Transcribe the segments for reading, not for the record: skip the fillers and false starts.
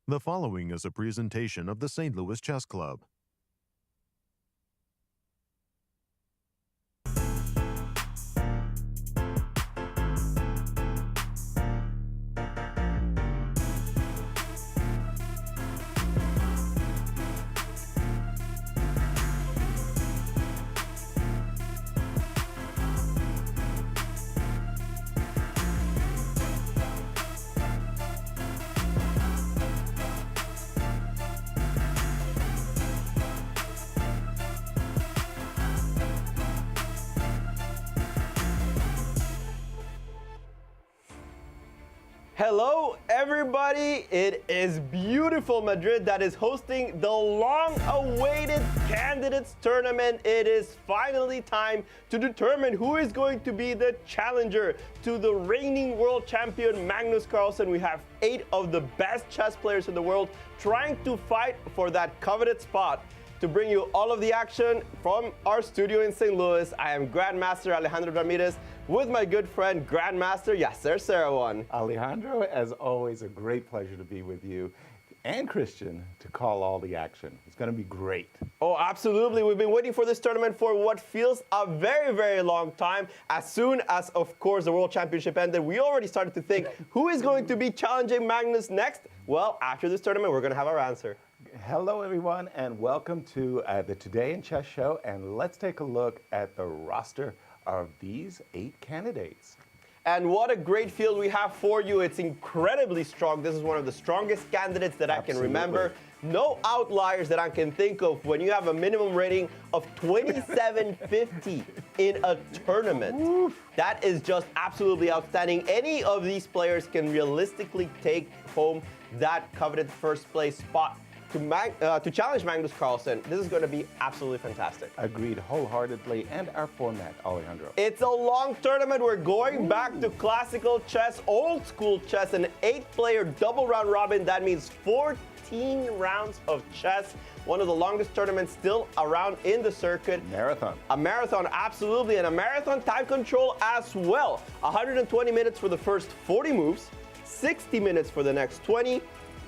The following is a presentation of the St. Louis Chess Club. Hello everybody, it is beautiful Madrid that is hosting the long-awaited candidates tournament. It is finally time to determine who is going to be the challenger to the reigning world champion Magnus Carlsen. We have 8 of the best chess players in the world trying to fight for that coveted spot. To bring you all of the action from our studio in St. Louis, I am Grandmaster Alejandro Ramirez with my good friend Grandmaster Yasser Seirawan. Alejandro, as always, a great pleasure to be with you. And Christian to call all the action. It's going to be great. Oh, absolutely. We've been waiting for this tournament for what feels a very, very long time. As soon as, of course, the World Championship ended, we already started to think, who is going to be challenging Magnus next? Well, after this tournament, we're going to have our answer. Hello, everyone, and welcome to the Today in Chess show. And let's take a look at the roster of these 8 candidates. And what a great field we have for you. It's incredibly strong. This is one of the strongest candidates that I can remember. No outliers that I can think of when you have a minimum rating of 2750 in a tournament. Oof. That is just absolutely outstanding. Any of these players can realistically take home that coveted first place spot. To challenge Magnus Carlsen. This is going to be absolutely fantastic. Agreed wholeheartedly. And our format, Alejandro. It's a long tournament. We're going back to classical chess, old school chess, an 8-player double round robin. That means 14 rounds of chess. One of the longest tournaments still around in the circuit. Marathon. A marathon, absolutely. And a marathon time control as well. 120 minutes for the first 40 moves, 60 minutes for the next 20.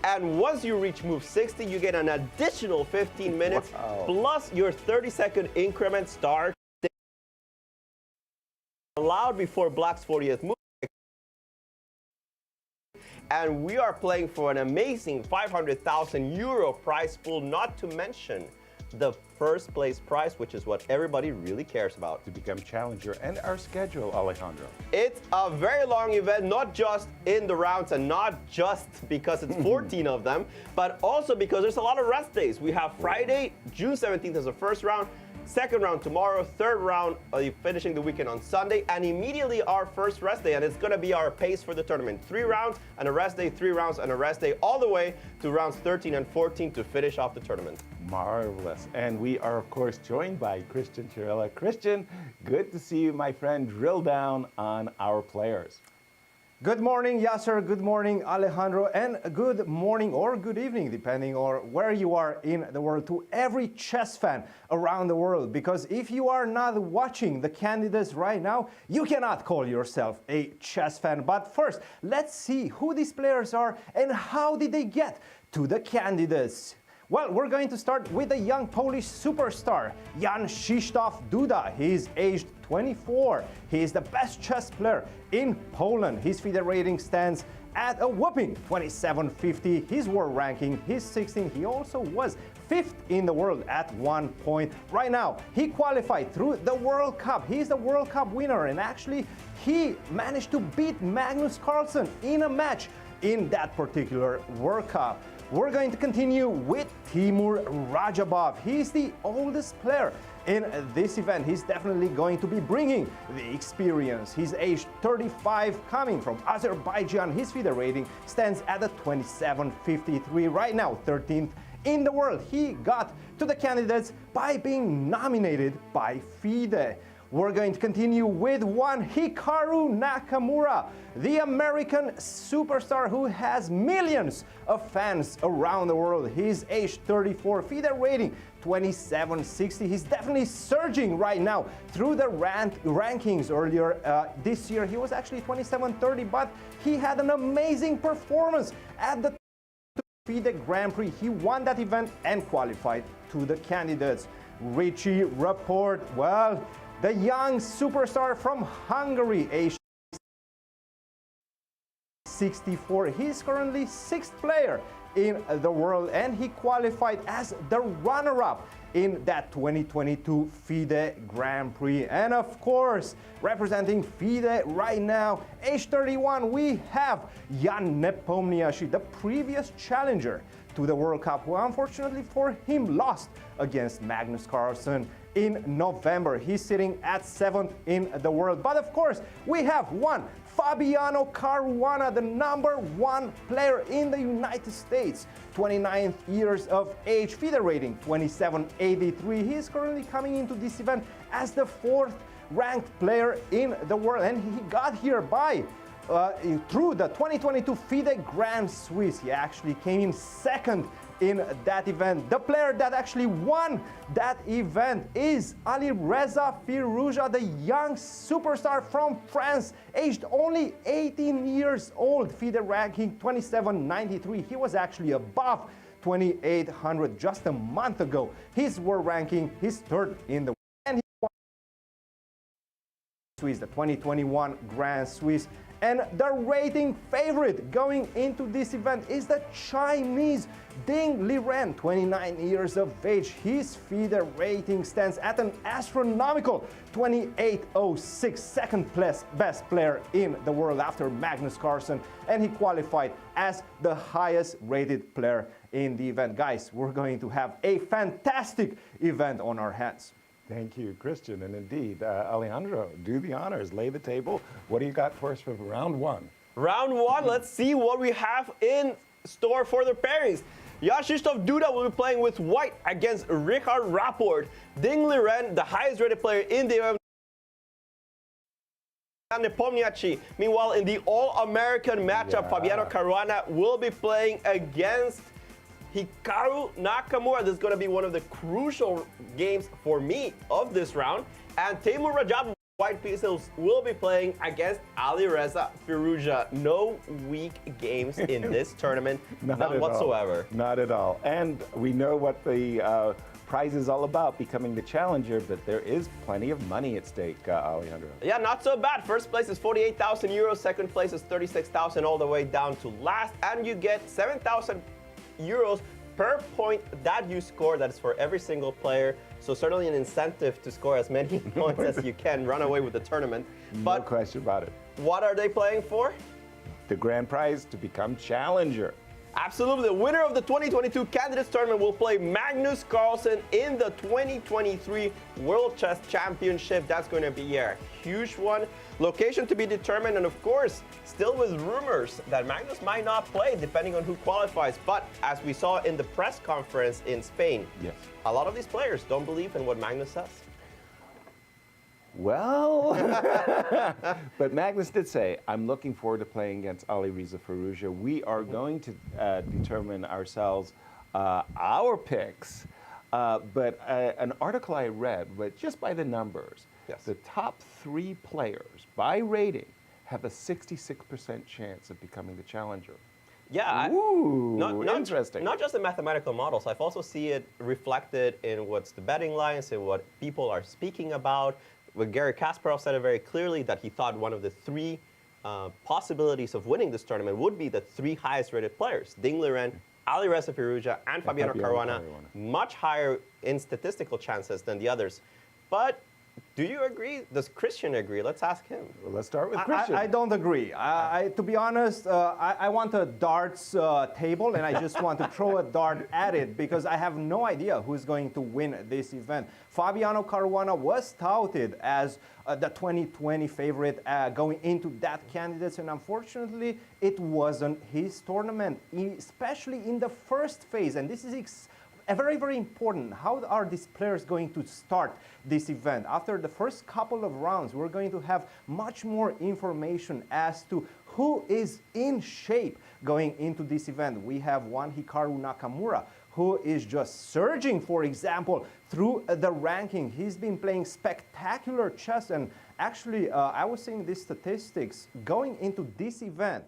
And once you reach move 60, you get an additional 15 minutes, plus your 30-second increment start allowed before Black's 40th move. And we are playing for an amazing 500,000 euro prize pool, not to mention the first place prize, which is what everybody really cares about. To become challenger, and our schedule, Alejandro. It's a very long event, not just in the rounds and not just because it's 14 of them, but also because there's a lot of rest days. We have Friday, June 17th as the first round, second round tomorrow, third round finishing the weekend on Sunday, and immediately our first rest day, and it's going to be our pace for the tournament. 3 rounds and a rest day, 3 rounds and a rest day, all the way to rounds 13 and 14 to finish off the tournament. Marvelous. And we are, of course, joined by Cristian Chirila. Christian, good to see you, my friend. Drill down on our players. Good morning, Yasser. Good morning, Alejandro. And good morning or good evening, depending on where you are in the world, to every chess fan around the world. Because if you are not watching the candidates right now, you cannot call yourself a chess fan. But first, let's see who these players are and how did they get to the candidates. Well, we're going to start with a young Polish superstar, Jan Krzysztof Duda. He's aged 24. He is the best chess player in Poland. His FIDE rating stands at a whopping 2750. His world ranking, he's 16. He also was 5th in the world at one point. Right now, he qualified through the World Cup. He's the World Cup winner, and actually, he managed to beat Magnus Carlsen in a match in that particular World Cup. We're going to continue with Teimour Radjabov. He's the oldest player in this event. He's definitely going to be bringing the experience. He's aged 35, coming from Azerbaijan. His FIDE rating stands at a 2753 right now, 13th in the world. He got to the candidates by being nominated by FIDE. We're going to continue with one Hikaru Nakamura, the American superstar who has millions of fans around the world. He's aged 34, FIDE rating 2760. He's definitely surging right now through the rankings. Earlier this year, he was actually 2730, but he had an amazing performance at the FIDE Grand Prix. He won that event and qualified to the candidates. Richie Rapport, well, the young superstar from Hungary, age 64. He's currently 6th player in the world, and he qualified as the runner-up in that 2022 FIDE Grand Prix. And of course, representing FIDE right now, age 31, we have Jan Nepomniachtchi, the previous challenger to the World Cup, who unfortunately for him lost against Magnus Carlsen in November. He's sitting at 7th in the world. But of course, we have one Fabiano Caruana, the #1 player in the United States, 29 years of age, FIDE rating 2783. He's currently coming into this event as the 4th ranked player in the world, and he got here by through the 2022 FIDE Grand Swiss. He actually came in 2nd in that event. The player that actually won that event is Alireza Firouzja, the young superstar from France, aged only 18 years old, FIDE ranking 2793. He was actually above 2800 just a month ago. His world ranking, he's 3rd in the world. And he won Swiss, the 2021 Grand Swiss. And the rating favorite going into this event is the Chinese Ding Liren, 29 years of age. His FIDE rating stands at an astronomical 2806, 2nd best player in the world after Magnus Carlsen, and he qualified as the highest rated player in the event. Guys, we're going to have a fantastic event on our hands. Thank you, Christian. And indeed, Alejandro, do the honors, lay the table. What do you got for us for round 1? Round 1, let's see what we have in store for the pairings. Yasser Duda will be playing with white against Richard Rapport. Ding Liren, the highest rated player in the event, and Nepomniachtchi. Meanwhile, in the All-American matchup, Fabiano Caruana will be playing against Hikaru Nakamura. This is going to be one of the crucial games for me of this round. And Teimour Radjabov, white pieces, will be playing against Alireza Firouzja. No weak games in this tournament, none whatsoever. Not at all. And we know what the prize is all about, becoming the challenger, but there is plenty of money at stake, Alejandro. Yeah, not so bad. First place is 48,000 euros, second place is 36,000, all the way down to last, and you get 7,000 euros per point that you score. That is for every single player. So certainly an incentive to score as many points as you can, run away with the tournament. But no question about it. What are they playing for? The grand prize to become challenger. Absolutely. The winner of the 2022 Candidates Tournament will play Magnus Carlsen in the 2023 World Chess Championship. That's going to be a huge one. Location to be determined, and of course, still with rumors that Magnus might not play depending on who qualifies. But as we saw in the press conference in Spain, yes, a lot of these players don't believe in what Magnus says. Well, but Magnus did say, I'm looking forward to playing against Alireza Firouzja. We are going to determine ourselves our picks. But an article I read, but just by the numbers, yes, the top 3 players by rating have a 66% chance of becoming the challenger. Yeah, Interesting. Not just the mathematical models. I've also seen it reflected in what's the betting lines and what people are speaking about. But Gary Kasparov said it very clearly that he thought one of the 3 possibilities of winning this tournament would be the 3 highest rated players: Ding Liren, Alireza Firouzja, and Fabiano Caruana. Much higher in statistical chances than the others. But do you agree? Does Christian agree? Let's ask him. Well, let's start with Christian. I don't agree. To be honest, I want a darts table, and I just want to throw a dart at it because I have no idea who's going to win this event. Fabiano Caruana was touted as the 2020 favorite going into that candidates, and unfortunately, it wasn't his tournament, especially in the first phase. And this is very, very important. How are these players going to start this event? After the first couple of rounds, we're going to have much more information as to who is in shape going into this event. We have one Hikaru Nakamura, who is just surging, for example, through the ranking. He's been playing spectacular chess, and actually, I was seeing these statistics going into this event.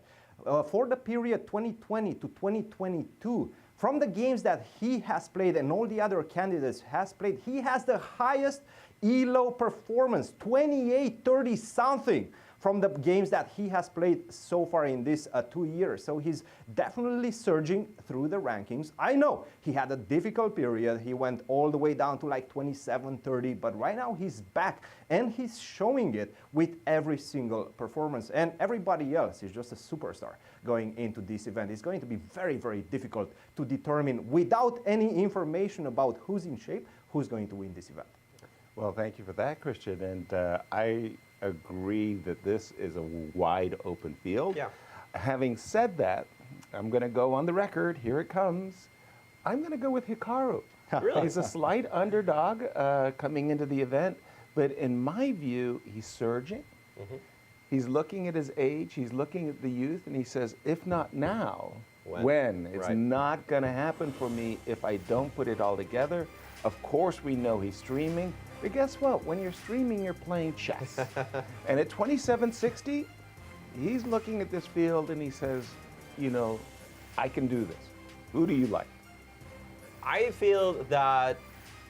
for the period 2020 to 2022, from the games that he has played and all the other candidates has played, he has the highest ELO performance, 28-30 something from the games that he has played so far in these 2 years. So he's definitely surging through the rankings. I know he had a difficult period. He went all the way down to like 27-30, but right now he's back and he's showing it with every single performance. And everybody else is just a superstar going into this event. It's going to be very, very difficult to determine without any information about who's in shape, who's going to win this event. Well, thank you for that, Cristian. And I agree that this is a wide open field. Yeah. Having said that, I'm going to go on the record. Here it comes. I'm going to go with Hikaru. Really? He's a slight underdog coming into the event, but in my view, he's surging. He's looking at his age, he's looking at the youth, and he says, if not now, when? It's Right. not going to happen for me if I don't put it all together. Of course, we know he's streaming, but guess what? When you're streaming, you're playing chess. And at 2760, he's looking at this field and he says, you know, I can do this. Who do you like? I feel that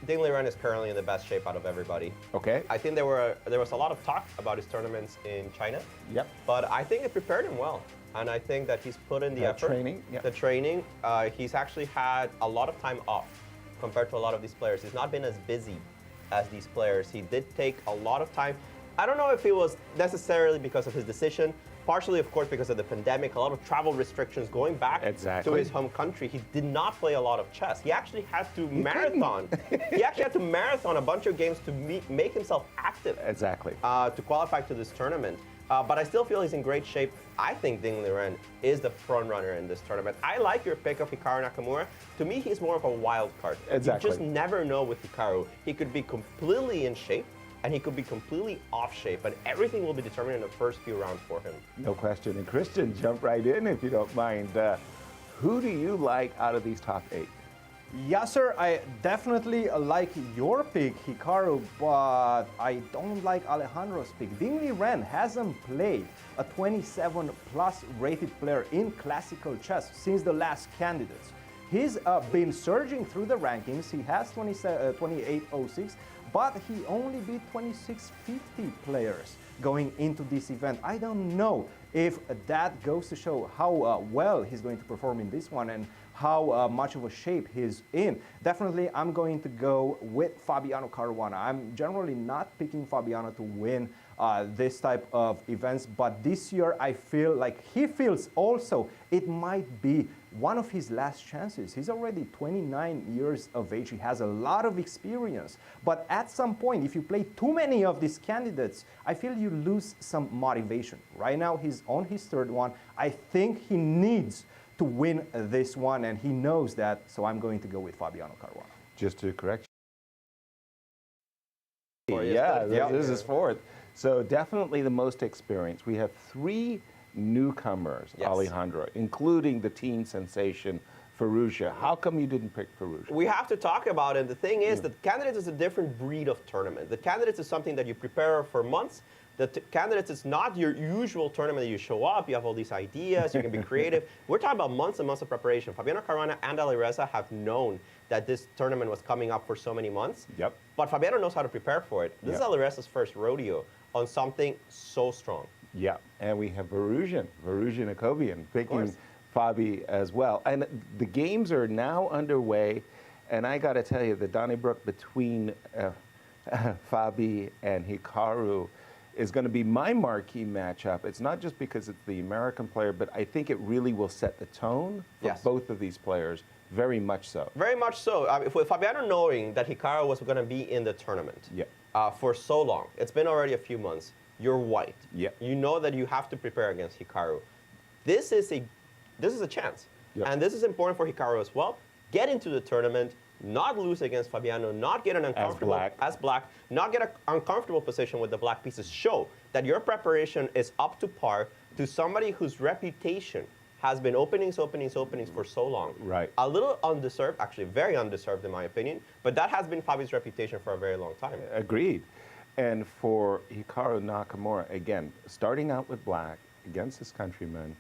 Ding Liren is currently in the best shape out of everybody. Okay. I think there was a lot of talk about his tournaments in China. Yep. But I think it prepared him well. And I think that he's put in the effort. Training. Yep. The training. He's actually had a lot of time off compared to a lot of these players. He's not been as busy as these players. He did take a lot of time. I don't know if it was necessarily because of his decision, partially, of course, because of the pandemic, a lot of travel restrictions going back to his home country. He did not play a lot of chess. He actually had to marathon. He actually had to marathon a bunch of games to make himself active. Exactly. To qualify to this tournament. But I still feel he's in great shape. I think Ding Liren is the front runner in this tournament. I like your pick of Hikaru Nakamura. To me, he's more of a wild card. Exactly. You just never know with Hikaru. He could be completely in shape, and he could be completely off shape, and everything will be determined in the first few rounds for him. No question. And Cristian, jump right in if you don't mind. Who do you like out of these top 8? Yasser, I definitely like your pick, Hikaru, but I don't like Alejandro's pick. Ding Liren hasn't played a 27 plus rated player in classical chess since the last candidates. He's been surging through the rankings. He has 2806, but he only beat 2650 players going into this event. I don't know if that goes to show how well he's going to perform in this one and how much of a shape he's in. Definitely, I'm going to go with Fabiano Caruana. I'm generally not picking Fabiano to win this type of events, but this year I feel like he feels also it might be one of his last chances. He's already 29 years of age. He has a lot of experience, but at some point, if you play too many of these candidates, I feel you lose some motivation. Right now, he's on his third one. I think he needs to win this one, and he knows that, so I'm going to go with Fabiano Caruana. Just to correct you. Yeah, This is fourth. So definitely the most experienced. We have 3 newcomers, Yes. Alejandro, including the teen sensation, Firouzja. How come you didn't pick Firouzja? We have to talk about it. The thing is that Candidates is a different breed of tournament. The Candidates is something that you prepare for months. The Candidates is not your usual tournament that you show up, you have all these ideas, you can be creative. We're talking about months and months of preparation. Fabiano Caruana and Alireza have known that this tournament was coming up for so many months. Yep. But Fabiano knows how to prepare for it. This is Alireza's first rodeo on something so strong. Yeah, and we have Firouzja Akobian picking Fabi as well. And the games are now underway, and I got to tell you, the Donnybrook between Fabi and Hikaru is going to be my marquee matchup. It's not just because it's the American player, but I think it really will set the tone for both of these players, very much so. Very much so. With Fabiano knowing that Hikaru was going to be in the tournament for so long, it's been already a few months, you're white. You know that you have to prepare against Hikaru. This is a chance. And this is important for Hikaru as well. Get into the tournament, not lose against Fabiano, not get an uncomfortable not get an uncomfortable position with the black pieces. Show that your preparation is up to par to somebody whose reputation has been openings for so long. Right. A little undeserved, actually very undeserved in my opinion, but that has been Fabi's reputation for a very long time. Agreed. And for Hikaru Nakamura, again, starting out with black against his countrymen,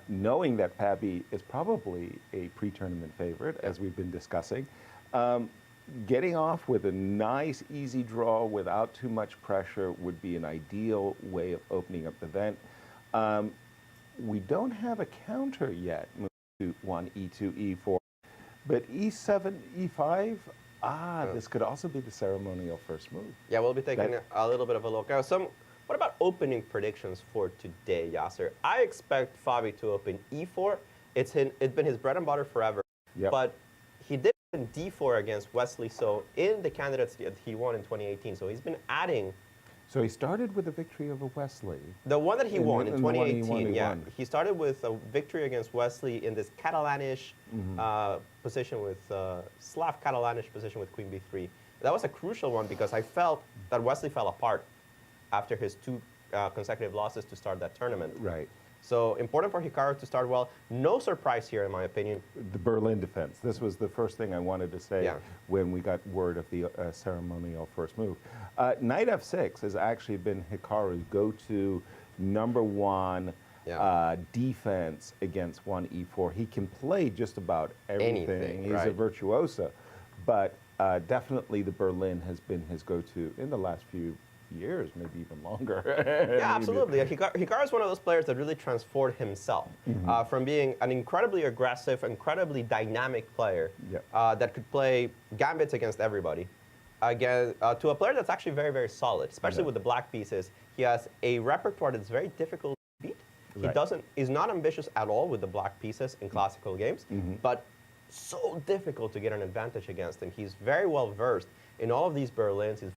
knowing that Fabi is probably a pre-tournament favorite, as we've been discussing. Getting off with a nice, easy draw without too much pressure would be an ideal way of opening up the event. We don't have a counter yet. Move to 1, E2, E4, but E7, E5. This could also be the ceremonial first move. Yeah, we'll be taking a little bit of a look. What about opening predictions for today, Yasser? I expect Fabi to open E4. It's been his bread and butter forever. Yep. But he did open D4 against Wesley So in the candidates that he won in 2018. So he's been adding. So he started with a victory over Wesley. The one that he won in 2018, yeah. He started with a victory against Wesley in this Catalanish position with, Slav Catalanish position with Queen B3. That was a crucial one because I felt that Wesley fell apart after his 2 consecutive losses to start that tournament. Right. So important for Hikaru to start well. No surprise here, in my opinion. The Berlin defense. This was the first thing I wanted to say when we got word of the ceremonial first move. Knight F6 has actually been Hikaru's go-to #1 defense against 1 E4. He can play just about everything. He's a virtuoso, but definitely the Berlin has been his go-to in the last few years, maybe even longer. Yeah, absolutely. Hikaru is one of those players that really transformed himself from being an incredibly aggressive, incredibly dynamic player that could play gambits against everybody, to a player that's actually very, very solid, especially with the black pieces. He has a repertoire that's very difficult to beat. He's not ambitious at all with the black pieces in classical games, but so difficult to get an advantage against him. He's very well versed in all of these Berlins. He's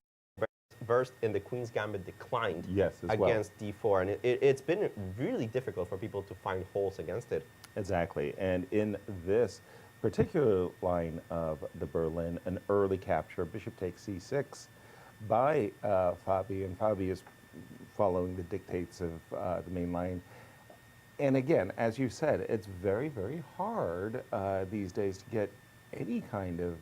versed in the Queen's Gambit declined against D4, and it's been really difficult for people to find holes against it. Exactly, and in this particular line of the Berlin, an early capture, bishop takes C6 by Fabi, and Fabi is following the dictates of the main line. And again, as you said, it's very, very hard these days to get any kind of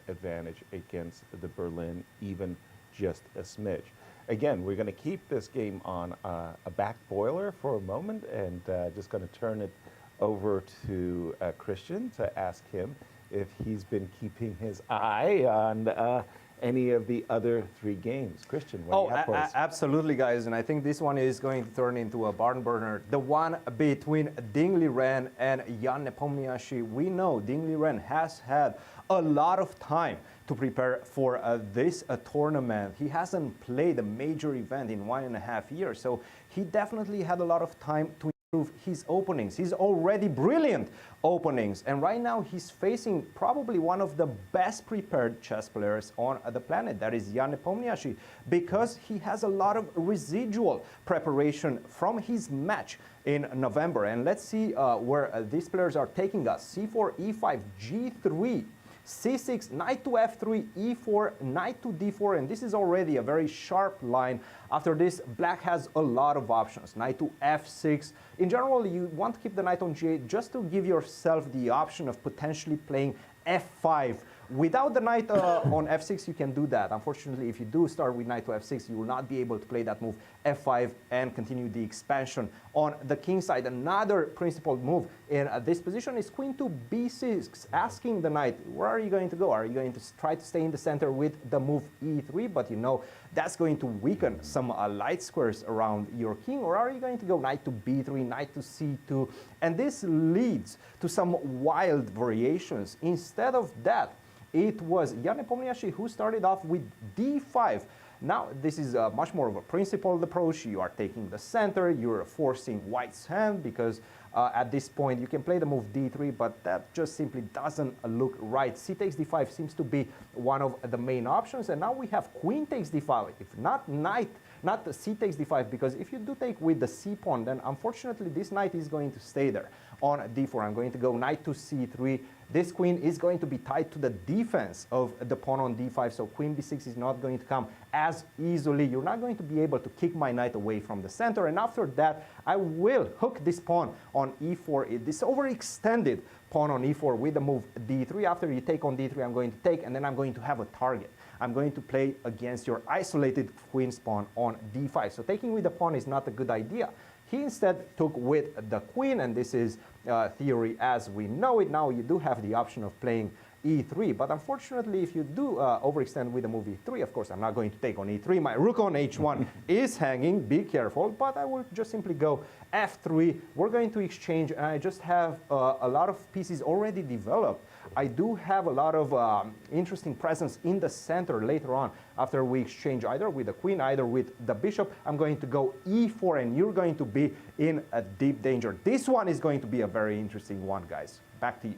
advantage against the Berlin, even just a smidge. Again, we're going to keep this game on a back boiler for a moment and just going to turn it over to Cristian to ask him if he's been keeping his eye on any of the other 3 games. Cristian, what do you have for us? Absolutely, guys, and I think this one is going to turn into a barn burner. The one between Ding Liren and Jan Nepomniachtchi. We know Ding Liren has had a lot of time to prepare for this tournament. He hasn't played a major event in 1.5 years, so he definitely had a lot of time to improve his openings. He's already brilliant openings, and right now he's facing probably one of the best prepared chess players on the planet, that is Jan Nepomniachtchi, because he has a lot of residual preparation from his match in November. And let's see where these players are taking us. C4, E5, G3, C6, knight to F3, E4, knight to D4, and this is already a very sharp line. After this, black has a lot of options. Knight to F6. In general, you want to keep the knight on G8 just to give yourself the option of potentially playing F5. Without the knight on F6, you can do that. Unfortunately, if you do start with knight to F6, you will not be able to play that move F5 and continue the expansion on the king side. Another principled move in this position is queen to B6, asking the knight, where are you going to go? Are you going to try to stay in the center with the move E3? But you know, that's going to weaken some light squares around your king. Or are you going to go knight to B3, knight to C2? And this leads to some wild variations. Instead of that, it was Jan Nepomniachtchi who started off with D5. Now, this is much more of a principled approach. You are taking the center, you're forcing white's hand, because at this point you can play the move D3, but that just simply doesn't look right. C takes D5 seems to be one of the main options, and now we have queen takes D5. If not knight, not the C takes D5, because if you do take with the C pawn, then unfortunately this knight is going to stay there on D4. I'm going to go knight to C3. This queen is going to be tied to the defense of the pawn on D5, so queen B6 is not going to come as easily. You're not going to be able to kick my knight away from the center, and after that, I will hook this pawn on E4. This overextended pawn on E4 with the move D3. After you take on D3, I'm going to take, and then I'm going to have a target. I'm going to play against your isolated queen's pawn on D5. So taking with the pawn is not a good idea. He instead took with the queen, and this is theory as we know it. Now you do have the option of playing e3, but unfortunately, if you do overextend with the move e3, of course, I'm not going to take on e3. My rook on h1 is hanging, be careful, but I will just simply go f3. We're going to exchange, and I just have a lot of pieces already developed. I do have a lot of interesting presence in the center later on. After we exchange either with the queen, either with the bishop, I'm going to go e4, and you're going to be in a deep danger. This one is going to be a very interesting one, guys. Back to you.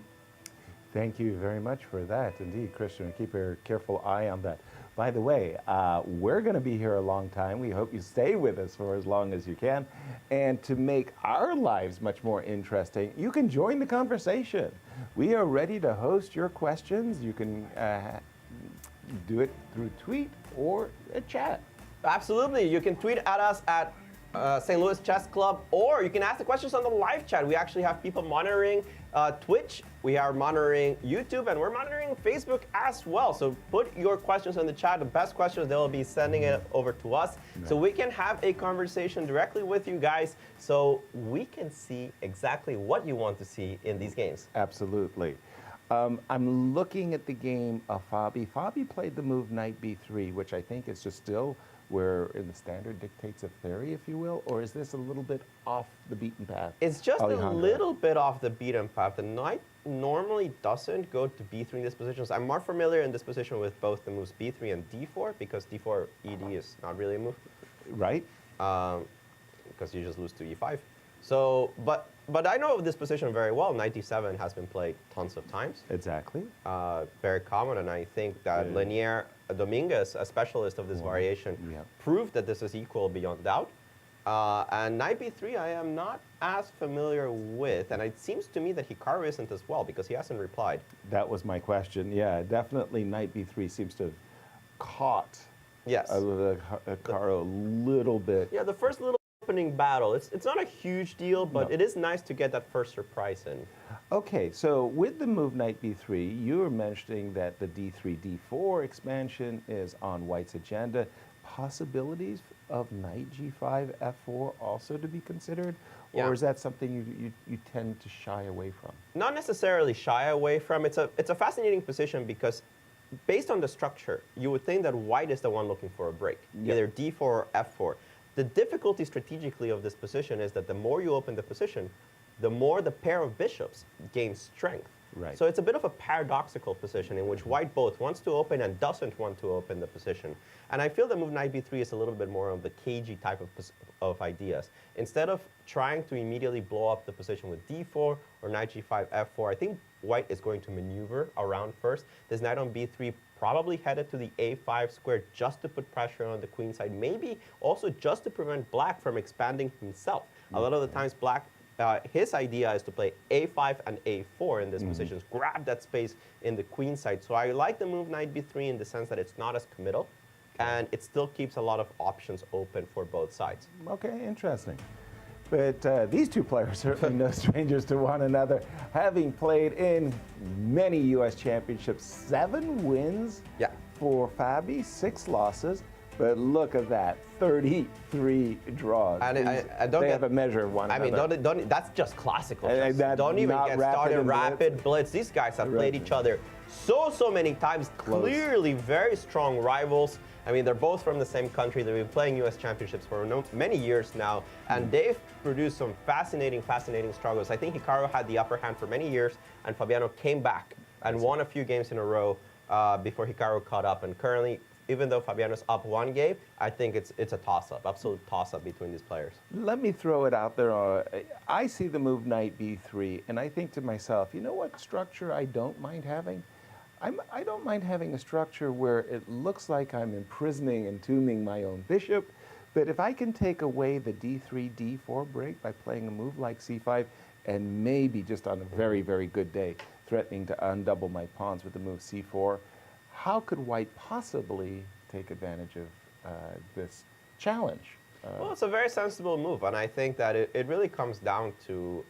Thank you very much for that. Indeed, Christian, keep a careful eye on that. By the way, we're going to be here a long time. We hope you stay with us for as long as you can. And to make our lives much more interesting, you can join the conversation. We are ready to host your questions. You can do it through tweet or a chat. Absolutely. You can tweet at us at St. Louis Chess Club, or you can ask the questions on the live chat. We actually have people monitoring Twitch, we are monitoring YouTube, and we're monitoring Facebook as well. So put your questions in the chat. The best questions, they'll be sending it over to us, so we can have a conversation directly with you guys, so we can see exactly what you want to see in these games. Absolutely. I'm looking at the game of Fabi. Fabi played the move knight b3, which I think is just still where in the standard dictates of theory, if you will, or is this a little bit off the beaten path? It's just Alejandro? a little bit off the beaten path. The knight normally doesn't go to b3 in this position. So I'm more familiar in this position with both the moves b3 and d4, because d4 ed is not really a move. Right. Because you just lose to e5. So, but I know this position very well. Knight d7 has been played tons of times. Exactly. Very common, and I think that Lanier Dominguez, a specialist of this variation, proved that this is equal beyond doubt. And knight b3 I am not as familiar with, and it seems to me that Hikaru isn't as well, because he hasn't replied. That was my question. Yeah, definitely knight b3 seems to have caught Hikaru a little bit. Yeah, the first little opening battle, it's not a huge deal, but it is nice to get that first surprise in. Okay, so with the move knight b3, you were mentioning that the d3, d4 expansion is on white's agenda. Possibilities of knight g5, f4 also to be considered? Or is that something you tend to shy away from? Not necessarily shy away from. It's a fascinating position, because based on the structure, you would think that white is the one looking for a break, either d4 or f4. The difficulty strategically of this position is that the more you open the position, the more the pair of bishops gains strength. Right. So it's a bit of a paradoxical position in which white both wants to open and doesn't want to open the position. And I feel the move knight b3 is a little bit more of the cagey type of ideas. Instead of trying to immediately blow up the position with d4 or knight g5, f4, I think white is going to maneuver around first. This knight on b3 probably headed to the a5 square just to put pressure on the queen side, maybe also just to prevent black from expanding himself. A lot of the times black, his idea is to play a5 and a4 in these positions, grab that space in the queen side. So I like the move knight b3 in the sense that it's not as committal, and it still keeps a lot of options open for both sides. Okay, interesting. But these two players are certainly no strangers to one another, having played in many U.S. championships. 7 wins for Fabi, 6 losses. But look at that, 33 draws. And they have a measure of one another. I mean, don't, that's just classical chess. Don't even get started. Rapid blitz. These guys have played each other so many times. Clearly very strong rivals. I mean, they're both from the same country. They've been playing U.S. championships for many years now, and they've produced some fascinating struggles. I think Hikaru had the upper hand for many years, and Fabiano came back and won a few games in a row before Hikaru caught up. And currently, even though Fabiano's up 1 game, I think it's a toss-up, absolute toss-up between these players. Let me throw it out there. I see the move knight b3, and I think to myself, you know what structure I don't mind having? I don't mind having a structure where it looks like I'm imprisoning and tombing my own bishop, but if I can take away the d3, d4 break by playing a move like c5, and maybe just on a very, very good day, threatening to undouble my pawns with the move c4, how could white possibly take advantage of this challenge? Well, it's a very sensible move, and I think that it really comes down to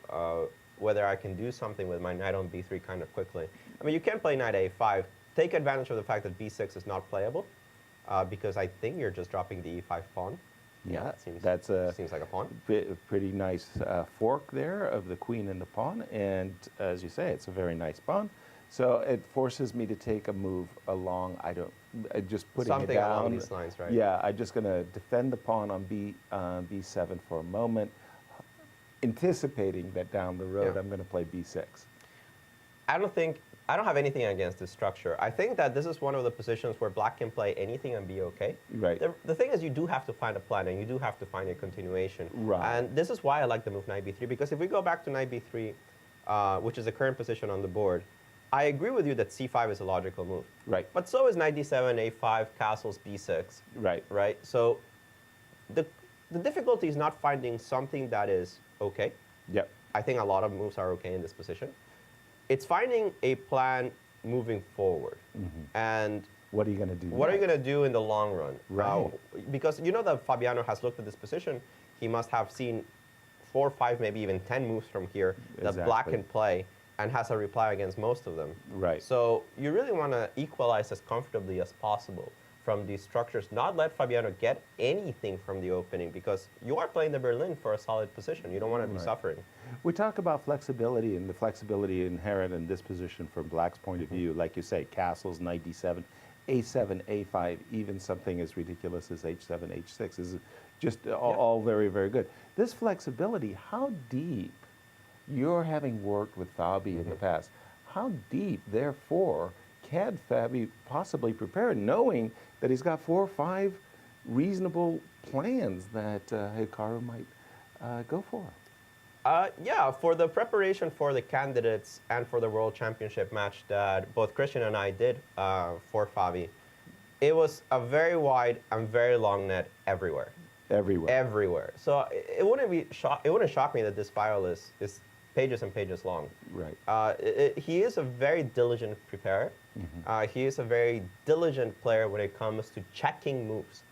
whether I can do something with my knight on b3 kind of quickly. I mean, you can play knight a5, take advantage of the fact that b6 is not playable, because I think you're just dropping the e5 pawn. Yeah, that seems, that's a seems like a pawn. pretty nice fork there of the queen and the pawn, and as you say, it's a very nice pawn. So it forces me to take a move along. I just putting Something it down. along these lines, right? Yeah, I'm just going to defend the pawn on B7 for a moment, anticipating that down the road I'm going to play B6. I don't have anything against this structure. I think that this is one of the positions where black can play anything and be okay. Right. The thing is, you do have to find a plan, and you do have to find a continuation. Right. And this is why I like the move knight b3, because if we go back to knight b3, which is the current position on the board, I agree with you that c5 is a logical move. Right. But so is knight d7, a5, castles b6. Right. Right. So the difficulty is not finding something that is okay. Yep. I think a lot of moves are okay in this position. It's finding a plan moving forward. And what are you going to do? what are you going to do in the long run? Right. Because you know that Fabiano has looked at this position. He must have seen 4, 5, maybe even 10 moves from here that black can play, and has a reply against most of them. Right. So you really want to equalize as comfortably as possible from these structures, not let Fabiano get anything from the opening, because you are playing the Berlin for a solid position. You don't want to be suffering. We talk about flexibility, and the flexibility inherent in this position from black's point of view. Like you say, castles, knight d7, a7, a5, even something as ridiculous as h7, h6 is just all very, very good. This flexibility, how deep, you're having worked with Fabi in the past, how deep, therefore, can Fabi possibly prepare, knowing that he's got 4 or 5 reasonable plans that Hikaru might go for? Yeah, for the preparation for the candidates and for the World Championship match that both Christian and I did for Fabi, it was a very wide and very long net everywhere. Everywhere. Everywhere. So it wouldn't shock me that this file is pages and pages long. Right. He is a very diligent preparer. He is a very diligent player when it comes to checking moves.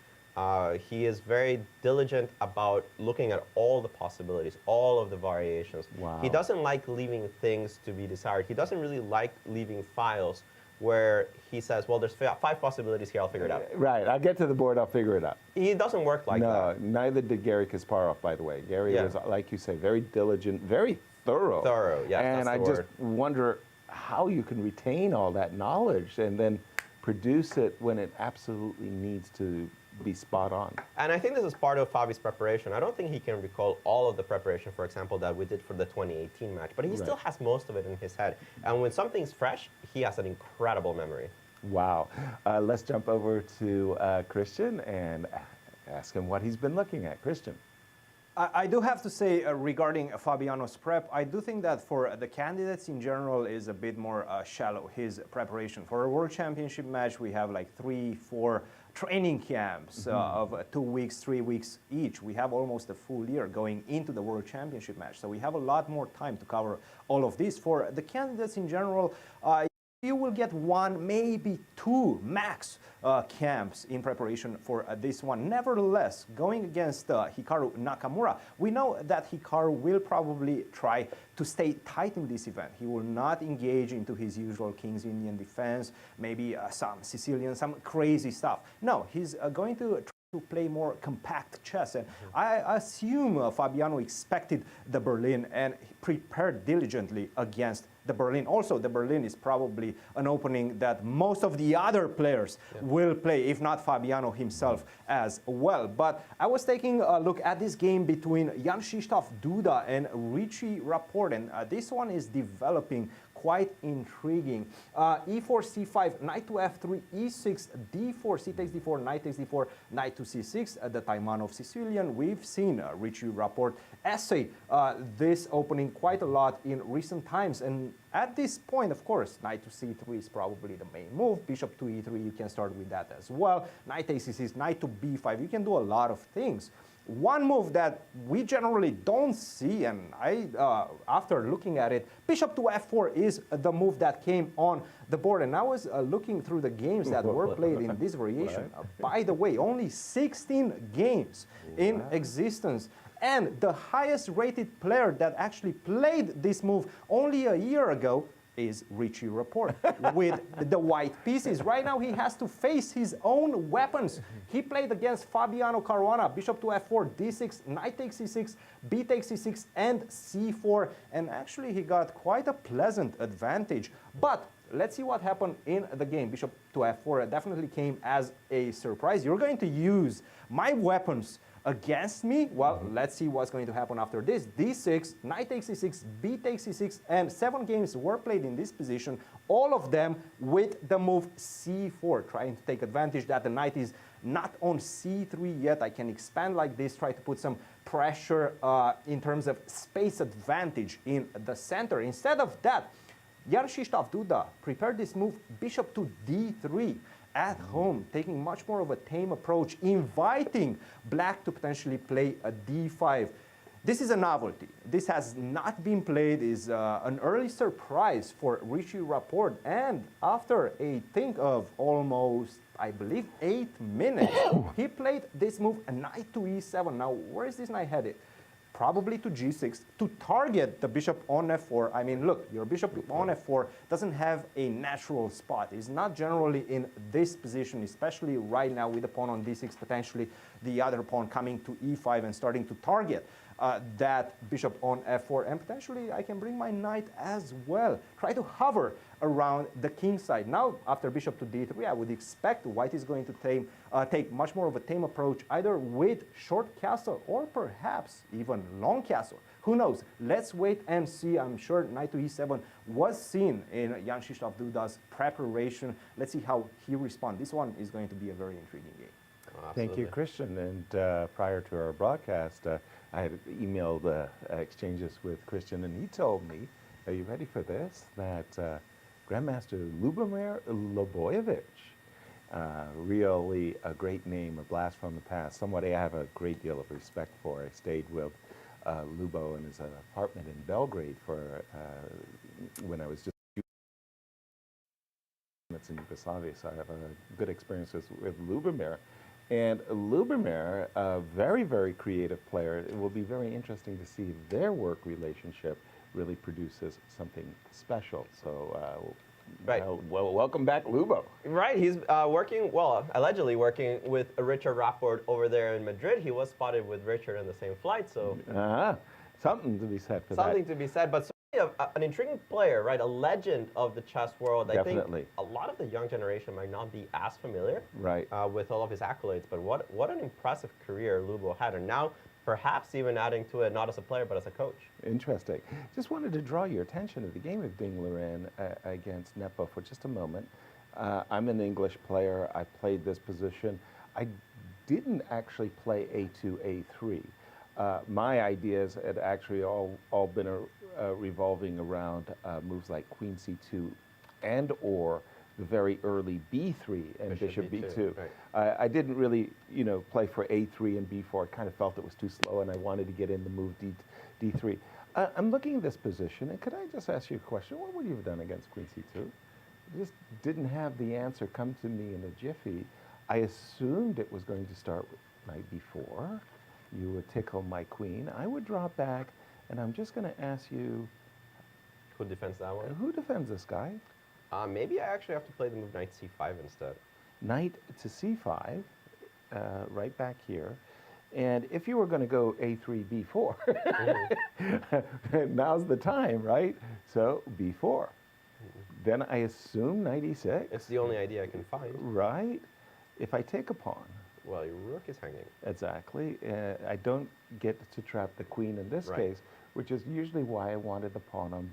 He is very diligent about looking at all the possibilities, all of the variations. Wow. He doesn't like leaving things to be desired. He doesn't really like leaving files where he says, well, there's 5 possibilities here, I'll figure it out. Right, I'll get to the board, I'll figure it out. He doesn't work like that. No, neither did Garry Kasparov, by the way. Gary was, like you say, very diligent, very thorough. Thorough, yeah, and that's the I word. just wonder how you can retain all that knowledge and then produce it when it absolutely needs to be spot on. And I think this is part of Fabi's preparation. I don't think he can recall all of the preparation, for example, that we did for the 2018 match, but he still has most of it in his head. And when something's fresh, he has an incredible memory. Wow. Let's jump over to Christian and ask him what he's been looking at. Christian. I do have to say regarding Fabiano's prep, I do think that for the candidates in general is a bit more shallow, his preparation. For a World Championship match, we have like 3, 4 training camps of 2 weeks, 3 weeks each. We have almost a full year going into the World Championship match. So we have a lot more time to cover all of this. For the candidates in general, you will get 1, maybe 2 max camps in preparation for this one. Nevertheless, going against Hikaru Nakamura, we know that Hikaru will probably try to stay tight in this event. He will not engage into his usual King's Indian defense, maybe some Sicilian, some crazy stuff. No, he's going to try to play more compact chess. And I assume Fabiano expected the Berlin and prepared diligently against the Berlin. Also, the Berlin is probably an opening that most of the other players will play, if not Fabiano himself as well. But I was taking a look at this game between Jan Krzysztof Duda and Rivalry Rapport, and this one is developing quite intriguing. E4, c5, knight to f3, e6, d4, c takes d4, knight takes d4, knight to c6. The Taimanov Sicilian, we've seen Rivalry Rapport essay this opening quite a lot in recent times. And at this point, of course, knight to c3 is probably the main move. Bishop to e3, you can start with that as well. Knight takes c6, knight to b5, you can do a lot of things. One move that we generally don't see, and after looking at it, bishop to f4 is the move that came on the board. And I was looking through the games that were played in this variation. By the way, only 16 games in existence. And the highest rated player that actually played this move only a year ago is Radjabov with the white pieces. Right now he has to face his own weapons. He played against Fabiano Caruana, bishop to f4, d6, knight takes c6, b takes c6, and c4. And actually he got quite a pleasant advantage. But let's see what happened in the game. Bishop to f4 definitely came as a surprise. You're going to use my weapons against me? Well, let's see what's going to happen after this. d6, knight takes c6, b takes c6, and 7 games were played in this position, all of them with the move c4, trying to take advantage that the knight is not on c3 yet. I can expand like this, try to put some pressure in terms of space advantage in the center. Instead of that, Yaroslav Duda prepared this move, bishop to d3. At home, taking much more of a tame approach, inviting black to potentially play a d5. This is a novelty. This has not been played, is an early surprise for Radjabov. And after a think of almost, I believe, 8 minutes, he played this move, a knight to e7. Now, where is this knight headed? Probably to g6 to target the bishop on f4. I mean, look, your bishop on f4 doesn't have a natural spot. It's not generally in this position, especially right now with the pawn on d6, potentially the other pawn coming to e5 and starting to target that bishop on f4. And potentially I can bring my knight as well. Try to hover around the king side. Now, after bishop to d3, I would expect white is going to take much more of a tame approach, either with short castle or perhaps even long castle. Who knows? Let's wait and see. I'm sure knight to e7 was seen in Yaroslav Duda's preparation. Let's see how he responds. This one is going to be a very intriguing game. Oh, Thank you, Christian. And prior to our broadcast, I had emailed exchanges with Christian, and he told me, are you ready for this? That Grandmaster Lubomir Lobojevic, really a great name, a blast from the past, somebody I have a great deal of respect for. I stayed with Lubo in his apartment in Belgrade for when I was just in Yugoslavia, so I have a good experiences with Lubomir. And Lubomir, a very, very creative player. It will be very interesting to see if their work relationship really produces something special. So, right. Well, welcome back, Lubo. Right, he's working, well, allegedly working with Richard Rapport over there in Madrid. He was spotted with Richard in the same flight, so... Something to be said for that. Something to be said, but certainly an intriguing player, right? A legend of the chess world. Definitely. I think a lot of the young generation might not be as familiar right. With all of his accolades, but what an impressive career Lubo had, and now perhaps even adding to it, not as a player, but as a coach. Interesting. Just wanted to draw your attention to the game of Ding-Nepo against Nepo for just a moment. I'm an English player. I played this position. I didn't actually play a2, a3. My ideas had actually all been revolving around moves like queen c2 and or the very early b3 and bishop b2. Right. I didn't really, play for a3 and b4. I kind of felt it was too slow, and I wanted to get in the move d3. I'm looking at this position, and could I just ask you a question? What would you have done against queen c2? I just didn't have the answer come to me in a jiffy. I assumed it was going to start with knight b4. You would tickle my queen. I would drop back, and I'm just going to ask you... Who defends that one? Who defends this guy? Maybe I actually have to play the move knight c5 instead. Knight to c5, right back here. And if you were going to go a3, b4, now's the time, right? So b4. Then I assume knight e6. It's the only idea I can find. Right. If I take a pawn... Well, your rook is hanging. Exactly. I don't get to trap the queen in this case, which is usually why I wanted the pawn on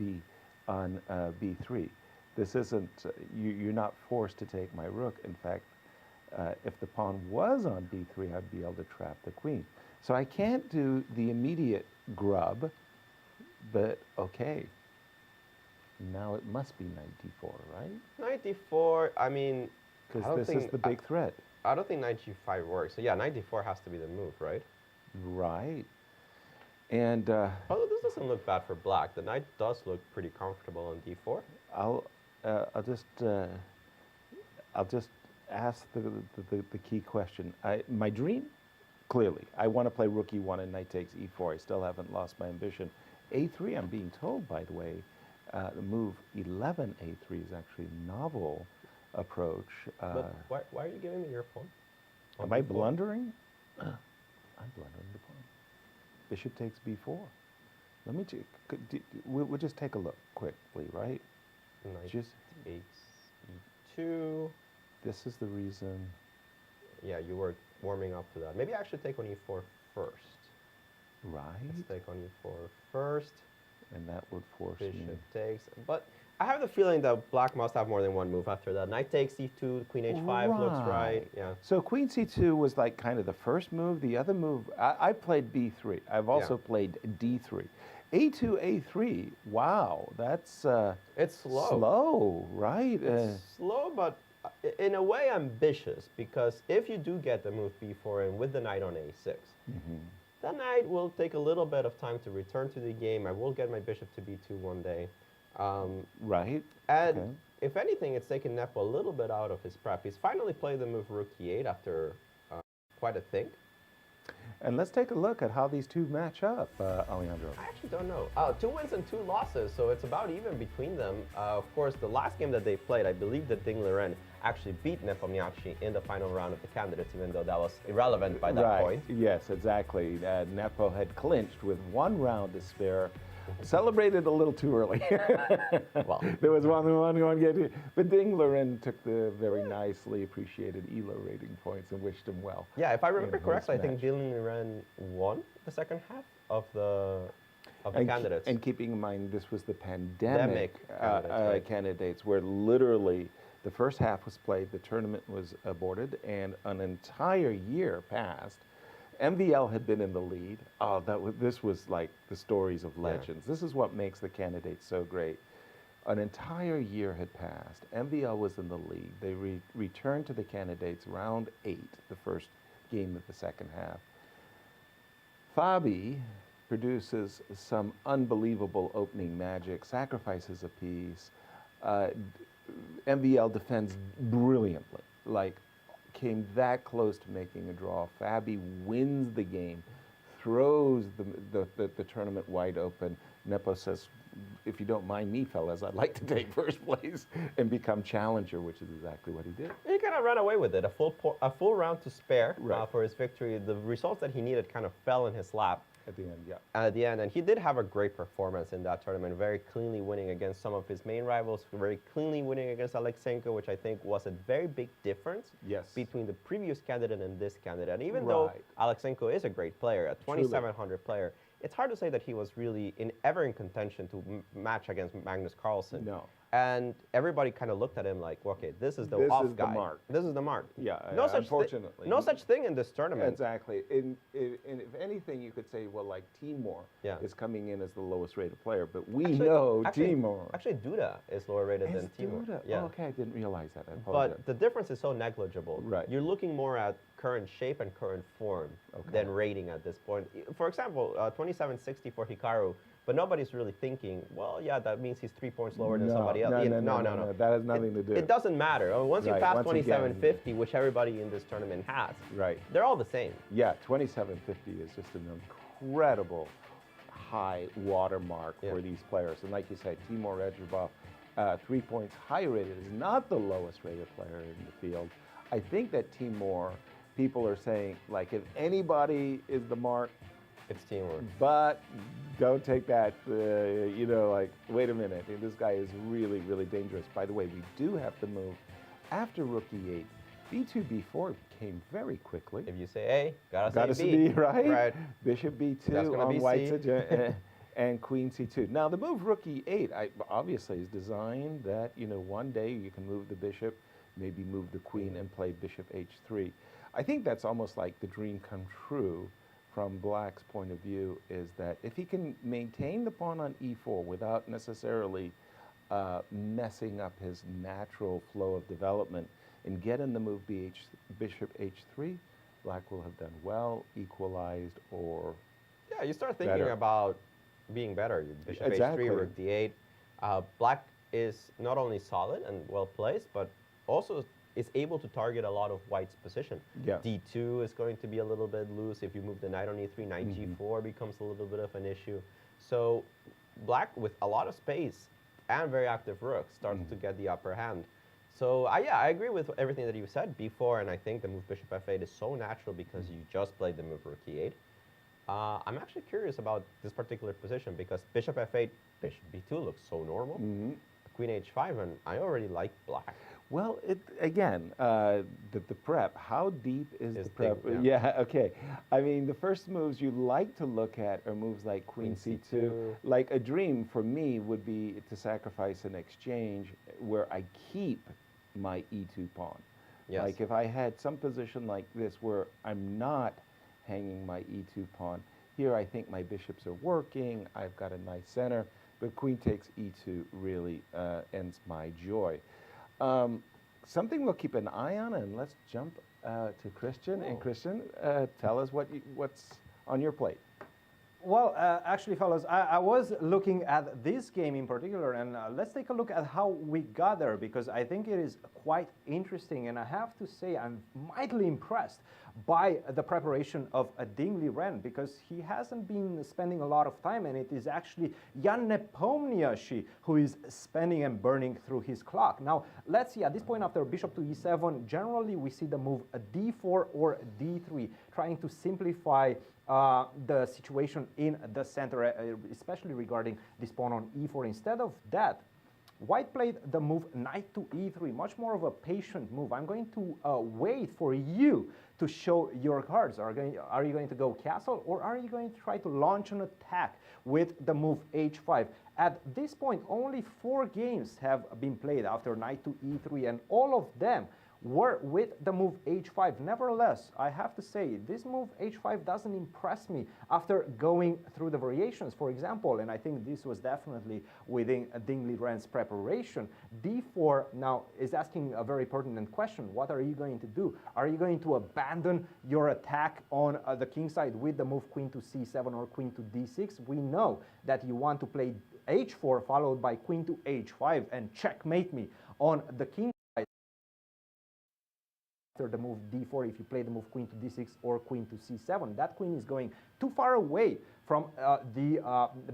b3. This isn't, you're not forced to take my rook. In fact, if the pawn was on b3, I'd be able to trap the queen. So I can't do the immediate grub, but okay. Now it must be knight d4, right? Knight d4, I mean... Because this is the big threat. I don't think knight g5 works. So yeah, knight d4 has to be the move, right? Right. And although this doesn't look bad for black, the knight does look pretty comfortable on d4. I'll just ask the key question. My dream, clearly, I want to play rook e1 and knight takes e4. I still haven't lost my ambition. a3, I'm being told, by the way, The move 11a3 is actually a novel approach. But why are you giving me your pawn? Am I blundering? I'm blundering the pawn. Bishop takes b4. Let me we'll just take a look quickly, right? Knight Just takes e2. this is the reason. Yeah, you were warming up to that. Maybe I should take on e4 first. Right. Let's take on e4 first. And that would force me. Bishop takes. But I have the feeling that black must have more than one move after that. Knight takes e2, queen h5 looks right. Yeah. So queen c2 was like kind of the first move. The other move, I played b3. I've also played d3. a2, a3. Wow, that's it's slow. Slow, right? It's slow, but in a way ambitious, because if you do get the move b4 and with the knight on a6, the knight will take a little bit of time to return to the game. I will get my bishop to b2 one day. Right. And if anything, it's taken Nepo a little bit out of his prep. He's finally played the move rook e8 after quite a think. And let's take a look at how these two match up, Alejandro. I actually don't know. 2 wins and 2 losses, so it's about even between them. Of course, the last game that they played, I believe that Ding-Nepo actually beat Nepomniachtchi in the final round of the candidates, even though that was irrelevant by that point. Yes, exactly. Nepo had clinched with 1 round to spare. Celebrated a little too early. Well, there was one going to get, but Ding-Nepo took the very nicely appreciated ELO rating points and wished him well. Yeah, if I remember correctly, I think Ding-Nepo won the second half of the candidates. And keeping in mind, this was the pandemic candidates, where literally the first half was played, the tournament was aborted, and an entire year passed. MVL had been in the lead. Oh, this was like the stories of legends. This is what makes the candidates so great. An entire year had passed. MVL was in the lead. They returned to the candidates round 8, the first game of the second half. Fabi produces some unbelievable opening magic, sacrifices a piece. MVL defends brilliantly, like came that close to making a draw. Fabi wins the game, throws the tournament wide open. Nepo says, if you don't mind me, fellas, I'd like to take first place and become challenger, which is exactly what he did. He kind of ran away with it. A full round to spare for his victory. The results that he needed kind of fell in his lap. At the end, yeah. At the end, and he did have a great performance in that tournament, very cleanly winning against some of his main rivals, very cleanly winning against Alexenko, which I think was a very big difference between the previous candidate and this candidate. And even though Alexenko is a great player, a 2,700 player, it's hard to say that he was really ever in contention to match against Magnus Carlsen. No. And everybody kind of looked at him like, okay, this is the off guy. This is the mark. Yeah, unfortunately. No such thing in this tournament. Exactly. And if anything, you could say, well, like Teimour is coming in as the lowest rated player, but we know Teimour. Actually, Duda is lower rated than Teimour. Duda? Yeah. Oh, okay, I didn't realize that. I apologize. But the difference is so negligible. Right. You're looking more at current shape and current form than rating at this point. For example, 2760 for Hikaru. But nobody's really thinking, well, yeah, that means he's 3 points lower than somebody else. No. That has nothing to do. It doesn't matter. I mean, once you pass 2750, which everybody in this tournament has, they're all the same. Yeah, 2750 is just an incredible high watermark for these players. And like you said, Teimour Radjabov, 3 points higher rated, is not the lowest rated player in the field. I think that Teimour, people are saying, like, if anybody is the mark, it's Teimour. But don't take that, like, wait a minute, this guy is really, really dangerous. By the way, we do have to move after rook e8. b2, b4 came very quickly. If you say A, gotta say B. Right? Bishop b2 on white's edge and queen c2. Now, the move rook e8 obviously is designed that, one day you can move the bishop, maybe move the queen and play bishop h3. I think that's almost like the dream come true from Black's point of view, is that if he can maintain the pawn on e4 without necessarily messing up his natural flow of development and get in the move bishop h3, Black will have done well, equalized, or yeah, you start thinking about being better. Bishop h3, rook d8. Black is not only solid and well placed, but also is able to target a lot of white's position. Yeah. d2 is going to be a little bit loose. If you move the knight on e3, knight g4 becomes a little bit of an issue. So Black, with a lot of space and very active rooks starts to get the upper hand. So yeah, I agree with everything that you said before, and I think the move bishop f8 is so natural because you just played the move rook e8. I'm actually curious about this particular position because bishop f8, bishop b2 looks so normal. Queen h5, and I already like black. Well, again, the prep, how deep is the prep? Deep, yeah, okay. I mean, the first moves you like to look at are moves like Queen C2. Like a dream for me would be to sacrifice an exchange where I keep my E2 pawn. Yes. Like if I had some position like this where I'm not hanging my E2 pawn, here I think my bishops are working, I've got a nice center, but queen takes E2 really ends my joy. Something we'll keep an eye on, and let's jump to Cristian. And Cristian, tell us what's on your plate. Well, actually, fellas, I was looking at this game in particular, and let's take a look at how we got there, because I think it is quite interesting, and I have to say I'm mightily impressed by the preparation of Ding Ren, because he hasn't been spending a lot of time, and it is actually Nepomniachtchi who is spending and burning through his clock. Now, let's see, at this point after bishop to e7, generally we see the move d4 or d3, trying to simplify the situation in the center, especially regarding this pawn on e4. Instead of that, white played the move knight to e3, much more of a patient move. I'm going to wait for you to show your cards. Are you going to go castle, or are you going to try to launch an attack with the move h5? At this point, only 4 games have been played after knight to e3, and all of them were with the move h5. Nevertheless, I have to say, this move h5 doesn't impress me after going through the variations. For example, and I think this was definitely within Ding Ren's preparation, d4 now is asking a very pertinent question. What are you going to do? Are you going to abandon your attack on the king side with the move queen to c7 or queen to d6? We know that you want to play h4 followed by queen to h5 and checkmate me on the king side. The move d4, if you play the move queen to d6 or queen to c7, that queen is going too far away from the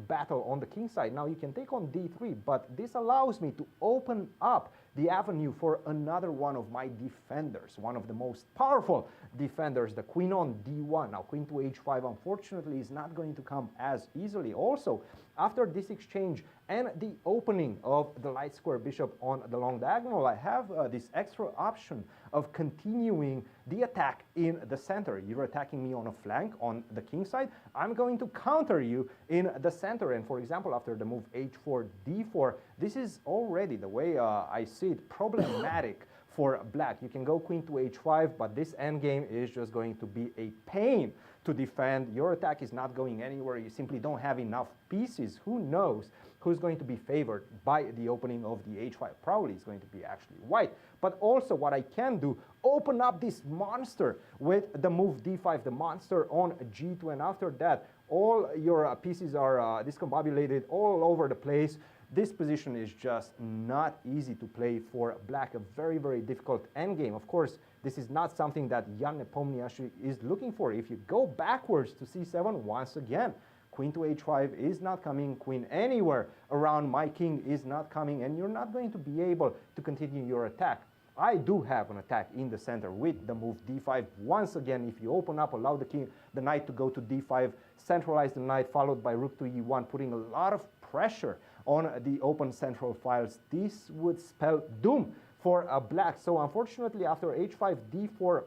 battle on the king side. Now you can take on d3, but this allows me to open up the avenue for another one of my defenders, one of the most powerful defenders, the queen on d1. Now queen to h5 unfortunately is not going to come as easily. Also, after this exchange and the opening of the light square bishop on the long diagonal, I have this extra option of continuing the attack in the center. You're attacking me on a flank on the king side. I'm going to counter you in the center. And for example, after the move h4, d4, this is already, the way I see it, problematic for black. You can go queen to h5, but this endgame is just going to be a pain to defend. Your attack is not going anywhere. You simply don't have enough pieces. Who knows who's going to be favored by the opening of the h5? Probably is going to be actually white. But also what I can do, open up this monster with the move d5, the monster on g2, and after that, all your pieces are discombobulated all over the place. This position is just not easy to play for black, a very, very difficult endgame. Of course, this is not something that Nepomniachtchi is looking for. If you go backwards to c7, once again, queen to h5 is not coming, queen anywhere around my king is not coming, and you're not going to be able to continue your attack. I do have an attack in the center with the move d5. Once again, if you open up, allow the knight to go to d5, centralize the knight, followed by rook to e1, putting a lot of pressure on the open central files. This would spell doom for black. So unfortunately, after h5, d4,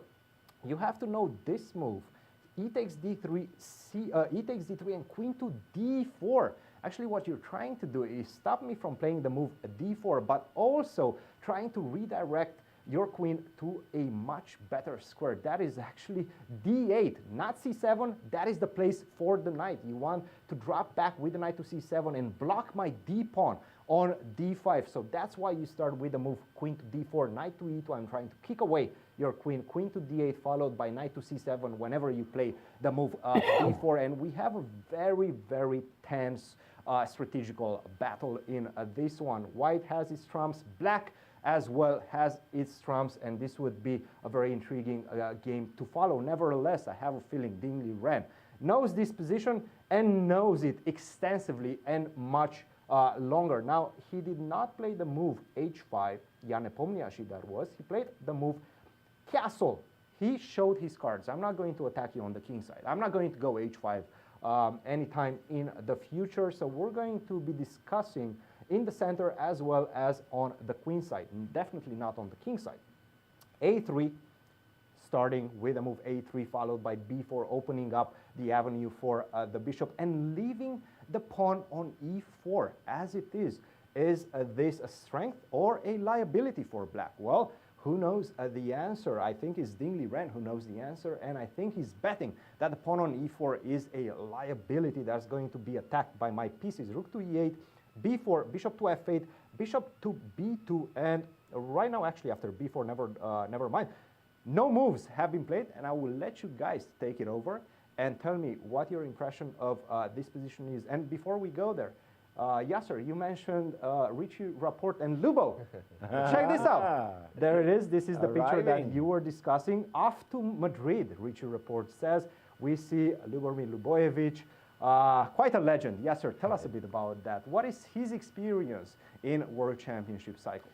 you have to know this move. E takes d3, e takes d3, and queen to d4. Actually, what you're trying to do is stop me from playing the move d4, but also trying to redirect your queen to a much better square. That is actually d8, not c7. That is the place for the knight. You want to drop back with the knight to c7 and block my d-pawn on d5. So that's why you start with the move queen to d4, knight to e2. I'm trying to kick away your queen, queen to d8, followed by knight to c7 whenever you play the move d4. And we have a very, very tense strategical battle in this one. White has its trumps, black as well has its trumps, and this would be a very intriguing game to follow. Nevertheless, I have a feeling Ding Ren knows this position and knows it extensively and much longer. Now, he did not play the move h5, Nepomniachtchi that was. He played the move castle. He showed his cards. I'm not going to attack you on the king side. I'm not going to go h5 anytime in the future. So we're going to be discussing in the center as well as on the queen side. Definitely not on the king side. a3, starting with a move a3 followed by b4, opening up the avenue for the bishop and leaving the pawn on e4 as it is. Is this a strength or a liability for black? Well, who knows the answer? I think it's Ding-Liren who knows the answer, and I think he's betting that the pawn on e4 is a liability that's going to be attacked by my pieces. Rook to e8, b4, bishop to f8, bishop to b2, and right now, actually, after b4, never mind. No moves have been played, and I will let you guys take it over and tell me what your impression of this position is. And before we go there, Yasser, you mentioned Rivalry and Lubo. Check this out. There it is. This is the picture that you were discussing. Off to Madrid, Rivalry says. We see Lubomir Lubojevic, quite a legend. Yasser, tell us a bit about that. What is his experience in World Championship cycles?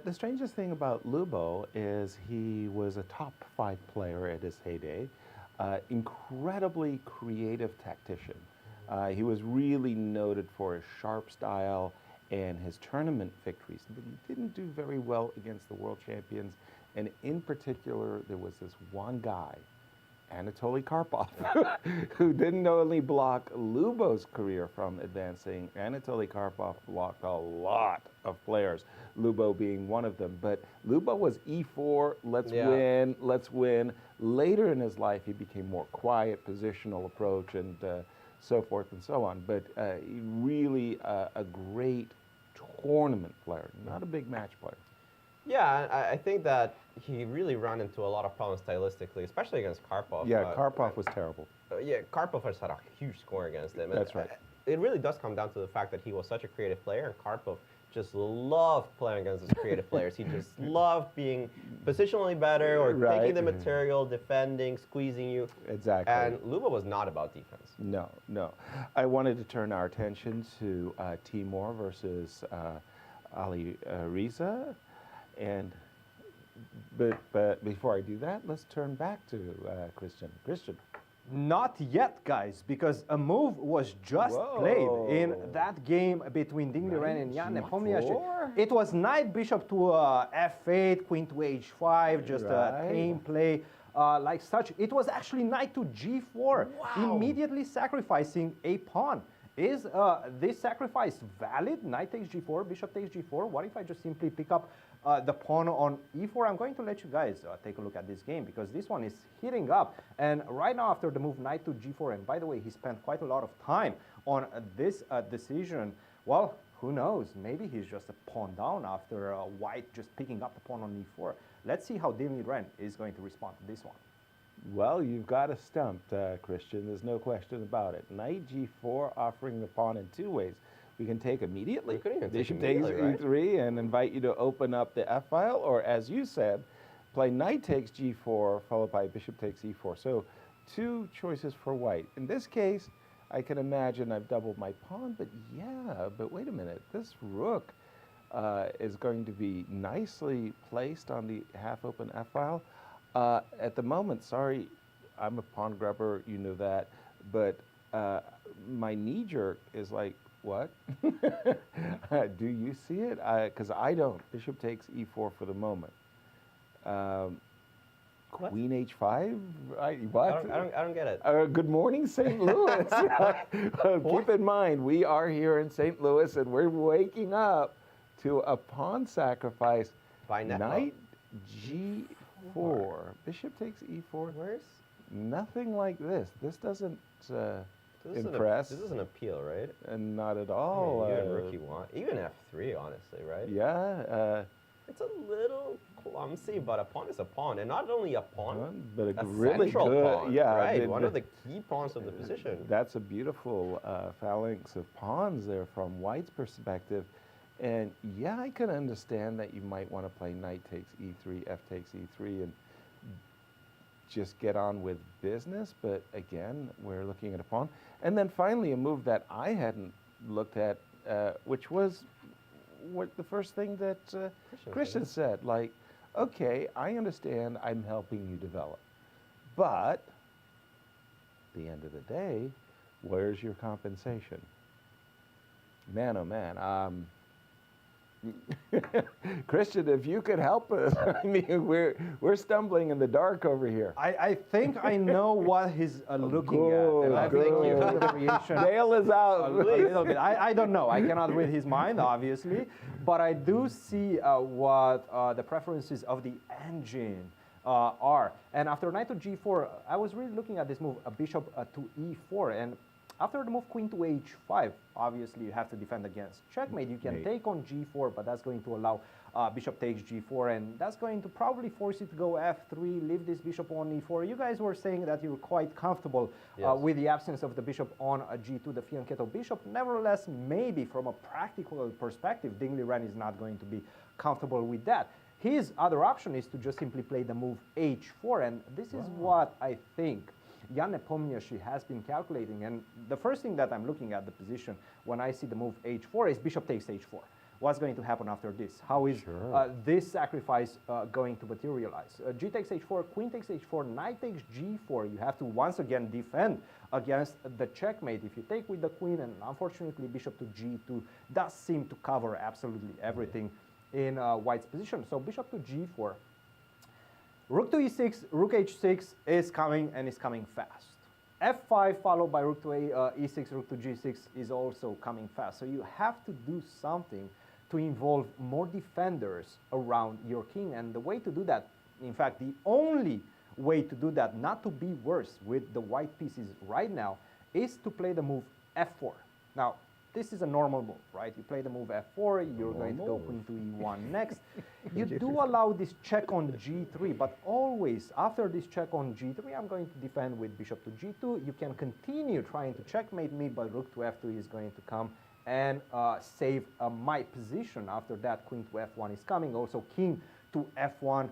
The strangest thing about Lubo is he was a top 5 player at his heyday, incredibly creative tactician. He was really noted for his sharp style and his tournament victories, but he didn't do very well against the world champions. And in particular, there was this one guy, Anatoly Karpov, who didn't only block Lubo's career from advancing. Anatoly Karpov blocked a lot of players, Lubo being one of them. But Lubo was e4, let's win, let's win. Later in his life, he became more quiet, positional approach, and so forth and so on. But really a great tournament player, not a big match player. Yeah, I think that he really ran into a lot of problems stylistically, especially against Karpov. Yeah, Karpov was terrible. Yeah, Karpov has had a huge score against him. That's right. It really does come down to the fact that he was such a creative player, and Karpov just loved playing against his creative players. He just loved being positionally better or taking the material, defending, squeezing you. Exactly. And Lubo was not about defense. No, no. I wanted to turn our attention to Teimour versus Ali Reza. But before I do that, let's turn back to Cristian. Cristian. Not yet, guys, because a move was just played in that game between Ding-Liren and Nepomniachtchi. It was knight bishop to f8, queen to h5, just a tame play like such. It was actually knight to g4, immediately sacrificing a pawn. Is this sacrifice valid? Knight takes g4, bishop takes g4. What if I just simply pick up the pawn on e4? I'm going to let you guys take a look at this game because this one is heating up. And right now after the move knight to g4, and by the way, he spent quite a lot of time on this decision. Well, who knows? Maybe he's just a pawn down after white just picking up the pawn on e4. Let's see how Ding-Liren is going to respond to this one. Well, you've got us stumped, Cristian. There's no question about it. Knight g4 offering the pawn in 2 ways. We can take immediately. You could even Bishop take takes e3 and invite you to open up the f file, or as you said, play knight takes g4 followed by bishop takes e4. So 2 choices for white. In this case, I can imagine I've doubled my pawn, but yeah, but wait a minute. This rook is going to be nicely placed on the half-open f file. At the moment, sorry, I'm a pawn grubber, you know that, but my knee-jerk is like, what? Do you see it? Because I don't. Bishop takes e4 for the moment. Queen h5? What? I don't get it. Good morning, St. Louis. Keep in mind, we are here in St. Louis, and we're waking up to a pawn sacrifice. By Knight g4. Bishop takes e4. Where's? Nothing like this. This doesn't impress. This is an appeal, right? And not at all. Yeah, even rookie one. Even f3, honestly, right? Yeah. It's a little clumsy, but a pawn is a pawn. And not only a pawn, but a really central good pawn. Yeah, right? One of the key pawns of the position. That's a beautiful phalanx of pawns there from white's perspective. And yeah, I can understand that you might want to play knight takes e3, f takes e3, and just get on with business. But again, we're looking at a pawn. And then finally, a move that I hadn't looked at which was what the first thing that Cristian said. Like, okay, I understand I'm helping you develop, but at the end of the day, where's your compensation? Man, oh man. Cristian, if you could help us, I mean, we're stumbling in the dark over here. I think I know what he's looking at. And I think the variation. Dale is out. A little bit. I don't know. I cannot read his mind, obviously, but I do see what the preferences of the engine are. And after knight to g4, I was really looking at this move, bishop to e4, and after the move queen to h5, obviously you have to defend against checkmate. You can take on g4, but that's going to allow bishop takes g4, and that's going to probably force you to go f3, leave this bishop on e4. You guys were saying that you were quite comfortable with the absence of the bishop on g2, the fianchetto bishop. Nevertheless, maybe from a practical perspective, Ding Liren is not going to be comfortable with that. His other option is to just simply play the move h4, and this is what I think Jan Nepomniachtchi has been calculating. And the first thing that I'm looking at the position when I see the move h4 is bishop takes h4. What's going to happen after this? How is this sacrifice going to materialize? G takes h4, queen takes h4, knight takes g4. You have to once again defend against the checkmate. If you take with the queen, and unfortunately bishop to g2 does seem to cover absolutely everything in white's position. So bishop to g4. Rook to e6, rook h6 is coming, and is coming fast. f5 followed by rook to e6, rook to g6 is also coming fast. So you have to do something to involve more defenders around your king. And the way to do that, in fact, the only way to do that, not to be worse with the white pieces right now, is to play the move f4. Now, this is a normal move, right? You play the move f4, you're going to go queen to e1 next. You do allow this check on g3, but always after this check on g3, I'm going to defend with bishop to g2. You can continue trying to checkmate me, but rook to f2 is going to come and save my position. After that, queen to f1 is coming. Also, king to f1.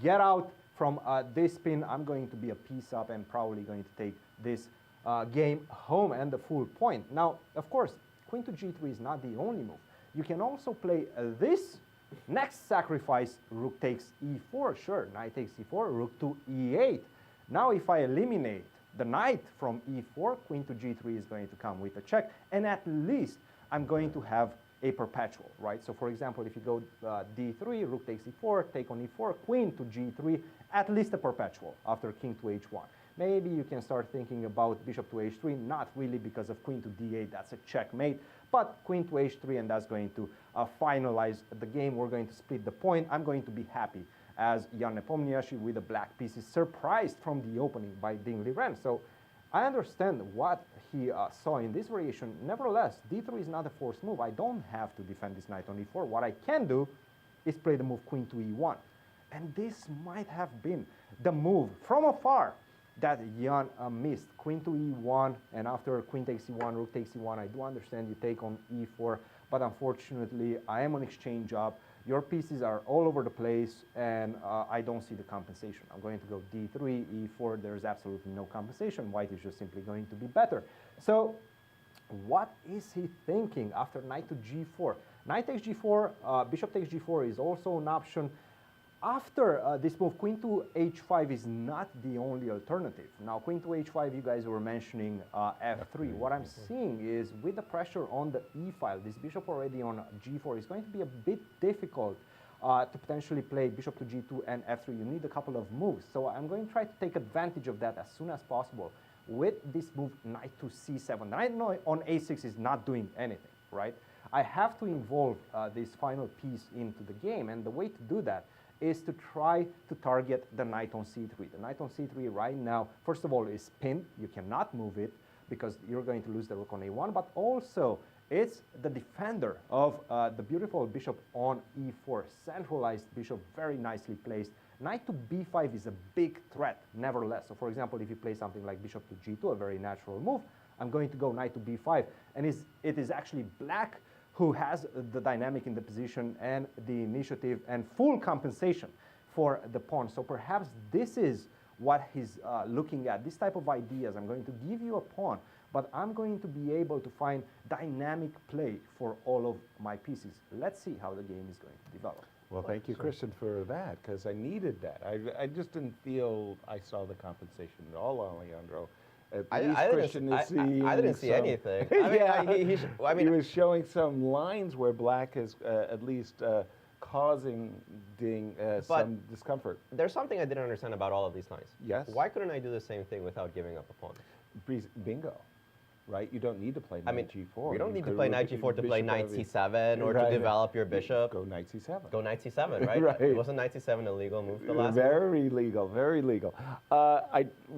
Get out from this spin. I'm going to be a piece up and probably going to take this game home and the full point. Now, of course, queen to g3 is not the only move. You can also play this next sacrifice, rook takes e4, sure, knight takes e4, rook to e8. Now if I eliminate the knight from e4, queen to g3 is going to come with a check, and at least I'm going to have a perpetual, right? So for example, if you go d3, rook takes e4, take on e4, queen to g3, at least a perpetual after king to h1. Maybe you can start thinking about bishop to h3, not really because of queen to d8, that's a checkmate, but queen to h3, and that's going to finalize the game. We're going to split the point. I'm going to be happy as Jan Nepomniachtchi with the black pieces, surprised from the opening by Ding Liren. So I understand what he saw in this variation. Nevertheless, d3 is not a forced move. I don't have to defend this knight on e4. What I can do is play the move queen to e1. And this might have been the move from afar that Jan missed. Queen to e1, and after queen takes e1, rook takes e1, I do understand you take on e4, but unfortunately, I am on exchange up. Your pieces are all over the place, and I don't see the compensation. I'm going to go d3, e4, there's absolutely no compensation. White is just simply going to be better. So what is he thinking after knight to g4? Knight takes g4, bishop takes g4 is also an option. After this move, queen to h5 is not the only alternative. Now, queen to h5, you guys were mentioning f3. What I'm seeing is with the pressure on the e file, this bishop already on g4 is going to be a bit difficult to potentially play bishop to g2 and f3. You need a couple of moves. So I'm going to try to take advantage of that as soon as possible with this move, knight to c7. The knight on a6 is not doing anything, right? I have to involve this final piece into the game, and the way to do that is to try to target the knight on c3. The knight on c3 right now, first of all, is pinned. You cannot move it because you're going to lose the rook on a1, but also it's the defender of the beautiful bishop on e4. Centralized bishop, very nicely placed. Knight to b5 is a big threat, nevertheless. So for example, if you play something like bishop to g2, a very natural move, I'm going to go knight to b5, and it is actually black who has the dynamic in the position and the initiative and full compensation for the pawn. So perhaps this is what he's looking at, this type of ideas. I'm going to give you a pawn, but I'm going to be able to find dynamic play for all of my pieces. Let's see how the game is going to develop. Well, thank you, Christian, for that, because I needed that. I just didn't feel I saw the compensation at all, Alejandro. At least Christian is seeing I didn't see anything. I mean, he was showing some lines where black is at least causing Ding some discomfort. There's something I didn't understand about all of these lines. Yes. Why couldn't I do the same thing without giving up a pawn? Bingo. Right? You don't need to play knight g4. You don't need to play knight g4 to play knight c7 or to develop your bishop. Go knight c7. Go knight c7, right? Right. Wasn't knight c7 a legal move the last Very legal, very legal.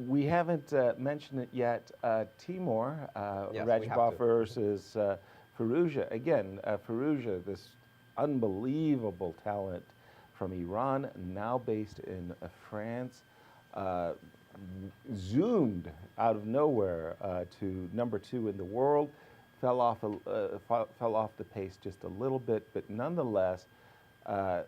We haven't mentioned it yet. Teimour, Yes, Radjabov versus Firouzja. Again, Firouzja, this unbelievable talent from Iran, now based in France. Zoomed out of nowhere to #2 in the world, fell off the pace just a little bit, but nonetheless,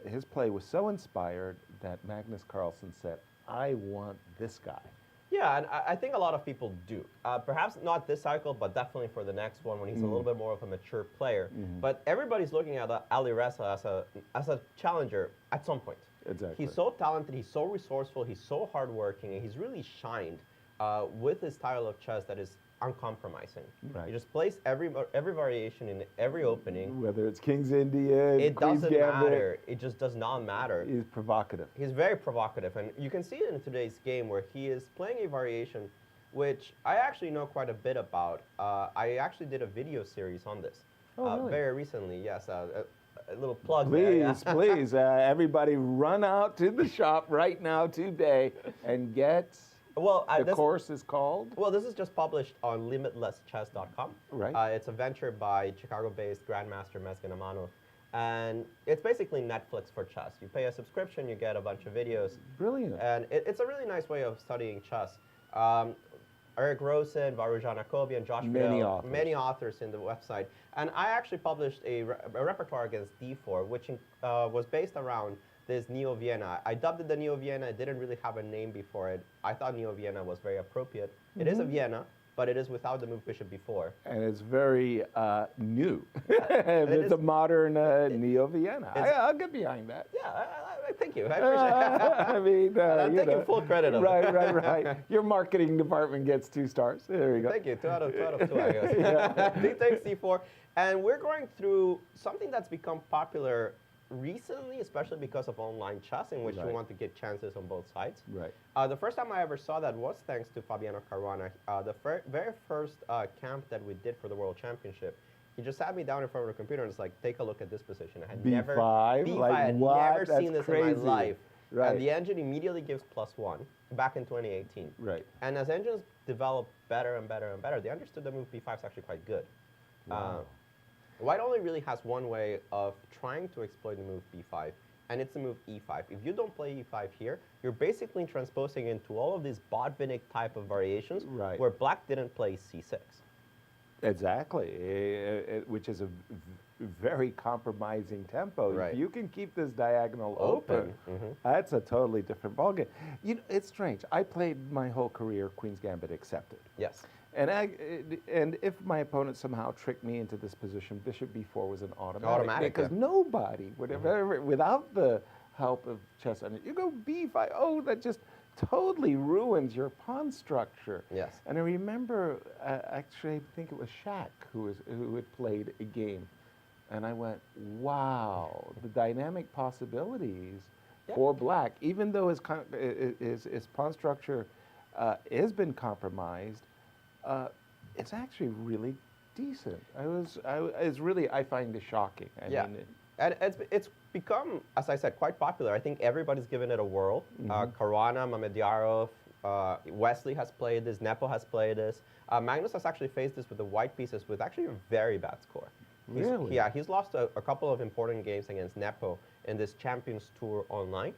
his play was so inspired that Magnus Carlsen said, "I want this guy." Yeah, and I think a lot of people do. Perhaps not this cycle, but definitely for the next one when he's a little bit more of a mature player. But everybody's looking at Alireza as a challenger at some point. Exactly. He's so talented, he's so resourceful, he's so hardworking, and he's really shined with his style of chess that is uncompromising. Right. He just plays every variation in every opening. Whether it's King's Indian, It Queen's doesn't Gambit, matter. It just does not matter. he's provocative. He's very provocative, and you can see it in today's game where he is playing a variation which I actually know quite a bit about. I actually did a video series on this Really? very recently, yes. A little plug Please, there. Yeah. please, everybody run out to the shop right now today and get, Well, the course is called? Well, this is just published on limitlesschess.com. Right. It's a venture by Chicago-based Grandmaster Mezgan Amano. And it's basically Netflix for chess. You pay a subscription, you get a bunch of videos. Brilliant. And it's a really nice way of studying chess. Eric Rosen, Varujan Akobian, Josh Fidel, many authors in the website. And I actually published a repertoire against d4, which was based around this Neo-Vienna. I dubbed it the Neo-Vienna. It didn't really have a name before it. I thought Neo-Vienna was very appropriate. It is a Vienna, but it is without the move bishop b4. And it's very new. It's a modern Neo-Vienna. I'll get behind that. Yeah, thank you. I appreciate it. I mean, I'm taking full credit of it. Right. Your marketing department gets 2 stars. There you go. Thank you. 2 out of 2, I guess. D takes c4. And we're going through something that's become popular recently, especially because of online chess, in which you want to get chances on both sides. Right. The first time I ever saw that was thanks to Fabiano Caruana. The very first camp that we did for the World Championship, he just sat me down in front of the computer and was like, take a look at this position. I had never, B5? Like, I had what? never That's seen this crazy. in my life. Right. And the engine immediately gives +1 back in 2018. Right. And as engines develop better and better and better, they understood the move b5 is actually quite good. Wow. White only really has one way of trying to exploit the move b5, and it's the move e5. If you don't play e5 here, you're basically transposing into all of these Botvinnik type of variations where black didn't play c6. Exactly, which is a very compromising tempo. Right. If you can keep this diagonal open, that's a totally different ballgame. You know, it's strange. I played my whole career Queen's Gambit accepted. Yes. And if my opponent somehow tricked me into this position, bishop b4 was an automatic. Because nobody would have ever, without the help of chess, you go b5, oh, that just totally ruins your pawn structure. Yes. And I remember, actually, I think it was Shaq who had played a game. And I went, wow, the dynamic possibilities for black, even though his pawn structure has been compromised, it's actually really decent. I find it shocking. I mean, and it's become, as I said, quite popular. I think everybody's given it a whirl. Caruana, Mamedyarov, Wesley has played this, Nepo has played this. Magnus has actually faced this with the white pieces with actually a very bad score. Really? He's lost a couple of important games against Nepo in this Champions Tour online,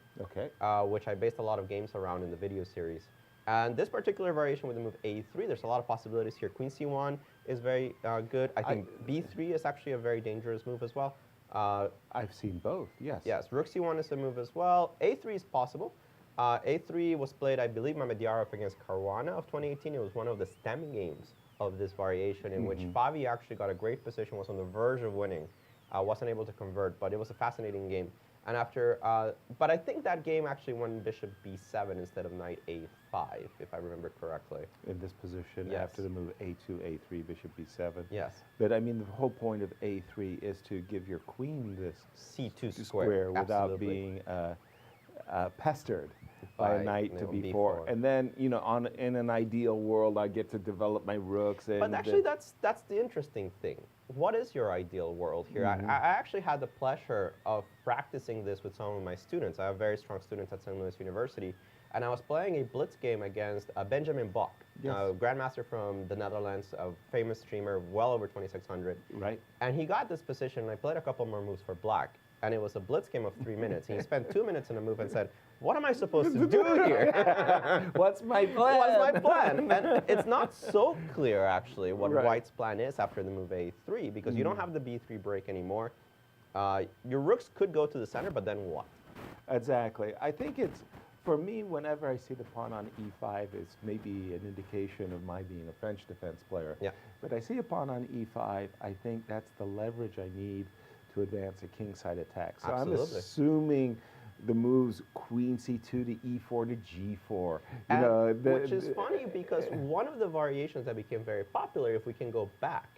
which I based a lot of games around in the video series. And this particular variation with the move a3, there's a lot of possibilities here. Queen c1 is very good. I think b3 is actually a very dangerous move as well. I've seen both, yes. Yes, rook c1 is a move as well. a3 is possible. A3 was played, I believe, Mamedyarov against Caruana of 2018. It was one of the STEM games of this variation in which Fabi actually got a great position, was on the verge of winning, wasn't able to convert, but it was a fascinating game. And after, but I think that game actually won bishop b7 instead of knight a5, if I remember correctly. In this position, Yes. after the move a2, a3, bishop b7. Yes. But I mean, the whole point of a3 is to give your queen this c2 square without absolutely. being pestered by a By, knight you to know, b4. b4. And then, you know, in an ideal world, I get to develop my rooks. And But actually, that's the interesting thing. What is your ideal world here? I actually had the pleasure of practicing this with some of my students. I have very strong students at St. Louis University, and I was playing a blitz game against Benjamin Bok, Yes. grandmaster from the Netherlands, a famous streamer, well over 2,600. Right. And he got this position, and I played a couple more moves for black. And it was a blitz game of 3 minutes. And he spent 2 minutes in a move and said, what am I supposed to do here? What's my plan? What's my plan? And it's not so clear, actually, what Right. White's plan is after the move a3, because you don't have the b3 break anymore. Your rooks could go to the center, but then what? Exactly. I think it's, for me, whenever I see the pawn on e5, it's maybe an indication of my being a French defense player. Yeah. But I see a pawn on e5, I think that's the leverage I need to advance a kingside attack. So I'm Absolutely. assuming the moves queen c2 to e4 to g4. Which is funny because one of the variations that became very popular, if we can go back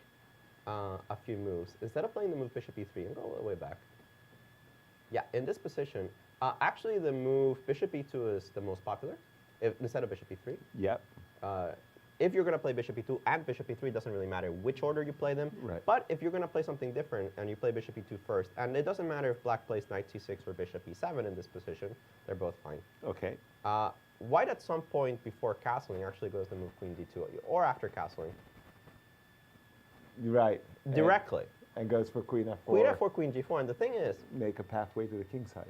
a few moves, instead of playing the move bishop e3 and go all the way back. Yeah, in this position, actually the move bishop e2 is the most popular instead of bishop e3. Yep. If you're going to play bishop e2 and bishop e3, it doesn't really matter which order you play them. Right. But if you're going to play something different and you play bishop e2 first, and it doesn't matter if black plays knight c6 or bishop e7 in this position, they're both fine. Okay. White at some point before castling actually goes to move queen d2 or after castling. Right. Directly. And goes for queen f4. Queen f4, queen g4, and the thing is, Make a pathway to the kingside.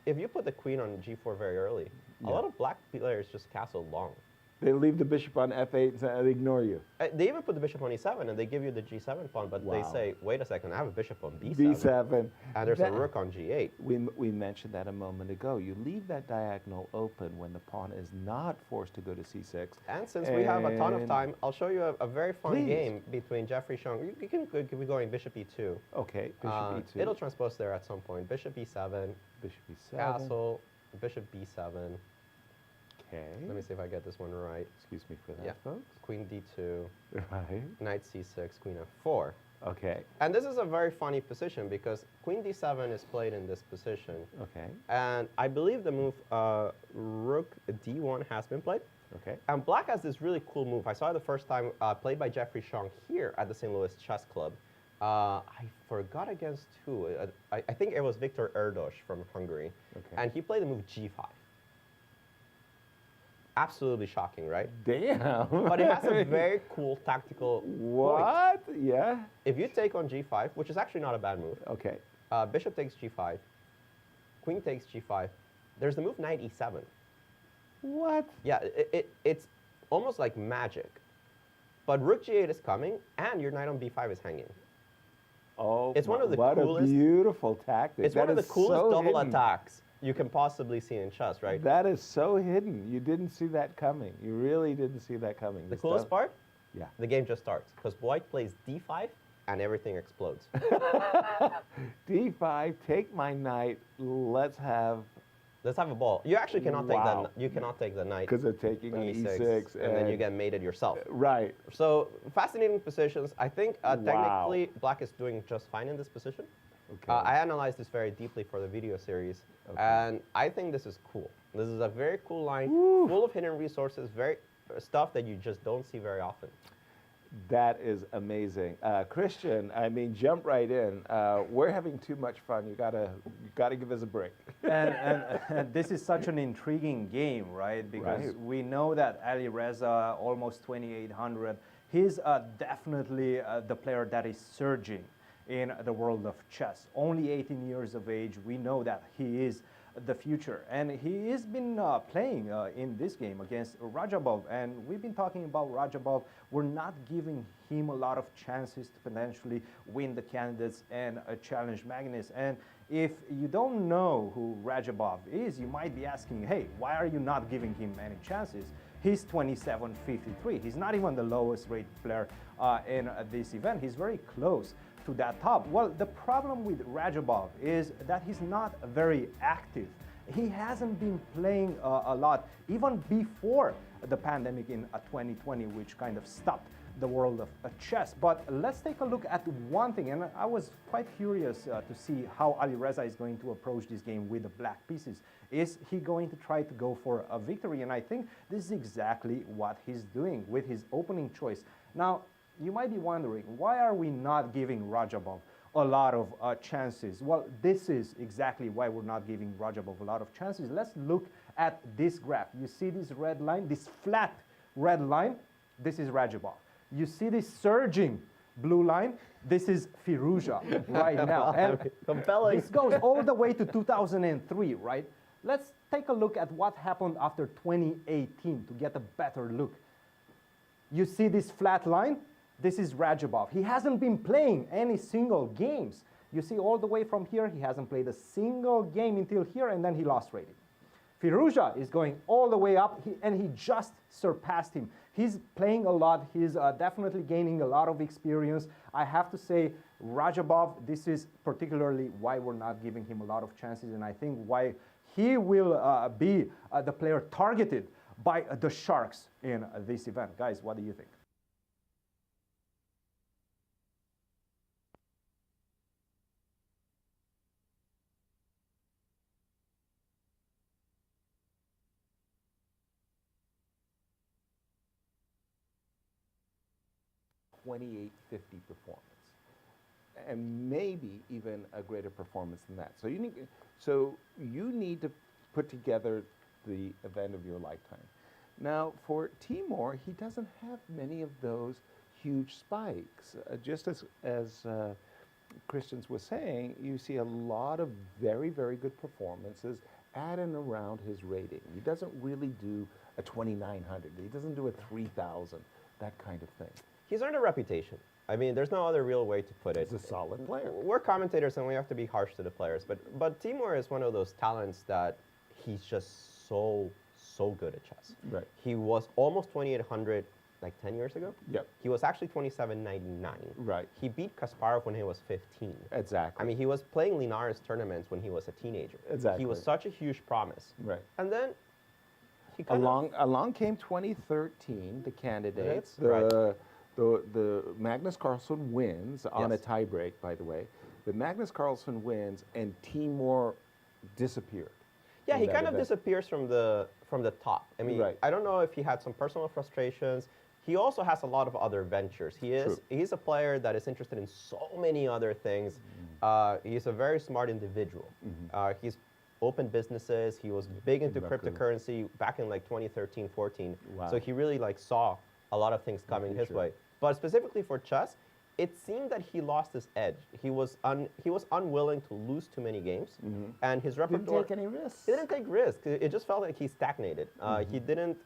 if you put the queen on g4 very early, a lot of black players just castle long. They leave the bishop on f8 and ignore you. They even put the bishop on e7 and they give you the g7 pawn, but they Wow. say, wait a second, I have a bishop on b7. b7. And there's a rook on g8. We mentioned that a moment ago. You leave that diagonal open when the pawn is not forced to go to c6. And since we have a ton of And- time, I'll show you a very fun Please. game between Jeffrey Shung. You can be going bishop e2. Okay, bishop e2. It'll transpose there at some point. Bishop e7, bishop e7. castle, bishop b7. Okay. Let me see if I get this one right. Excuse me for that, Yeah. folks. Queen d2, Right. knight c6, queen f4. Okay. And this is a very funny position because queen d7 is played in this position. Okay. And I believe the move rook d1 has been played. Okay. And black has this really cool move. I saw it the first time played by Jeffrey Shung here at the St. Louis Chess Club. I forgot against who. I think it was Viktor Erdos from Hungary. Okay. And he played the move g5. Absolutely shocking, right? Damn. But it has a very cool tactical point. What? Yeah. If you take on g5, which is actually not a bad move, Okay. bishop takes g5, queen takes g5, there's the move knight e7. What? Yeah, it's almost like magic. But rook g8 is coming, and your knight on b5 is hanging. Oh, It's one of the what coolest- a beautiful tactic. It's one of the That is coolest so double hidden. attacks you can possibly see in chess, right? That is so hidden. You didn't see that coming. You really didn't see that coming. The This coolest stuff- part? Yeah. The game just starts, because white plays d5, and everything explodes. D5, take my knight. Let's have, Let's have a ball. You actually cannot take Wow. the you cannot take the knight because of taking on E6. and then you get mated yourself. Right. So fascinating positions. I think technically black is doing just fine in this position. Okay. I analyzed this very deeply for the video series, Okay. and I think this is cool. This is a very cool line, full of hidden resources, very stuff that you just don't see very often. That is amazing. Christian, I mean, jump right in. We're having too much fun. You gotta give us a break. And this is such an intriguing game, right? Because Right. we know that Ali Reza, almost 2,800, he's definitely the player that is surging in the world of chess. Only 18 years of age, we know that he is the future. And he has been playing in this game against Radjabov. And we've been talking about Radjabov. We're not giving him a lot of chances to potentially win the candidates and challenge Magnus. And if you don't know who Radjabov is, you might be asking, hey, why are you not giving him any chances? He's 27.53. He's not even the lowest rated player in this event. He's very close to that top. Well, the problem with Radjabov is that he's not very active. He hasn't been playing a lot, even before the pandemic in 2020, which kind of stopped the world of chess. But let's take a look at one thing, and I was quite curious to see how Alireza is going to approach this game with the black pieces. Is he going to try to go for a victory? And I think this is exactly what he's doing with his opening choice. Now, you might be wondering, why are we not giving Radjabov a lot of chances? Well, this is exactly why we're not giving Radjabov a lot of chances. Let's look at this graph. You see this red line, this flat red line? This is Radjabov. You see this surging blue line? This is Firouzja right now. And compelling. This goes all the way to 2003, right? Let's take a look at what happened after 2018 to get a better look. You see this flat line? This is Radjabov. He hasn't been playing any single games. You see all the way from here, he hasn't played a single game until here, and then he lost rating. Firouzja is going all the way up, and he just surpassed him. He's playing a lot. He's definitely gaining a lot of experience. I have to say, Radjabov, this is particularly why we're not giving him a lot of chances, and I think why he will be the player targeted by the Sharks in this event. Guys, what do you think? .2850 performance, and maybe even a greater performance than that. So you need to put together the event of your lifetime. Now, for Teimour, he doesn't have many of those huge spikes. Just as Cristian was saying, you see a lot of very, very good performances at and around his rating. He doesn't really do a 2,900. He doesn't do a 3,000, that kind of thing. He's earned a reputation. I mean, there's no other real way to put it. He's a solid player. We're commentators and we have to be harsh to the players, but Teimour is one of those talents that he's just so good at chess. Right. He was almost 2,800 like 10 years ago. Yep. He was actually 2,799. Right. He beat Kasparov when he was 15. Exactly. I mean, he was playing Linares tournaments when he was a teenager. Exactly. He was such a huge promise. Right. And then he along came 2013, the candidates. Right. The Magnus Carlsen wins on a tiebreak, by the way. The Magnus Carlsen wins, and Teimour disappeared. Yeah, he kind of disappears from the top. I mean, Right. I don't know if he had some personal frustrations. He also has a lot of other ventures. He's a player that is interested in so many other things. He's a very smart individual. He's opened businesses. He was big into cryptocurrency back in like 2013, 14. Wow. So he really like saw a lot of things coming his way. But specifically for chess, it seemed that he lost his edge. He was unwilling to lose too many games, and his repertoire didn't take any risks. He didn't take risks. It just felt like he stagnated. He didn't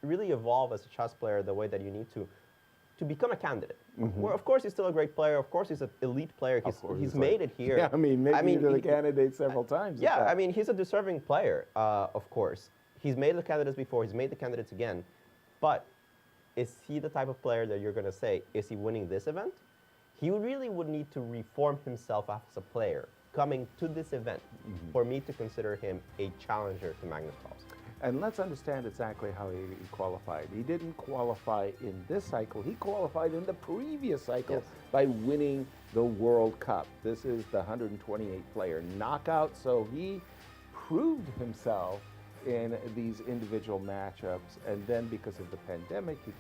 really evolve as a chess player the way that you need to become a candidate. Well, of course, he's still a great player. Of course, he's an elite player. He's made it here. Yeah, I mean, the candidate several times. Yeah, I mean, he's a deserving player, of course. He's made the candidates before. He's made the candidates again. But is he the type of player that you're going to say, is he winning this event? He really would need to reform himself as a player coming to this event for me to consider him a challenger to Magnus Carlsen. And let's understand exactly how he qualified. He didn't qualify in this cycle. He qualified in the previous cycle by winning the World Cup. This is the 128 player knockout, so he proved himself in these individual matchups, and then because of the pandemic, he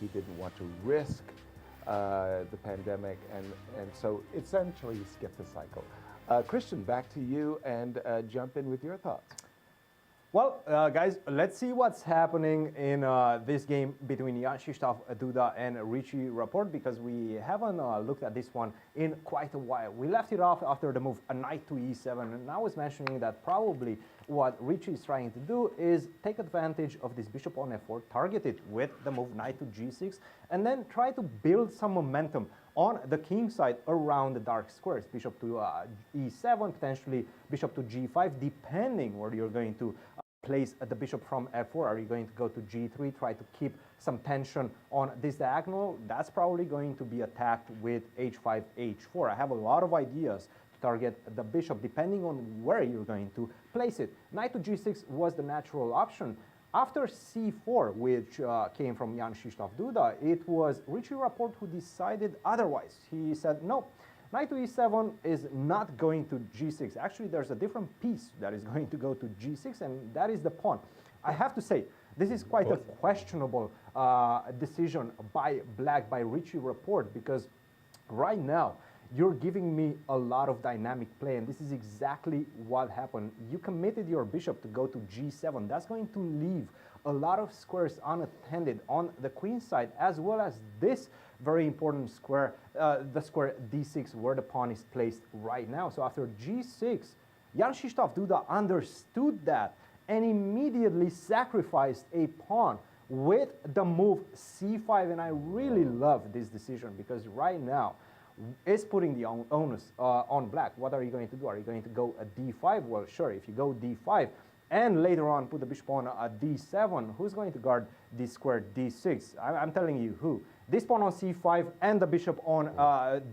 didn't want to risk the pandemic, and so essentially he skipped the cycle. Cristian, back to you, and jump in with your thoughts. Well, guys, let's see what's happening in this game between Jan Krzysztof Duda and Radjabov, because we haven't looked at this one in quite a while. We left it off after the move knight to e7, and I was mentioning that probably what Richie is trying to do is take advantage of this bishop on f4, target it with the move knight to g6, and then try to build some momentum on the king side around the dark squares. Bishop to e7, potentially bishop to g5, depending where you're going to place the bishop from f4? Are you going to go to g3, try to keep some tension on this diagonal? That's probably going to be attacked with h5, h4. I have a lot of ideas to target the bishop depending on where you're going to place it. Knight to g6 was the natural option. After c4, which came from Jan Krzysztof Duda, it was Rivalry who decided otherwise. He said, no, knight to e7 is not going to g6. Actually, there's a different piece that is going to go to g6, and that is the pawn. I have to say, this is quite a questionable decision by Black, by Rivalry, because right now, you're giving me a lot of dynamic play, and this is exactly what happened. You committed your bishop to go to g7. That's going to leave a lot of squares unattended on the queen side, as well as this very important square, the square d6, where the pawn is placed right now. So after g6, Jan Krzysztof Duda understood that and immediately sacrificed a pawn with the move c5, and I really love this decision because right now, is putting the onus on Black. What are you going to do? Are you going to go a d5? Well, sure, if you go d5 and later on put the bishop on a d7, who's going to guard this square d6? I'm telling you who. This pawn on c5 and the bishop on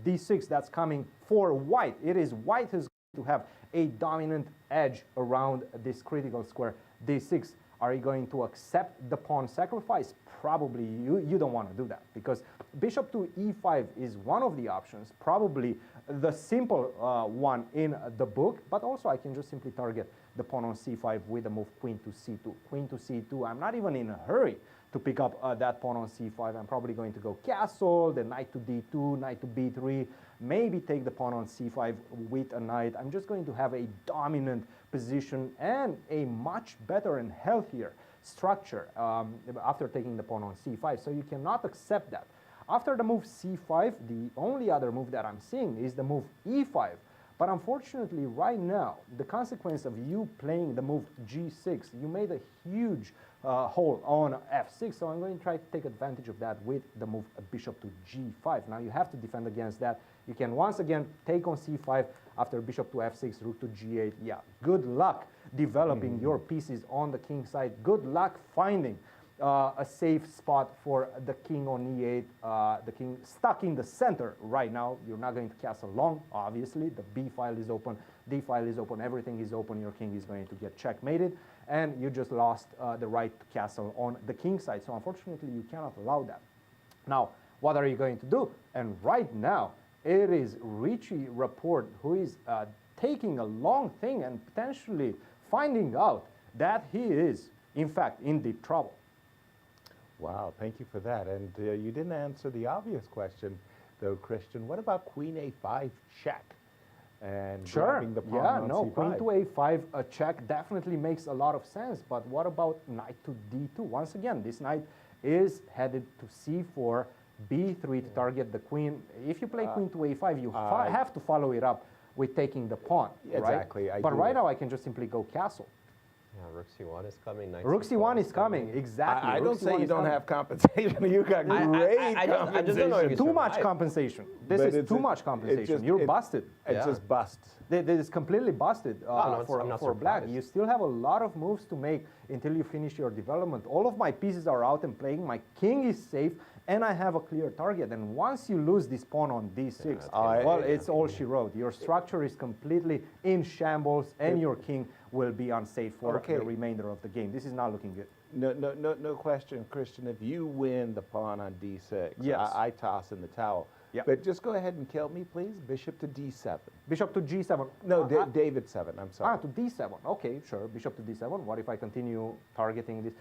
d6, that's coming for white. It is white who's going to have a dominant edge around this critical square d6. Are you going to accept the pawn sacrifice? Probably you don't want to do that, because bishop to e5 is one of the options, probably the simple one in the book, but also I can just simply target the pawn on c5 with the move queen to c2. Queen to c2, I'm not even in a hurry to pick up that pawn on c5. I'm probably going to go castle, then knight to d2, knight to b3, maybe take the pawn on c5 with a knight. I'm just going to have a dominant position and a much better and healthier structure after taking the pawn on c5, so you cannot accept that. After the move c5, the only other move that I'm seeing is the move e5. But unfortunately, right now, the consequence of you playing the move g6, you made a huge hole on f6, so I'm going to try to take advantage of that with the move bishop to g5. Now you have to defend against that. You can once again take on c5 after bishop to f6, rook to g8. Yeah, good luck developing your pieces on the king side. Good luck finding a safe spot for the king on e8, the king stuck in the center right now. You're not going to castle long, obviously. The b file is open, d file is open, everything is open. Your king is going to get checkmated, and you just lost the right to castle on the king side. So unfortunately, you cannot allow that. Now, what are you going to do? And right now, it is Rivalry who is taking a long thing and potentially finding out that he is, in fact, in deep trouble. Wow, thank you for that. And you didn't answer the obvious question, though, Christian. What about queen a5 check? And grabbing the pawn on c5? Queen to a5 a check definitely makes a lot of sense. But what about knight to d2? Once again, this knight is headed to c4, b3 to target the queen. If you play queen to a5, you have to follow it up with taking the pawn, exactly, right? But right now, I can just simply go castle. Yeah, rook c1 is coming. Rook c1 is coming, exactly. I don't say you don't have compensation. You got great compensation. I just don't know if too much compensation. This is too much compensation. You're busted. It's just bust. It is completely busted for Black. surprised. You still have a lot of moves to make until you finish your development. All of my pieces are out and playing. My king is safe, and I have a clear target. And once you lose this pawn on d6, well, it's all she wrote. Your structure is completely in shambles, and your king will be unsafe for the remainder of the game. This is not looking good. No question, Christian. If you win the pawn on d6, yes. I toss in the towel. Yep. But just go ahead and kill me, please. Bishop to d7. Bishop to g7. No, David 7. I'm sorry. To d7. Okay, sure. Bishop to d7. What if I continue targeting this?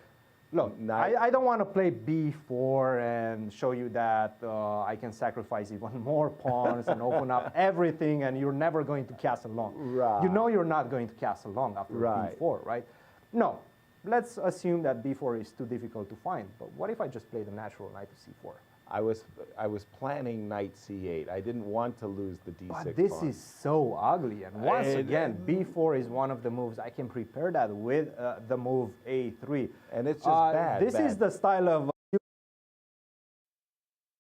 Look, I don't want to play b4 and show you that I can sacrifice even more pawns and open up everything, and you're never going to castle long. Right. You know you're not going to castle long after b4, right? No. Let's assume that b4 is too difficult to find. But what if I just play the natural knight to c4? I was planning knight c8. I didn't want to lose the d6 But this pawn. is so ugly. And once again, b4 is one of the moves. I can prepare that with the move a3. And it's just bad. This is the style of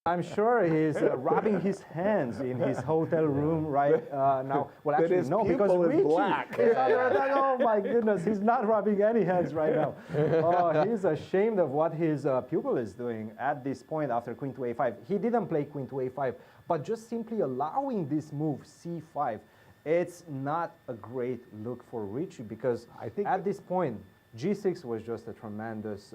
I'm sure he's rubbing his hands in his hotel room right now. Well, actually, his no, because pupil is Richie black. is oh my goodness, he's not rubbing any hands right now. Oh, he's ashamed of what his pupil is doing at this point after queen to a5. He didn't play queen to a5, but just simply allowing this move, c5, it's not a great look for Richie because I think at this point, g6 was just a tremendous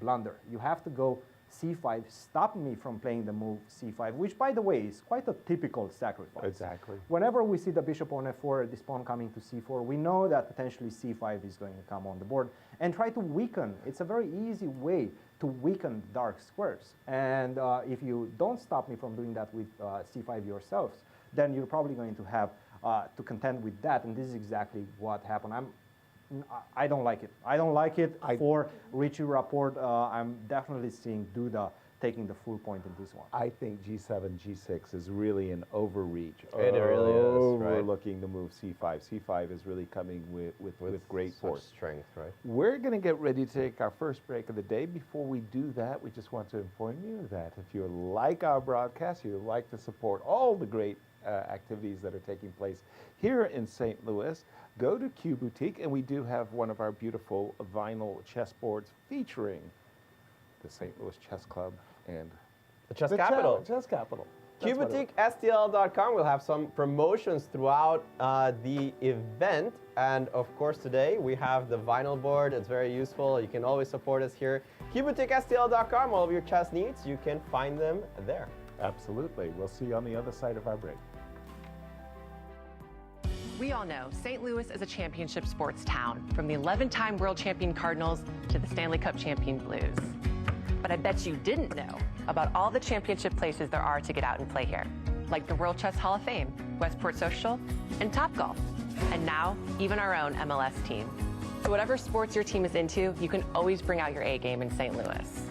blunder. You have to go c5, stop me from playing the move c5, which, by the way, is quite a typical sacrifice. Exactly. Whenever we see the bishop on f4, this pawn coming to c4, we know that potentially c5 is going to come on the board and try to weaken. It's a very easy way to weaken dark squares. And if you don't stop me from doing that with c5 yourselves, then you're probably going to have to contend with that. And this is exactly what happened. I don't like it. I don't like it for Richie Rapport. I'm definitely seeing Duda taking the full point in this one. I think g7, g6 is really an overreach. It really is, right? Overlooking the move c5. c5 is really coming with great force. Strength, right? We're going to get ready to take our first break of the day. Before we do that, we just want to inform you that if you like our broadcast, you would like to support all the great activities that are taking place here in St. Louis, go to Q Boutique, and we do have one of our beautiful vinyl chessboards featuring the St. Louis Chess Club and The Chess Capital. Chess Capital. QBoutiqueSTL.com will have some promotions throughout the event. And of course, today we have the vinyl board. It's very useful. You can always support us here. QBoutiqueSTL.com, all of your chess needs, you can find them there. Absolutely. We'll see you on the other side of our break. We all know St. Louis is a championship sports town, from the 11-time world champion Cardinals to the Stanley Cup champion Blues. But I bet you didn't know about all the championship places there are to get out and play here, like the World Chess Hall of Fame, Westport Social, and Topgolf, and now even our own MLS team. So whatever sports your team is into, you can always bring out your A game in St. Louis.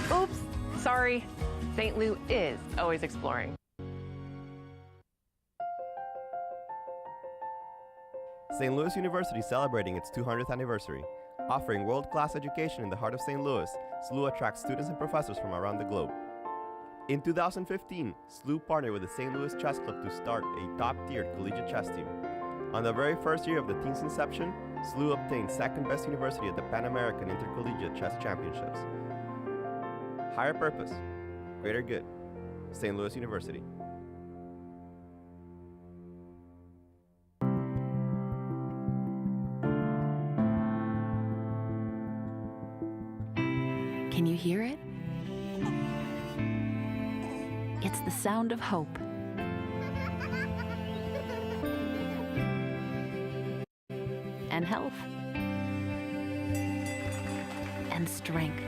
Oops, sorry. St. Lou is always exploring. St. Louis University is celebrating its 200th anniversary. Offering world-class education in the heart of St. Louis, SLU attracts students and professors from around the globe. In 2015, SLU partnered with the St. Louis Chess Club to start a top-tiered collegiate chess team. On the very first year of the team's inception, SLU obtained second best university at the Pan American Intercollegiate Chess Championships. Higher purpose, greater good. St. Louis University. Can you hear it? It's the sound of hope. And health. And strength.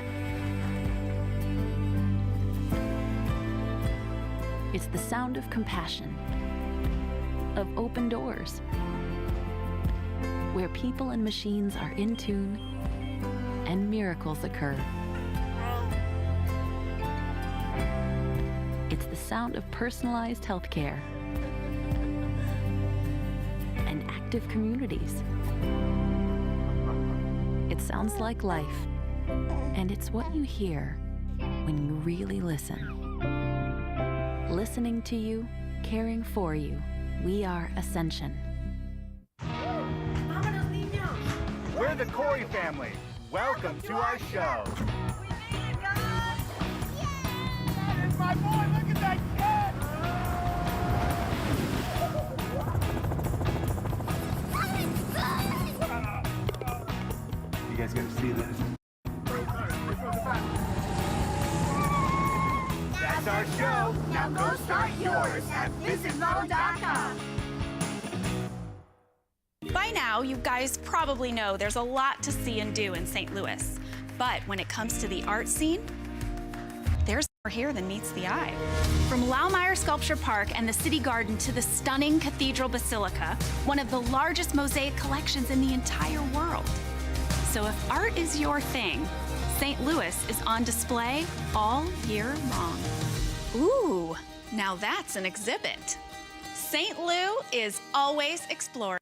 It's the sound of compassion, of open doors, where people and machines are in tune and miracles occur. It's the sound of personalized healthcare and active communities. It sounds like life, and it's what you hear when you really listen. Listening to you, caring for you, we are Ascension. We're the Corey family. Welcome to our show. My boy, look at that kid! You guys gotta see this. That's our show. Now go start yours at visitmo.com. By now, you guys probably know there's a lot to see and do in St. Louis. But when it comes to the art scene, there's more here than meets the eye. From Laumeier Sculpture Park and the City Garden to the stunning Cathedral Basilica, one of the largest mosaic collections in the entire world. So if art is your thing, St. Louis is on display all year long. Ooh, now that's an exhibit. St. Lou is always exploring.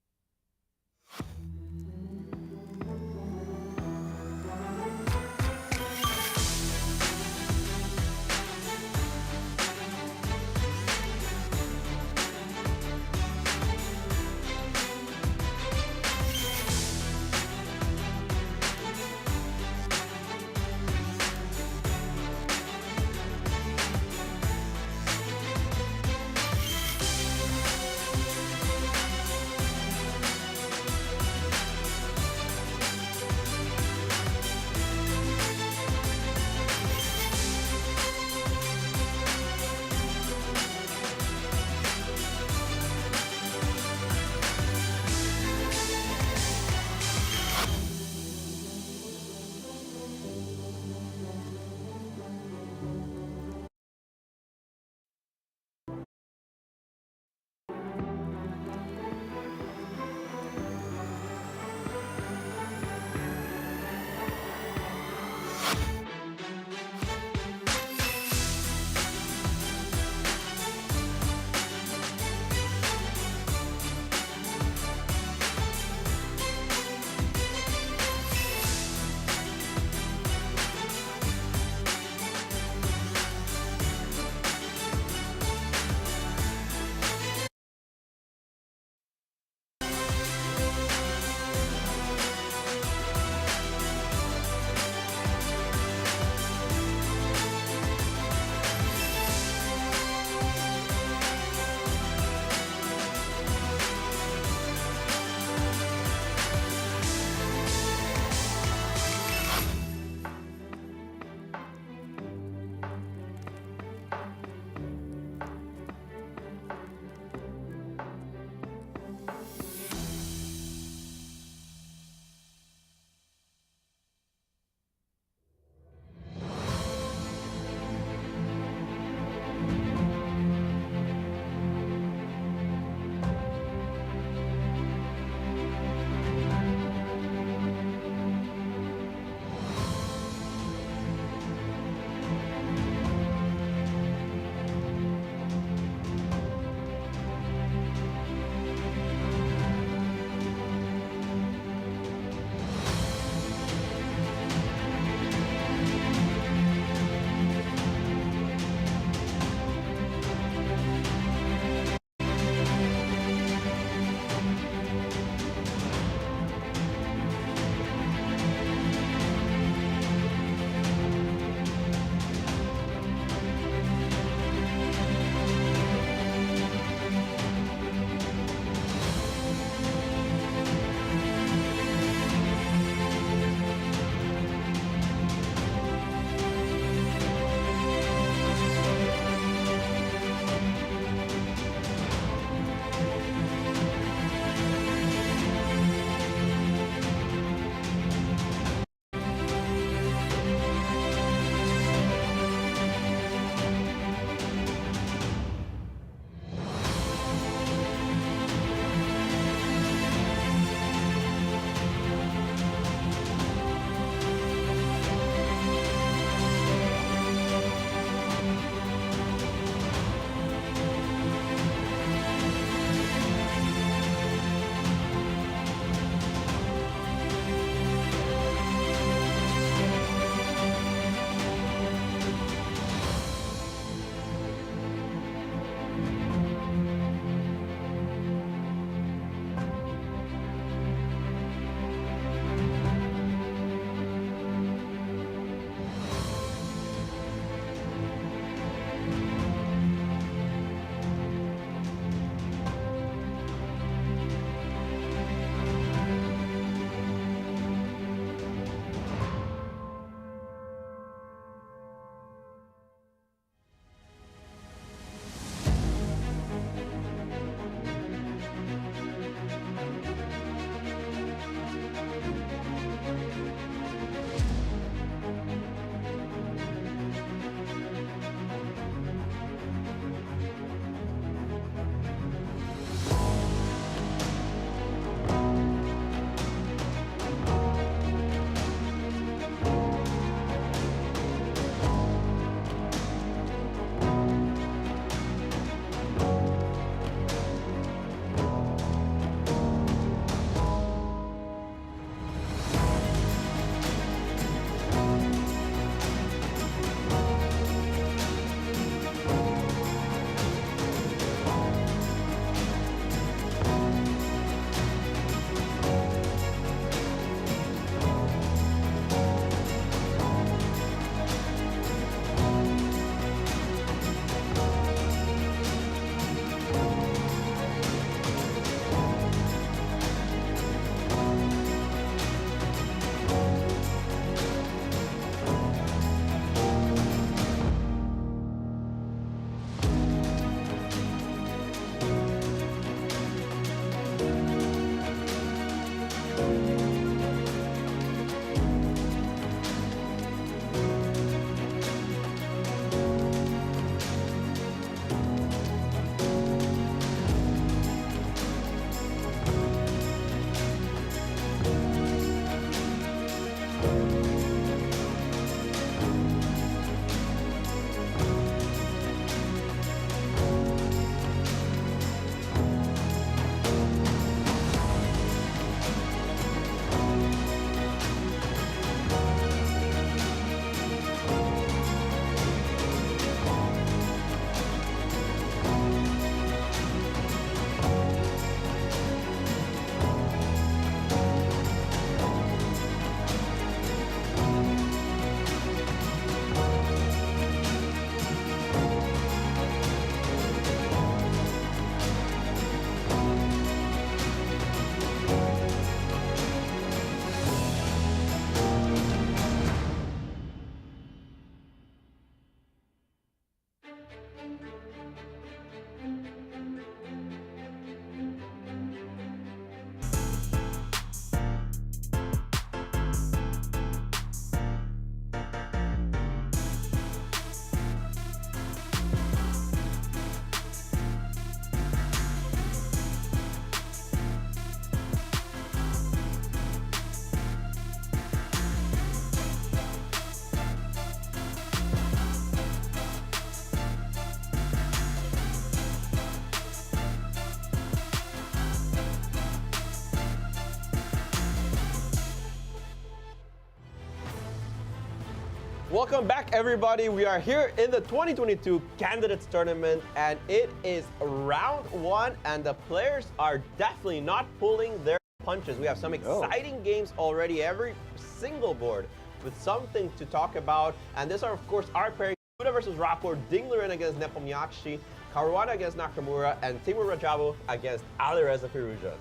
Welcome back, everybody. We are here in the 2022 Candidates Tournament, and it is round 1, and the players are definitely not pulling their punches. We have some exciting games already, every single board with something to talk about. And these are, of course, our pairing: Duda versus Rapport, Ding-Nepo against Nepomniachtchi, Caruana against Nakamura, and Teimour Radjabov against Alireza Firouzja.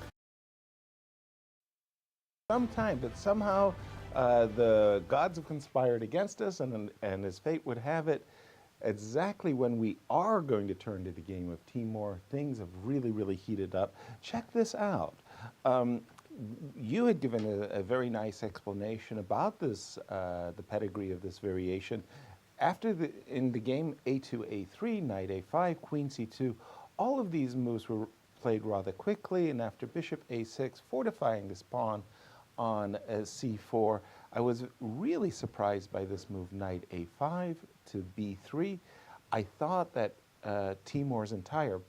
Sometime, but somehow the gods have conspired against us, and as fate would have it, exactly when we are going to turn to the game of Teimour, things have really heated up. Check this out. You had given a very nice explanation about this, the pedigree of this variation. In the game A2, A3, knight A5, queen C2, all of these moves were played rather quickly, and after bishop A6, fortifying this pawn on C4, I was really surprised by this move, knight A5 to B3. I thought that Teimour's entire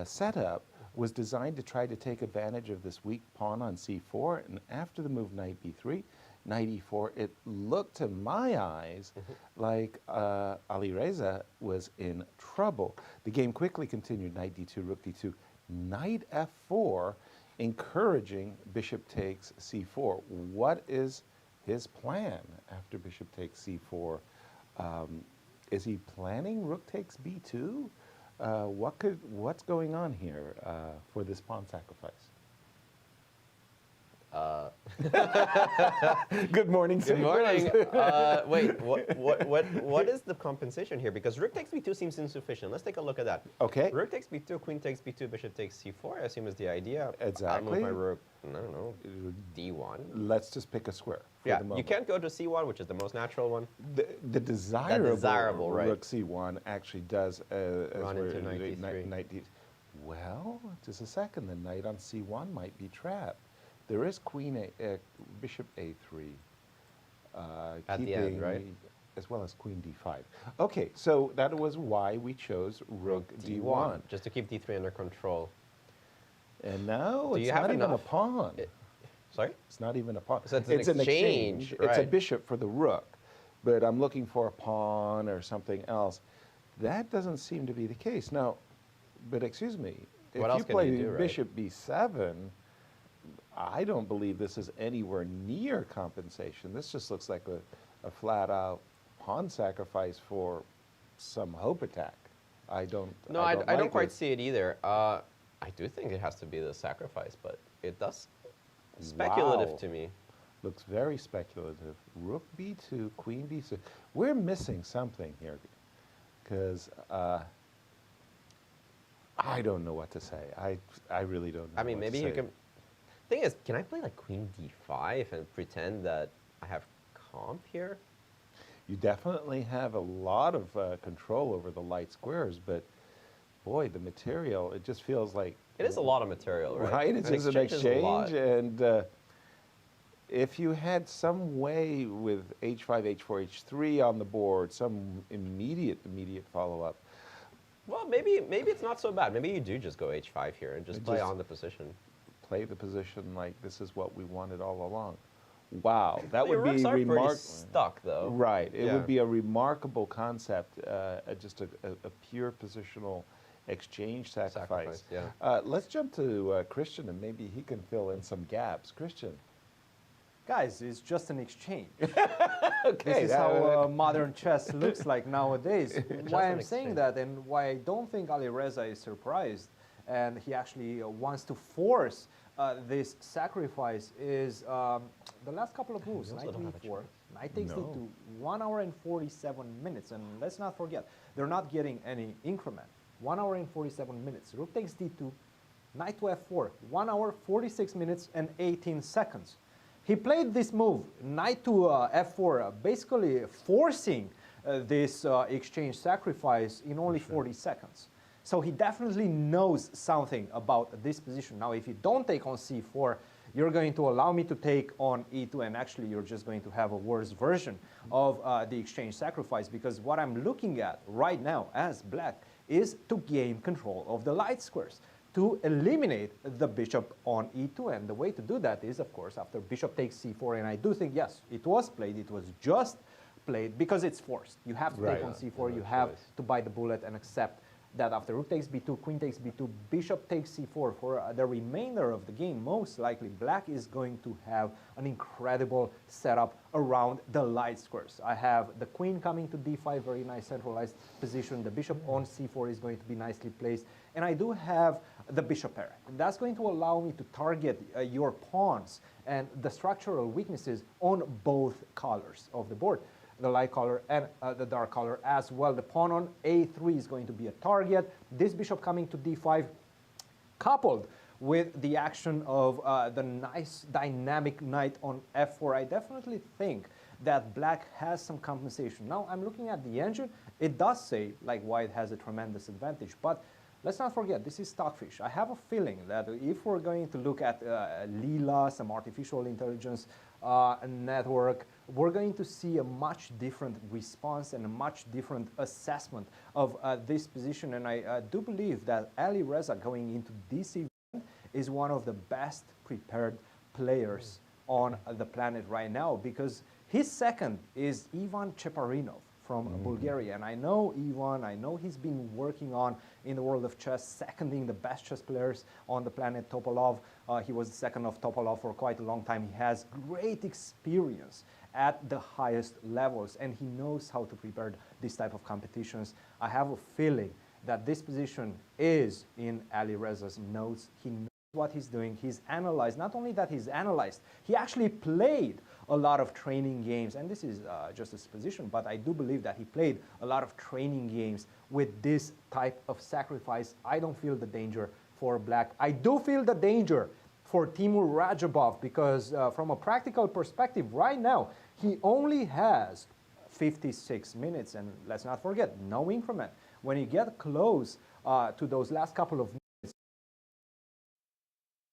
setup was designed to try to take advantage of this weak pawn on C4, and after the move knight B3, knight E4, it looked to my eyes like Alireza was in trouble. The game quickly continued: knight D2, rook D2, knight F4, encouraging bishop takes C4. What is his plan after bishop takes C4? Is he planning rook takes B2? What's going on here for this pawn sacrifice? Good morning. Good morning. Wait, what is the compensation here? Because rook takes b2 seems insufficient. Let's take a look at that. Okay. Rook takes b2, queen takes b2, bishop takes c4. I assume is the idea. Exactly. I'll move my rook, I don't know, d1. Let's just pick a square. Yeah, you can't go to c1, which is the most natural one. The desirable right. rook c1 actually does run into knight d3. Knight d. Well, just a second. The knight on c1 might be trapped. There is bishop a3. At the end, right? As well as queen d5. Okay, so that was why we chose rook d1. Just to keep d3 under control. And now it's not even a pawn. Sorry? It's not even a pawn. So it's an exchange. Right. It's a bishop for the rook. But I'm looking for a pawn or something else. That doesn't seem to be the case. Now, but excuse me, if you play bishop b7, I don't believe this is anywhere near compensation. This just looks like a flat-out pawn sacrifice for some hope attack. I don't quite see it either. I do think it has to be the sacrifice, but it does speculative to me. Looks very speculative. Rook b2, queen b6. We're missing something here, because I don't know what to say. I really don't know. I mean, maybe you can. Thing is, can I play like queen d5 and pretend that I have comp here? You definitely have a lot of control over the light squares, but boy, the material, it just feels like... It is a lot of material, right? Right, it's just an exchange, and if you had some way with h5, h4, h3 on the board, some immediate follow-up. Well, maybe it's not so bad. Maybe you do just go h5 here and just play on the position. Play the position like this is what we wanted all along. Wow, that would be remarkable. Stuck though. Right, it would be a remarkable concept, just a pure positional exchange sacrifice. Let's jump to Cristian, and maybe he can fill in some gaps. Cristian. Guys, it's just an exchange. Okay, this is how modern chess looks like nowadays. Why I'm saying that, and why I don't think Alireza is surprised, and he actually wants to force this sacrifice, is the last couple of moves. Knight e4, knight takes d2, 1 hour and 47 minutes. And let's not forget, they're not getting any increment. 1 hour and 47 minutes. Rook takes d2, knight to f4, 1 hour, 46 minutes and 18 seconds. He played this move, knight to f4, basically forcing this exchange sacrifice in only 40 seconds. So he definitely knows something about this position. Now, if you don't take on c4, you're going to allow me to take on e2, and actually you're just going to have a worse version of the exchange sacrifice, because what I'm looking at right now as black is to gain control of the light squares. to eliminate the bishop on e2. And the way to do that is, of course, after bishop takes c4. And I do think, yes, it was played. It was just played because it's forced. You have to take on c4. You have to bite the bullet and accept that after rook takes b2, queen takes b2, bishop takes c4. For the remainder of the game, most likely black is going to have an incredible setup around the light squares. I have the queen coming to d5, very nice centralized position. The bishop on c4 is going to be nicely placed. And I do have the bishop pair. And that's going to allow me to target your pawns and the structural weaknesses on both colors of the board, the light color and the dark color as well. The pawn on a3 is going to be a target. This bishop coming to d5, coupled with the action of the nice dynamic knight on f4, I definitely think that black has some compensation. Now, I'm looking at the engine. It does say, like, white has a tremendous advantage, but let's not forget, this is Stockfish. I have a feeling that if we're going to look at Leela, some artificial intelligence network, we're going to see a much different response and a much different assessment of this position. And I do believe that Ali Reza going into this event is one of the best prepared players on the planet right now, because his second is Ivan Cheparinov from Bulgaria. And I know Ivan, I know he's been working on in the world of chess, seconding the best chess players on the planet, Topalov. He was the second of Topalov for quite a long time. He has great experience at the highest levels, and he knows how to prepare this type of competitions. I have a feeling that this position is in Ali Reza's notes. He knows what he's doing. He's analyzed, not only that he's analyzed, he actually played a lot of training games, and this is just a supposition, but I do believe that he played a lot of training games with this type of sacrifice. I don't feel the danger for black. I do feel the danger for Teimour Radjabov, because from a practical perspective, right now, he only has 56 minutes, and let's not forget, no increment. When you get close to those last couple of minutes,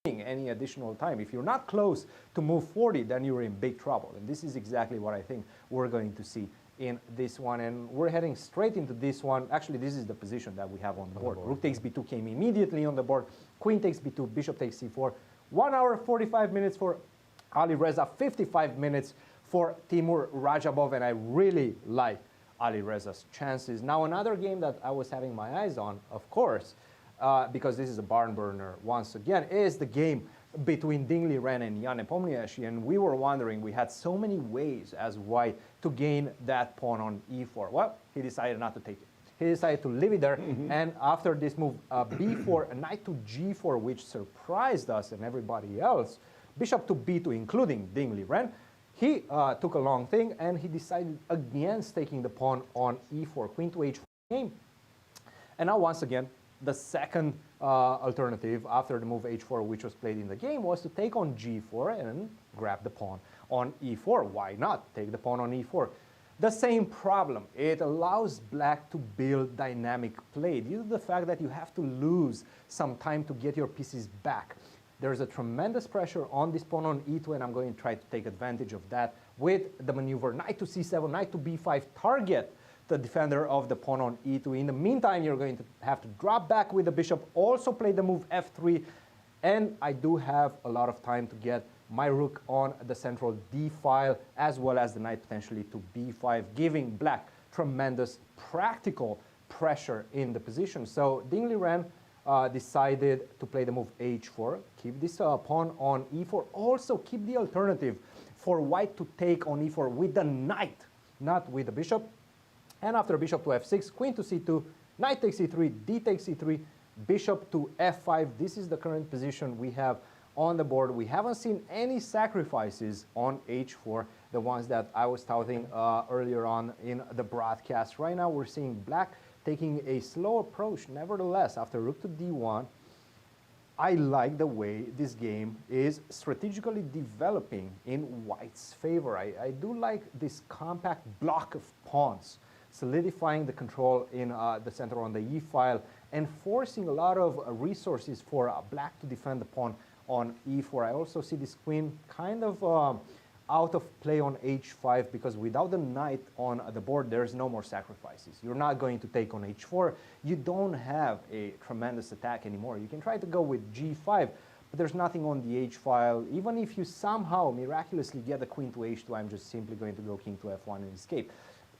any additional time, if you're not close to move 40, then you're in big trouble. And this is exactly what I think we're going to see in this one. And we're heading straight into this one. Actually, this is the position that we have on the board. Rook takes b2 came immediately on the board. Queen takes b2, bishop takes c4. 1 hour, 45 minutes for Ali Reza, 55 minutes for Teimour Radjabov, and I really like Ali Reza's chances. Now, another game that I was having my eyes on, of course, because this is a barn burner once again, is the game between Ding Liren and Jan Nepomniachtchi. And we were wondering, we had so many ways as white to gain that pawn on e4. Well, he decided not to take it. He decided to leave it there. And after this move, b4, knight to g4, which surprised us and everybody else, bishop to b2, including Ding Liren, he took a long thing, and he decided against taking the pawn on e4, queen to h4 game. And now, once again, the second alternative after the move h4, which was played in the game, was to take on g4 and grab the pawn on e4. Why not take the pawn on e4? The same problem. It allows black to build dynamic play due to the fact that you have to lose some time to get your pieces back. There's a tremendous pressure on this pawn on e2, and I'm going to try to take advantage of that with the maneuver knight to c7, knight to b5, target the defender of the pawn on e2. In the meantime, you're going to have to drop back with the bishop, also play the move f3, and I do have a lot of time to get my rook on the central d file, as well as the knight potentially to b5, giving black tremendous practical pressure in the position. So Ding Liren decided to play the move h4, keep this pawn on e4, also keep the alternative for white to take on e4 with the knight, not with the bishop. And after bishop to f6, queen to c2, knight takes e3, d takes e3, bishop to f5. This is the current position we have on the board. We haven't seen any sacrifices on h4, the ones that I was touting earlier on in the broadcast. Right now, we're seeing black taking a slow approach. Nevertheless, after rook to d1, I like the way this game is strategically developing in white's favor. I do like this compact block of pawns, solidifying the control in the center on the e file and forcing a lot of resources for black to defend the pawn on e4. I also see this queen kind of out of play on h5 because without the knight on the board, there's no more sacrifices. You're not going to take on h4. You don't have a tremendous attack anymore. You can try to go with g5, but there's nothing on the h file. Even if you somehow miraculously get the queen to h2, I'm just simply going to go king to f1 and escape.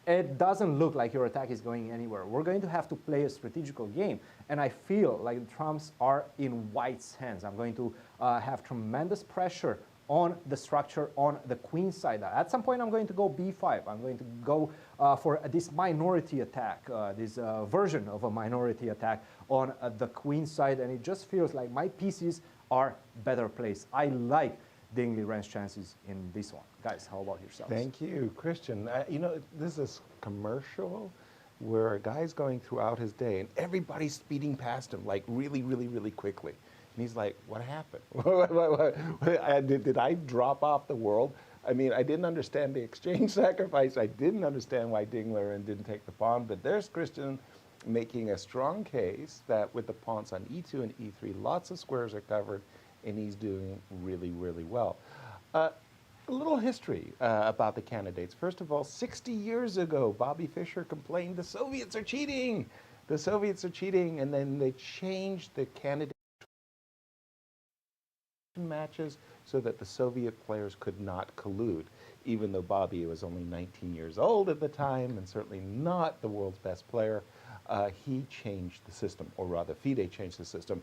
It doesn't look like your attack is going anywhere. We're going to have to play a strategical game, and I feel like the trumps are in white's hands. I'm going to have tremendous pressure on the structure on the queen side. At some point, I'm going to go b5. I'm going to go for this minority attack, this version of a minority attack on the queen side, and it just feels like my pieces are better placed. I like Ding Liren's chances in this one. Guys, how about yourselves? Thank you, Christian. You know, this is commercial where a guy's going throughout his day and everybody's speeding past him like really, really, really quickly. And he's like, what happened? Did I drop off the world? I mean, I didn't understand the exchange sacrifice. I didn't understand why Ding Liren didn't take the pawn. But there's Christian making a strong case that with the pawns on e2 and e3, lots of squares are covered, and he's doing really, really well. A little history about the candidates. First of all, 60 years ago, Bobby Fischer complained the Soviets are cheating. The Soviets are cheating, and then they changed the candidate matches so that the Soviet players could not collude, even though Bobby was only 19 years old at the time and certainly not the world's best player. He changed the system, or rather FIDE changed the system.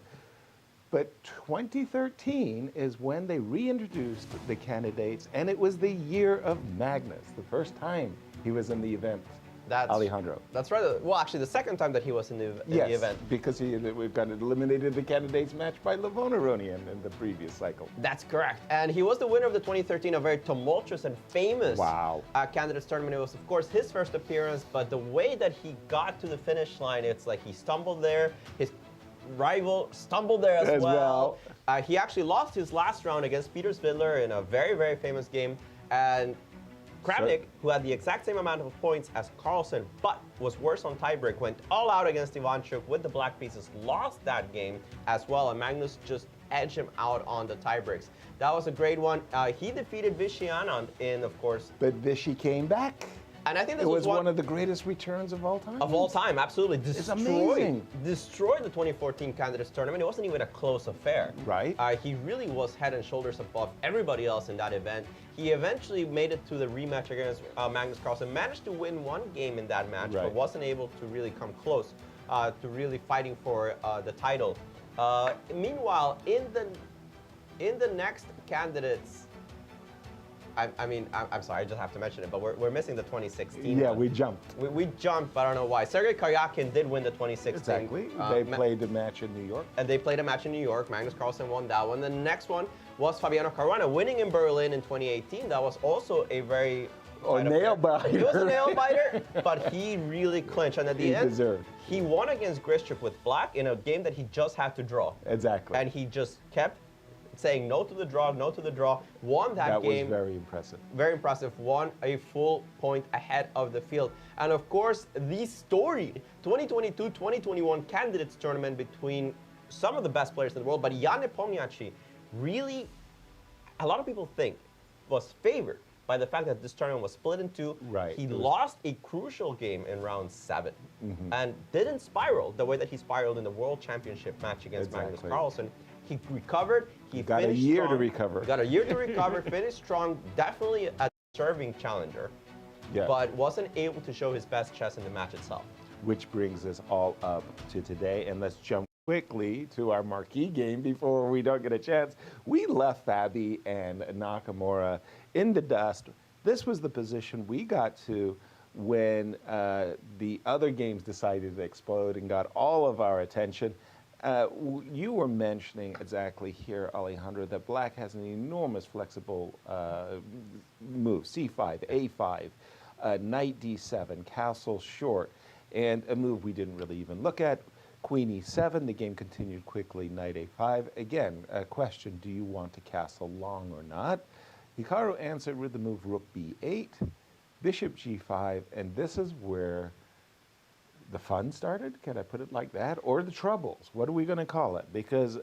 But 2013 is when they reintroduced the candidates, and it was the year of Magnus, the first time he was in the event. Alejandro. That's right. Well, actually, the second time that he was in the event. Because we've got eliminated the candidates match by Levonaronian in the previous cycle. That's correct. And he was the winner of the 2013, a very tumultuous and famous candidates tournament. It was, of course, his first appearance, but the way that he got to the finish line, it's like he stumbled there. His rival stumbled there as well. He actually lost his last round against Peter Svidler in a very, very famous game. And Kravnik, who had the exact same amount of points as Carlsen, but was worse on tiebreak, went all out against Ivanchuk with the black pieces, lost that game as well, and Magnus just edged him out on the tiebreaks. That was a great one. He defeated Vichy Anand in, of course. But Vichy came back. And I think this was one of the greatest returns of all time. Of all time, absolutely. It's amazing. Destroyed the 2014 candidates tournament. It wasn't even a close affair. Right. He really was head and shoulders above everybody else in that event. He eventually made it to the rematch against Magnus Carlsen. Managed to win one game in that match, but wasn't able to really come close to really fighting for the title. Meanwhile, in the next candidates. I'm sorry, I just have to mention it, but we're missing the 2016 Yeah, one. we jumped. We jumped, but I don't know why. Sergei Karyakin did win the 2016. Exactly. They played a match in New York. And they played a match in New York. Magnus Carlsen won that one. The next one was Fabiano Caruana winning in Berlin in 2018. That was also a very... nail biter. It was a nail biter, but he really clinched. And at the end, deserved. He won against Grischuk with black in a game that he just had to draw. Exactly. And he just kept saying no to the draw, no to the draw, won that game. That was very impressive. Very impressive, won a full point ahead of the field. And of course, the storied 2022-2021 candidates tournament between some of the best players in the world, but Jan Nepomniachtchi really, a lot of people think, was favored by the fact that this tournament was split in two. Right. He lost a crucial game in round 7 and didn't spiral the way that he spiraled in the World Championship match against Magnus Carlsen. He recovered. He got a year to recover. Got a year to recover, finished strong, definitely a serving challenger, but wasn't able to show his best chess in the match itself. Which brings us all up to today, and let's jump quickly to our marquee game before we don't get a chance. We left Fabi and Nakamura in the dust. This was the position we got to when the other games decided to explode and got all of our attention. You were mentioning exactly here, Alejandro, that black has an enormous flexible move, c5, a5, knight d7, castle short, and a move we didn't really even look at, queen e7. The game continued quickly, knight a5. Again, a question, do you want to castle long or not? Hikaru answered with the move rook b8, bishop g5, and this is where the fun started, can I put it like that? Or the troubles, what are we going to call it? Because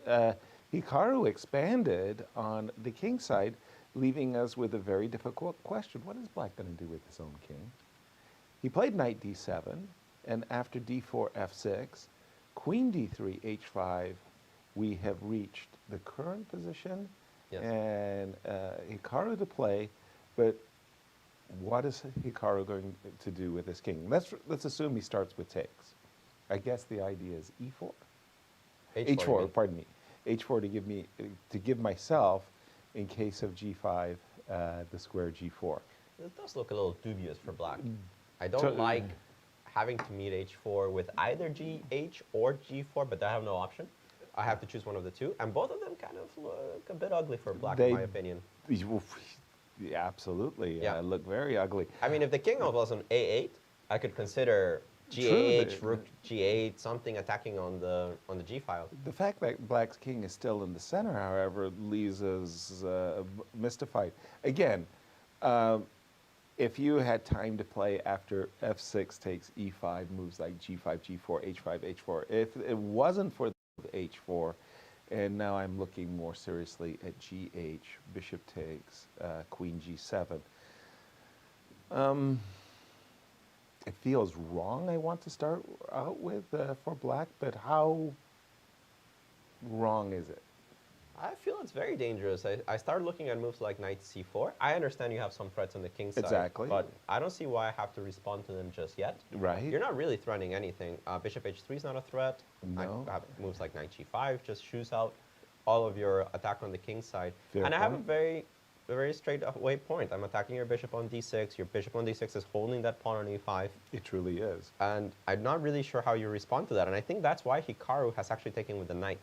Hikaru expanded on the king side, leaving us with a very difficult question. What is black going to do with his own king? He played knight d7, and after d4, f6, queen d3, h5, we have reached the current position, Yes. and Hikaru to play, but what is Hikaru going to do with his king? Let's assume he starts with takes. I guess the idea is e4. H4, pardon me. H4 to give myself, in case of g5, the square g4. It does look a little dubious for black. I don't like having to meet h4 with either gh or g4, but I have no option. I have to choose one of the two, and both of them kind of look a bit ugly for black, in my opinion. Yeah, absolutely. Yeah. Look very ugly. I mean, if the king was on a8, I could consider g8, rook g8, something attacking on the g file. The fact that black's king is still in the center, however, leaves us mystified. Again, if you had time to play after f6 takes e5, moves like g5, g4, h5, h4, if it wasn't for h4, and now I'm looking more seriously at gh, bishop takes, queen g7. It feels wrong, I want to start out with for black, but how wrong is it? I feel it's very dangerous. I started looking at moves like knight c4. I understand you have some threats on the king side, Exactly. but I don't see why I have to respond to them just yet. Right. You're not really threatening anything. Bishop h3 is not a threat. No. I have moves like knight g5 just shoots out all of your attack on the king side. Fair and I have a point. very straight away point. I'm attacking your bishop on d6. Your bishop on d6 is holding that pawn on e5. It truly is. And I'm not really sure how you respond to that. And I think that's why Hikaru has actually taken with the knight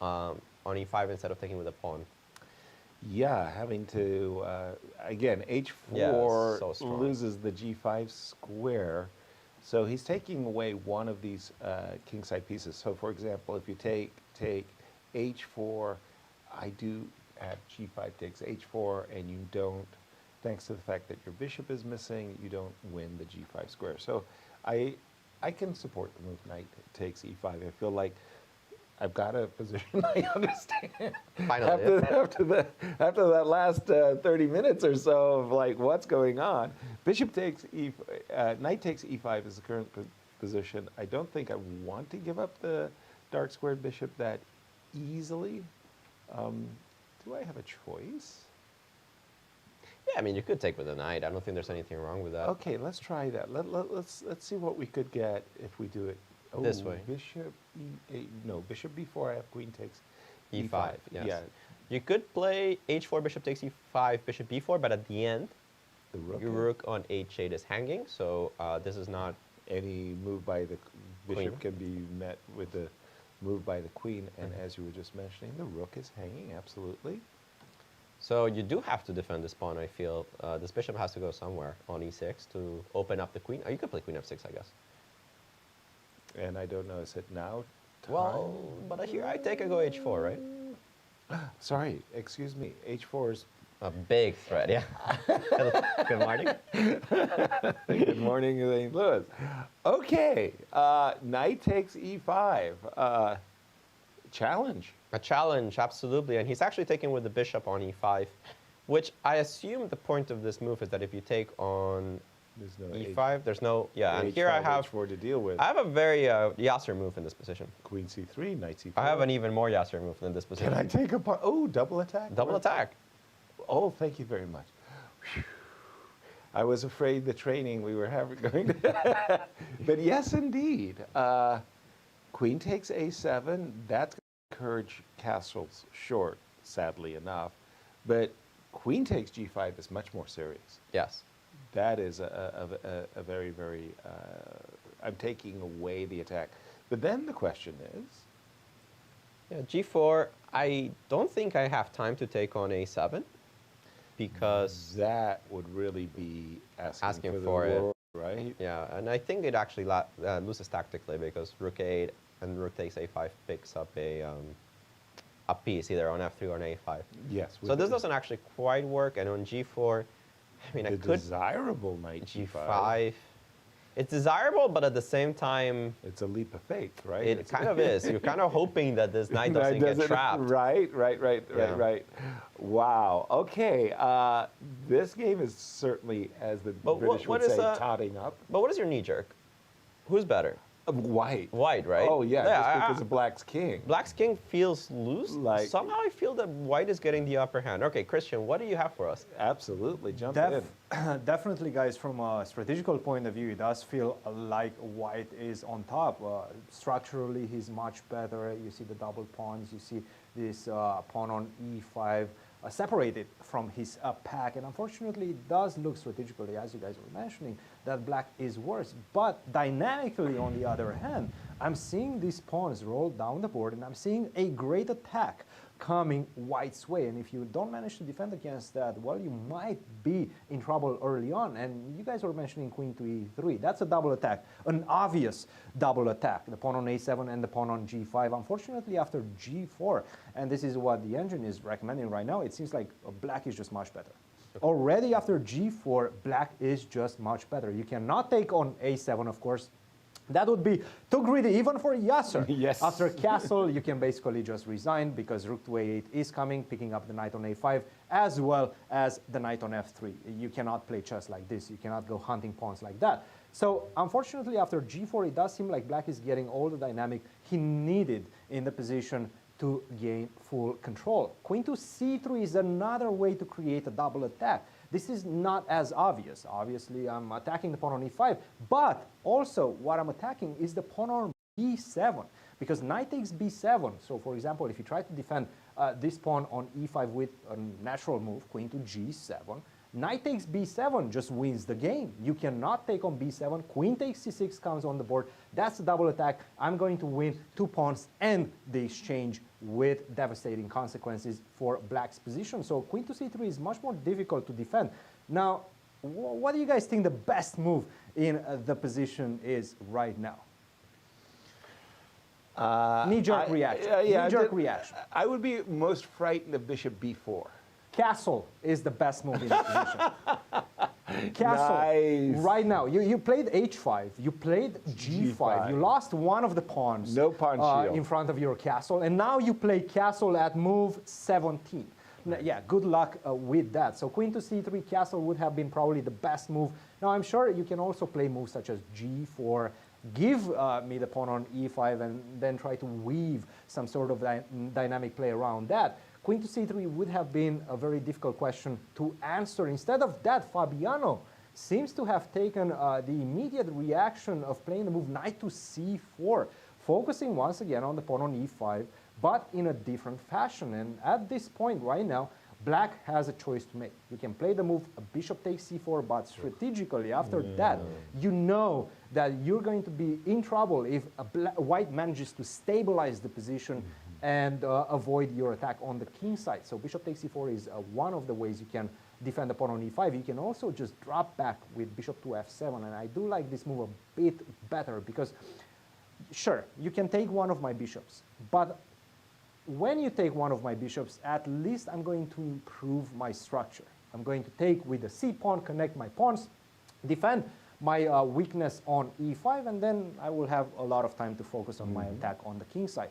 on e5 instead of taking with the pawn. Yeah, having to, again, h4 Yeah, so strong. loses the g5 square. So he's taking away one of these kingside pieces. So for example, if you take h4, I do have g5 takes h4, and you don't, thanks to the fact that your bishop is missing, you don't win the g5 square. So I can support the move knight takes e5. I feel like I've got a position I understand. Finally. After that last 30 minutes or so of like what's going on, bishop takes knight takes e5 is the current position. I don't think I want to give up the dark squared bishop that easily. Do I have a choice? Yeah, I mean, you could take with the knight. I don't think there's anything wrong with that. Okay, let's try that. Let's see what we could get if we do it This way. Bishop e8. No, bishop b4. I have queen takes e5, yes. Yeah, You could play h4, bishop takes e5, bishop b4, but at the end, the rook. your rook on h8 is hanging, so this is not... Any move by the bishop Queen. can be met with the move by the queen, and as you were just mentioning, the rook is hanging, absolutely. So you do have to defend this pawn, I feel. This bishop has to go somewhere on e6 to open up the queen. You could play queen f6, I guess. And I don't know, is it now time? Well, but here I take a go h4, right? Sorry, excuse me, h4 is... A big threat, yeah. Good morning. Good morning, St. Louis. Okay, knight takes e5. Challenge. A challenge, absolutely. And he's actually taking with the bishop on e5, which I assume the point of this move is that if you take on There's no e5, there's no... Yeah, and here I have... h4 to deal with. I have a very Yasser move in this position. Queen c3, knight c4. I have an even more Yasser move in this position. Can I take a pawn? Oh, double attack. Double attack. Oh, thank you very much. Whew. I was afraid the training we were going to... But yes, indeed. Queen takes a7. That's going to encourage castles short, sadly enough. But queen takes g5 is much more serious. Yes. That is a very, very... I'm taking away the attack. But then the question is... Yeah, g4, I don't think I have time to take on a7 because... That would really be asking for for the it. world, right? Yeah, and I think it actually loses tactically because rook 8 and rook takes a5 picks up a piece either on f3 or on a5. Yes. So this doesn't actually quite work, and on g4, I mean, I the could desirable knight g5. It's desirable, but at the same time, It's a leap of faith, right? it kind of is. You're kind of hoping that this knight doesn't get trapped. Right. Yeah. Wow. Okay. This game is certainly, as the British would say, totting up. But what is your knee jerk? Who's better? White. White, right? Oh, yeah, just because of Black's king. Black's king feels loose. Like- Somehow I feel that white is getting the upper hand. Okay, Christian, what do you have for us? Absolutely. Jump in. Definitely, guys, from a strategical point of view, it does feel like white is on top. Structurally, he's much better. You see the double pawns. You see this pawn on e5 separated from his pack. And unfortunately, it does look strategically, as you guys were mentioning, that black is worse. But dynamically, on the other hand, I'm seeing these pawns roll down the board, and I'm seeing a great attack coming white's way. And if you don't manage to defend against that, well, you might be in trouble early on. And you guys were mentioning queen to e3. That's a double attack, an obvious double attack. The pawn on a7 and the pawn on g5. Unfortunately, after g4, and this is what the engine is recommending right now, it seems like black is just much better. Already after g4, black is just much better. You cannot take on a7, of course. That would be too greedy, even for Yasser. Yes. After castle, you can basically just resign because rook to a8 is coming, picking up the knight on a5, as well as the knight on f3. You cannot play chess like this. You cannot go hunting pawns like that. So unfortunately, after g4, it does seem like black is getting all the dynamic he needed in the position to gain full control. Queen to c3 is another way to create a double attack. This is not as obvious. Obviously, I'm attacking the pawn on e5, but also what I'm attacking is the pawn on b7, because knight takes b7. So for example, if you try to defend this pawn on e5 with a natural move, queen to g7, knight takes b7 just wins the game. You cannot take on b7. Queen takes c6 comes on the board. That's a double attack. I'm going to win 2 pawns and the exchange with devastating consequences for black's position. So queen to c3 is much more difficult to defend. Now, what do you guys think the best move in the position is right now? Knee-jerk reaction. Knee-jerk reaction. I would be most frightened of bishop b4. Castle is the best move in the position. Castle, Nice. right now. You played h5, you played g5, you lost one of the pawns No pawn shield. in front of your castle, and now you play castle at move 17. Yeah, good luck with that. So queen to c3 castle would have been probably the best move. Now I'm sure you can also play moves such as g4, give me the pawn on e5, and then try to weave some sort of dynamic play around that. Queen to c3 would have been a very difficult question to answer. Instead of that, Fabiano seems to have taken the immediate reaction of playing the move knight to c4, focusing once again on the pawn on e5, but in a different fashion. And at this point right now, black has a choice to make. You can play the move bishop takes c4, but strategically after that, you know that you're going to be in trouble if white manages to stabilize the position and avoid your attack on the king side. So bishop takes c4 is one of the ways you can defend the pawn on e5. You can also just drop back with bishop to f7, and I do like this move a bit better because, sure, you can take one of my bishops, but when you take one of my bishops, at least I'm going to improve my structure. I'm going to take with the c-pawn, connect my pawns, defend my weakness on e5, and then I will have a lot of time to focus on my attack on the king side.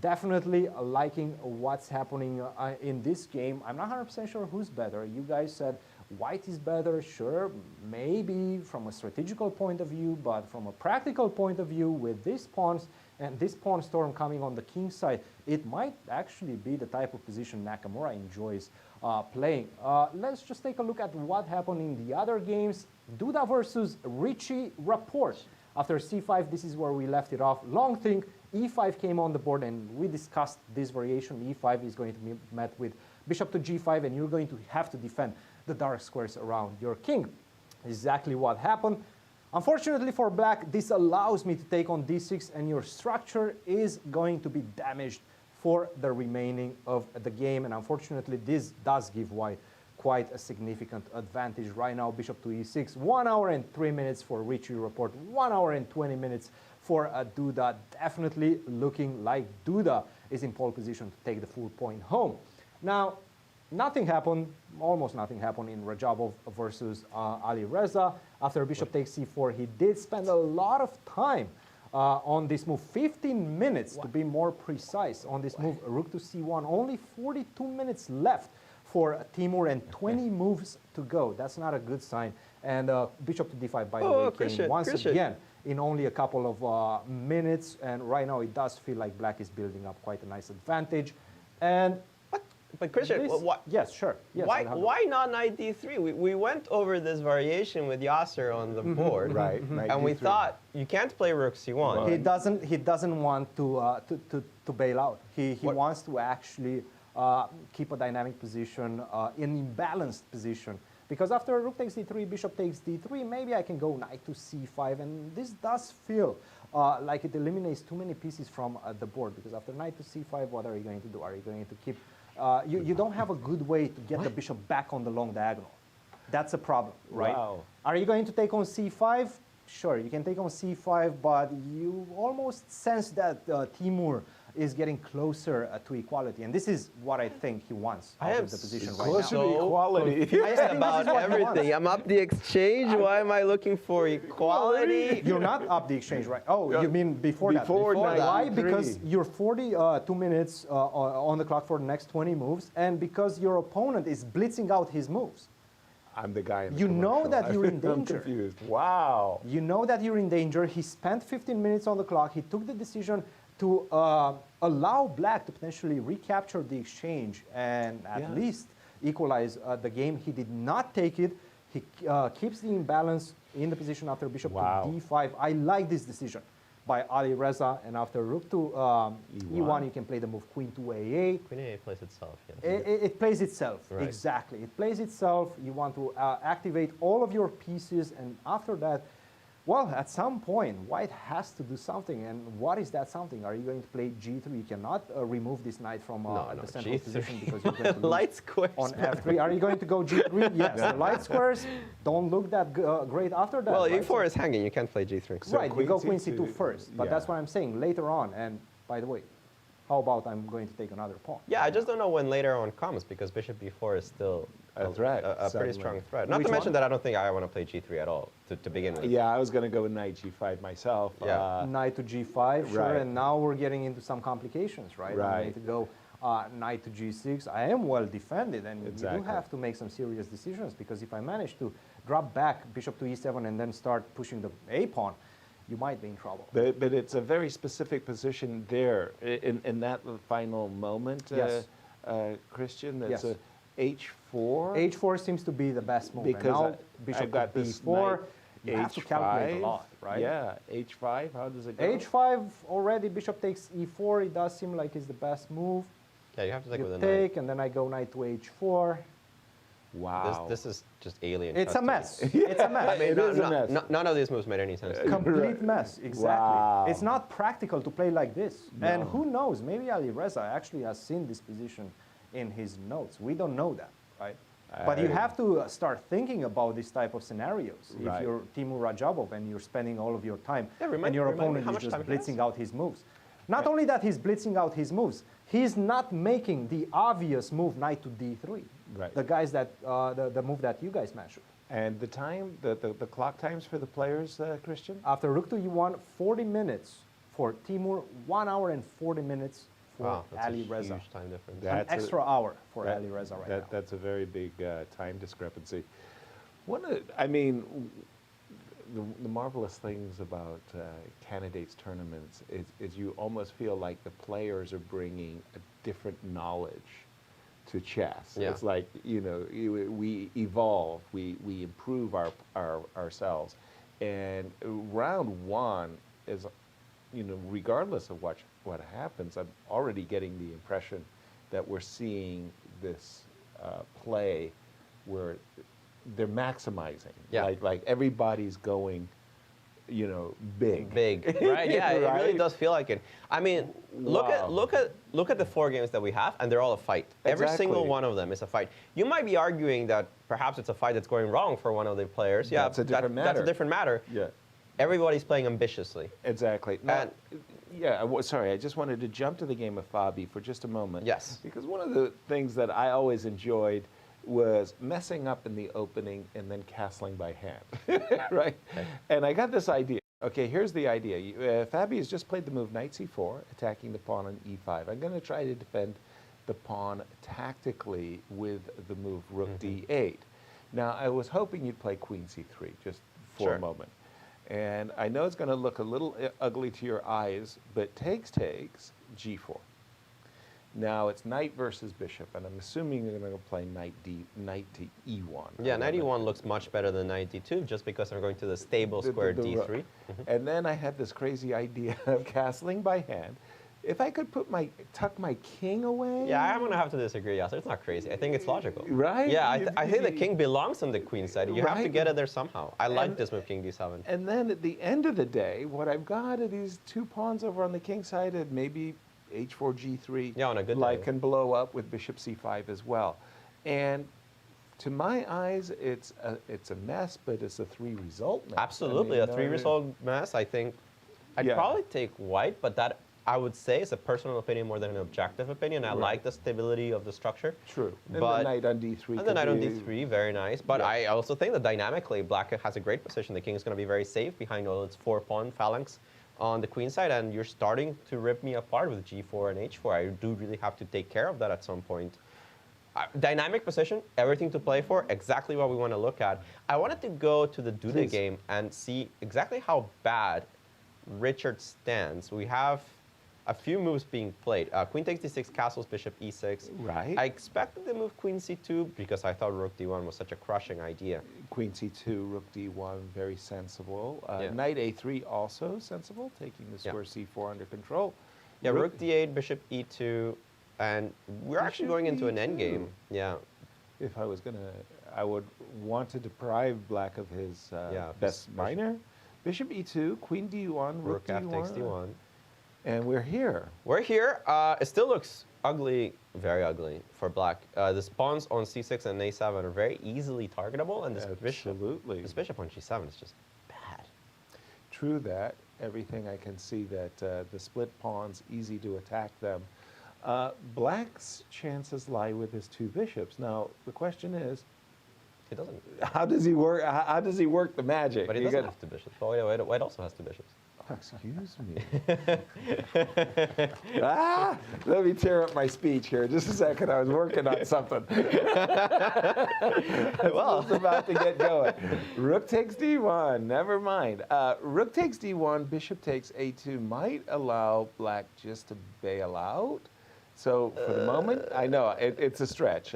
Definitely liking what's happening in this game. I'm not 100% sure who's better. You guys said white is better. Sure, maybe from a strategical point of view, but from a practical point of view, with these pawns and this pawn storm coming on the king side, it might actually be the type of position Nakamura enjoys playing. Let's just take a look at what happened in the other games. Duda versus Radjabov. After c5, this is where we left it off. Long thing, e5 came on the board, and we discussed this variation. e5 is going to be met with bishop to g5, and you're going to have to defend the dark squares around your king. Exactly what happened. Unfortunately for black, this allows me to take on d6, and your structure is going to be damaged for the remaining of the game. And unfortunately, this does give white quite a significant advantage right now. Bishop to e6, 1 hour and 3 minutes for Radjabov, 1 hour and 20 minutes for Duda. Definitely looking like Duda is in pole position to take the full point home. Now, nothing happened, almost nothing happened in Radjabov versus Ali Reza. After bishop takes c4, he did spend a lot of time on this move, 15 minutes to be more precise on this move, rook to c1. Only 42 minutes left for Teimour and 20 moves to go. That's not a good sign. And bishop to d5, by the way, came once again in only a couple of minutes. And right now it does feel like black is building up quite a nice advantage. And But Cristian, yes, sure. Yes, why not knight d3? We went over this variation with Yasser on the board, right? And we thought you can't play rook c1. He doesn't want to bail out. He wants to actually keep a dynamic position, an imbalanced position. Because after rook takes d3, bishop takes d3, maybe I can go knight to c5, and this does feel like it eliminates too many pieces from the board. Because after knight to c5, what are you going to do? Are you going to keep? You don't have a good way to get the bishop back on the long diagonal. That's a problem, right? Wow. Are you going to take on c5? Sure, you can take on c5, but you almost sense that Teimour is getting closer to equality, and this is what I think he wants out of the position right now. Closer to equality. About everything. I'm up the exchange. Why am I looking for equality? You're not up the exchange, right? Oh, you mean before that? Before that. Why? Because you're 42 minutes on the clock for the next 20 moves, and because your opponent is blitzing out his moves. I'm the guy in the You know commercial. that you're in I'm danger. confused. Wow. You know that you're in danger. He spent 15 minutes on the clock. He took the decision to allow black to potentially recapture the exchange and at least equalize the game. He did not take it. He keeps the imbalance in the position after bishop to d5. I like this decision by Ali Reza. And after rook to e1, you can play the move queen to a8. Queen a8 plays itself. Yes. It plays itself, exactly. It plays itself. You want to activate all of your pieces, and after that, well, at some point, white has to do something. And what is that something? Are you going to play g3? You cannot remove this knight from the central G3. position because you're going to light squares on f3. Are you going to go g3? Yes. The light squares don't look that great after that. Well, right? e4 is hanging. You can't play g3. So right, you go queen c2 first. But yeah. that's what I'm saying later on. And by the way, how about I'm going to take another pawn? Yeah, I just don't know when later on comes because bishop b4 is still a threat, a pretty strong threat. Not to mention that I don't think I want to play g3 at all to begin with. Yeah, I was going to go with knight g5 myself. Yeah. Knight to g5, sure, right. and now we're getting into some complications, right? I'm going to go knight to g6. I am well defended, and you do have to make some serious decisions because if I manage to drop back bishop to e7 and then start pushing the a pawn, you might be in trouble. But it's a very specific position there in that final moment, Cristian. That's a h4. h4 seems to be the best move. Because and now bishop got to b4. You have to calculate a lot, right? Yeah, h5, how does it go? h5 already, bishop takes e4. It does seem like it's the best move. Yeah, you have to take with a take, knight. and then I go knight to h4. Wow. This is just alien. It's a mess. It's a mess. It is a mess. None of these moves made any sense. Complete mess, exactly. Wow. It's not practical to play like this. No. And who knows, maybe Ali Reza actually has seen this position in his notes. We don't know that, right? But you have to start thinking about this type of scenarios. Right. If you're Teimour Radjabov and you're spending all of your time remind and your me opponent how is much just time he has? blitzing out his moves. Not only that he's blitzing out his moves, he's not making the obvious move knight to d3. Right. The guys that the move that you guys mentioned. And the time, the clock times for the players, Cristian? After rook to e1, 40 minutes for Teimour, 1 hour and 40 minutes for Wow, that's Ali a Reza. huge time difference. An extra hour for Ali Reza right now. That's a very big time discrepancy. I mean, the marvelous things about candidates tournaments is you almost feel like the players are bringing a different knowledge to chess. Yeah. It's like, you know, we evolve, we improve ourselves. And round one is, you know, regardless of what happens, I'm already getting the impression that we're seeing this play where they're maximizing. Yeah. Like everybody's going, you know, big. Big, right? Yeah, it really Right? does feel like it. I mean, look at the 4 games that we have, and they're all a fight. Every single Exactly. one of them is a fight. You might be arguing that perhaps it's a fight that's going wrong for one of the players. Yeah, That's a different matter. That's a different matter. Yeah. Everybody's playing ambitiously. Exactly. Now, Yeah, sorry, I just wanted to jump to the game of Fabi for just a moment. Yes. Because one of the things that I always enjoyed was messing up in the opening and then castling by hand, right? Okay. And I got this idea. Okay, here's the idea. Fabi has just played the move knight c4, attacking the pawn on e5. I'm going to try to defend the pawn tactically with the move rook d8. Now, I was hoping you'd play queen c3 just for a moment. And I know it's going to look a little ugly to your eyes, but takes, g4. Now it's knight versus bishop, and I'm assuming you're going to play knight to e1. Yeah, knight e1 looks much better than knight d2, just because I'm going to the stable square d3. And then I had this crazy idea of castling by hand. If I could tuck my king away. Yeah, I'm going to have to disagree, Yasser. It's not crazy. I think it's logical. Right? Yeah, I think the king belongs on the queen side. You have to get it there somehow. I like this move, king d7. And then at the end of the day, what I've got are these two pawns over on the king side, and maybe h4, g3. Yeah, on a good day. Can blow up with bishop c5 as well. And to my eyes, it's a mess, but it's a 3-result mess. Absolutely, a 3-result mess. I think I'd probably take white, but that I would say is a personal opinion more than an objective opinion. I like the stability of the structure. True. And the knight on d3. And the knight on d3, very nice. But I also think that dynamically, black has a great position. The king is going to be very safe behind all its 4-pawn phalanx on the queen side, and you're starting to rip me apart with g4 and h4. I do really have to take care of that at some point. Dynamic position, everything to play for, exactly what we want to look at. I wanted to go to the Duda game and see exactly how bad Richard stands. We have a few moves being played. Queen takes d6, castles, bishop e6. Right. I expected the move queen c2 because I thought rook d1 was such a crushing idea. Queen c2, rook d1, very sensible. Knight a3 also sensible, taking the square c4 under control. Yeah, rook d8, bishop e2, and we're actually going into an endgame. Yeah. If I was I would want to deprive black of his best minor. Bishop e2, queen d1, rook d1. Rook f takes d1. And we're here. We're here. It still looks ugly, very ugly for black. The pawns on c6 and a7 are very easily targetable, and this bishop on g7 is just bad. True that. Everything I can see that the split pawns, easy to attack them. Black's chances lie with his two bishops. Now the question is, he doesn't. How does he work? How does he work the magic? But he doesn't have two bishops. Oh, white also has two bishops. Excuse me. Let me tear up my speech here. Just a second. I was working on something. Well, it's about to get going. Rook takes d1. Never mind. Rook takes d1. Bishop takes a2 might allow black just to bail out. So for the moment, I know it's a stretch.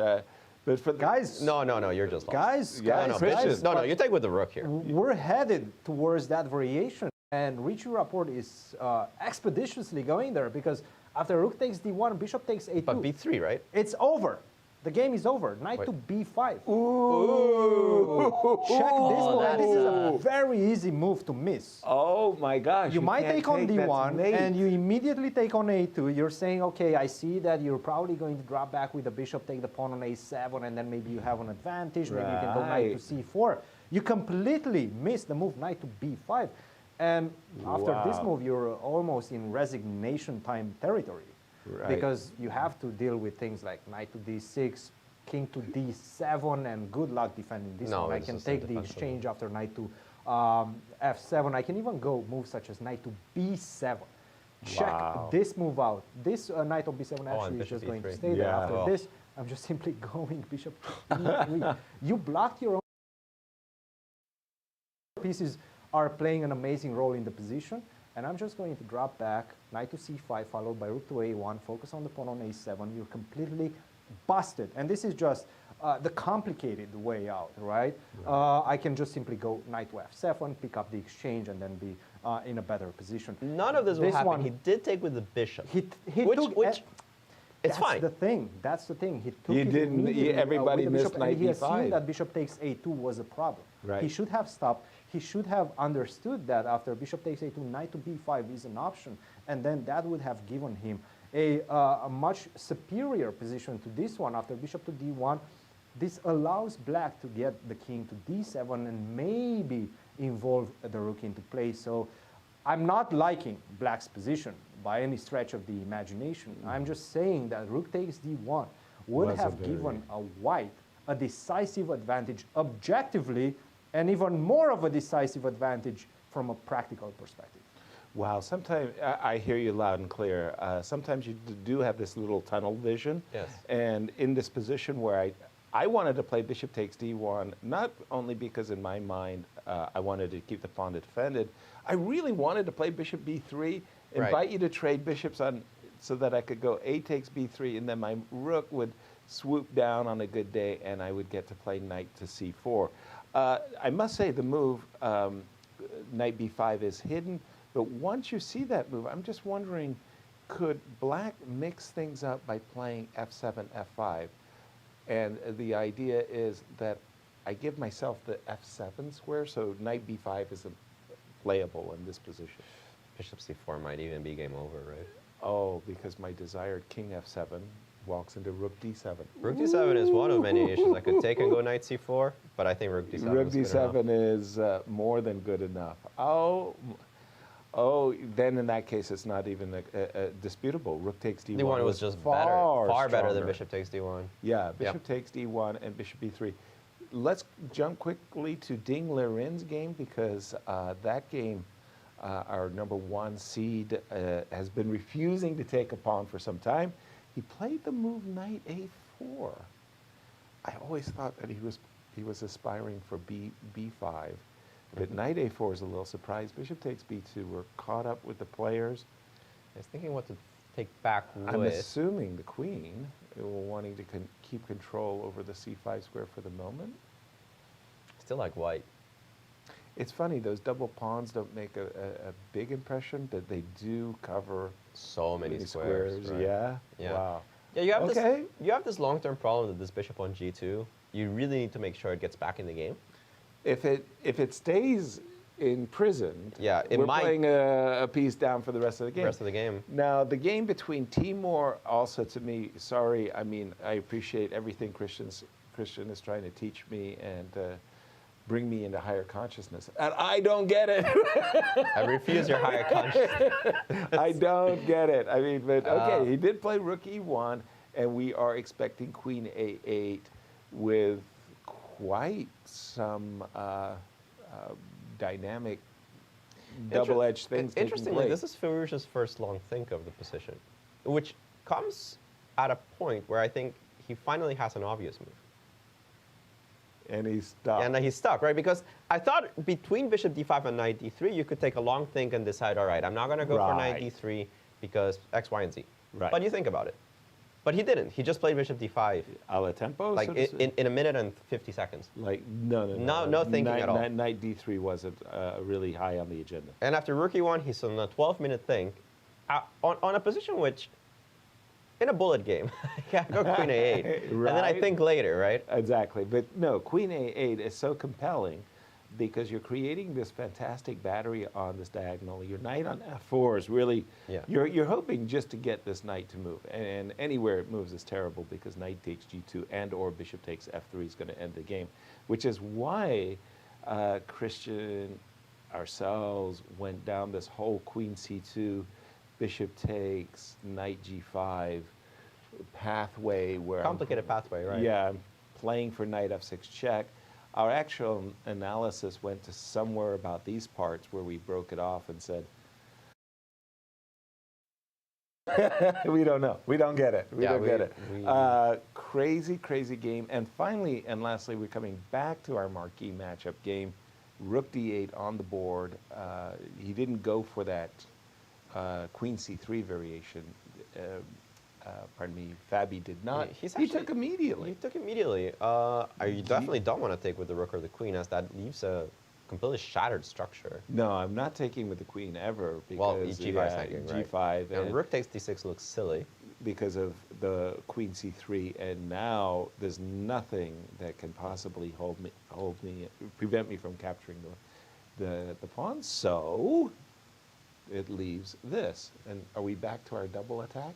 But for guys, no, you're just lost. Guys, no, you take with the rook here. We're headed towards that variation. And Radjabov is expeditiously going there because after rook takes d1, bishop takes a2. But b3, right? It's over. The game is over. Knight to b5. Ooh. Check this move. This is a very easy move to miss. Oh my gosh. You might take on d1 and you immediately take on a2. You're saying, okay, I see that you're probably going to drop back with the bishop, take the pawn on a7, and then maybe you have an advantage. Maybe you can go knight to c4. You completely miss the move knight to b5. And after this move, you're almost in resignation time territory. Right. Because you have to deal with things like knight to d6, king to d7, and good luck defending this one. I can take the exchange after knight to f7. I can even go moves such as knight to b7. Check this move out. This knight on b7 actually is just going to stay there. After this, I'm just simply going bishop to e3. You blocked your own pieces. Are playing an amazing role in the position, and I'm just going to drop back, knight to c5, followed by rook to a1, focus on the pawn on a7. You're completely busted, and this is just the complicated way out, right? I can just simply go knight to f7, pick up the exchange, and then be in a better position. None of this will happen. He did take with the bishop. It's fine. That's the thing. He took you didn't. Everybody missed knight He b5. has seen that bishop takes a2 was a problem. Right. He should have stopped. He should have understood that after bishop takes a2, knight to b5 is an option, and then that would have given him a much superior position to this one. After bishop to d1, this allows black to get the king to d7 and maybe involve the rook into play. So I'm not liking black's position by any stretch of the imagination. I'm just saying that rook takes d1 would have given a white a decisive advantage objectively, and even more of a decisive advantage from a practical perspective. Wow, sometimes I hear you loud and clear. Sometimes you do have this little tunnel vision. Yes. And in this position where I wanted to play bishop takes d1, not only because in my mind I wanted to keep the pawn defended, I really wanted to play bishop b3, invite you to trade bishops on so that I could go a takes b3, and then my rook would swoop down on a good day, and I would get to play knight to c4. I must say the move knight b5 is hidden, but once you see that move, I'm just wondering, could black mix things up by playing f7, f5? And the idea is that I give myself the f7 square, so knight b5 isn't playable in this position. Bishop c4 might even be game over, right? Oh, because my desired king f7 walks into rook d7. Rook d7 is one of many issues. I could take and go knight c4, but I think rook d7 rook is good d7 enough. is more than good enough. Then in that case, it's not even disputable. Rook takes d1. d1 was just far better than bishop takes d1. Yeah, bishop takes d1 and bishop b3. Let's jump quickly to Ding Liren's game, because that game, our #1 seed, has been refusing to take a pawn for some time. He played the move knight a4. I always thought that he was aspiring for b5. But knight a4 is a little surprise. Bishop takes b2. We're caught up with the players. I was thinking what to take back with. I'm assuming the queen, wanting to keep control over the c5 square for the moment. Still like white. It's funny, those double pawns don't make a big impression, but they do cover so many squares. Right? Yeah? Wow. Yeah, you have this long-term problem with this bishop on g2. You really need to make sure it gets back in the game. If it stays imprisoned, we're playing a piece down for the rest of the game. Now, the game between Teimour, also to me, sorry, I mean, I appreciate everything Cristian is trying to teach me and bring me into higher consciousness. And I don't get it. I refuse your higher consciousness. I don't get it. I mean, but okay, he did play rook e1, and we are expecting queen a8 with quite some dynamic double-edged things taking Interestingly, place. this is Firouzja's first long think of the position, which comes at a point where I think he finally has an obvious move. And he's stuck. And he's stuck, right? Because I thought between bishop d5 and knight d3, you could take a long think and decide, all right, I'm not going to go for knight d3 because X, Y, and Z. Right. But you think about it. But he didn't. He just played bishop d5. A la tempo? Like in a minute and 50 seconds. Like, no thinking at all. Knight d3 wasn't really high on the agenda. And after rook e1, he's on a 12-minute think on a position which, in a bullet game, yeah, go queen a8. Right. And then I think later, right? Exactly. But no, queen a8 is so compelling because you're creating this fantastic battery on this diagonal. Your knight on f4 is really, you're hoping just to get this knight to move. And anywhere it moves is terrible because knight takes g2 and or bishop takes f3 is going to end the game, which is why Cristian, ourselves, went down this whole queen c2, bishop takes, knight g5 pathway where complicated pathway, right? Yeah, I'm playing for knight f6 check. Our actual analysis went to somewhere about these parts where we broke it off and said, we don't know. We don't get it. We don't get it. Crazy, crazy game. And finally, and lastly, we're coming back to our marquee matchup game. Rook d8 on the board. He didn't go for that queen c3 variation. Pardon me, Fabi did not. He took immediately. He took immediately. You definitely don't want to take with the rook or the queen, as that leaves a completely shattered structure. No, I'm not taking with the queen ever. Because, well, g5 is g5. And rook takes d6 looks silly. Because of the queen c3, and now there's nothing that can possibly prevent me from capturing the pawn. So it leaves this. And are we back to our double attack?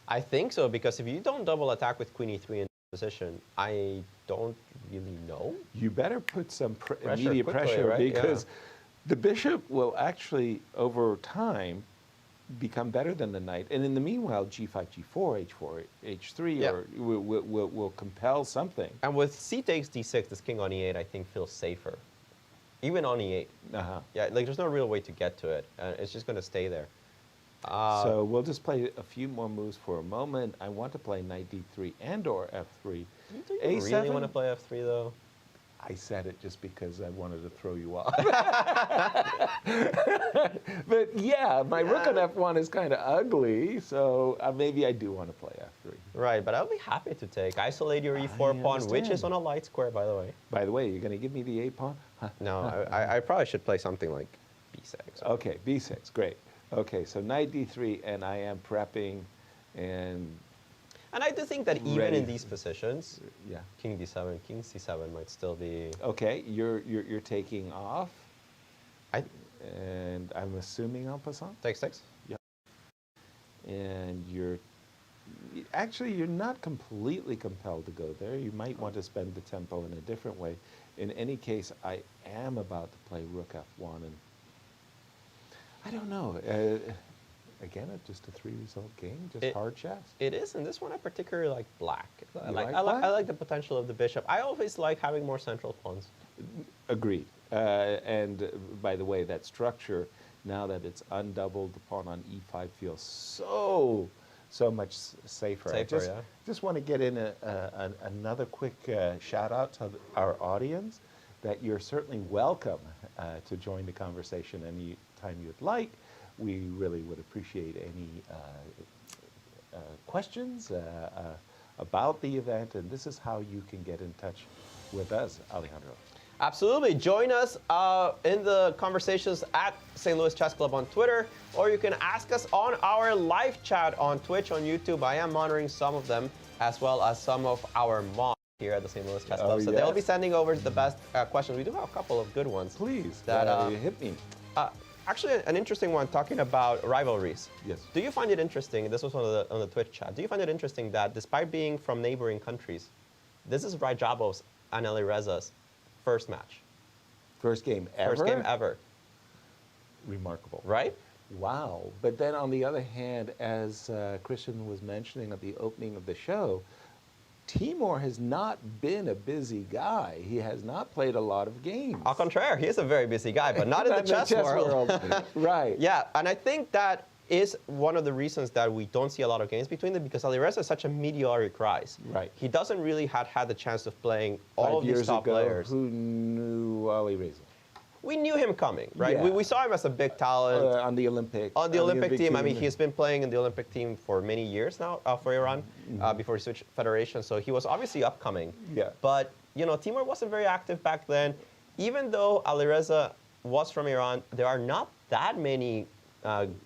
I think so, because if you don't double attack with queen e3 in position, I don't really know. You better put some immediate pressure, right? because The bishop will actually, over time, become better than the knight. And in the meanwhile, g5, g4, h4, h3 Yeah. or will compel something. And with c takes d6, this king on e8, I think, feels safer. Even on e8. Uh-huh. Yeah, like there's no real way to get to it. It's just going to stay there. So we'll just play a few more moves for a moment. I want to play knight d3 and or f3. Do you really want to play f3, though? I said it just because I wanted to throw you off. But yeah, my rook on f1 is kind of ugly, so maybe I do want to play f3. Right, but I'll be happy to take. Isolate your e4 pawn, which is on a light square, by the way. By the way, you're going to give me the a pawn? Huh. No, I probably should play something like b6. Okay, b6, great. Okay, so knight d3, and I am prepping, and I do think that even ready. in these positions, yeah. king d7, king c7 might still be... Okay, you're taking off, I and I'm assuming en passant. take 6. Yeah. And you're not completely compelled to go there. You might want to spend the tempo in a different way. In any case, I am about to play rook f1, and I don't know. Again, it's just a 3-result game, just hard chess. It is, and this one I particularly like black. I like I black? like the potential of the bishop. I always like having more central pawns. Agreed. And by the way, that structure, now that it's undoubled, the pawn on e5 feels so much safer. I just want to get in another quick shout out to our audience that you're certainly welcome to join the conversation any time you'd like. We really would appreciate any questions about the event, and this is how you can get in touch with us, Alejandro. Absolutely. Join us in the conversations at St. Louis Chess Club on Twitter, or you can ask us on our live chat on Twitch, on YouTube. I am monitoring some of them, as well as some of our mods here at the St. Louis Chess Club. So they'll be sending over the best questions. We do have a couple of good ones. Please, that hit me. Actually, an interesting one talking about rivalries. Yes. Do you find it interesting, this was on the Twitch chat, do you find it interesting that despite being from neighboring countries, this is Radjabov's and Alireza's first match? First game ever? First game ever. Remarkable. Right? Wow. But then on the other hand, as Cristian was mentioning at the opening of the show, Teimour has not been a busy guy. He has not played a lot of games. Au contraire, he is a very busy guy, but not in the chess world. Right. Yeah, and I think that is one of the reasons that we don't see a lot of games between them, because Alireza is such a meteoric rise. Right. He doesn't really had the chance of playing all of these top players. Who knew Alireza? We knew him coming, right? Yeah. We saw him as a big talent. On the Olympic. On the Olympic team. I mean, he's been playing in the Olympic team for many years now for Iran, before he switched federation. So he was obviously upcoming. Yeah. But, you know, Teimour wasn't very active back then. Even though Alireza was from Iran, there are not that many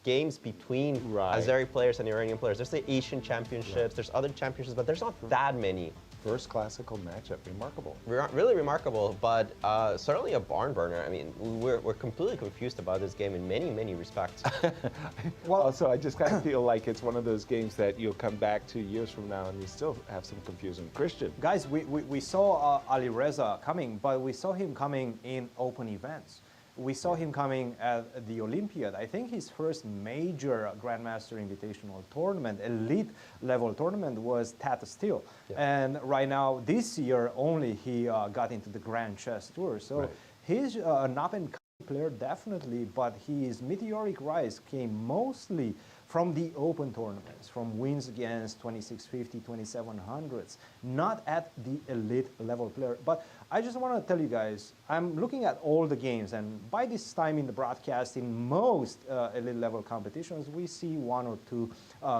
games between Azeri players and Iranian players. There's the Asian championships, there's other championships, but there's not that many. First classical matchup, remarkable. Really remarkable, but certainly a barn burner. I mean, we're completely confused about this game in many, many respects. Well, also, I just kind of feel like it's one of those games that you'll come back 2 years from now and you still have some confusion. Cristian. Guys, we saw Alireza coming, but we saw him coming in open events. We saw him coming at the Olympiad. I think his first major Grandmaster Invitational tournament, elite level tournament, was Tata Steel. Yeah. And right now, this year only, he got into the Grand Chess Tour. So he's an up-and-coming player, definitely, but his meteoric rise came mostly from the open tournaments, from wins against 2650, 2700s, not at the elite level player. But I just want to tell you guys, I'm looking at all the games, and by this time in the broadcast, in most elite level competitions, we see 1 or 2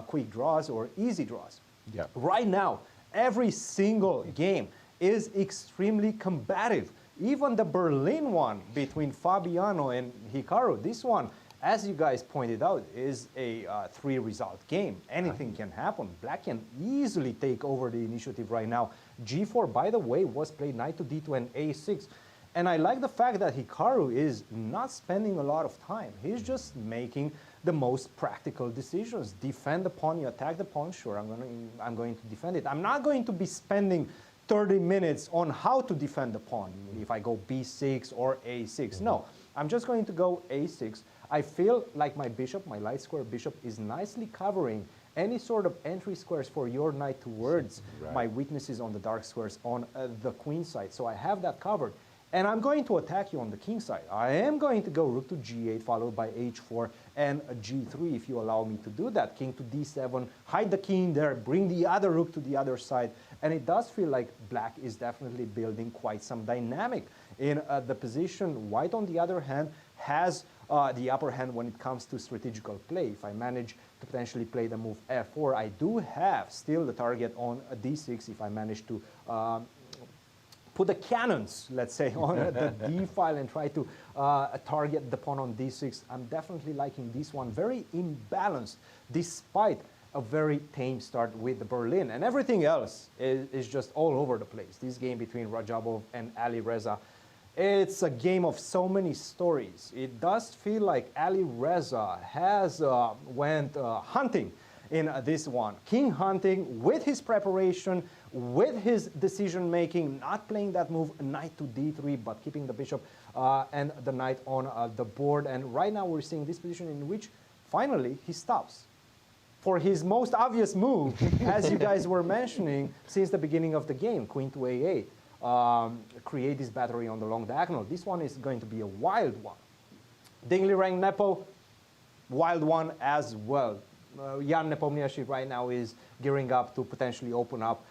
quick draws or easy draws. Yeah. Right now, every single game is extremely combative. Even the Berlin one between Fabiano and Hikaru, this one, as you guys pointed out, is a 3-result game. Anything can happen. Black can easily take over the initiative right now. G4, by the way, was played knight to D2 and A6. And I like the fact that Hikaru is not spending a lot of time. He's just making the most practical decisions. Defend the pawn, you attack the pawn, sure, I'm going to defend it. I'm not going to be spending 30 minutes on how to defend the pawn, if I go B6 or A6. No, I'm just going to go a6. I feel like my bishop, my light square bishop, is nicely covering any sort of entry squares for your knight towards my weaknesses on the dark squares on the queen side. So I have that covered. And I'm going to attack you on the king side. I am going to go rook to g8, followed by h4 and g3, if you allow me to do that. King to d7, hide the king there, bring the other rook to the other side. And it does feel like black is definitely building quite some dynamic in the position. White, on the other hand, has the upper hand when it comes to strategical play. If I manage to potentially play the move f4, I do have still the target on d6 if I manage to put the cannons, let's say, on the d file and try to target the pawn on d6. I'm definitely liking this one. Very imbalanced, despite a very tame start with the Berlin. And everything else is just all over the place. This game between Radjabov and Ali Reza, it's a game of so many stories. It does feel like Ali Reza has went hunting in this one. King hunting with his preparation, with his decision making, not playing that move knight to d3, but keeping the bishop and the knight on the board. And right now we're seeing this position in which finally he stops for his most obvious move, as you guys were mentioning since the beginning of the game, queen to a8. Create this battery on the long diagonal. This one is going to be a wild one. Ding-Nepo, wild one as well. Jan Nepomniachtchi right now is gearing up to potentially open up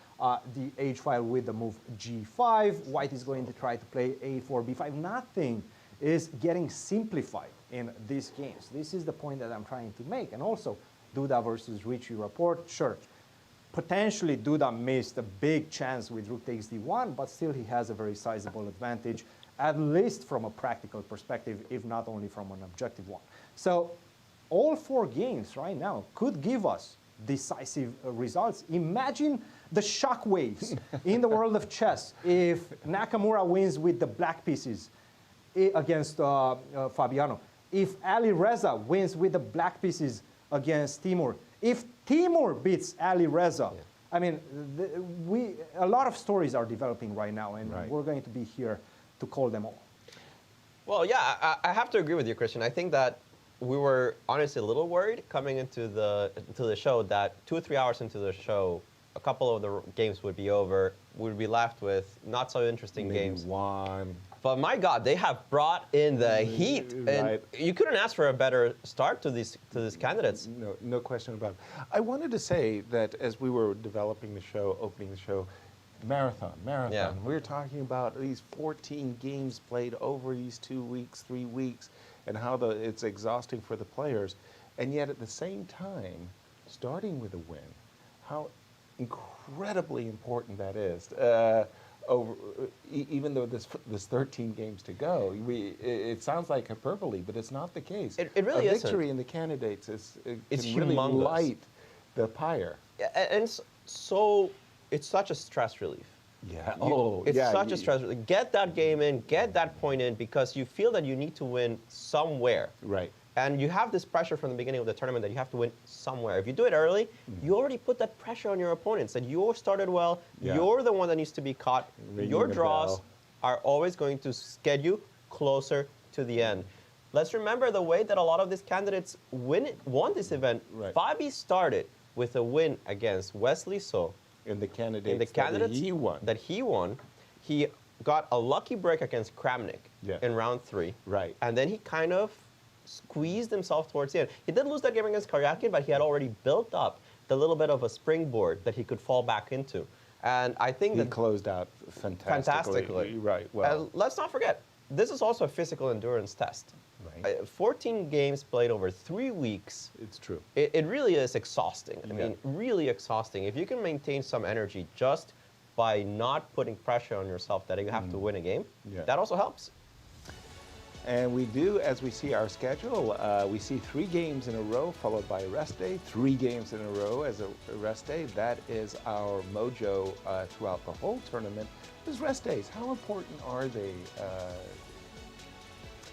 the h file with the move g5. White is going to try to play a4, b5. Nothing is getting simplified in these games. This is the point that I'm trying to make. And also, Duda versus Richie Rapport, sure. Potentially, Duda missed a big chance with rook takes d1, but still he has a very sizable advantage, at least from a practical perspective, if not only from an objective one. So all four games right now could give us decisive results. Imagine the shockwaves in the world of chess if Nakamura wins with the black pieces against Fabiano. If Ali Reza wins with the black pieces against Teimour. If Teimour beats Ali Reza, I mean, a lot of stories are developing right now, and we're going to be here to call them all. Well, yeah, I have to agree with you, Christian. I think that we were honestly a little worried coming into the show that 2 or 3 hours into the show, a couple of the games would be over. We'd be left with not so interesting games. One. But my God, they have brought in the heat, and you couldn't ask for a better start to these candidates. No question about it. I wanted to say that as we were developing the show, opening the show, marathon. Yeah. We were talking about these 14 games played over these 2 weeks, 3 weeks, and how it's exhausting for the players. And yet at the same time, starting with a win, how incredibly important that is. Even though there's 13 games to go, it sounds like hyperbole, but it's not the case. It really isn't. A victory in the candidates it's can really humongous. light the pyre. Yeah, and it's such a stress relief. Yeah. It's such a stress relief. Get that game in, get that point in, because you feel that you need to win somewhere. Right. And you have this pressure from the beginning of the tournament that you have to win somewhere. If you do it early, you already put that pressure on your opponents, that you started well, you're the one that needs to be caught. Your draws are always going to get you closer to the end. Let's remember the way that a lot of these candidates won this event. Right. Fabi started with a win against Wesley So. In the candidates that he won, he got a lucky break against Kramnik in round 3. Right. And then he kind of squeezed himself towards the end. He did lose that game against Karyakin, but he had already built up the little bit of a springboard that he could fall back into. And I think he closed out fantastically. Right. Well, and let's not forget, this is also a physical endurance test. Right. 14 games played over 3 weeks. It's true. It really is exhausting. I mean, really exhausting. If you can maintain some energy just by not putting pressure on yourself that you have to win a game, that also helps. And we do, as we see our schedule, we see 3 games in a row followed by a rest day, 3 games in a row as a rest day. That is our mojo throughout the whole tournament. Those rest days, how important are they,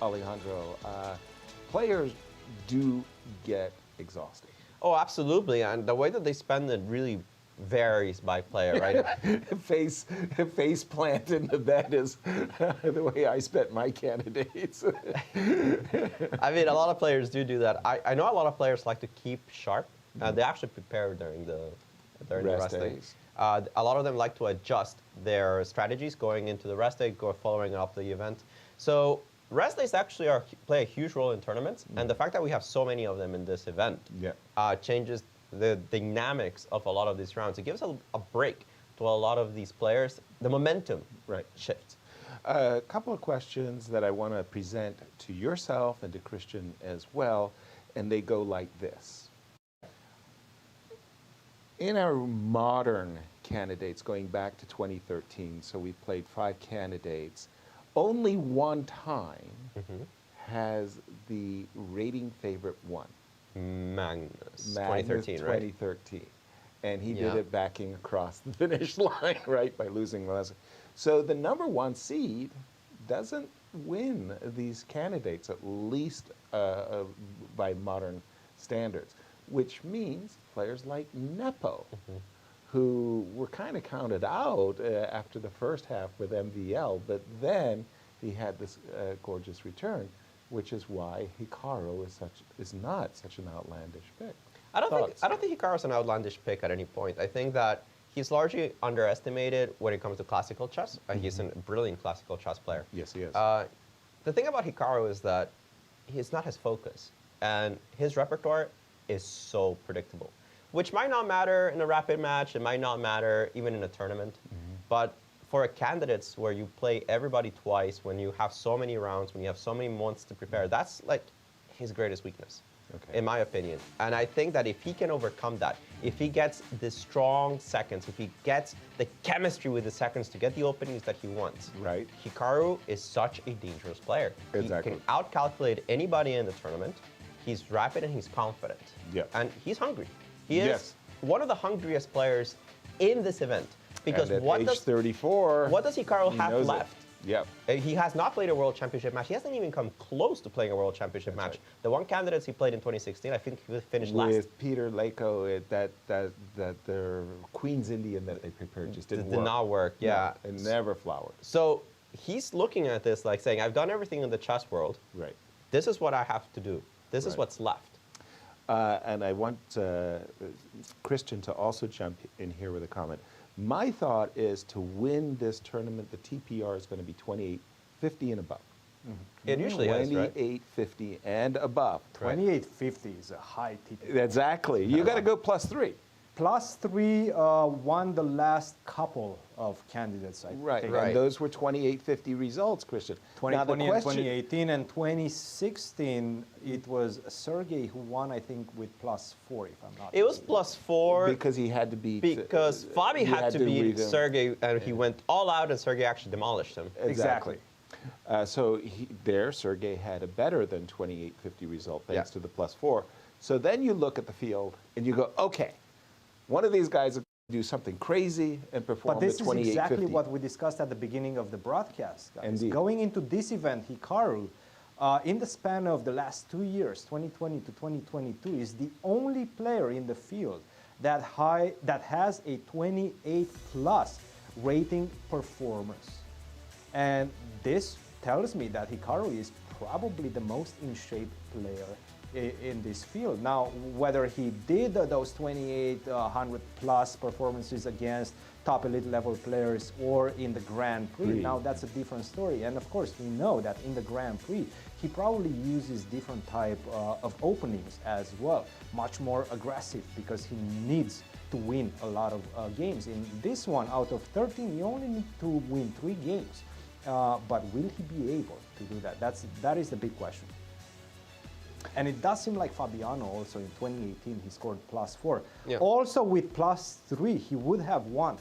Alejandro? Players do get exhausted. Oh, absolutely. And the way that they spend it really varies by player, right? face plant in the bed is the way I spent my candidates. I mean, a lot of players do that. I know a lot of players like to keep sharp. They actually prepare during the rest day. A lot of them like to adjust their strategies going into the rest day, following up the event. So rest days actually play a huge role in tournaments, and the fact that we have so many of them in this event changes the dynamics of a lot of these rounds. It gives a break to a lot of these players. The momentum shifts. A couple of questions that I want to present to yourself and to Cristian as well, and they go like this. In our modern candidates, going back to 2013, so we've played 5 candidates, only one time has the rating favorite won. Magnus 2013, right? 2013. And he did it backing across the finish line, right, by losing the last. So the #1 seed doesn't win these candidates, at least by modern standards, which means players like Nepo, who were kind of counted out after the first half with MVL, but then he had this gorgeous return, which is why Hikaru is not such an outlandish pick. I don't think Hikaru is an outlandish pick at any point. I think that he's largely underestimated when it comes to classical chess. He's a brilliant classical chess player. Yes, he is. The thing about Hikaru is that it's not his focus, and his repertoire is so predictable, which might not matter in a rapid match. It might not matter even in a tournament, but for a candidates where you play everybody twice, when you have so many rounds, when you have so many months to prepare, that's like his greatest weakness, in my opinion. And I think that if he can overcome that, if he gets the strong seconds, if he gets the chemistry with the seconds to get the openings that he wants, Hikaru is such a dangerous player. Exactly. He can outcalculate anybody in the tournament. He's rapid and he's confident. And he's hungry. He is one of the hungriest players in this event. Because and at what age does 34, what does Hikaru have left? He has not played a World Championship match. He hasn't even come close to playing a World Championship match. The one candidate he played in 2016, I think he finished last. With Peter Lako, that their Queen's Indian that they prepared just didn't work. Did not work, No, it never flowered. So he's looking at this like saying, I've done everything in the chess world. This is what I have to do. This is what's left. And I want Cristian to also jump in here with a comment. My thought is to win this tournament, the TPR is going to be 2850 and above. It usually is, right? 2850 and above. 2850 is a high TPR. Exactly. You got to go +3. +3 won the last couple of candidates, I think. And those were 2850 results, Cristian. 2020 and 2018 and 2016, it was Sergey who won, I think, with +4, if I'm not It was +4. Because he had to beat... Because Fabi had to beat Sergey, and he went all out, and Sergey actually demolished him. Exactly. So Sergey had a better than 2850 result, thanks to the +4. So then you look at the field, and you go, okay, one of these guys will do something crazy and perform the 2850. But this is exactly what we discussed at the beginning of the broadcast, guys. Indeed. Going into this event, Hikaru, in the span of the last 2 years, 2020 to 2022, is the only player in the field that has a 28+ rating performance. And this tells me that Hikaru is probably the most in shape player in this field. Now, whether he did those 2800+ performances against top elite level players or in the Grand Prix, now that's a different story. And of course, we know that in the Grand Prix, he probably uses different type of openings as well, much more aggressive because he needs to win a lot of games. In this one, out of 13, you only need to win 3 games. But will he be able to do that? That is the big question. And it does seem like Fabiano also in 2018, he scored +4. Also with +3, he would have won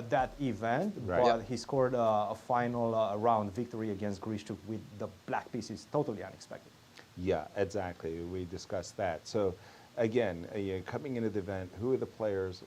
that event, but he scored a final round victory against Grishchuk with the black pieces, totally unexpected. Yeah, exactly. We discussed that. So again, coming into the event, who are the players,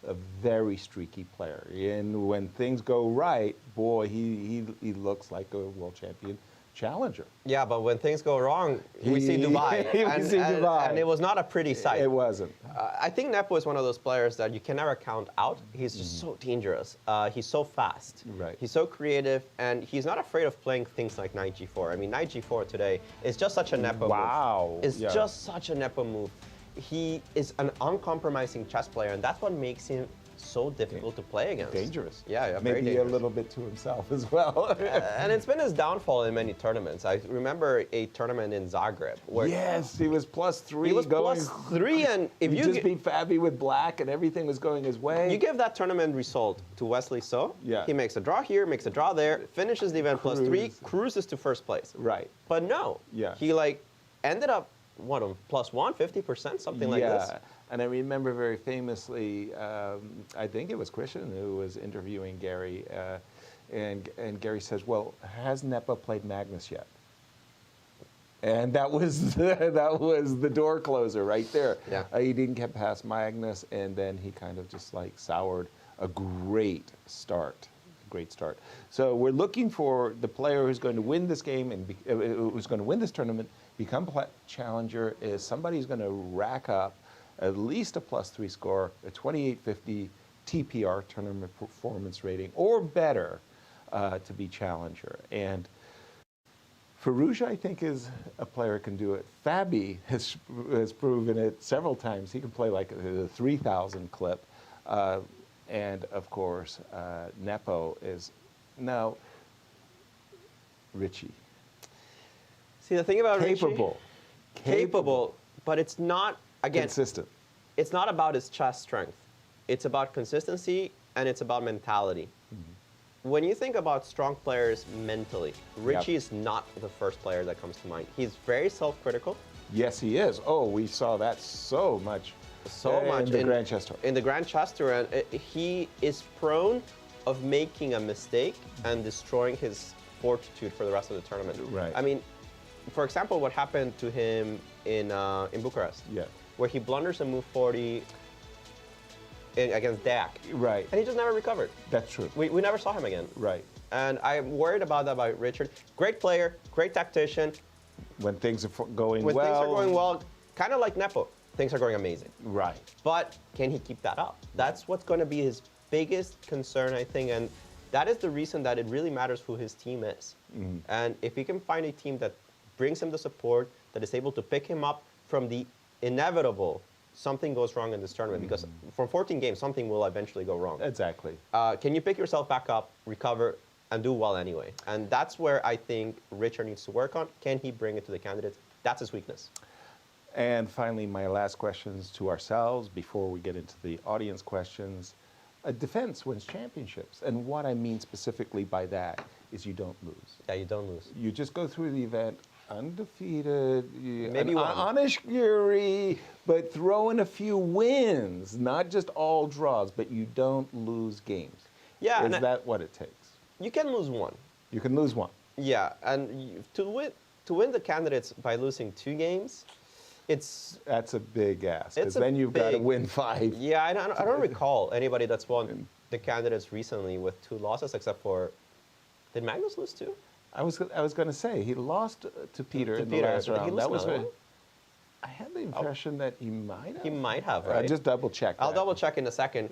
a very streaky player. And when things go right, boy, he looks like a world champion challenger. Yeah, but when things go wrong, we see Dubai. We see Dubai. And it was not a pretty sight. It wasn't. I think Nepo is one of those players that you can never count out. He's just so dangerous. He's so fast. Right. He's so creative, and he's not afraid of playing things like knight g4. I mean, knight g4 today is just such a Nepo move. It's just such a Nepo move. He is an uncompromising chess player, and that's what makes him so difficult to play against. Dangerous. Yeah, very maybe dangerous. a little bit to himself as well. And it's been his downfall in many tournaments. I remember a tournament in Zagreb where yes, he was +3. he was +3, and if you just beat Fabi with black, and everything was going his way. You give that tournament result to Wesley So. Yeah. He makes a draw here, makes a draw there, finishes the event +3, cruises to first place. Right. But no. Yeah. He ended up what, on +1, 50%, something like this. Yeah. And I remember very famously, I think it was Christian who was interviewing Gary, and Gary says, "Well, has Nepo played Magnus yet?" And that was the door closer right there. Yeah. He didn't get past Magnus, and then he kind of just soured a great start. Great start. So we're looking for the player who's going to win this game and who's going to win this tournament, become challenger, is somebody who's going to rack up at least a +3 score, a 2850 TPR, tournament performance rating, or better to be challenger. And Firouzja, I think, is a player who can do it. Fabi has proven it several times. He can play a 3,000 clip. And of course, Nepo is now Richie. See, the thing about Capable. Richie, capable, but it's not, again, consistent. It's not about his chess strength. It's about consistency, and it's about mentality. When you think about strong players mentally, Richie is not the first player that comes to mind. He's very self-critical. Yes, he is. Oh, we saw that so much. In the Grand Chess Tour. In the Grand Chess Tour, and he is prone of making a mistake and destroying his fortitude for the rest of the tournament. Right. I mean, for example, what happened to him in Bucharest, where he blunders a move 40 against Dak. Right. And he just never recovered. That's true. We never saw him again. Right. And I'm worried about that about Richard. Great player, great tactician. When things are going when well. When things are going well, kind of like Nepo, things are going amazing. Right. But can he keep that up? That's what's going to be his biggest concern, I think. And that is the reason that it really matters who his team is. And if he can find a team that brings him the support, that is able to pick him up from the inevitable something goes wrong in this tournament, because from 14 games, something will eventually go wrong. Exactly. Can you pick yourself back up, recover, and do well anyway? And that's where I think Richard needs to work on. Can he bring it to the candidates? That's his weakness. And finally, my last questions to ourselves before we get into the audience questions. A defense wins championships. And what I mean specifically by that is you don't lose. Yeah, you don't lose. You just go through the event undefeated, maybe honest fury, but throw in a few wins, not just all draws, but you don't lose games. Yeah. Is that what it takes? You can lose one. You can lose one. Yeah, and to win the candidates by losing 2 games, that's a big ask, because It's then you've got to win 5. Yeah, I don't recall anybody that's won the candidates recently with 2 losses, except for, did Magnus lose 2? I was going to say he lost to Peter in the last round. That was I had the impression that he might have. He might have, right? I'll just double check. I'll double check in a second.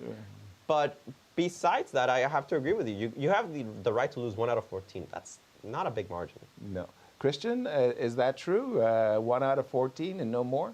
But besides that, I have to agree with you. You have the right to lose 1 out of 14. That's not a big margin. No. Christian, is that true? 1 out of 14 and no more?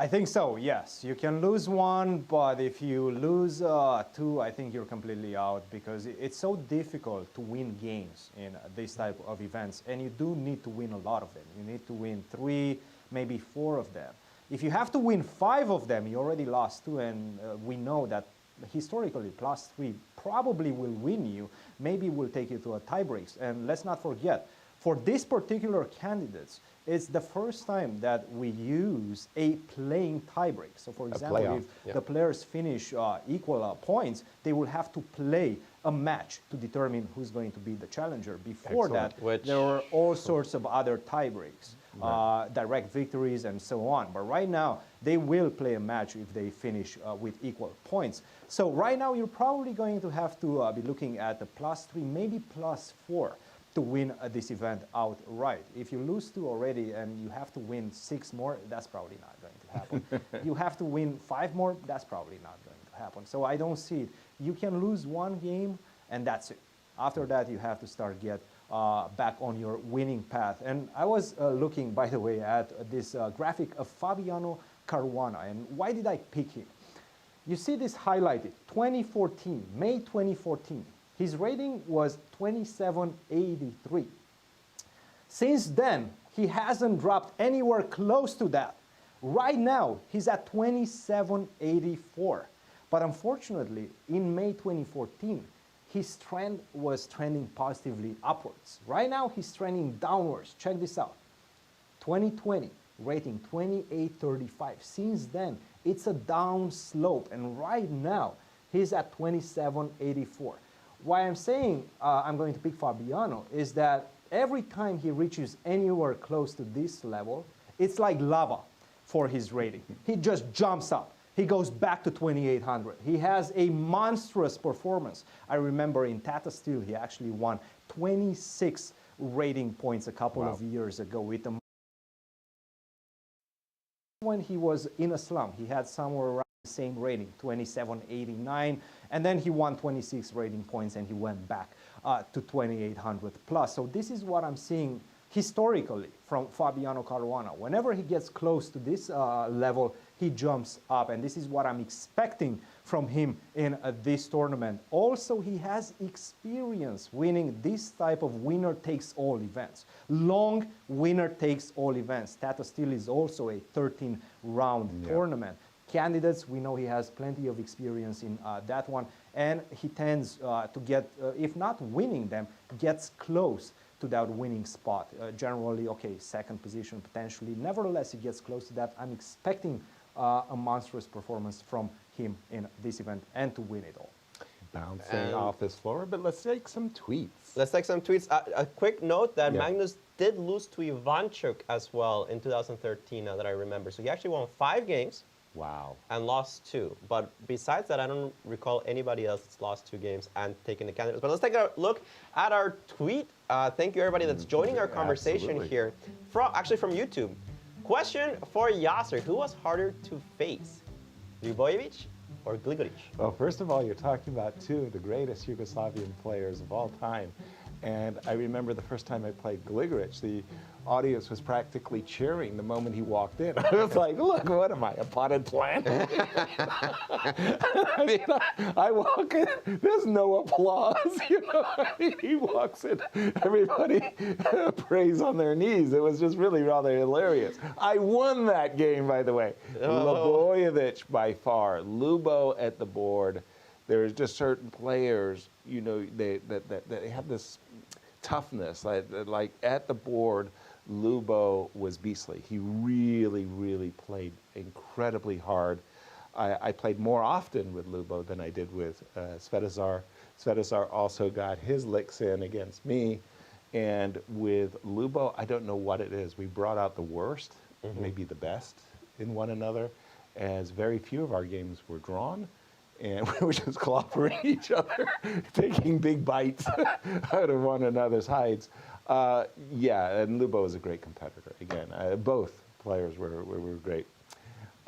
I think so, yes. You can lose 1, but if you lose 2, I think you're completely out, because it's so difficult to win games in this type of events, and you do need to win a lot of them. You need to win 3, maybe 4 of them. If you have to win 5 of them, you already lost 2, and we know that historically +3 probably will win you, maybe will take you to a tie breaks. And let's not forget, for this particular candidates, it's the first time that we use a playing tiebreak. So for example, if the players finish equal points, they will have to play a match to determine who's going to be the challenger. Before that, there were all sorts of other tiebreaks, direct victories and so on. But right now, they will play a match if they finish with equal points. So right now, you're probably going to have to be looking at the +3, maybe +4. to win this event outright. If you lose 2 already and you have to win 6 more, that's probably not going to happen. You have to win 5 more, that's probably not going to happen. So I don't see it. You can lose 1 game and that's it. After that, you have to start get back on your winning path. And I was looking, by the way, at this graphic of Fabiano Caruana. And why did I pick him? You see this highlighted, 2014, May 2014. His rating was 2783. Since then, he hasn't dropped anywhere close to that. Right now, he's at 2784. But unfortunately, in May 2014, his trend was trending positively upwards. Right now, he's trending downwards. Check this out. 2020, rating 2835. Since then, it's a down slope. And right now, he's at 2784. Why I'm saying I'm going to pick Fabiano is that every time he reaches anywhere close to this level, it's like lava for his rating. He just jumps up. He goes back to 2800. He has a monstrous performance. I remember in Tata Steel, he actually won 26 rating points a couple of years ago with the when he was in a slump. He had somewhere around the same rating, 2789, and then he won 26 rating points and he went back to 2800 plus. So this is what I'm seeing historically from Fabiano Caruana. Whenever he gets close to this level, he jumps up, and this is what I'm expecting from him in this tournament. Also, he has experience winning this type of winner-takes-all events. Long winner-takes-all events. Tata Steel is also a 13-round tournament. Candidates, we know he has plenty of experience in that one, and he tends to get, if not winning them, gets close to that winning spot. Generally, okay, second position potentially. Nevertheless, he gets close to that. I'm expecting a monstrous performance from him in this event and to win it all. Bouncing off this floor, but let's take some tweets. Let's take some tweets. A quick note that Magnus did lose to Ivanchuk as well in 2013, now that I remember. So he actually won 5 games. Wow. And lost 2. But besides that, I don't recall anybody else that's lost 2 games and taken the candidates. But let's take a look at our tweet. Thank you, everybody that's joining our conversation here. Actually from YouTube. Question for Yasser. Who was harder to face, Ljubojevic or Gligoric? Well, first of all, you're talking about 2 of the greatest Yugoslavian players of all time. And I remember the first time I played Gligoric, the audience was practically cheering the moment he walked in. I was like, look, what am I, a potted plant? I mean, I walk in, there's no applause. You know, I mean, he walks in, everybody prays on their knees. It was just really rather hilarious. I won that game, by the way. Ljubojevic by far. Lubo at the board. There's just certain players, you know, that have this toughness. Like at the board, Lubo was beastly. He really, really played incredibly hard. I played more often with Lubo than I did with Svetozar. Svetozar also got his licks in against me. And with Lubo, I don't know what it is. We brought out the worst, maybe the best in one another, as very few of our games were drawn. And we were just clobbering each other, taking big bites out of one another's hides. Yeah, and Lubo is a great competitor. Again, both players were great.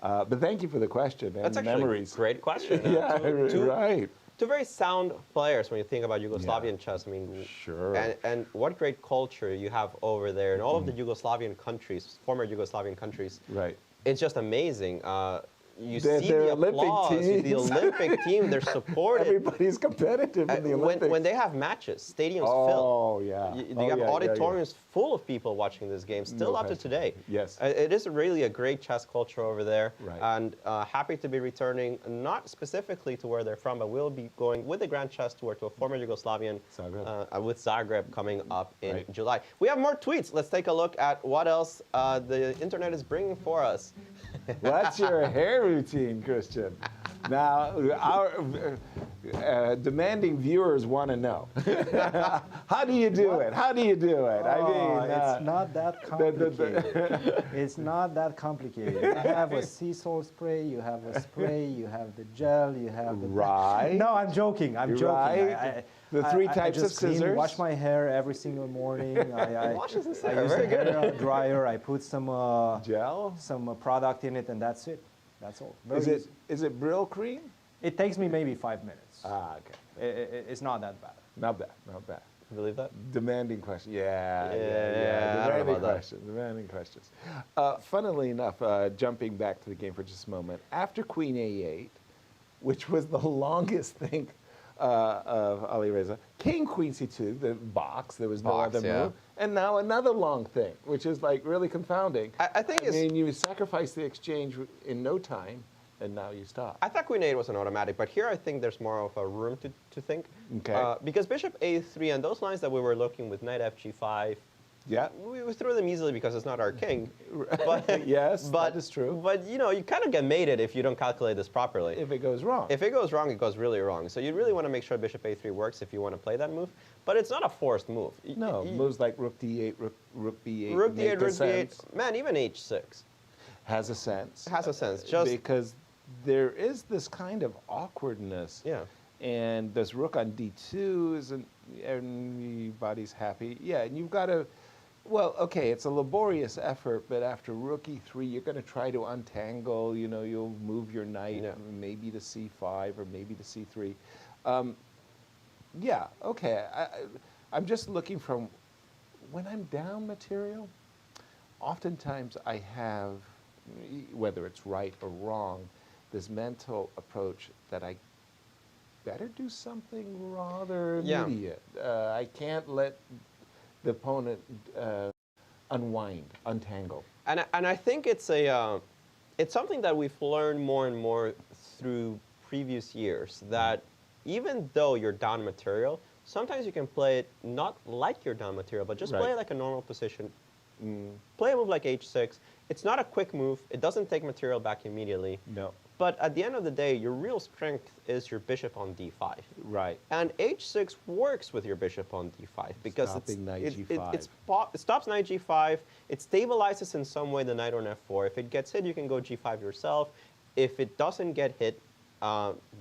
But thank you for the question and That's actually memories. A great question. Yeah, right. 2 very sound players when you think about Yugoslavian chess. I mean, sure. And what great culture you have over there in all of the Yugoslavian countries, former Yugoslavian countries. Right. It's just amazing. You They're see the Olympic applause, teams. the Olympic team, they're supported. Everybody's competitive in the Olympics. When they have matches, stadiums fill. Oh, yeah. They have auditoriums full of people watching this game, still up to today. Yes. It is really a great chess culture over there. Right. And happy to be returning, not specifically to where they're from, but we'll be going with the Grand Chess Tour to a former Yugoslavian, with Zagreb coming up in July. We have more tweets. Let's take a look at what else the internet is bringing for us. What's your hair routine, Christian? Now, Demanding viewers want to know. How do you do it? How do you do it? I mean, it's not that complicated. It's not that complicated. You have a sea salt spray, you have a spray, you have the gel, you have the... Right. No, I'm joking. I'm joking. Right. The three types I just of scissors. wash my hair every single morning. I Washes his I hair. use Very the hair good. dryer. I put some Gel? some product in it, and that's it. That's all. Very Is it, easy. is it Brill cream? It takes me maybe 5 minutes. Ah, okay. It's not that bad. Not bad, not bad. You believe that? Demanding question. Yeah. Yeah, I don't know Demanding about that. questions. Demanding questions. Funnily enough, jumping back to the game for just a moment, after Queen A8, which was the longest thing of Ali Reza, King Queen C2, the box, there was no Box, other yeah. move, and now another long thing, which is like really confounding. I think it's... mean, you sacrifice the exchange in no time, and now you stop. I thought Queen 8 was an automatic, but here I think there's more of a room to think. Okay. Because Bishop A3 and those lines that we were looking with Knight FG5, Yeah. we threw them easily because it's not our king. But, Yes, that is true. But you know, you kind of get mated if you don't calculate this properly. If it goes wrong. If it goes wrong, it goes really wrong. So you really want to make sure Bishop A3 works if you want to play that move. But it's not a forced move. No, moves like Rook D8, Rook B8. Rook make D8, Rook sense. D8, man, even H6 Has a sense. has a sense. Just because there is this kind of awkwardness. yeah. And this Rook on D2 isn't everybody's happy. Yeah, and you've got to, well, okay, it's a laborious effort, but after Rook E3, you're going to try to untangle, you know, you'll move your knight maybe to C5 or maybe to C3. Yeah, okay, I'm just looking from, when I'm down material, oftentimes I have, whether it's right or wrong, this mental approach that I better do something rather immediate. I can't let the opponent unwind, untangle. And I think it's something that we've learned more and more through previous years, that even though you're down material, sometimes you can play it not like you're down material, but just play it like a normal position. Play a move like H6. It's not a quick move. It doesn't take material back immediately. No. But at the end of the day, your real strength is your bishop on D5. Right. And H6 works with your bishop on D5 because Stopping knight it G5. it stops knight G5. It stabilizes in some way the knight on F4. If it gets hit, you can go G5 yourself. If it doesn't get hit,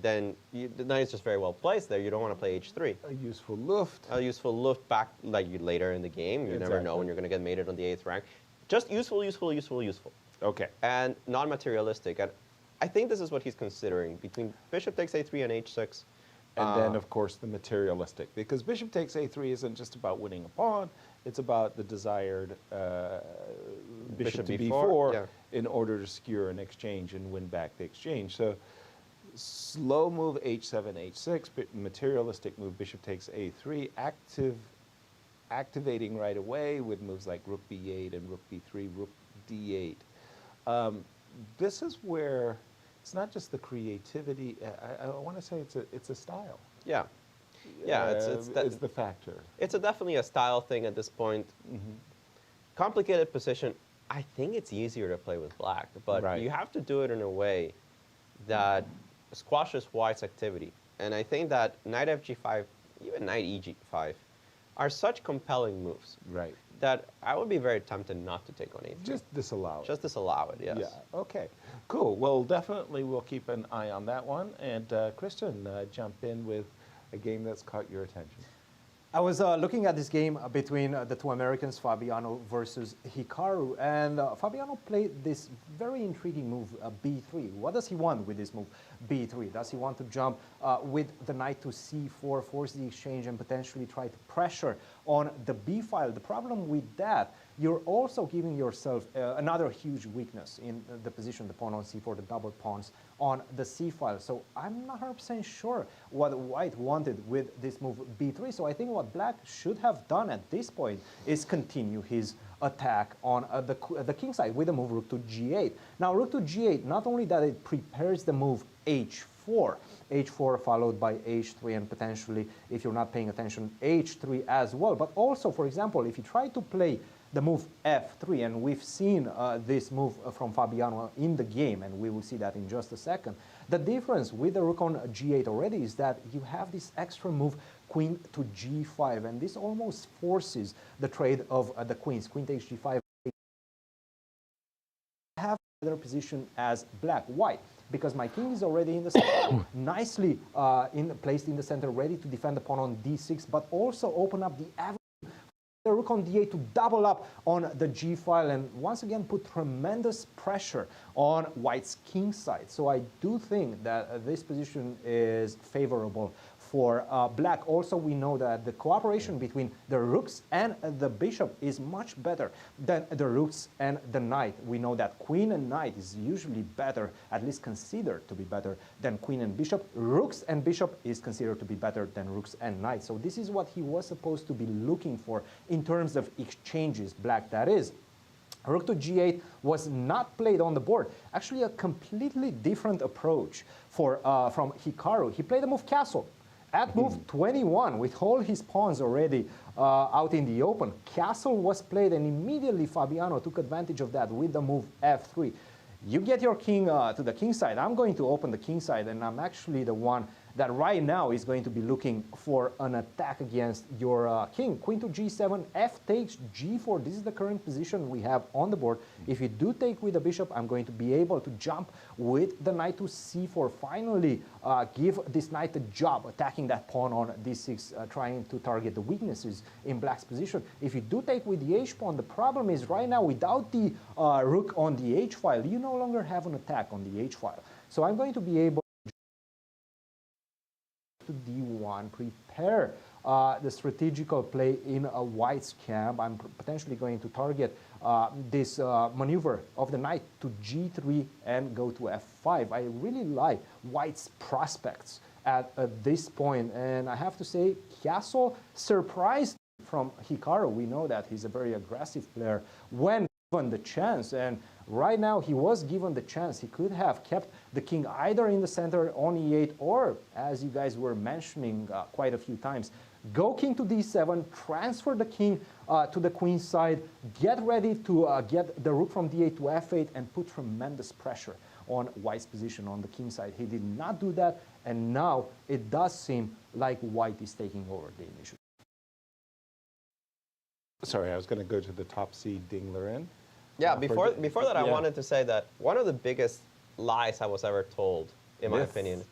then the knight is just very well placed there. You don't want to play H3. A useful luft. A useful luft back later in the game. You never know when you're going to get mated on the 8th rank. Just useful, useful, useful, useful. Okay. And non-materialistic. And I think this is what he's considering between bishop takes A3 and H6. And then, of course, the materialistic. Because bishop takes A3 isn't just about winning a pawn. It's about the desired bishop to B4 in order to secure an exchange and win back the exchange. So slow move H7, H6, but materialistic move bishop takes A3, activating right away with moves like Rook B8 and Rook B3, Rook D8. This is where it's not just the creativity. I want to say it's a style. Yeah. Yeah, it's the factor. It's definitely a style thing at this point. Complicated position. I think it's easier to play with black, but you have to do it in a way that squashes white's activity. And I think that knight FG5, even knight EG5, are such compelling moves that I would be very tempted not to take on A3. Just disallow it. Just disallow it, yes. Yeah, okay. Cool. Well, definitely we'll keep an eye on that one. And Cristian, jump in with a game that's caught your attention. I was looking at this game between the two Americans, Fabiano versus Hikaru, and Fabiano played this very intriguing move, B3. What does he want with this move, B3? Does he want to jump with the knight to C4, force the exchange, and potentially try to pressure on the B file? The problem with that, you're also giving yourself another huge weakness in the position, the pawn on C4, the double pawns on the C file. So I'm not 100% sure what white wanted with this move B3. So I think what black should have done at this point is continue his attack on the king side with the move rook to G8. Now rook to G8, not only that it prepares the move H4, H4 followed by H3 and potentially, if you're not paying attention, H3 as well. But also, for example, if you try to play the move F3, and we've seen this move from Fabiano in the game, and we will see that in just a second, The difference with the rook on g8 already is that you have this extra move, queen to g5, and this almost forces the trade of the queens. Queen takes g5. Have better position as black. Why? Because my king is already in the center, nicely placed in the center, ready to defend the pawn on d6, but also open up the avenue the rook on d8 to double up on the g file and once again put tremendous pressure on white's king side. So I do think that this position is favorable for black. Also, we know that the cooperation between the rooks and the bishop is much better than the rooks and the knight. We know that queen and knight is usually better, at least considered to be better than queen and bishop. Rooks and bishop is considered to be better than rooks and knight. So this is what he was supposed to be looking for in terms of exchanges, black that is. Rook to g8 was not played on the board. Actually, a completely different approach for from Hikaru. He played the move castle. At move 21, with all his pawns already out in the open, castle was played, and immediately Fabiano took advantage of that with the move f3. You get your king to the king side. I'm going to open the king side, and I'm actually the one that right now is going to be looking for an attack against your king. Queen to g7, f takes g4. This is the current position we have on the board. If you do take with the bishop, I'm going to be able to jump with the knight to c4. Finally, give this knight a job attacking that pawn on d6, trying to target the weaknesses in black's position. If you do take with the h pawn, the problem is right now without the rook on the h file, you no longer have an attack on the h file. So I'm going to be able to d1, prepare the strategical play in a white's camp. I'm potentially going to target this maneuver of the knight to g3 and go to f5. I really like white's prospects at this point, and I have to say, castle surprised from Hikaru. We know that he's a very aggressive player when given the chance, and right now he was given the chance. He could have kept the king either in the center on e8 or, as you guys were mentioning quite a few times, go king to d7, transfer the king to the queen side, get ready to get the rook from d8 to f8 and put tremendous pressure on white's position on the king side. He did not do that, and now it does seem like white is taking over the initiative. Sorry, I was going to go to the top seed Ding-Lerin. Yeah, before that, I wanted to say that one of the biggest lies I was ever told, in my opinion,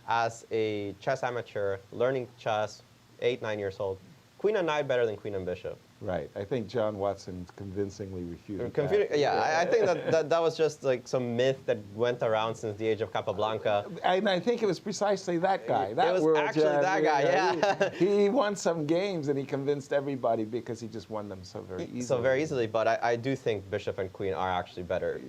as a chess amateur, learning chess, 8, 9 years old, queen and knight better than queen and bishop. Right. I think John Watson convincingly refuted that. Yeah, I think that was just like some myth that went around since the age of Capablanca. And I think it was precisely that guy. That it was actually that guy, yeah. He won some games and he convinced everybody because he just won them so very easily. So very easily, but I do think bishop and queen are actually better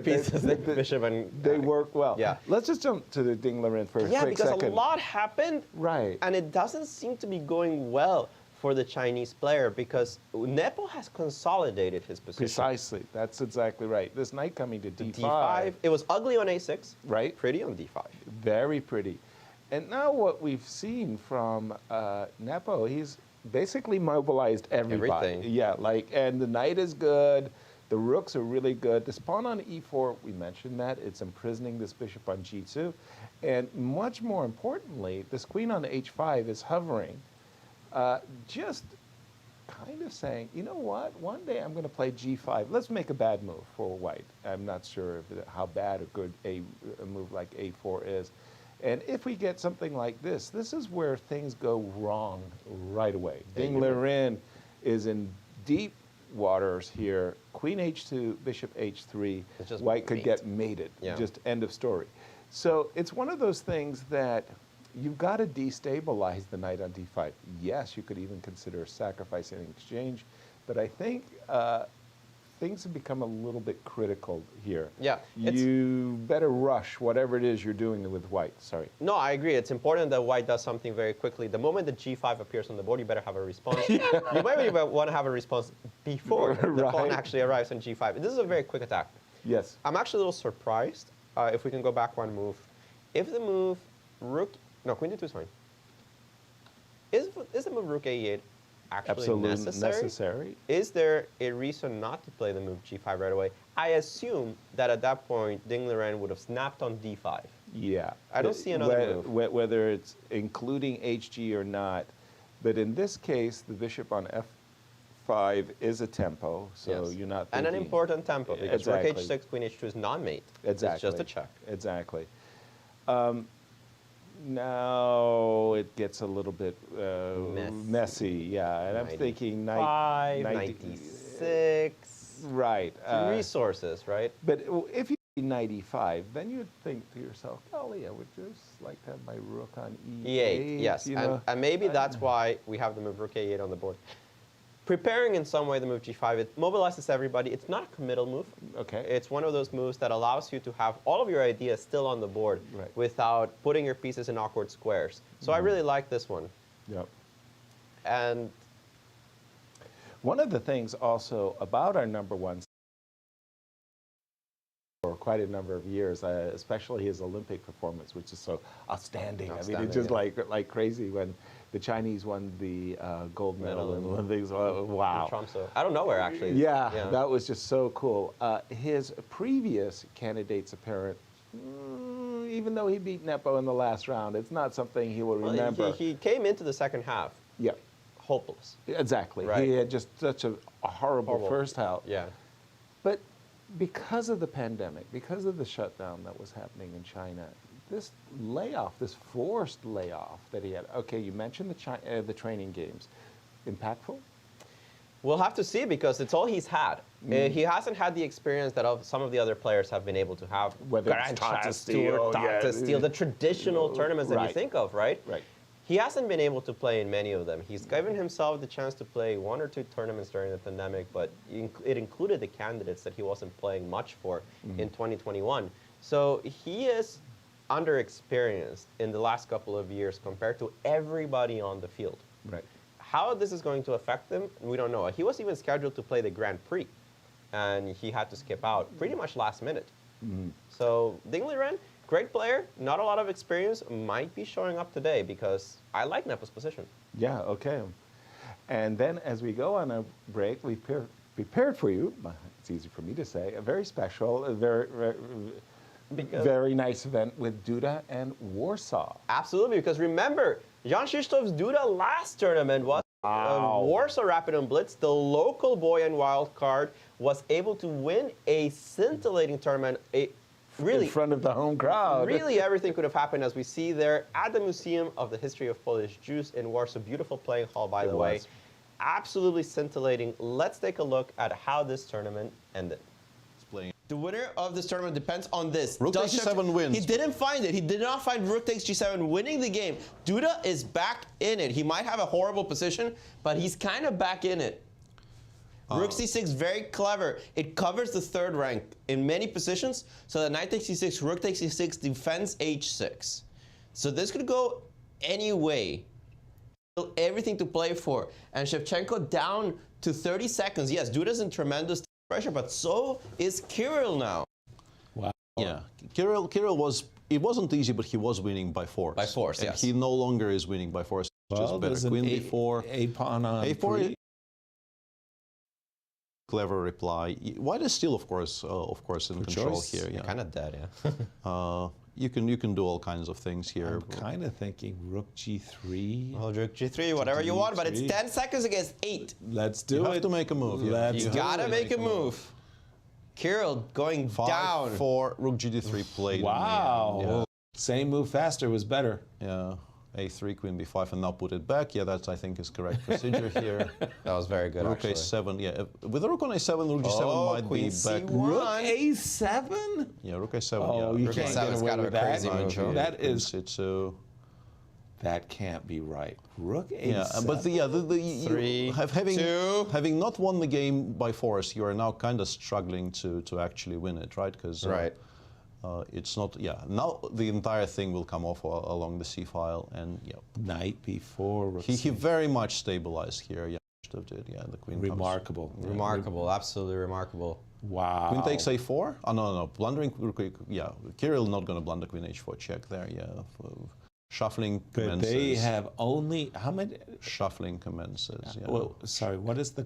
pieces than bishop and... They work well. Yeah. Let's just jump to the Ding-Lerin for a quick second. Yeah, because a lot happened. Right. And it doesn't seem to be going well for the Chinese player because Nepo has consolidated his position. Precisely. That's exactly right. This knight coming to d5. d5. It was ugly on a6. Right. Pretty on d5. Very pretty. And now what we've seen from Nepo, he's basically mobilized everybody. Everything. Yeah, and the knight is good. The rooks are really good. This pawn on e4, we mentioned that. It's imprisoning this bishop on g2. And much more importantly, this queen on h5 is hovering. Just kind of saying, you know what, one day I'm going to play g5. Let's make a bad move for white. I'm not sure how bad or good a move like a4 is. And if we get something like this, this is where things go wrong right away. Ding-Lerin is in deep waters here. Queen h2, bishop h3, white could get mated. Yeah. Just end of story. So it's one of those things that you've got to destabilize the knight on d5. Yes, you could even consider sacrificing an exchange, but I think things have become a little bit critical here. Yeah. You better rush whatever it is you're doing with white. Sorry. No, I agree. It's important that white does something very quickly. The moment the g5 appears on the board, you better have a response. You might want to have a response before the pawn actually arrives on g5. This is a very quick attack. Yes. I'm actually a little surprised, if we can go back one move. If the move rook... No, queen d2 is fine. Is the move rook a8 actually necessary? Is there a reason not to play the move g5 right away? I assume that at that point, Ding-Lerin would have snapped on d5. Yeah. I don't see another move. Whether it's including HG or not, but in this case, the bishop on F5 is a tempo, so you're not thinking... And an important tempo, because exactly. rook H6, queen H2 is non-mate. Exactly. It's just a check. Exactly. Now it gets a little bit messy, yeah. And I'm thinking 96. Right. Resources, right? But if you 95, then you'd think to yourself, golly, I would just like to have my rook on E8. Yes, and maybe that's why we have the move rook A8 on the board. Preparing in some way the move G5, it mobilizes everybody. It's not a committal move. Okay. It's one of those moves that allows you to have all of your ideas still on the board without putting your pieces in awkward squares. So I really like this one. Yep. And one of the things also about our #1 for quite a number of years, especially his Olympic performance, which is so outstanding. I mean, it's just like crazy when the Chinese won the gold medal and one of these. Wow. Out of nowhere, actually. Yeah, that was just so cool. His previous candidate's apparent, even though he beat Nepo in the last round, it's not something he will remember. He came into the second half. Yeah. Hopeless. Exactly. Right. He had just such a horrible first half. Yeah. But because of the pandemic, because of the shutdown that was happening in China, this layoff, this forced layoff that he had. Okay, you mentioned the training games. Impactful? We'll have to see, because it's all he's had. He hasn't had the experience that some of the other players have been able to have. Whether it's Grand Steel, the traditional tournaments that you think of, right? Right. He hasn't been able to play in many of them. He's given himself the chance to play 1 or 2 tournaments during the pandemic, but it included the candidates that he wasn't playing much for in 2021. So he is underexperienced in the last couple of years compared to everybody on the field. Right. How this is going to affect him, we don't know. He was even scheduled to play the Grand Prix, and he had to skip out pretty much last minute. So Ding Liren, great player, not a lot of experience, might be showing up today, because I like Nepo's position. Yeah, okay. And then as we go on a break, we've prepared for you, it's easy for me to say, a very special, a very nice event with Duda and Warsaw. Absolutely, because remember, Jan Krzysztof's Duda last tournament was Warsaw Rapid and Blitz. The local boy and wild card was able to win a scintillating tournament, really in front of the home crowd. Really, everything could have happened, as we see there at the Museum of the History of Polish Jews in Warsaw. Beautiful playing hall, by the way. Absolutely scintillating. Let's take a look at how this tournament ended. The winner of this tournament depends on this. Rook takes G7 wins. He didn't find it. He did not find Rook takes G7 winning the game. Duda is back in it. He might have a horrible position, but he's kind of back in it. Rook C6, very clever. It covers the third rank in many positions. So that knight takes C6, Rook takes C6, defends H6. So this could go any way. Everything to play for. And Shevchenko down to 30 seconds. Yes, Duda's in tremendous pressure, but so is Kirill now. Wow. Yeah, Kirill was, it wasn't easy, but he was winning by force. By force, and yes. he no longer is winning by force. Well, just better. Queen B4. A pawn on A4. Clever reply. White is still, of course, in control here. Yeah. Kind of dead, yeah. You can do all kinds of things here. I'm kind of thinking Rook G3. Well, Rook G3, whatever you want, but it's 10 seconds against 8. Let's do it. You have to make a move. You gotta make a move. Kirill going down. 5-4, Rook G3 played. Wow. Yeah. Same move faster was better. Yeah. A3, Queen B5, and now put it back. Yeah, that's, I think, is correct procedure here. That was very good, Rook A7, yeah. With a Rook on A7, Rook G7 might be back. Rook A7? Yeah, Rook A7, oh, yeah. you can't get away with that. That is... C2. That can't be right. Rook A7. Yeah, but having not won the game by force, you are now kind of struggling to actually win it, right? Because it's not, now the entire thing will come off along the C file, and Knight B4, Rook he very much stabilized here, the queen remarkable. comes. Remarkable, absolutely remarkable. Wow. Queen takes A4? Oh, no, blundering, Kirill not going to blunder Queen H4 check there, Shuffling commences. But they have only, how many? Shuffling commences, Well, sorry, what is the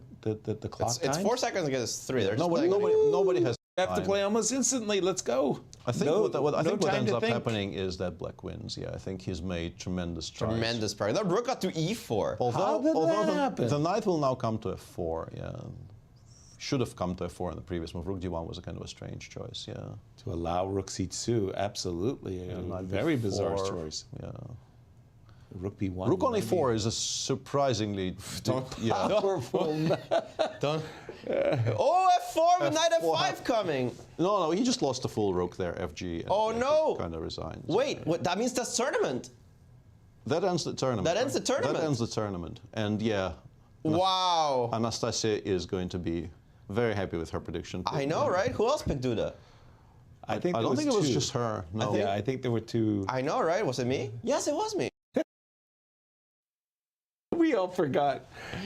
clock time? It's 4 seconds against 3. They're nobody has Have to play almost instantly. Let's go. I think what ends up happening is that black wins. Yeah, I think he's made tremendous tries. Tremendous progress. That rook got to e4. Although the knight will now come to f4. Yeah, should have come to f4 in the previous move. Rook d1 was a kind of a strange choice. Yeah, to allow rook c2, absolutely a very bizarre choice. Yeah. Rook b1. Rook on e4 is a surprisingly powerful. Don't. Oh, f4 with knight f5 coming. No, he just lost the full rook there, fg. Oh no! Kind of resigns. Wait, what, that means that's tournament. That ends the tournament. That ends the tournament. That ends the tournament, and yeah. Wow. Anastasia is going to be very happy with her prediction. I know, right? Who else picked Duda? I don't think it was just her. No. Yeah, I think there were two. I know, right? Was it me? Yes, it was me. We all forgot.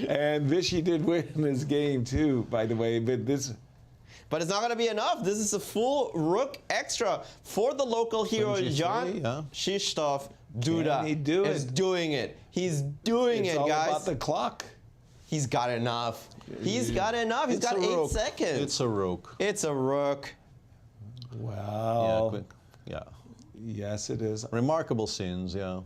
And Vishy did win this game too, by the way. But it's not going to be enough. This is a full rook extra for the local hero, Jan Krzysztof Duda is doing it. He's doing it, guys. It's all about the clock. He's got enough. He's got enough. He's got 8 seconds. It's a rook. It's a rook. Wow. Yeah, quick. Yeah. Yes, it is. Remarkable scenes, yeah.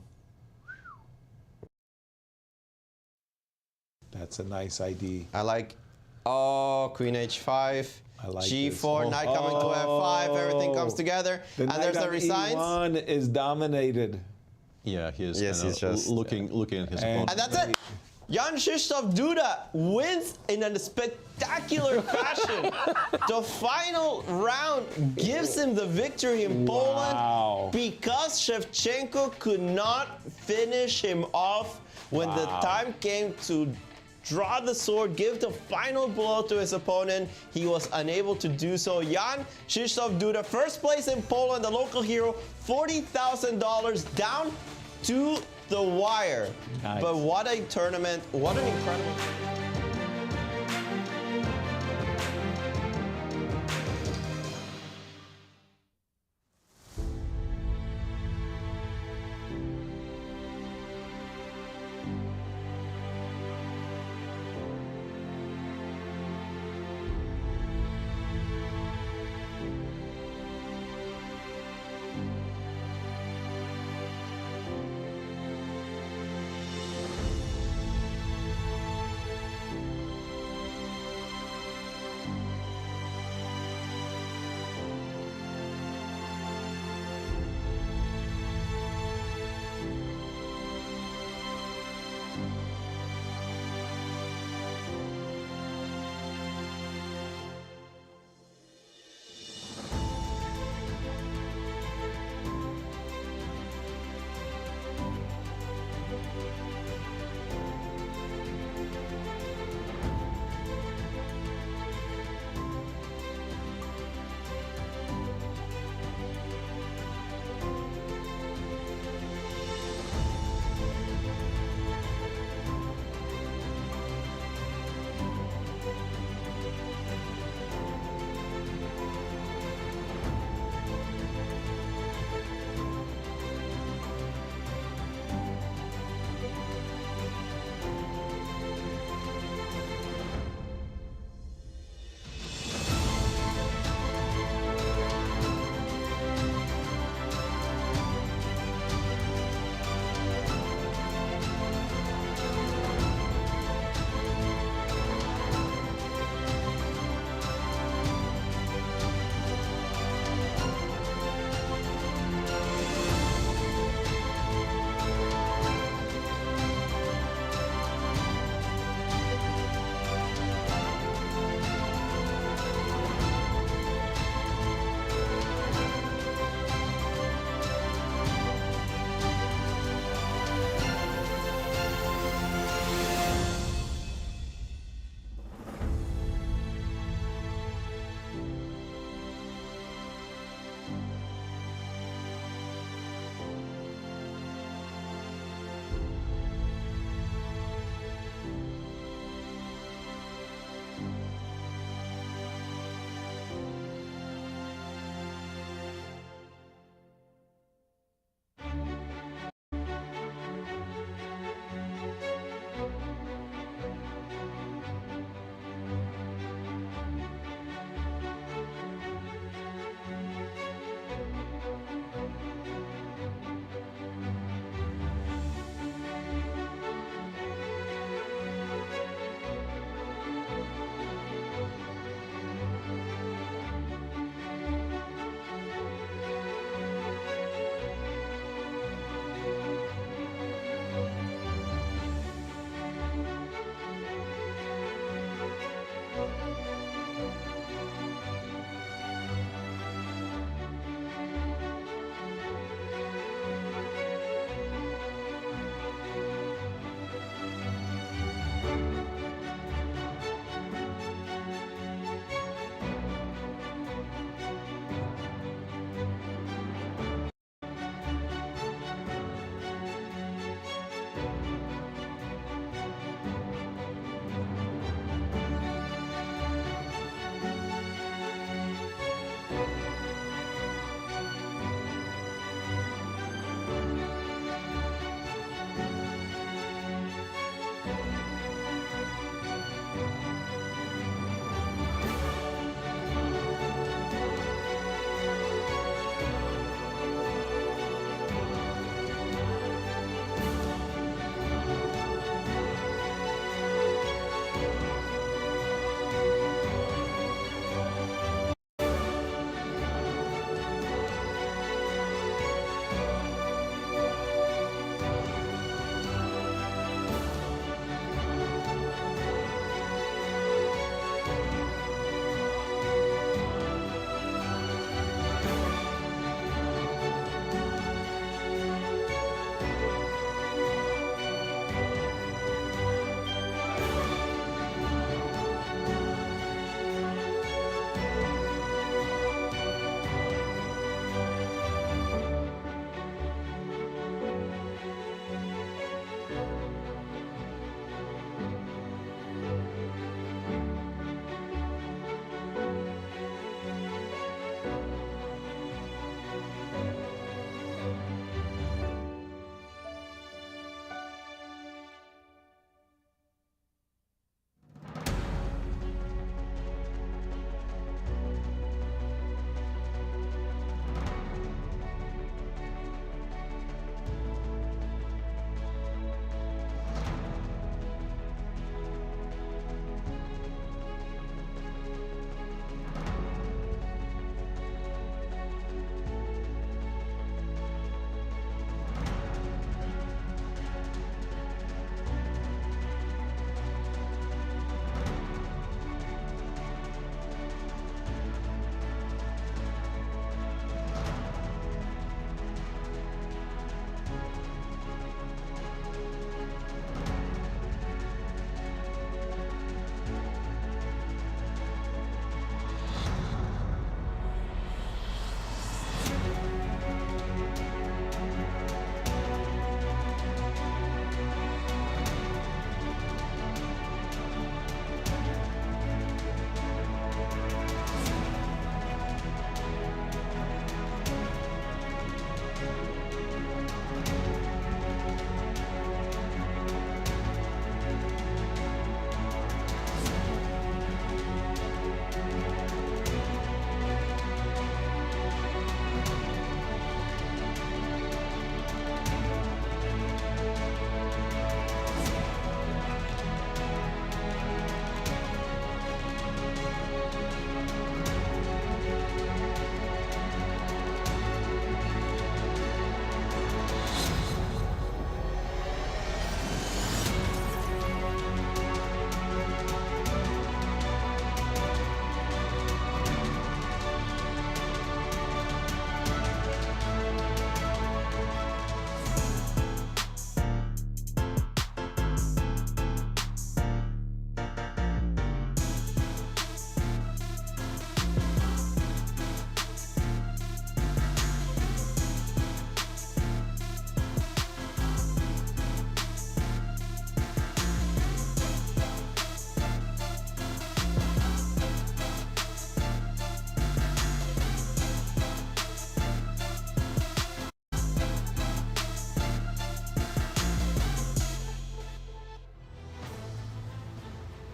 That's a nice ID. I like, queen h5. I like g4, this. knight coming to f5, everything comes together. And there's the resigns. E1 is dominated. Yeah, he is he's just looking at his opponent. And that's it. Jan Krzysztof Duda wins in a spectacular fashion. The final round gives him the victory in Poland because Shevchenko could not finish him off when the time came to draw the sword, give the final blow to his opponent. He was unable to do so. Jan Krzysztof Duda, first place in Poland, the local hero, $40,000 down to the wire. Nice. But what a tournament, what an incredible...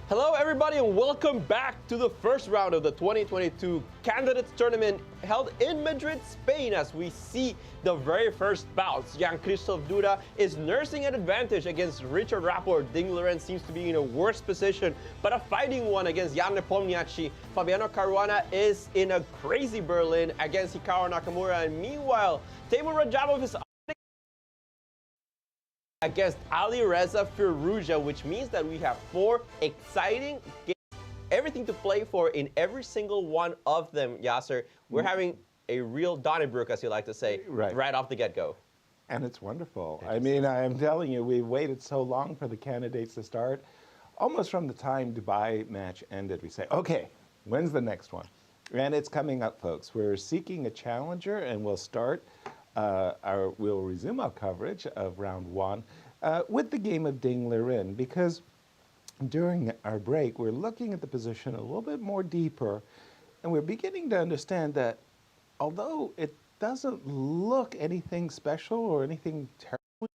Hello everybody and welcome back to the first round of the 2022 Candidates Tournament held in Madrid, Spain, as we see the very first bouts. Jan-Christoph Duda is nursing an advantage against Richard Rapport. Ding seems to be in a worse position, but a fighting one against Jan Nepomniachtchi. Fabiano Caruana is in a crazy Berlin against Hikaru Nakamura, and meanwhile, Teimour Radjabov is against Alireza Firouzja, which means that we have 4 exciting games, everything to play for in every single one of them, Yasser. We're having a real Donnybrook, as you like to say, right off the get-go. And it's wonderful. I mean, I'm telling you, we've waited so long for the candidates to start. Almost from the time Dubai match ended, we say, okay, when's the next one? And it's coming up, folks. We're seeking a challenger, and we'll start we'll resume our coverage of round 1 with the game of Ding-Nepo, because during our break, we're looking at the position a little bit more deeper, and we're beginning to understand that although it doesn't look anything special or anything terrible,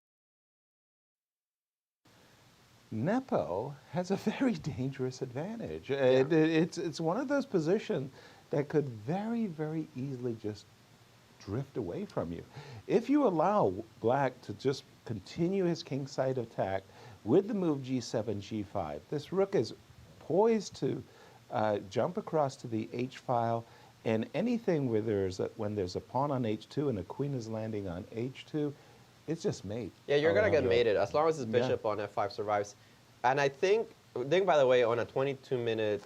Nepo has a very dangerous advantage. Yeah. It's one of those positions that could very, very easily just drift away from you. If you allow Black to just continue his kingside attack with the move g7, g5, this rook is poised to jump across to the h file, and anything where when there's a pawn on h2 and a queen is landing on h2, it's just mate. Yeah, you're going to get mated as long as his bishop on f5 survives. And I think, by the way, on a 22-minute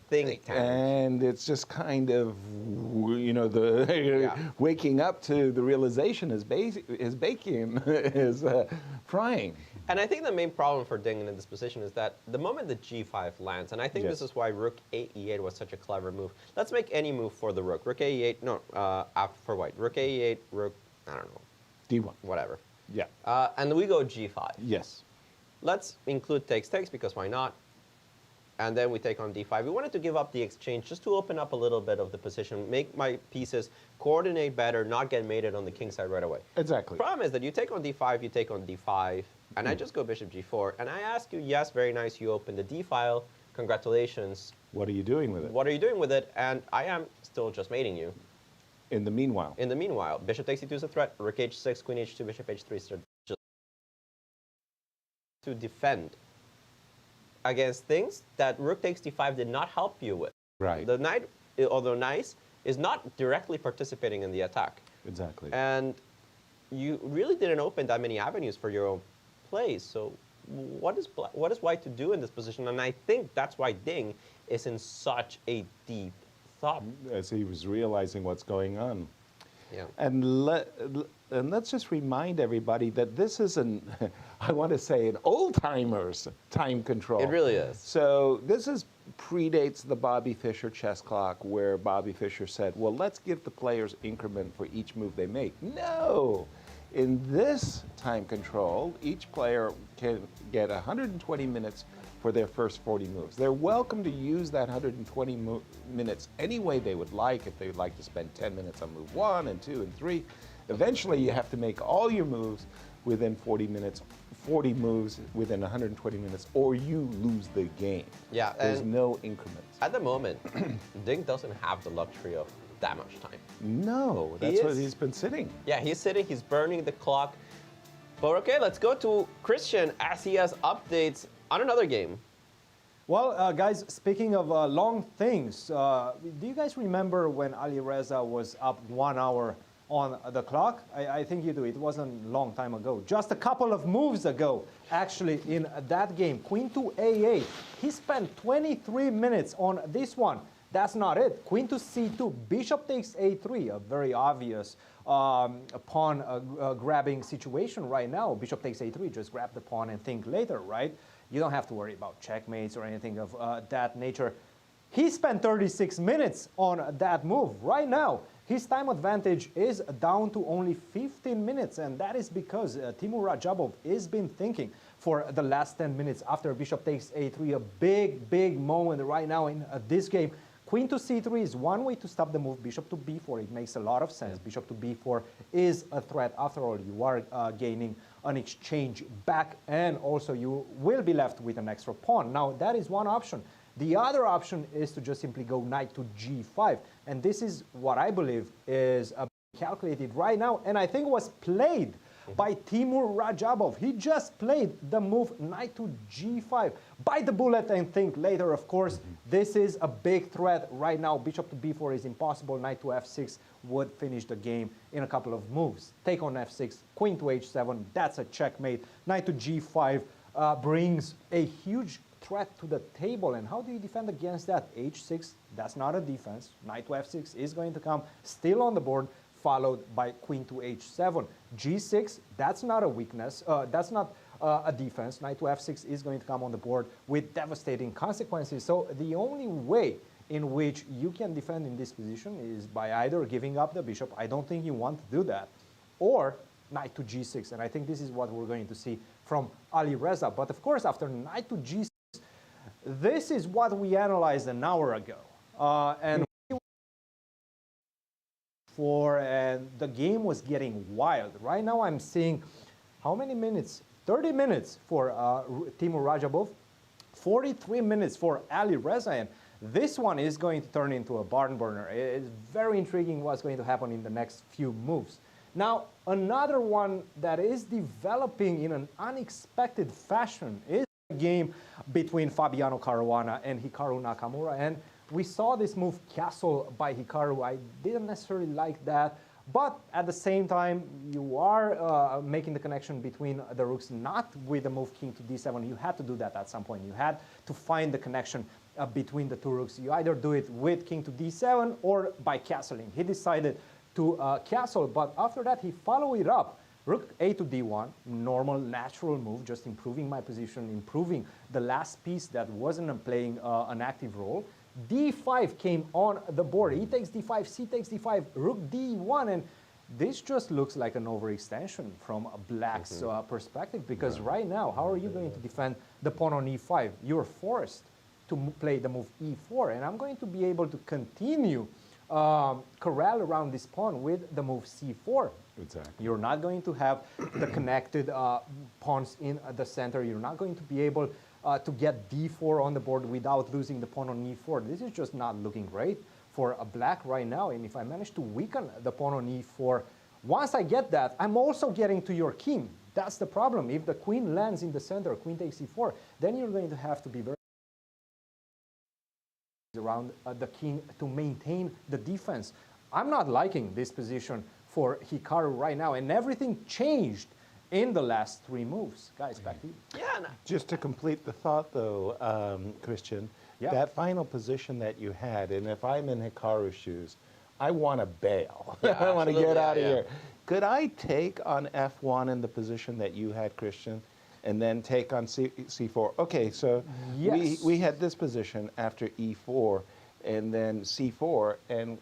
thing. And it's just kind of, you know, the waking up to the realization is baking, is frying. And I think the main problem for Ding in this position is that the moment the g5 lands, and I think this is why rook a e8 was such a clever move. Let's make any move for the rook. Rook a e8, no, for white. Rook a e8, rook, I don't know. d1. Whatever. Yeah. And we go g5. Yes. Let's include takes, because why not? And then we take on d5. We wanted to give up the exchange just to open up a little bit of the position, make my pieces coordinate better, not get mated on the king side right away. Exactly. The problem is that you take on d5, you take on d5, and I just go bishop g4, and I ask you, yes, very nice, you open the d file, congratulations. What are you doing with it? What are you doing with it? And I am still just mating you. In the meanwhile. In the meanwhile, bishop takes e2 is a threat, rook h6, queen h2, bishop h3 is just to defend against things that rook takes d5 did not help you with. Right. The knight, although nice, is not directly participating in the attack. Exactly. And you really didn't open that many avenues for your own plays. So what is white to do in this position? And I think that's why Ding is in such a deep thought. As he was realizing what's going on. Yeah. And let's just remind everybody that this is I want to say, an old-timers time control. It really is. So this predates the Bobby Fischer chess clock, where Bobby Fischer said, well, let's give the players increment for each move they make. No! In this time control, each player can get 120 minutes for their first 40 moves. They're welcome to use that 120 minutes any way they would like. If they would like to spend 10 minutes on move 1 and 2 and 3, eventually you have to make all your moves within 40 minutes, 40 moves within 120 minutes, or you lose the game. Yeah, there's no increments. At the moment, Ding doesn't have the luxury of that much time. No, that's what he's been sitting. Yeah, he's sitting, he's burning the clock. But okay, let's go to Cristian as he has updates on another game. Well, guys, speaking of long things, do you guys remember when Alireza was up 1 hour on the clock? I think you do. It wasn't a long time ago. Just a couple of moves ago, actually, in that game. Queen to a8. He spent 23 minutes on this one. That's not it. Queen to c2. Bishop takes a3. A very obvious pawn grabbing situation right now. Bishop takes a3. Just grab the pawn and think later, right? You don't have to worry about checkmates or anything of that nature. He spent 36 minutes on that move. Right now, his time advantage is down to only 15 minutes, and that is because Teimour Radjabov has been thinking for the last 10 minutes after bishop takes a3. A big moment right now in this game. Queen to c3 is one way to stop the move. Bishop to b4, it makes a lot of sense. Bishop to b4 is a threat. After all, you are gaining an exchange back, and also you will be left with an extra pawn. Now, that is one option. The other option is to just simply go knight to g5, and this is what I believe is calculated right now, and I think was played by Teimour Radjabov. He just played the move knight to g5. Bite the bullet and think later, of course. This is a big threat right now. Bishop to b4 is impossible. Knight to f6 would finish the game in a couple of moves. Take on f6, queen to h7, that's a checkmate. Knight to g5 brings a huge threat to the table. And how do you defend against that? h6, that's not a defense. Knight to f6 is going to come still on the board, followed by queen to h7. g6, that's not a weakness. That's not a defense. Knight to f6 is going to come on the board with devastating consequences. So the only way in which you can defend in this position is by either giving up the bishop. I don't think you want to do that. Or knight to g6. And I think this is what we're going to see from Ali Reza. But of course, after knight to g6, this is what we analyzed an hour ago. And the game was getting wild. Right now I'm seeing how many minutes? 30 minutes for Teimour Radjabov, 43 minutes for Ali Reza, and this one is going to turn into a barn burner. It's very intriguing what's going to happen in the next few moves. Now, another one that is developing in an unexpected fashion is the game between Fabiano Caruana and Hikaru Nakamura, and we saw this move castle by Hikaru. I didn't necessarily like that, but at the same time, you are making the connection between the rooks, not with the move king to d7. You had to do that at some point. You had to find the connection between the two rooks. You either do it with king to d7 or by castling. He decided to castle, but after that, he followed it up. Rook a to d1, normal, natural move, just improving my position, improving the last piece that wasn't playing an active role. d5 came on the board. E takes d5, c takes d5, rook d1, and this just looks like an overextension from a black's perspective, because right now, how are you going to defend the pawn on e5? You're forced to play the move e4, and I'm going to be able to continue corral around this pawn with the move c4. Exactly. You're not going to have the connected pawns in the center. You're not going to be able to get d4 on the board without losing the pawn on e4. This is just not looking great for a black right now. And if I manage to weaken the pawn on e4, once I get that, I'm also getting to your king. That's the problem. If the queen lands in the center, queen takes e4, then you're going to have to be very around the king to maintain the defense. I'm not liking this position for Hikaru right now, and everything changed in the last three moves. Guys, back to you. Yeah. Just to complete the thought, though, Christian, that final position that you had, and if I'm in Hikaru's shoes, I want to bail. Yeah, I want to get out of yeah. here. Could I take on f1 in the position that you had, Christian, and then take on c4? Okay, so Yes. we had this position after e4, and then c4, and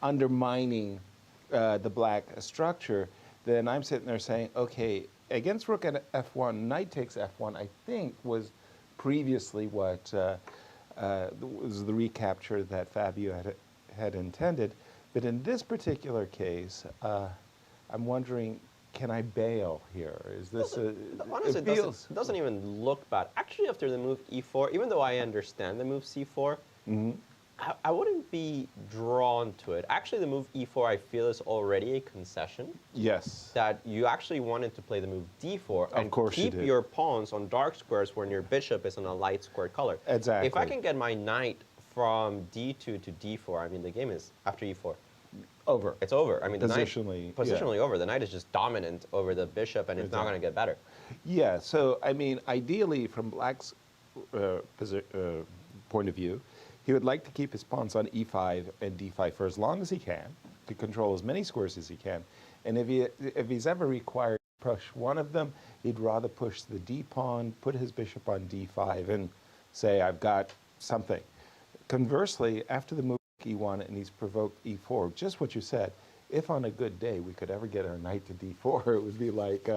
undermining the black structure. Then I'm sitting there saying, okay, against rook at f1, knight takes f1, I think was previously what was the recapture that Fabio had intended. But in this particular case, I'm wondering, can I bail here? Is this honestly, it doesn't even look bad. Actually, after the move e4, even though I understand the move c4, I wouldn't be drawn to it. Actually, the move e4, I feel, is already a concession. Yes. That you actually wanted to play the move d4 and keep you did. your pawns on dark squares when your bishop is on a light squared color. Exactly. If I can get my knight from d2 to d4, I mean, the game is, after e4, over. it's over. I mean, Positionally, the knight, positionally over. The knight is just dominant over the bishop, and it's not going to get better. Yeah, so, I mean, ideally, from black's point of view, he would like to keep his pawns on e5 and d5 for as long as he can, to control as many squares as he can. And if he's ever required to push one of them, he'd rather push the d pawn, put his bishop on d5, and say, I've got something. Conversely, after the move e1 and he's provoked e4, just what you said, if on a good day we could ever get our knight to d4, it would be like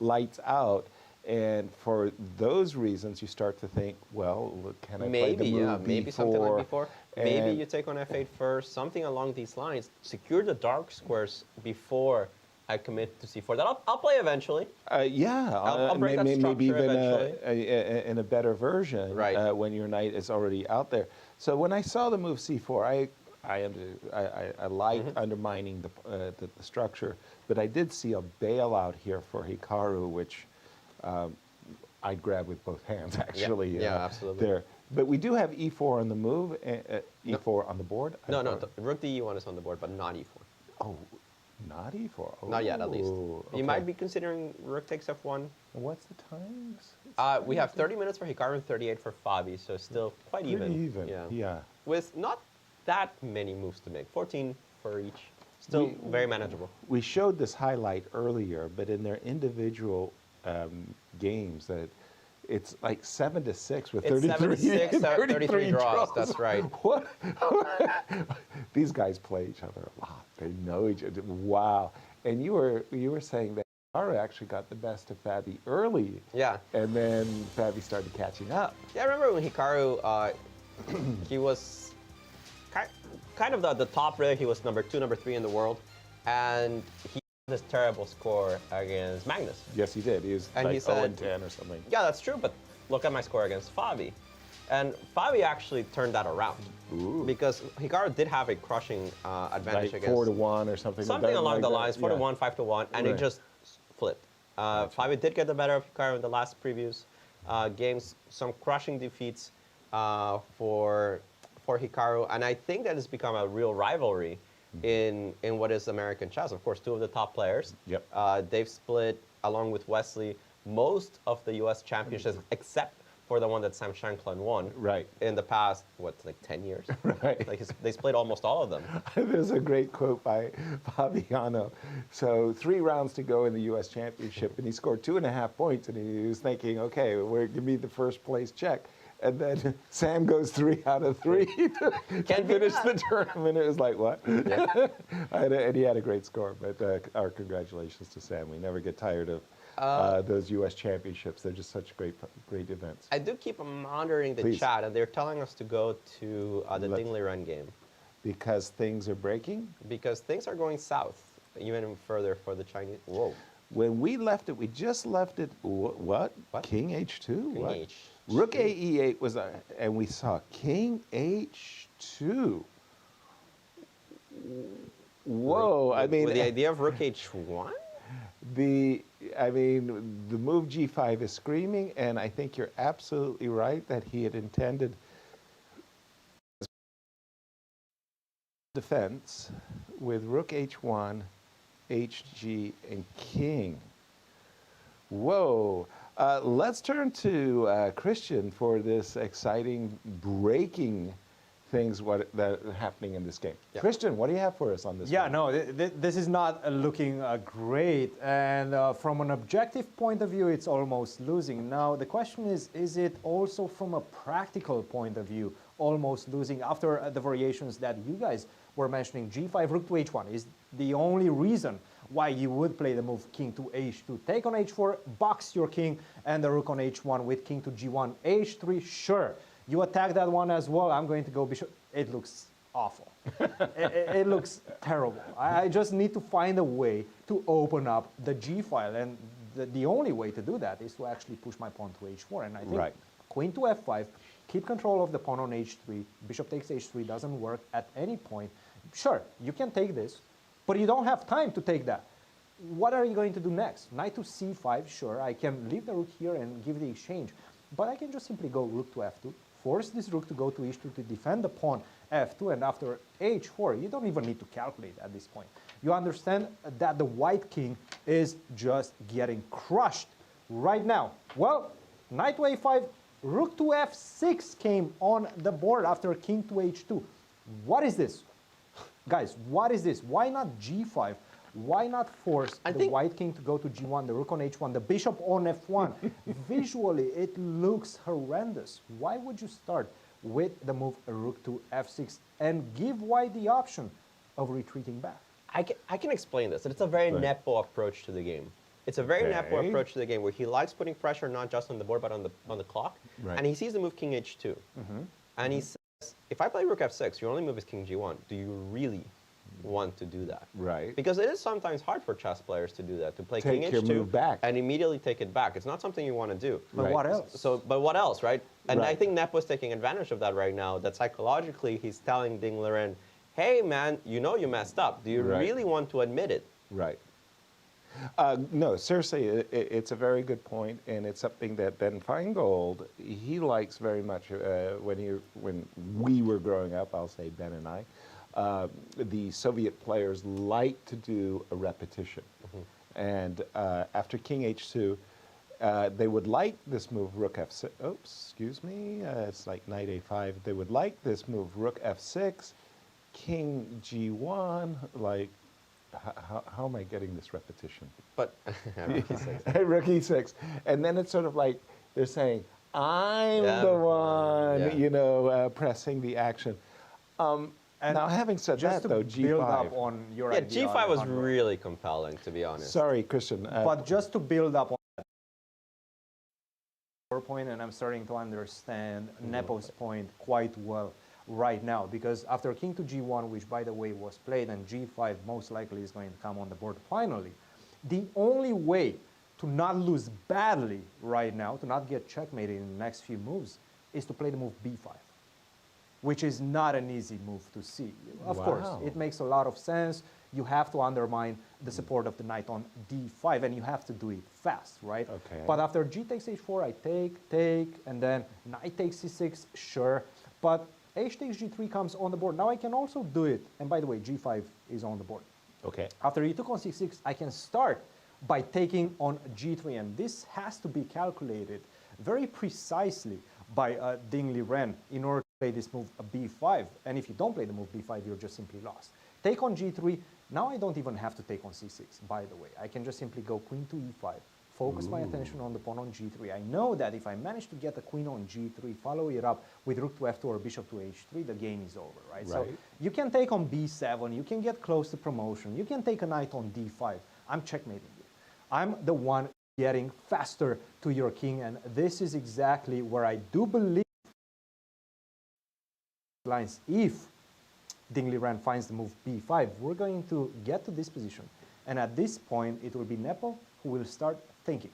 lights out. And for those reasons, you start to think, well, can I play the Maybe, move yeah, maybe something like before. Maybe And- you take on f8 first, something along these lines. Secure the dark squares before I commit to c4. That I'll play eventually. Yeah, I'll break that maybe structure even eventually. in a better version Right. when your knight is already out there. So when I saw the move c4, I like undermining the structure, but I did see a bailout here for Hikaru, which I'd grab with both hands, actually. Yeah, absolutely. There. But we do have e4 on the move, e4 on the board. No, the rook d e1 is on the board, but not e4. Oh, not e4. Oh, Not yet, at least. okay. You might be considering rook takes f1. And what's the times? We have 30 minutes for Hikaru and 38 for Fabi, so still quite Pretty even. even, yeah. With not that many moves to make, 14 for each. Still very manageable. We showed this highlight earlier, but in their individual games, that it's like 7-6 with It's 33, 7-6, 33 draws. That's right. What? These guys play each other a lot. They know each other. Wow. And you were saying that Hikaru actually got the best of Fabi early. Yeah. And then Fabi started catching up. Yeah, I remember when Hikaru, he was kind of the top rated. He was number 2, number 3 in the world. And he had this terrible score against Magnus. Yes, he did. He was And like he said, 0-10 or something. Yeah, that's true, but look at my score against Fabi. And Fabi actually turned that around. Ooh. Because Hikaru did have a crushing advantage Like against 4-1 or something. something along like the that. lines, 4-1, 5-1, and it Right. just flipped. Fabi did get the better of Hikaru in the last previous games. Some crushing defeats for Hikaru, and I think that has become a real rivalry in what is American chess. Of course, two of the top players. Yep. They've split, along with Wesley, most of the U.S. championships, except for the one that Sam Shankland won. Right. In the past, what, like 10 years? Right. Like they split almost all of them. There's a great quote by Fabiano. So 3 rounds to go in the U.S. Championship, and he scored 2.5 points, and he was thinking, okay, give me the first place check. And then Sam goes 3 out of 3 to finish the tournament. It was like, what? Yeah. And he had a great score, but our congratulations to Sam. We never get tired of those U.S. championships. They're just such great events. I do keep monitoring the chat, and they're telling us to go to the Ding-Nepo Endgame. Because things are breaking? Because things are going south, even further for the Chinese. Whoa. When we left it, we just left it, what? King H2? King What? H2. Rook AE8 was, and we saw King H2. Whoa, I mean. With the idea of Rook H1? The move G5 is screaming, and I think you're absolutely right that he had intended defense with Rook H1, HG, and King. Whoa. Let's turn to Cristian for this exciting breaking things that are happening in this game. Yeah. Cristian, what do you have for us on this? Yeah, no, this is not looking great. And from an objective point of view, it's almost losing. Now, the question is it also from a practical point of view almost losing after the variations that you guys were mentioning? G5, Rook to H1 is the only reason why you would play the move King to H2. Take on H4, box your King, and the Rook on H1 with King to G1. H3, sure. You attack that one as well. I'm going to go Bishop. It looks awful. it looks terrible. I just need to find a way to open up the G file. And the only way to do that is to actually push my pawn to H4. And I think Queen to F5, keep control of the pawn on H3. Bishop takes H3 doesn't work at any point. Sure, you can take this, but you don't have time to take that. What are you going to do next? Knight to C5, sure. I can leave the rook here and give the exchange. But I can just simply go rook to F2. Force this rook to go to H2 to defend the pawn F2, and after H4, you don't even need to calculate at this point. You understand that the white king is just getting crushed right now. Well, knight to A5, rook to F6 came on the board after king to H2. What is this? Guys, what is this? Why not G5? Why not force the white king to go to G1, the rook on H1, the bishop on F1? Visually, it looks horrendous. Why would you start with the move rook to F6 and give white the option of retreating back? I can explain this. It's a very Nepo approach to the game. It's a very Nepo approach to the game where he likes putting pressure not just on the board but on the clock. Right. And he sees the move King H2. And he says, if I play Rook F6, your only move is King G1. Do you really want to do that? Right. Because it is sometimes hard for chess players to do that, to play Take King your H2 move back. and immediately take it back. It's not something you want to do. But what else? But what else, right? And I Right. think Nepo's taking advantage of that right now, that psychologically he's telling Ding Liren, hey man, you know you messed up. Do you Right. really want to admit it? Right. No, seriously, it's a very good point, and it's something that Ben Feingold, he likes very much when we were growing up, I'll say Ben and I, the Soviet players like to do a repetition. And after King H2, they would like this move Rook F6. Oops, excuse me. It's like Knight A5. They would like this move Rook F6, King G1. Like, how am I getting this repetition? But Rook E6. Rook E6, and then it's sort of like they're saying, "I'm Yeah. the one," Yeah. you know, pressing the action. And now, having said just that, to though, build up G5. on your Yeah, idea, G5 was Alejandro. really compelling, to be honest. Sorry, Christian. But just to build up on your point, and I'm starting to understand Nepo's point quite well right now, because after King to G1, which by the way was played, and G5 most likely is going to come on the board finally, the only way to not lose badly right now, to not get checkmated in the next few moves, is to play the move B5, which is not an easy move to see. Of course, it makes a lot of sense. You have to undermine the support of the knight on D5, and you have to do it fast, right? Okay. But after G takes H4, I take, and then knight takes C6, sure. But H takes G3 comes on the board. Now I can also do it, and by the way, G5 is on the board. Okay. After he took on C6, I can start by taking on G3, and this has to be calculated very precisely by Ding Liren in order to play this move B5. And if you don't play the move B5, you're just simply lost. Take on G3. Now I don't even have to take on C6, by the way. I can just simply go Queen to E5, focus my attention on the pawn on G3. I know that if I manage to get the queen on G3, follow it up with Rook to F2 or Bishop to H3, the game is over, right? So you can take on B7, you can get close to promotion, you can take a knight on D5. I'm checkmating you. I'm the one getting faster to your king, and this is exactly where I do believe lines. If Ding Liren finds the move B5, we're going to get to this position. And at this point, it will be Nepo who will start thinking.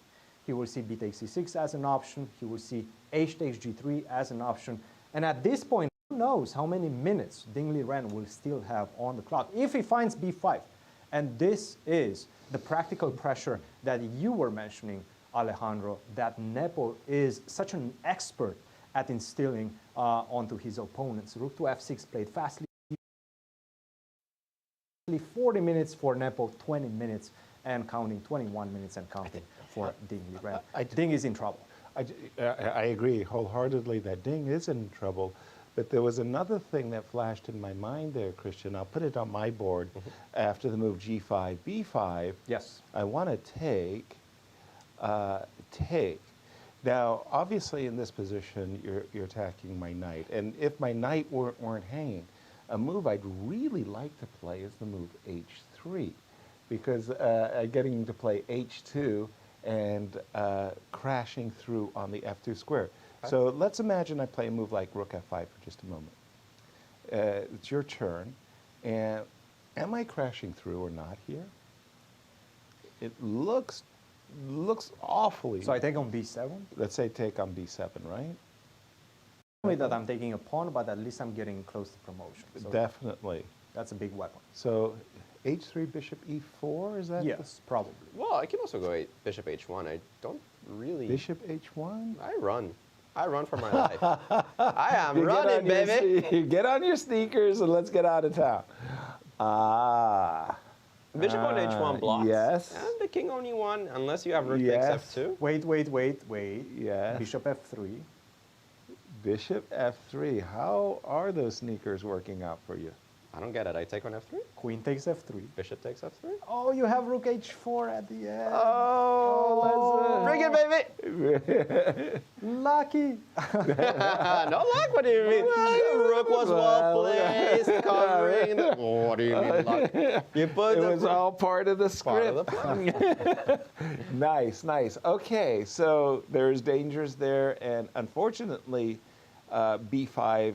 He will see B takes C6 as an option. He will see H takes G3 as an option. And at this point, who knows how many minutes Ding Liren will still have on the clock if he finds B5. And this is the practical pressure that you were mentioning, Alejandro, that Nepo is such an expert at instilling onto his opponents. Rook to F6 played fastly. 40 minutes for Nepo, 20 minutes and counting, 21 minutes and counting for Ding Liren. Ding is in trouble. I agree wholeheartedly that Ding is in trouble. But there was another thing that flashed in my mind there, Christian. I'll put it on my board after the move G5, B5. Yes. I want to take. Now, obviously, in this position, you're attacking my knight. And if my knight weren't hanging, a move I'd really like to play is the move H3, because getting to play H2 and crashing through on the F2 square. So let's imagine I play a move like Rook F5 for just a moment. It's your turn. And am I crashing through or not here? It looks awfully. So I take on B7? Let's say take on B7, right? Only that I'm taking a pawn, but at least I'm getting close to promotion. So definitely. That's a big weapon. So H3, Bishop E4, is that? Yes, probably. Well, I can also go Bishop H1. I don't really... Bishop H1? I run. I run for my life. I am running, baby. You get on your sneakers and let's get out of town. Bishop on H1 blocks. Yes. And the king on E1, unless you have Rook Yes. takes F2. Wait. Yes. Bishop F3. Bishop F3. How are those sneakers working out for you? I don't get it. I take on f3. Queen takes f3. Bishop takes f3. Oh, you have rook h4 at the end. Oh, Bring it, baby. Lucky. No luck. What do you mean? The rook was well placed, covering. What do you mean luck? You put it was all part of the script. Part of the Nice, nice. Okay, so there's dangers there, and unfortunately, b5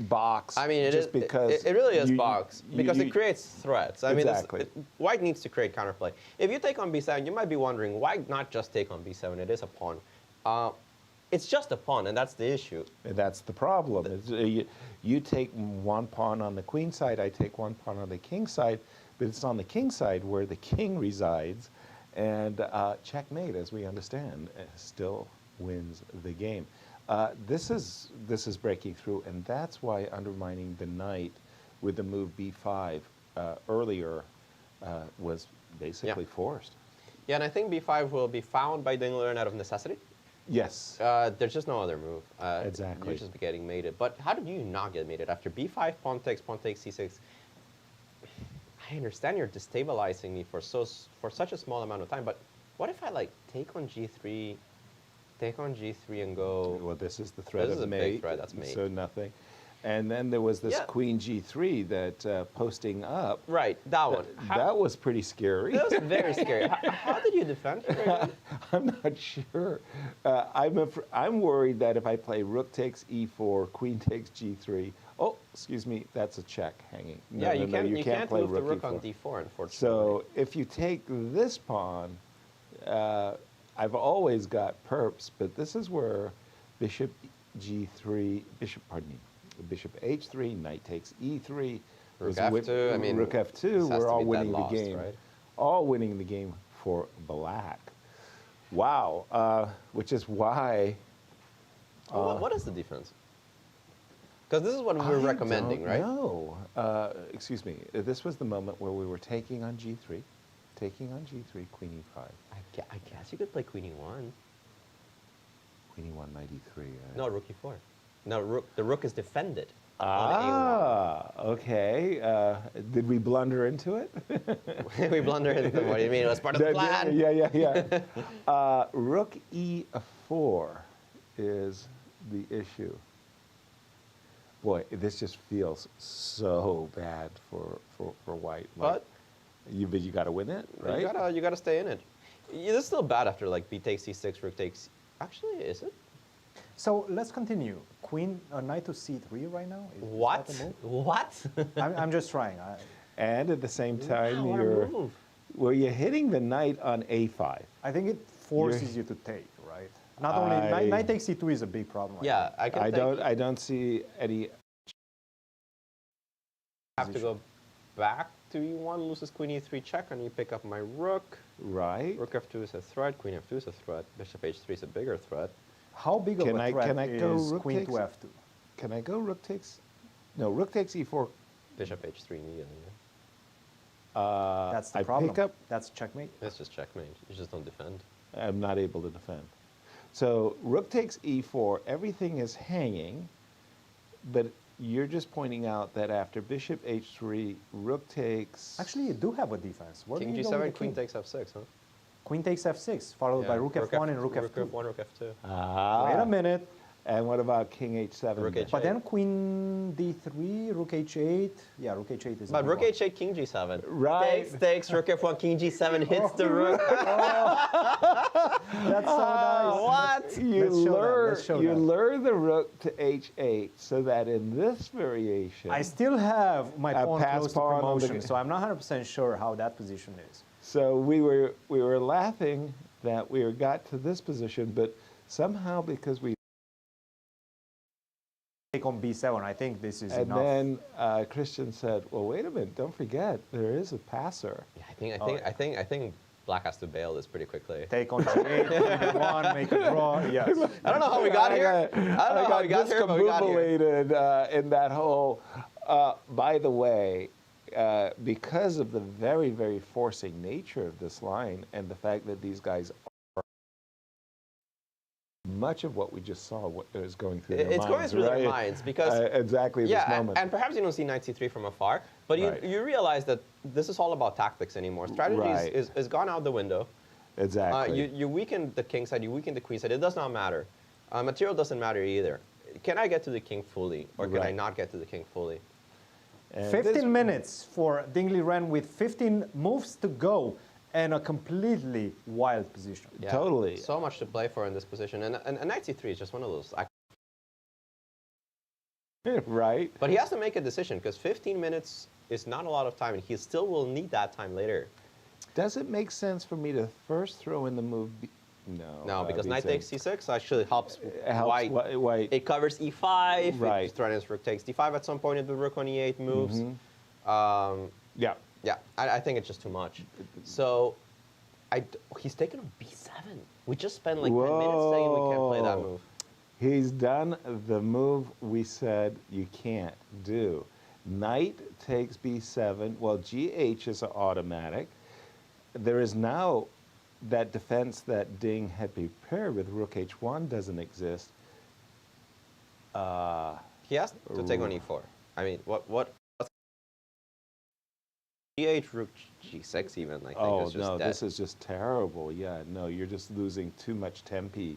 box. I mean, just because it really is box because it creates threats. I exactly. mean, white needs to create counterplay. If you take on b7, you might be wondering why not just take on b7? It is a pawn. It's just a pawn, and that's the issue. And that's the problem. You take one pawn on the queen side, I take one pawn on the king side, but it's on the king side where the king resides, and checkmate, as we understand, still wins the game. This is breaking through, and that's why undermining the knight with the move b5 earlier was basically forced. Yeah, and I think b5 will be found by Ding-Learn out of necessity. Yes. There's just no other move. Exactly. You're just getting mated. But how did you not get mated? After b5, pawn takes c6. I understand you're destabilizing me for such a small amount of time, but what if I like take on g3, take on g3 and go... Well, this is the threat of mate. This is a big threat, that's mate. So nothing. And then there was this queen g3 that posting up. Right, that one. That was pretty scary. That was very scary. How did you defend it? I'm not sure. I'm worried that if I play rook takes e4, queen takes g3. Oh, excuse me, that's a check hanging. No, yeah, you can't play move rook the rook e4. on d4, unfortunately. So if you take this pawn, I've always got perps, but this is where bishop g3, bishop h3, knight takes e3. Rook f2, I mean, rook f2, we're all winning the game. Right? All winning the game for black. Wow, which is why... what is the defense? Because this is what we're recommending, right? No, excuse me. This was the moment where we were taking on g3, queen e5. I guess you could play queen e1. Queen e1, knight e3. No, rook e4. No, the rook is defended. Okay. Did we blunder into it? We blundered into it. What do you mean? It was part of the plan. Yeah. Rook e4 is the issue. Boy, this just feels so bad for white. But you got to win it, right? You gotta stay in it. This is still bad after like b takes c6, rook takes. Actually, is it? So let's continue. Queen, knight to c3 right now? What? Is that the move? What? I'm just trying. And at the same time, move. you're hitting the knight on a5. I think it forces you to take, right? Not only knight takes c2 is a big problem. Yeah, I don't see any. Have to go back to e1, loses queen e3 check, and you pick up my rook. Right. Rook f2 is a threat. Queen f2 is a threat. Bishop h3 is a bigger threat. How big of a threat is rook queen takes, to f2? Can I go rook takes? No, rook takes e4. Bishop h3 immediately. That's the problem. That's checkmate. It's just checkmate. You just don't defend. I'm not able to defend. So rook takes e4. Everything is hanging, but you're just pointing out that after bishop h3, rook takes... Actually, you do have a defense. Where King g7, queen takes f6, huh? Queen takes f6, followed by rook f1 and rook f2. Rook f1, rook f2. Ah. Wait a minute. And what about king h7? Rook h8. But then queen d3, rook h8. Yeah, rook h8 is. But rook h8, king g7. Right. Takes, rook f1, king g7 hits the rook. That's so nice. What? You lure the rook to h8 so that in this variation... I still have my pawn close to pawn promotion, so I'm not 100% sure how that position is. So we were laughing that we got to this position, but somehow because we take on b7, I think this is enough. And then Christian said, "Well, wait a minute! Don't forget there is a passer." Yeah, I think black has to bail this pretty quickly. Take on g8, one, make a draw. Yes. I don't know how we got here. I don't know how we got here, but we got here. In that hole. By the way, because of the very, very forcing nature of this line and the fact that these guys are much of what we just saw is going through their minds. It's going through right? their minds because exactly this moment. And perhaps you don't see knight c3 from afar, but you realize that this is all about tactics anymore. Strategy is gone out the window. Exactly. You weaken the king side, you weaken the queen side. It does not matter. Material doesn't matter either. Can I get to the king fully, or can I not get to the king fully? And 15 minutes for Ding Liren with 15 moves to go and a completely wild position. Yeah, totally. So much to play for in this position. And knight c3 is just one of those. Right. But he has to make a decision because 15 minutes is not a lot of time, and he still will need that time later. Does it make sense for me to first throw in the move? No, because knight takes c6 actually helps white. White. It covers e5. Right. It threatens rook takes d5 at some point if the rook on e8 moves. Yeah. Yeah, I think it's just too much. So he's taken on b7. We just spent like 10 minutes saying we can't play that move. He's done the move we said you can't do. Knight takes b7. Well, gh is an automatic. There is now that defense that Ding had prepared with rook h1 doesn't exist. He has to take on e4. I mean, what? gh rook g6 even. I think is just no, dead. this is just terrible. Yeah, no, you're just losing too much tempi,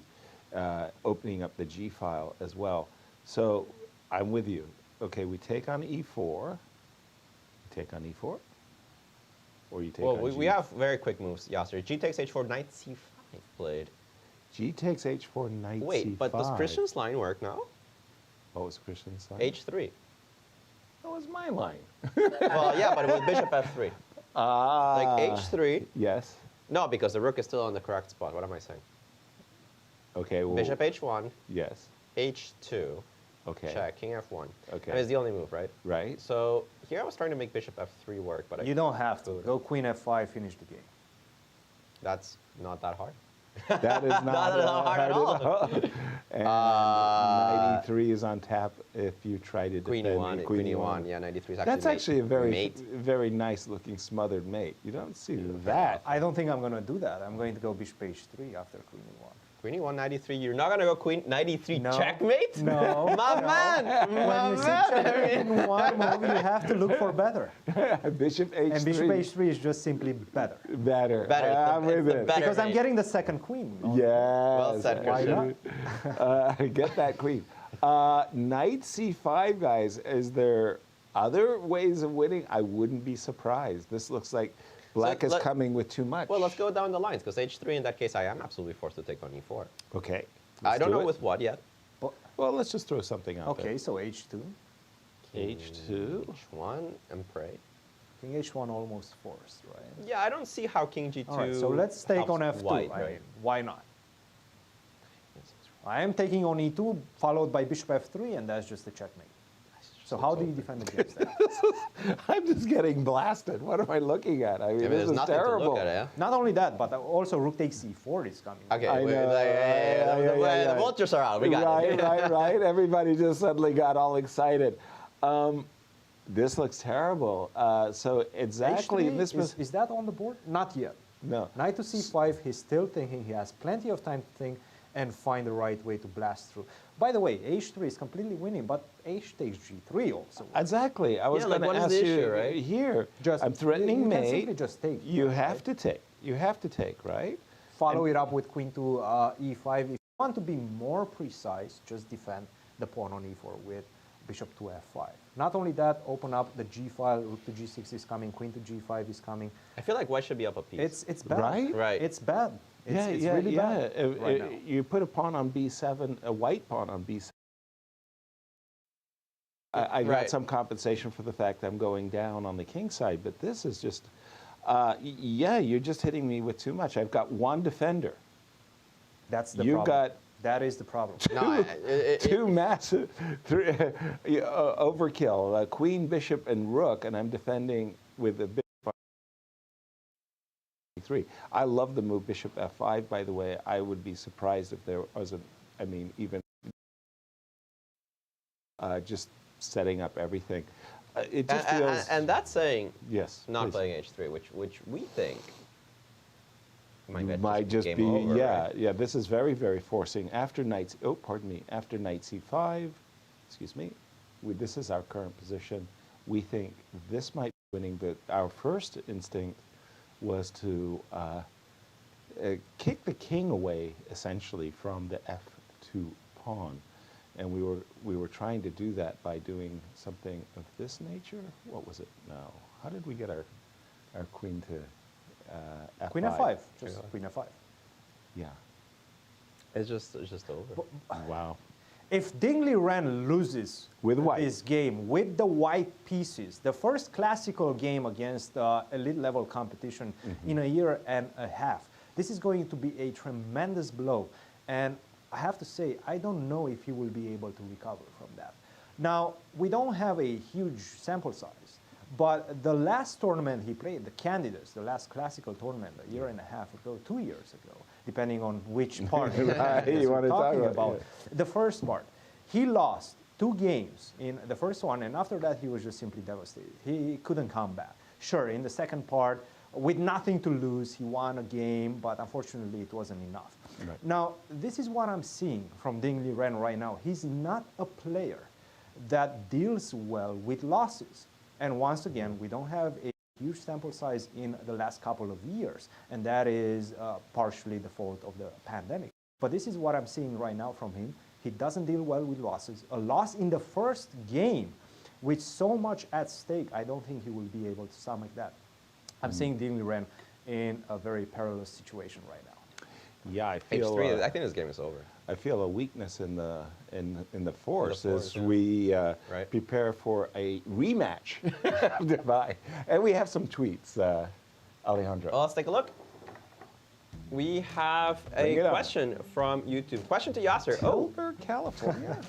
opening up the g file as well. So I'm with you. Okay, we take on e4. Take on e4. Or you take well, on we have very quick moves, Yasser. G takes h4, knight c5 played. G takes h4, knight c5. Wait, but does Christian's line work now? What was Christian's line? h3. That was my line. Well, yeah, but with bishop f3. Like h3. Yes. No, because the rook is still on the correct spot. What am I saying? Okay, well. Bishop h1. Yes. h2. Okay. Check, king f1. Okay. And it's the only move, right? Right. So here I was trying to make bishop f3 work, but you don't have to. Go queen f5, finish the game. That's not that hard. That is not hard at all. And knight e3 is on tap if you try to Queen defend. e1, yeah, knight e3 is actually That's actually a mate. very nice looking smothered mate. You don't see that. I don't think I'm going to do that. I'm going to go bishop h3 after queen e1. Queen e1, knight e3. You're not going to go queen, knight e3 No. checkmate? No. My man! When you see checkmate in one move, you have to look for better. Bishop h3. And bishop h3 is just simply better. Better. Better. I'm with it. Better Because I'm mate. getting the second queen. Yes. Well said, Why Christian. not? Get that queen. Knight c5, guys. Is there other ways of winning? I wouldn't be surprised. This looks like black is coming with too much. Well, let's go down the lines, because h3, in that case, I am absolutely forced to take on e4. Okay. I don't know it. with what yet. Well, let's just throw something out Okay, so h2. h2. h1 and pray. King h1 almost forced, right? Yeah, I don't see how king g2 All right, so let's take on helps f2. white, I right? mean, why not? I am taking on e2, followed by bishop f3, and that's just a checkmate. So how do you defend against that? I'm just getting blasted. What am I looking at? I mean, this there's is nothing terrible. to look at, yeah? Not only that, but also rook takes c4 is coming. Okay, I know. the vultures are out. We got it. Right. Everybody just suddenly got all excited. This looks terrible. So exactly, H3, is that on the board? Not yet. No. Knight to c5, he's still thinking. He has plenty of time to think and find the right way to blast through. By the way, h3 is completely winning, but h takes g3 also. Exactly. I was Yeah, like, going to what is ask the you issue, right? here. Just, I'm threatening you can mate. simply just take. You have to take. You have to take, right? Follow it up with queen to e5. If you want to be more precise, just defend the pawn on e4 with bishop to f5. Not only that, open up the g file, rook to g6 is coming, queen to g5 is coming. I feel like white should be up a piece. It's bad. Right? Right. It's bad. It's really bad right now. You put a pawn on b7, a white pawn on b7. I got some compensation for the fact I'm going down on the king side, but this is just, you're just hitting me with too much. I've got one defender. That's the You've problem. got that is the problem. two massive overkill, queen, bishop, and rook, and I'm defending with the bishop. 3. I love the move bishop f5, by the way. I would be surprised if there wasn't, even just setting up everything. It just feels... And that's saying yes, not please. playing h3, which we think might just game be, over, yeah, right? yeah. This is very, very forcing. After knight, oh, pardon me, after knight c5, excuse me, this is our current position. We think this might be winning, but our first instinct was to kick the king away, essentially, from the f2 pawn. And we were trying to do that by doing something of this nature. What was it? No. How did we get our queen to f5? Queen f5. Just queen f5. Yeah. It's just over. Wow. If Ding-Liren loses With white. this game with the white pieces, the first classical game against elite level competition in a year and a half, this is going to be a tremendous blow. And I have to say, I don't know if he will be able to recover from that. Now, we don't have a huge sample size, but the last tournament he played, the Candidates, the last classical tournament a year and a half ago, 2 years ago, depending on which part you want to talk about. Yeah. The first part, he lost 2 games in the first one, and after that he was just simply devastated. He couldn't come back. Sure, in the second part, with nothing to lose, he won a game, but unfortunately it wasn't enough. Right. Now, this is what I'm seeing from Ding-Liren right now. He's not a player that deals well with losses. And once again, we don't have a huge sample size in the last couple of years, and that is partially the fault of the pandemic. But this is what I'm seeing right now from him. He doesn't deal well with losses. A loss in the first game, with so much at stake, I don't think he will be able to stomach that. I'm seeing Ding-Liren in a very perilous situation right now. Yeah, I feel. H3, I think this game is over. I feel a weakness in the force as we prepare for a rematch. And we have some tweets, Alejandro. Well, let's take a look. We have a question from YouTube. Question to Yasser. Tilburg, California.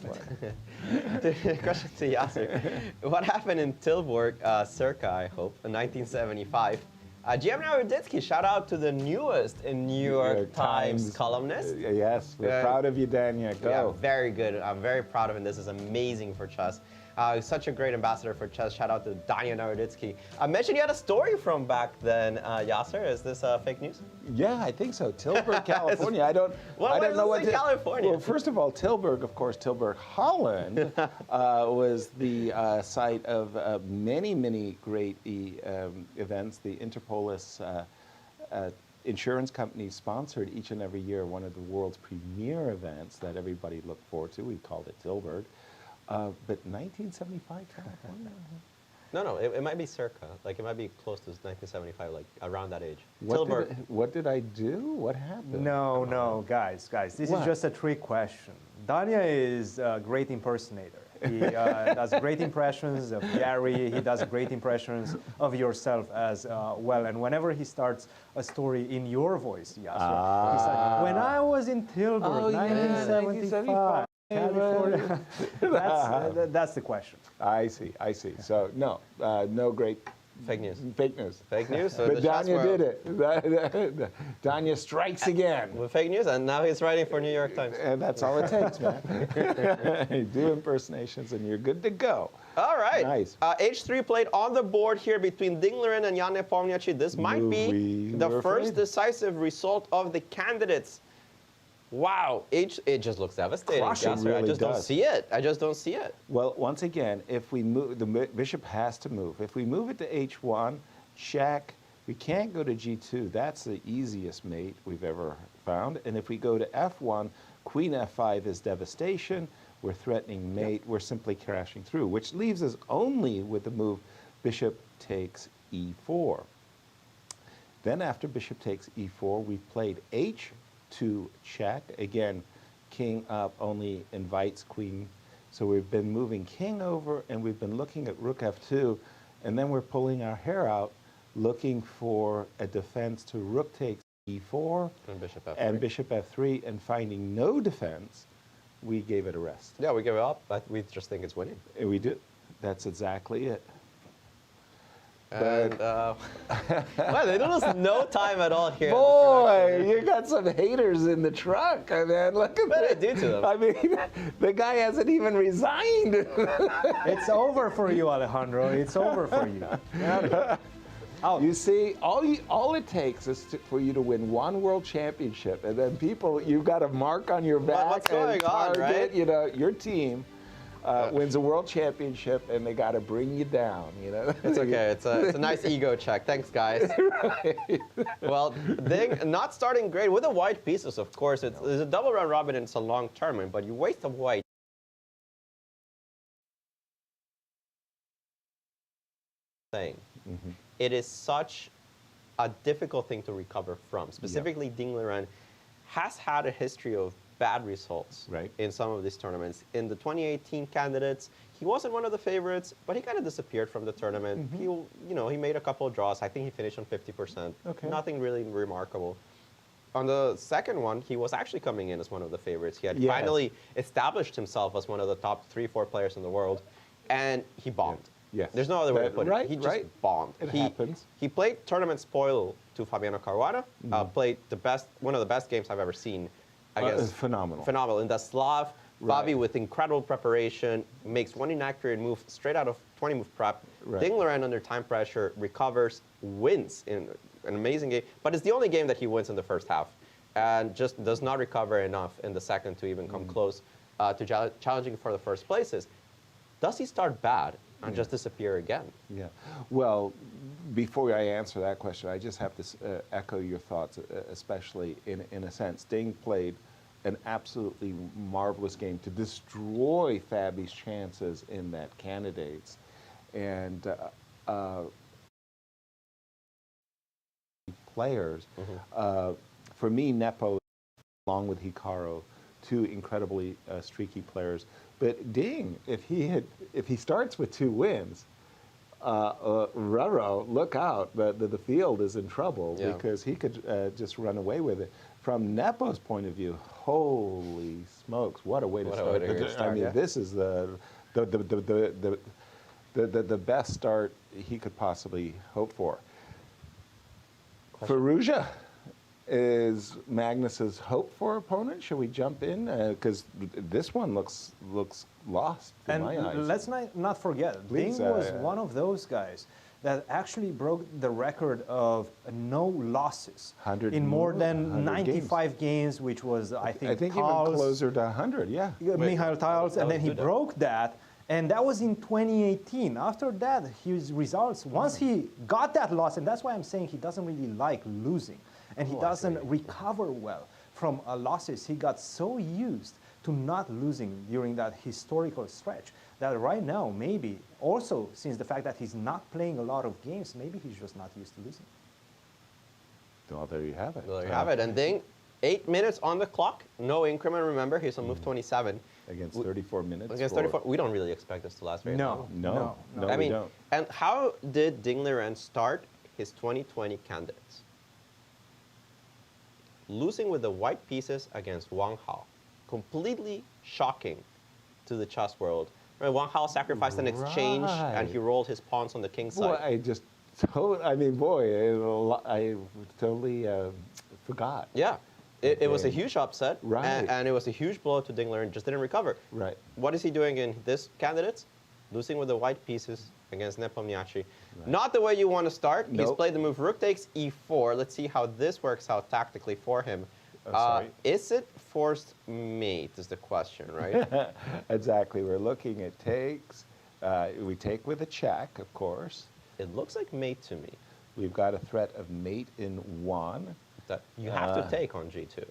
Question to Yasser. What happened in Tilburg, circa, I hope, in 1975? GM Radjabov, shout out to the newest in New York Times columnist. Yes, we're proud of you, Dania. Go. Yeah, very good. I'm very proud of him. This is amazing for chess. Such a great ambassador for chess. Shout out to Dania Naroditsky. I mentioned you had a story from back then, Yasser. Is this fake news? Yeah, I think so. Tilburg, California. I don't know what. California. Well, first of all, Tilburg, of course, Tilburg, Holland, was the site of many great events. The Interpolis insurance company sponsored each and every year one of the world's premier events that everybody looked forward to. We called it Tilburg. But 1975 California? No, it might be circa. Like, it might be close to 1975, like around that age. What did I do? What happened? No, guys, this is just a trick question. Dania is a great impersonator. He does great impressions of Gary. He does great impressions of yourself as well. And whenever he starts a story in your voice, Yasser, he's like, when I was in Tilburg, 1975. California. That's the question. I see. So no great fake news. Fake news. Fake news. So but Dania did it. Dania strikes again. With fake news, and now he's writing for New York Times. And that's all it takes, man. Do impersonations, and you're good to go. All right. Nice. H3 played on the board here between Ding-Liren and Jan Nepomniachtchi. This might be the first decisive result of the candidates. Wow, it just looks devastating. Really I just don't see it. Well, once again, if we move, the bishop has to move. If we move it to h1, check. We can't go to g2. That's the easiest mate we've ever found. And if we go to f1, queen f5 is devastation. We're threatening mate. We're simply crashing through, which leaves us only with the move bishop takes e4. Then after bishop takes e4, we've played h2 check. Again, king up only invites queen. So we've been moving king over, and we've been looking at rook f2, and then we're pulling our hair out, looking for a defense to rook takes e4 and bishop f3, and finding no defense, we gave it a rest. Yeah, we give it up, but we just think it's winning. And we do. That's exactly it. And, well, they lose no time at all here. Boy, you got some haters in the truck, man. Look at what did I do to them? I mean, the guy hasn't even resigned. It's over for you, Alejandro. It's over for you. Out. You see, all it takes is for you to win one world championship, and then you've got a mark on your back. What's going on, right? You know, your team wins a world championship, and they got to bring you down. You know, It's okay. It's a nice ego check. Thanks, guys. Right. Well, Ding not starting great with the white pieces. Of course, it's a double round robin and it's a long tournament, but you waste a white. Saying it is such a difficult thing to recover from. Specifically, Ding Liren has had a history of bad results in some of these tournaments. In the 2018 candidates, he wasn't one of the favorites, but he kind of disappeared from the tournament. He made a couple of draws. I think he finished on 50%. Okay. Nothing really remarkable. On the second one, he was actually coming in as one of the favorites. He had finally established himself as one of the top 3-4 players in the world, and he bombed. Yes. There's no other way to put it. He just bombed. It happens. He played tournament spoil to Fabiano Caruana. Played one of the best games I've ever seen. I guess phenomenal. Phenomenal. In the Slav, Fabi with incredible preparation makes one inaccurate move straight out of 20-move prep. Ding Liren under time pressure recovers, wins in an amazing game, but it's the only game that he wins in the first half, and just does not recover enough in the second to even come close to challenging for the first places. Does he start bad and just disappear again? Yeah. Well, before I answer that question, I just have to echo your thoughts, especially in a sense. Ding played an absolutely marvelous game to destroy Fabi's chances in that candidates. And players, for me, Nepo, along with Hikaru, two incredibly streaky players. But Ding, if he starts with 2 wins, Ruro, look out! The field is in trouble because he could just run away with it. From Nepo's point of view, holy smokes, what a way to start! I mean, this is the best start he could possibly hope for. Firouzja is Magnus's hope for opponent. Should we jump in? Because this one looks lost in my eyes. And let's not forget, Ding was one of those guys that actually broke the record of no losses in more than 95 games, which was, I think even closer to 100, Michael Tiles, and then he broke that. And that was in 2018. After that, his results, once he got that loss, and that's why I'm saying he doesn't really like losing, and he doesn't recover well from losses. He got so used to not losing during that historical stretch that right now, maybe, also since the fact that he's not playing a lot of games, maybe he's just not used to losing. Well, there you have it. There you have it. And Ding, 8 minutes on the clock, no increment, remember, he's on move 27. Against 34 minutes. Against 34, we don't really expect this to last very long. No, I mean, we don't. And how did Ding Liren start his 2020 candidates? Losing with the white pieces against Wang Hao. Completely shocking to the chess world. Right, Wang Hao sacrificed an exchange, and he rolled his pawns on the king side. Boy, I totally forgot. Yeah. It was a huge upset, right. and it was a huge blow to Ding Liren, just didn't recover. Right. What is he doing in this candidates? Losing with the white pieces against Nepomniachtchi. Right. Not the way you want to start. He's played the move rook takes e4. Let's see how this works out tactically for him. Is it forced mate is the question, right? Exactly. We're looking at takes. We take with a check, of course. It looks like mate to me. We've got a threat of mate in 1. That you have to take on g2.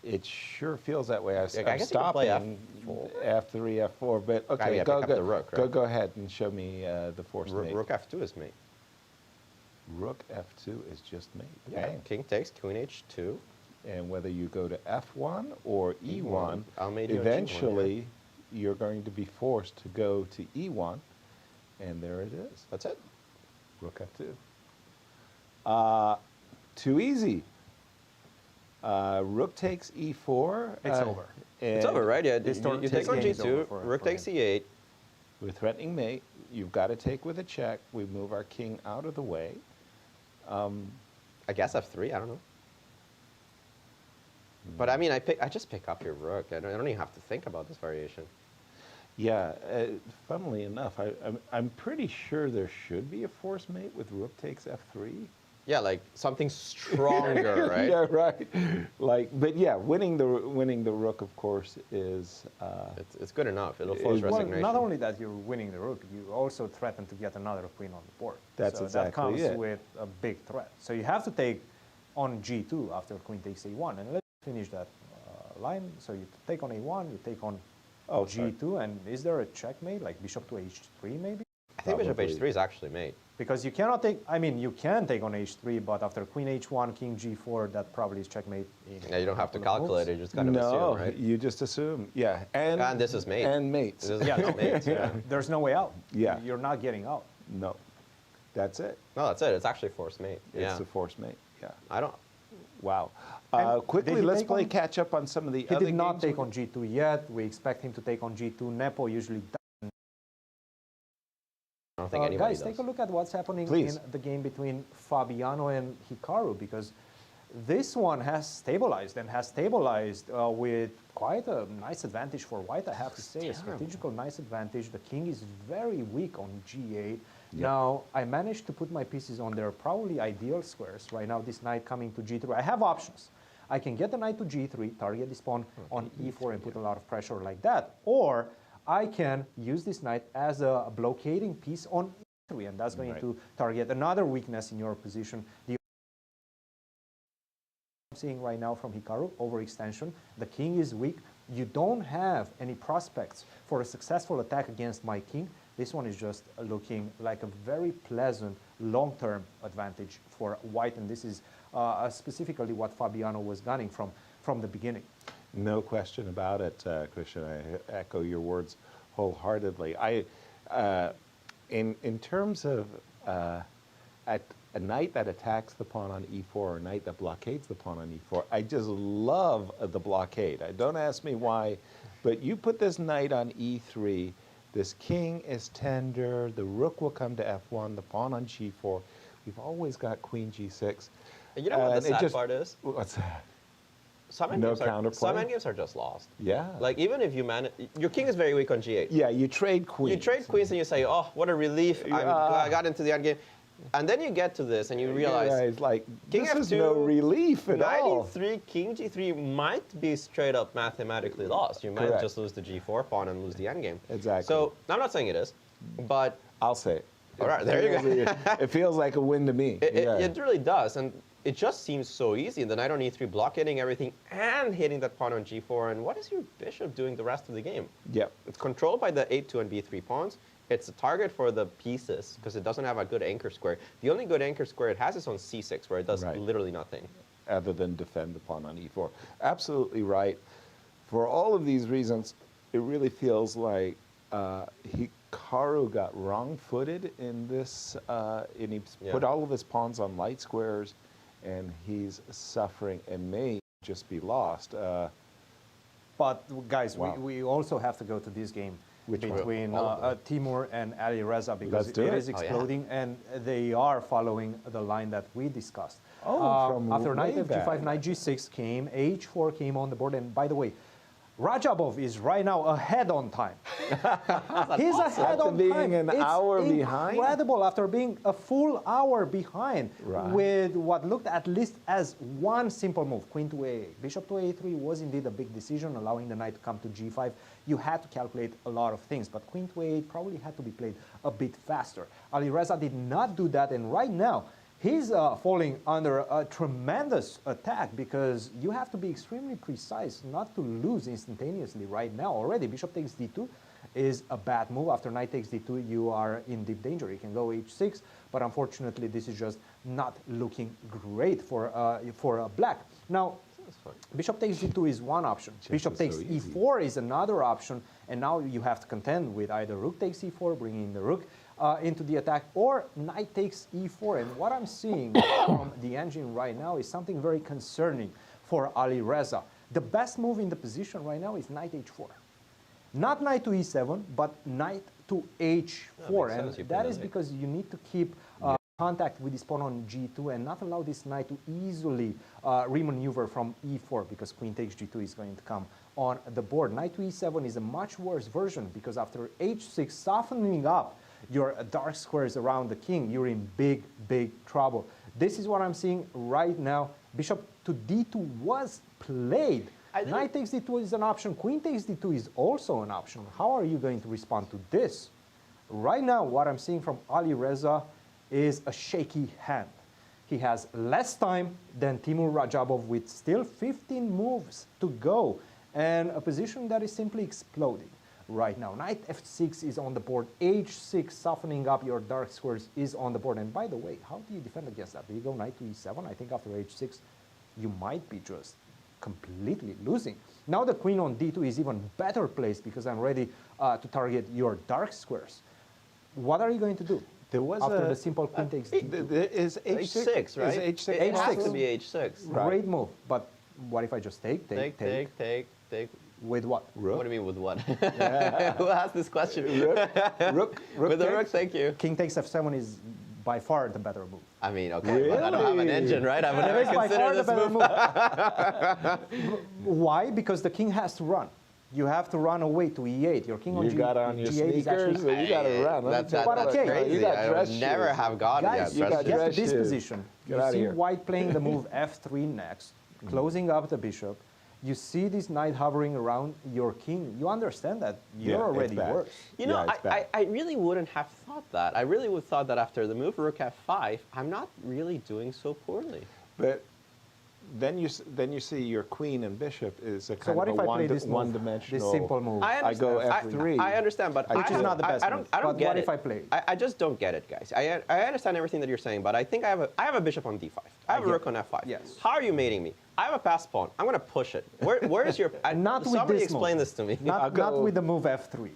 It sure feels that way. I'm stopping F3, F4, but okay, go ahead and show me the forced mate. Rook F2 is mate. Rook F2 is just mate. Yeah, king takes, queen H2. And whether you go to F1 or E1, eventually you're going to be forced to go to E1, and there it is. That's it. Rook F2. Too easy. Rook takes E4. It's over. It's over, right? Yeah, you take on G2, rook takes E8. We're threatening mate. You've got to take with a check. We move our king out of the way. I guess F3, I don't know. But I mean, I just pick up your rook. I don't even have to think about this variation. Yeah, funnily enough, I'm pretty sure there should be a force mate with rook takes f3. Yeah, like something stronger, right? Yeah, right. Like, but yeah, winning the rook, of course, is it's good enough. It'll force resignation. Well, not only that you're winning the rook, you also threaten to get another queen on the board. That's so exactly that comes it. with a big threat. So you have to take on g2 after queen takes a1, and let's finish that line. So you take on a1, you take on g2, and is there a checkmate, like bishop to h3 maybe? I think bishop h3 is actually mate. Because you cannot take, I mean, you can take on h3, but after queen h1, king g4, that probably is checkmate. Yeah, you don't have to calculate it, you just kind of assume, right? You just assume, yeah. And this is mate. And mates. This is mates, yeah. There's no way out. Yeah. You're not getting out. No, that's it. No, that's it. It's actually force mate. It's the force mate, yeah. I don't... Wow. And Quickly, did he let's take play on- catch up on some of the He other did not games. take on g2 yet. We expect him to take on g2. Nepo usually does. I don't think anybody Guys, does. take a look at what's happening Please. in the game between Fabiano and Hikaru, because this one has stabilized and has stabilized with quite a nice advantage for white, I have to say. A strategical nice advantage. The king is very weak on g8. Now, I managed to put my pieces on their probably ideal squares. Right now, this knight coming to g3. I have options. I can get the knight to g3, target this pawn on e4 and put a lot of pressure like that. Or I can use this knight as a blockading piece on e3, and that's going to target another weakness in your position. The I'm seeing right now from Hikaru, overextension. The king is weak. You don't have any prospects for a successful attack against my king. This one is just looking like a very pleasant long-term advantage for white, and this is specifically what Fabiano was gunning from the beginning. No question about it, Christian. I echo your words wholeheartedly. In terms of a knight that attacks the pawn on e4 or a knight that blockades the pawn on e4, I just love the blockade. Don't ask me why, but you put this knight on e3, this king is tender, the rook will come to f1, the pawn on g4. We've always got queen g6. You know what the sad part is? What's that? Some endgames are just lost. Yeah. Like, even if you manage... Your king is very weak on g8. Yeah, you trade queens. You trade queens and you say, oh, what a relief. I got into the endgame. And then you get to this and you realize... like, king this f2, is no relief at all. Knight e3, king g3 might be straight up mathematically lost. You might just lose the g4 pawn and lose the endgame. Exactly. So, I'm not saying it is, but... I'll say it. All right, there you go. It feels like a win to me. It really does. And it just seems so easy. The knight on e3, blockading everything and hitting that pawn on g4. And what is your bishop doing the rest of the game? Yep. It's controlled by the a2 and b3 pawns. It's a target for the pieces because it doesn't have a good anchor square. The only good anchor square it has is on c6, where it does literally nothing. Other than defend the pawn on e4. Absolutely right. For all of these reasons, it really feels like Hikaru got wrong-footed in this, and he put all of his pawns on light squares, and he's suffering and may just be lost. But guys, we also have to go to this game between Teimour and Ali Reza, because it is exploding, and they are following the line that we discussed. After knight f5, knight g6 came, h4 came on the board, and by the way, Radjabov is right now ahead on time. He's ahead on time. An hour behind? Incredible, after being a full hour behind with what looked at least as one simple move, queen to a8. Bishop to a3 was indeed a big decision, allowing the knight to come to g5. You had to calculate a lot of things, but queen to a8 probably had to be played a bit faster. Ali Reza did not do that, and right now, he's falling under a tremendous attack, because you have to be extremely precise not to lose instantaneously right now. Already, bishop takes d2 is a bad move. After knight takes d2, you are in deep danger. You can go h6, but unfortunately, this is just not looking great for black. Now, bishop takes d2 is one option. Bishop takes e4 is another option, and now you have to contend with either rook takes e4, bringing the rook into the attack, or knight takes e4. And what I'm seeing from the engine right now is something very concerning for Ali Reza. The best move in the position right now is knight h4. Not knight to e7, but knight to h4. And that is because you need to keep contact with this pawn on g2 and not allow this knight to easily remaneuver from e4, because queen takes g2 is going to come on the board. Knight to e7 is a much worse version because after h6, softening up your dark squares around the king, you're in big, big trouble. This is what I'm seeing right now. Bishop to d2 was played. Knight takes d2 is an option. Queen takes d2 is also an option. How are you going to respond to this? Right now, what I'm seeing from Ali Reza is a shaky hand. He has less time than Teimour Radjabov with still 15 moves to go and a position that is simply exploding right now. Knight f6 is on the board. h6, softening up your dark squares, is on the board. And by the way, how do you defend against that? Do you go knight to e7? I think after h6, you might be just completely losing. Now the queen on d2 is even better placed because I'm ready to target your dark squares. What are you going to do? There was after the simple queen takes d2. Is h6, right? Is h6? It has to be h6. Great move. But what if I just take? With what? Rook? What do you mean with what? Who asked this question? Rook. With the rook, thank you. King takes f7 is by far the better move. I mean, okay, but I don't have an engine, right? I would never consider this move. Why? Because the king has to run. You have to run away to e8. Your king on G8 got on your sneakers, so you got to run. That's okay. crazy. You got I would never have gotten Guys, that. you get to this position. Get you out of see here. white playing the move f3 next, closing up the bishop. You see this knight hovering around your king. You understand that you're already worse. You know, I really wouldn't have thought that. I really would have thought that after the move rook f5, I'm not really doing so poorly. But then you see your queen and bishop is a kind what of if a I play this one-dimensional. this simple move? I go f3. I understand, but which is not the best move. I don't get what it. if I play? I just don't get it, guys. I understand everything that you're saying, but I think I have a bishop on d5. I have a rook on f5. Yes. How are you mating me? I have a pass pawn. I'm going to push it. Where is your? Not with somebody this explain move. this to me. Not with the move f3.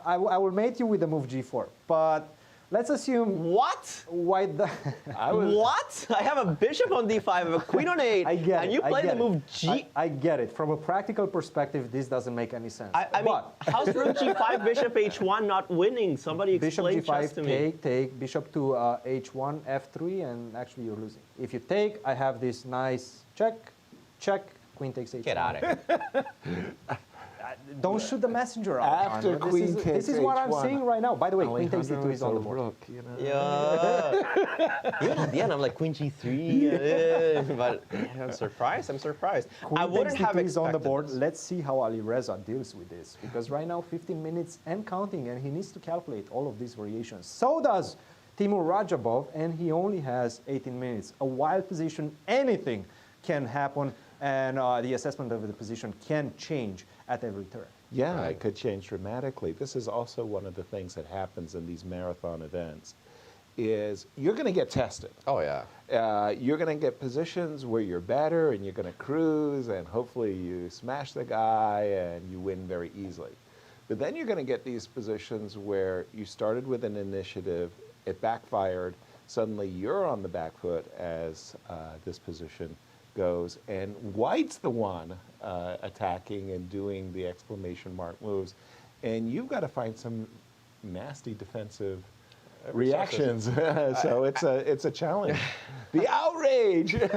I will mate you with the move g4. But let's assume what? White. What? I have a bishop on d5, I have a queen on 8, and you play the move g. I get it. From a practical perspective, this doesn't make any sense. I mean, how's rook g5, bishop h1 not winning? Somebody explain chess to me. Take bishop to h1, f3, and actually you're losing. If you take, I have this nice check, queen takes h1. Get out of here. Don't shoot the messenger out. After queen takes this is what I'm h1. seeing right now. By the way, queen takes d2 is on the board. Rook, you know? Yeah. Even at the end, I'm like queen g3, but I'm surprised. Queen I wouldn't takes have d2 is on the expected board. this. Let's see how Ali Reza deals with this, because right now 15 minutes and counting, and he needs to calculate all of these variations. So does Teimour Radjabov, and he only has 18 minutes. A wild position, anything can happen, and the assessment of the position can change at every turn. Yeah, it could change dramatically. This is also one of the things that happens in these marathon events, is you're going to get tested. Oh, yeah. You're going to get positions where you're better and you're going to cruise and hopefully you smash the guy and you win very easily. But then you're going to get these positions where you started with an initiative, it backfired, suddenly you're on the back foot as this position goes, and white's the one attacking and doing the exclamation mark moves, and you've got to find some nasty defensive reactions. So it's a challenge. The outrage. Here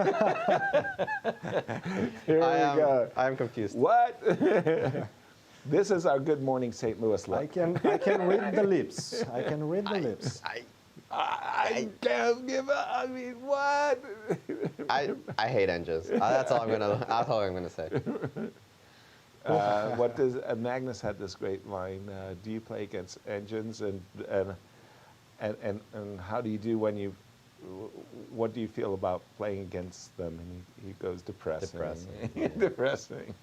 we go. I'm confused. What? This is our Good Morning St. Louis look. I can read the lips. I can read the lips. I can't give up. I mean, what? I hate engines. That's all I'm gonna say. What does Magnus had this great line? Do you play against engines, and how do you do when you? What do you feel about playing against them? And he goes depressing. Depressing.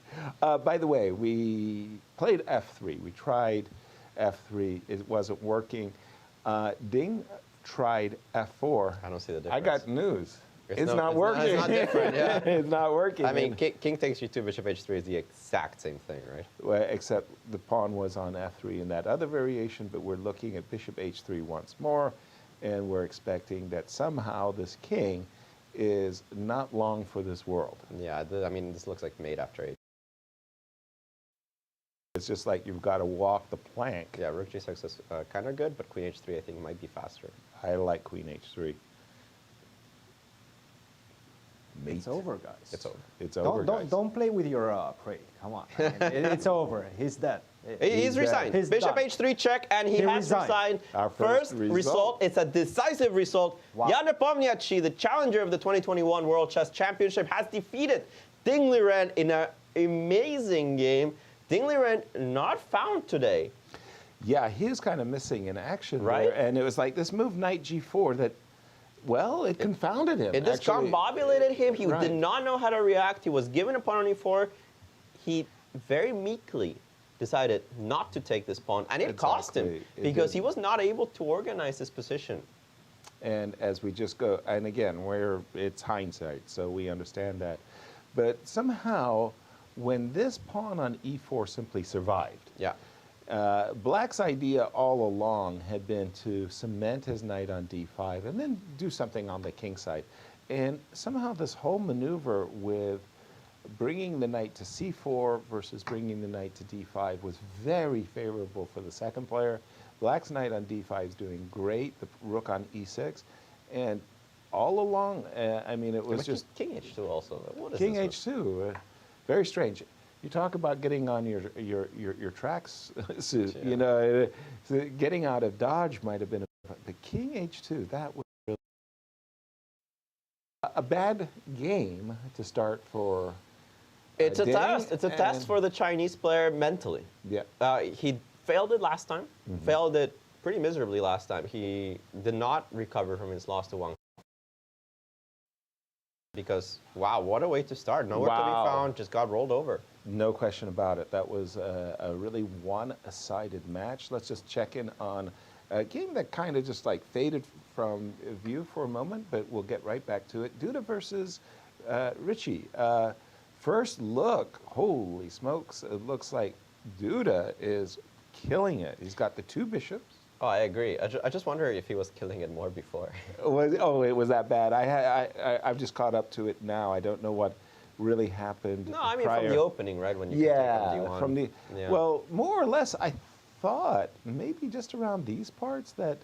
By the way, we played f3. We tried f3. It wasn't working. Ding tried f4. I don't see the difference. I got news. It's not working. It's not different, yeah. It's not working. I mean, king takes g2, bishop h3 is the exact same thing, right? Well, except the pawn was on f3 in that other variation, but we're looking at bishop h3 once more, and we're expecting that somehow this king is not long for this world. Yeah, I mean, this looks like mate after h. It's just like you've got to walk the plank. Yeah, rook g6 is kind of good, but queen h3 I think might be faster. I like queen h3. Mate. It's over, guys. It's over. It's over, guys. Don't play with your prey. Come on. I mean, it's over. He's dead. He's resigned. He's Bishop done. h3 check, and he has resigned. Our First first result. It's a decisive result. Wow. Jan Nepomniachtchi, the challenger of the 2021 World Chess Championship, has defeated Ding Liren in an amazing game. Ding Liren not found today. Yeah, he was kind of missing in action Right. there, and it was like this move knight g4 that, well, it confounded him. It actually. discombobulated him. He Right. did not know how to react. He was given a pawn on e4. He very meekly decided not to take this pawn, and it cost him Exactly. It because did. he was not able to organize his position. And as we just go, and again, it's hindsight, so we understand that. But somehow, when this pawn on e4 simply survived, Yeah. Black's idea all along had been to cement his knight on d5 and then do something on the king side. And somehow this whole maneuver with bringing the knight to c4 versus bringing the knight to d5 was very favorable for the second player. Black's knight on d5 is doing great, the rook on e6. And all along, I mean, it was But just... King h2 also. What is King this one? h2, very strange. You talk about getting on your tracks suit. Yeah. You know, getting out of dodge might have been, but King h2, that was really a bad game to start for. It's a Ding, test. It's a test and- for the Chinese player mentally. Yeah. He failed it last time. Failed it pretty miserably last time. He did not recover from his loss to Wang. Because, wow, what a way to start. Nowhere to be Wow. found, just got rolled over. No question about it. That was a really one-sided match. Let's just check in on a game that kind of just like faded from view for a moment, but we'll get right back to it. Duda versus Richie. First look, holy smokes, it looks like Duda is killing it. He's got the two bishops. Oh, I agree. I just wonder if he was killing it more before. Oh, it was that bad. I've just caught up to it now. I don't know what really happened. No, I mean prior. from the opening, right? When you could Yeah, take on D1. from the Yeah. well, more or less, I thought maybe just around these parts that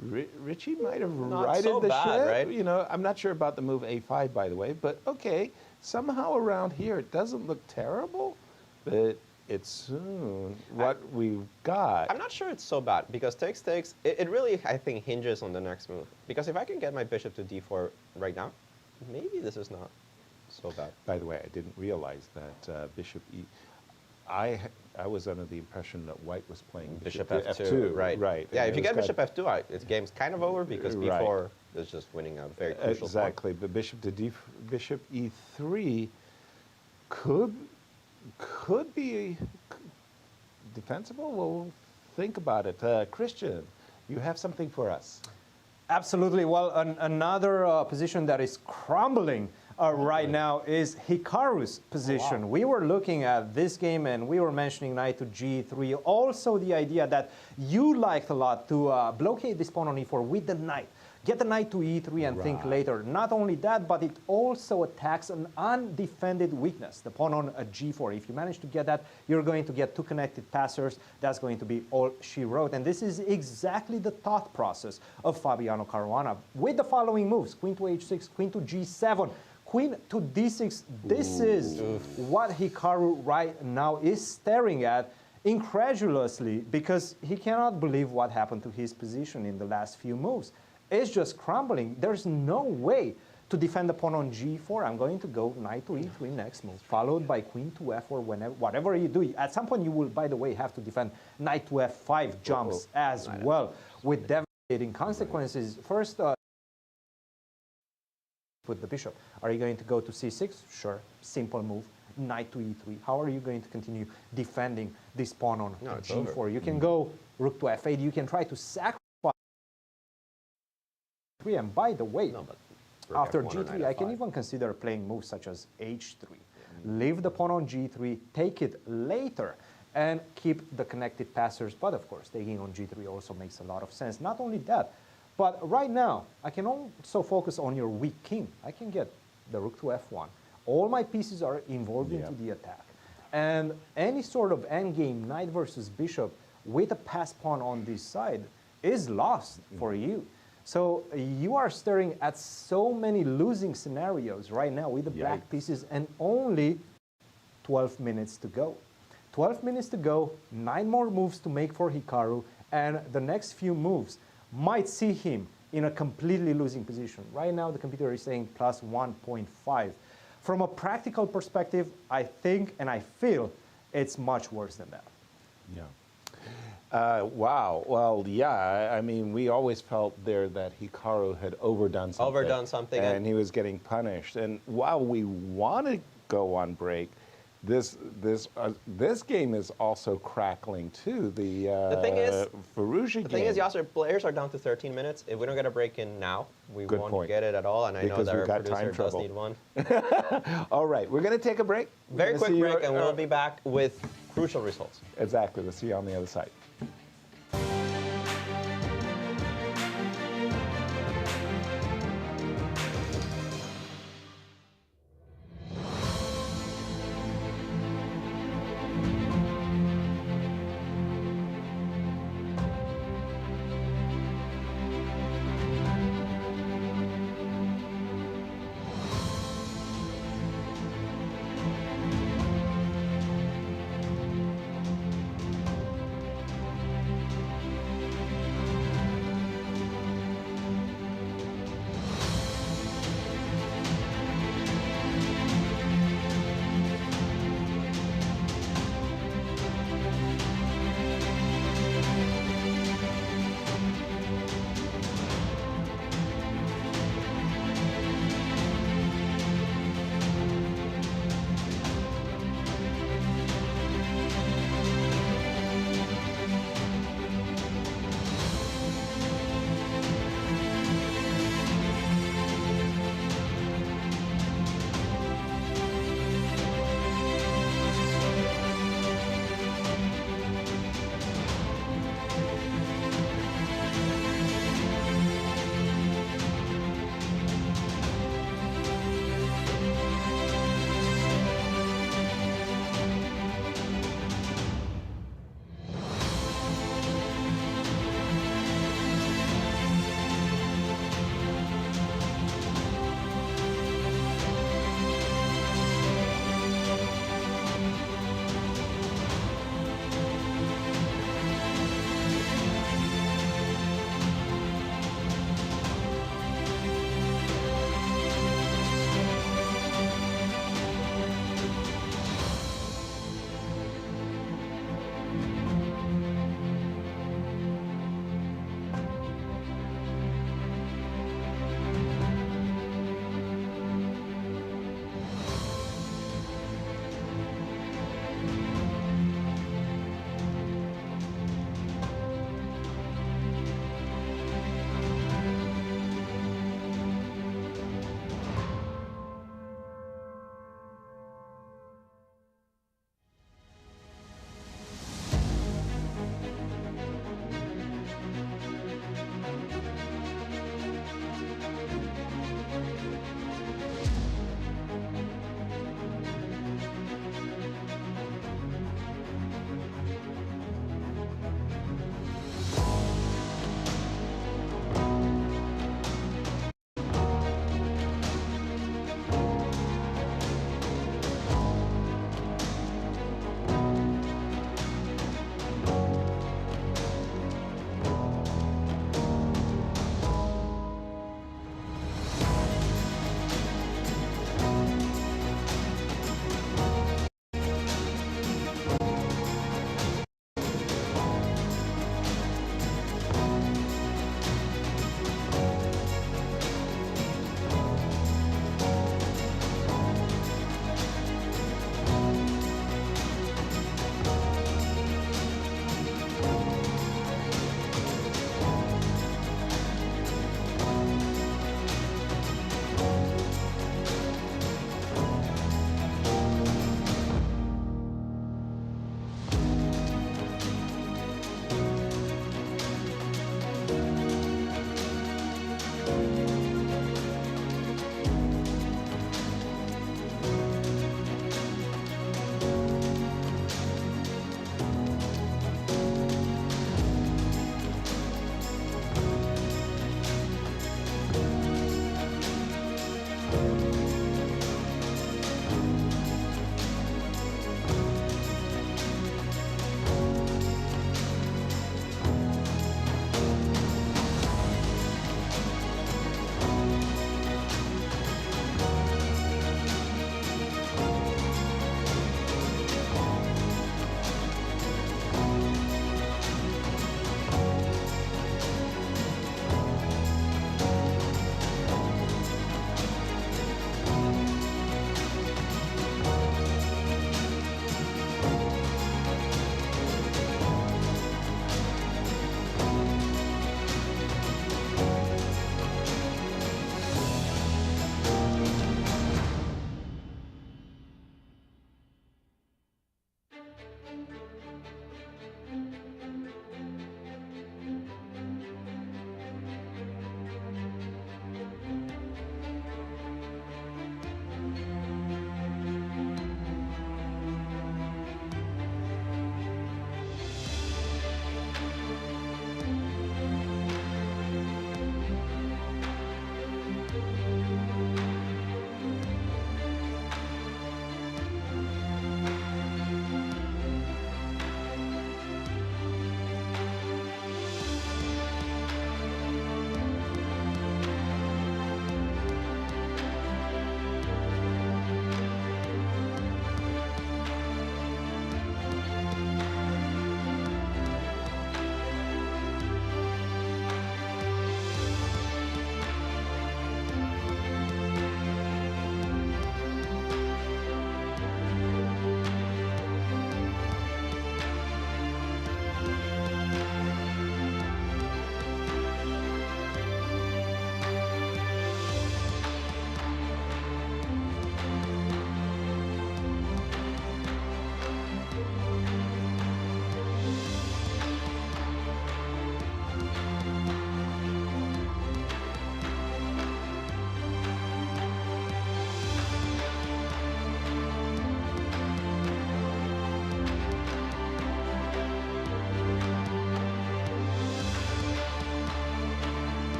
Richie might have Not righted so the bad, ship. right? You know, I'm not sure about the move a5, by the way, but okay. Somehow around here, it doesn't look terrible, but it's soon what we've got. I'm not sure it's so bad because takes, it really, I think, hinges on the next move. Because if I can get my bishop to d4 right now, maybe this is not so bad. By the way, I didn't realize that bishop e. I was under the impression that White was playing Bishop to f2, right. Right. Yeah, and if you it get was bishop f2, this game's kind of over because Right. b4 is just winning a very crucial exactly, but bishop to bishop e3 could be defensible. Well, think about it. Christian, you have something for us. Absolutely. Well, another position that is crumbling right now is Hikaru's position. Wow. We were looking at this game and we were mentioning knight to g3. Also the idea that you liked a lot to blockade this pawn on e4 with the knight. Get the knight to e3 and think later. Not only that, but it also attacks an undefended weakness, the pawn on a g4. If you manage to get that, you're going to get two connected passers. That's going to be all she wrote. And this is exactly the thought process of Fabiano Caruana with the following moves. Queen to h6, queen to g7, queen to d6. This is what Hikaru right now is staring at incredulously because he cannot believe what happened to his position in the last few moves. It's just crumbling. There's no way to defend the pawn on g4. I'm going to go knight to e3 next move, followed by queen to f4. Whatever you do, at some point you will, by the way, have to defend knight to f5 jumps as well, with devastating consequences. First, with the bishop. Are you going to go to c6? Sure, simple move. Knight to e3. How are you going to continue defending this pawn on g4? Over. You can go rook to f8. You can try to sacrifice. And by the way, after g3, I can even consider playing moves such as h3. Leave the pawn on g3, take it later, and keep the connected passers. But of course, taking on g3 also makes a lot of sense. Not only that, but right now, I can also focus on your weak king. I can get the rook to f1. All my pieces are involved into the attack. And any sort of endgame, knight versus bishop, with a pass pawn on this side, is lost for you. So you are staring at so many losing scenarios right now with the black pieces and only 12 minutes to go. 12 minutes to go, 9 more moves to make for Hikaru, and the next few moves might see him in a completely losing position. Right now, the computer is saying plus 1.5. From a practical perspective, I think and I feel it's much worse than that. Yeah. Wow. Well, yeah. I mean, we always felt there that Hikaru had overdone something. And he was getting punished. And while we want to go on break, this game is also crackling too. The thing is, Firouzja game. The thing is, Yasser, players are down to 13 minutes. If we don't get a break in now, we won't get it at all. And I know that our producer does need one. All right, we're going to take a break. Very quick break, and we'll be back with crucial results. Exactly. We'll see you on the other side.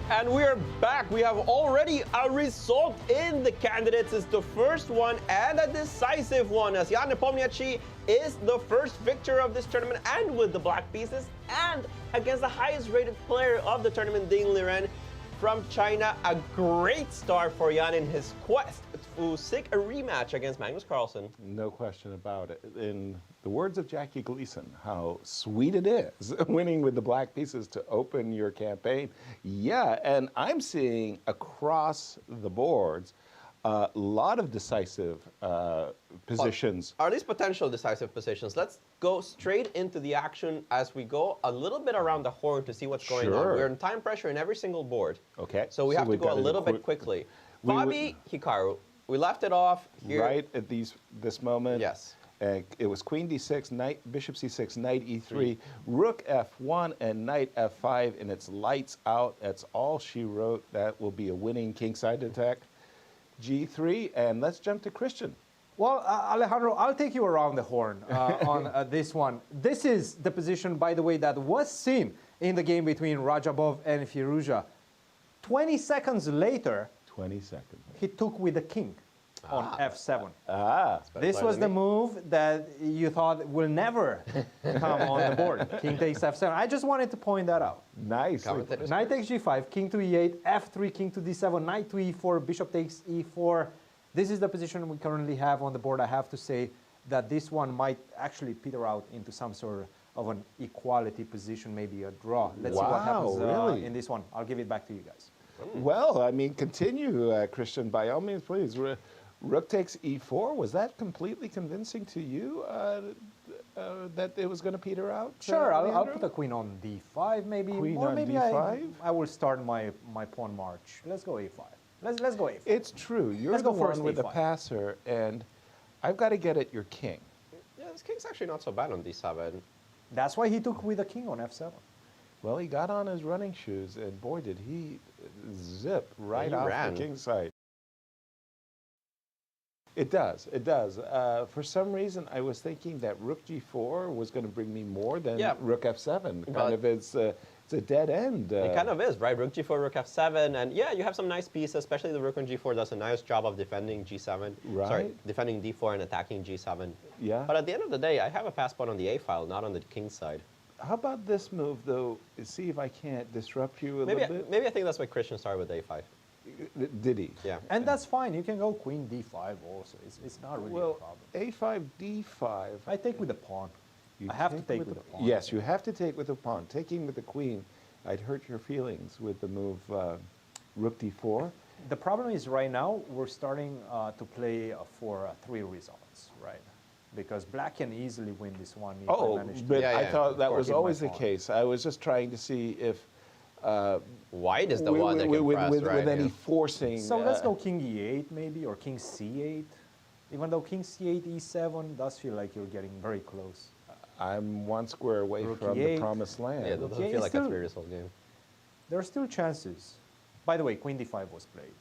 And we are back. We have already a result in the candidates. It's the first one and a decisive one, as Jan Nepomniachtchi is the first victor of this tournament and with the black pieces, and against the highest rated player of the tournament, Ding Liren from China. A great start for Jan in his quest to seek a rematch against Magnus Carlsen. No question about it. In the words of Jackie Gleason, how sweet it is winning with the black pieces to open your campaign. Yeah, and I'm seeing across the boards a lot of decisive positions. Are these potential decisive positions? Let's go straight into the action as we go a little bit around the horn to see what's going on. We're in time pressure in every single board. Okay. So we have to go a little bit quickly. Fabi-Hikaru, we left it off here. Right at this moment. Yes. It was queen d6, knight, bishop c6, knight e3, rook f1, and knight f5, and it's lights out. That's all she wrote. That will be a winning kingside attack. g3, and let's jump to Cristian. Well, Alejandro, I'll take you around the horn on this one. This is the position, by the way, that was seen in the game between Radjabov and Firouzja. 20 seconds later, 20 seconds. he took with the king on f7. This better was than the me. move that you thought will never come on the board. King takes f7. I just wanted to point that out. Nice. Knight takes g5, king to e8, f3, king to d7, knight to e4, bishop takes e4. This is the position we currently have on the board. I have to say that this one might actually peter out into some sort of an equality position, maybe a draw. Let's see what happens in this one. I'll give it back to you guys. Well, I mean, continue, Cristian, by all means, please. Rook takes e4. Was that completely convincing to you that it was going to peter out? Sure, I'll put a queen on d5 maybe. Queen or on maybe d5? I will start my pawn march. Let's go a5. Let's go a5. It's true. You're the one with the passer, and I've got to get at your king. Yeah, this king's actually not so bad on d7. That's why he took with the king on f7. Well, he got on his running shoes, and boy, did he zip right off the king's side. It does. It does. For some reason, I was thinking that rook g4 was going to bring me more than rook f7. Kind of, it's a dead end. It kind of is, right? Rook g4, rook f7, and yeah, you have some nice pieces, especially the rook on g4 does a nice job of defending g7. Right. Sorry, defending d4 and attacking g7. Yeah. But at the end of the day, I have a pass pawn on the a file, not on the king's side. How about this move, though? See if I can't disrupt you a little bit. Maybe I think that's why Cristian started with a5. Did he? Yeah. And that's fine. You can go queen d5 also. It's not really a problem. a5, d5. I take with the pawn. I have to take with the pawn. Yes, you have to take with the pawn. Taking with the queen, I'd hurt your feelings with the move rook d4. The problem is right now we're starting to play for 3 results, right? Because black can easily win this one. If I manage to but I thought that was keep always my the pawn. case. I was just trying to see if white is the one that can press, right? With any forcing. So let's go king e8 maybe, or king c8. Even though king c8, e7 does feel like you're getting very close. I'm one square away Rook from e8. the promised land. Yeah, that doesn't feel like a 3-result game. There are still chances. By the way, queen d5 was played.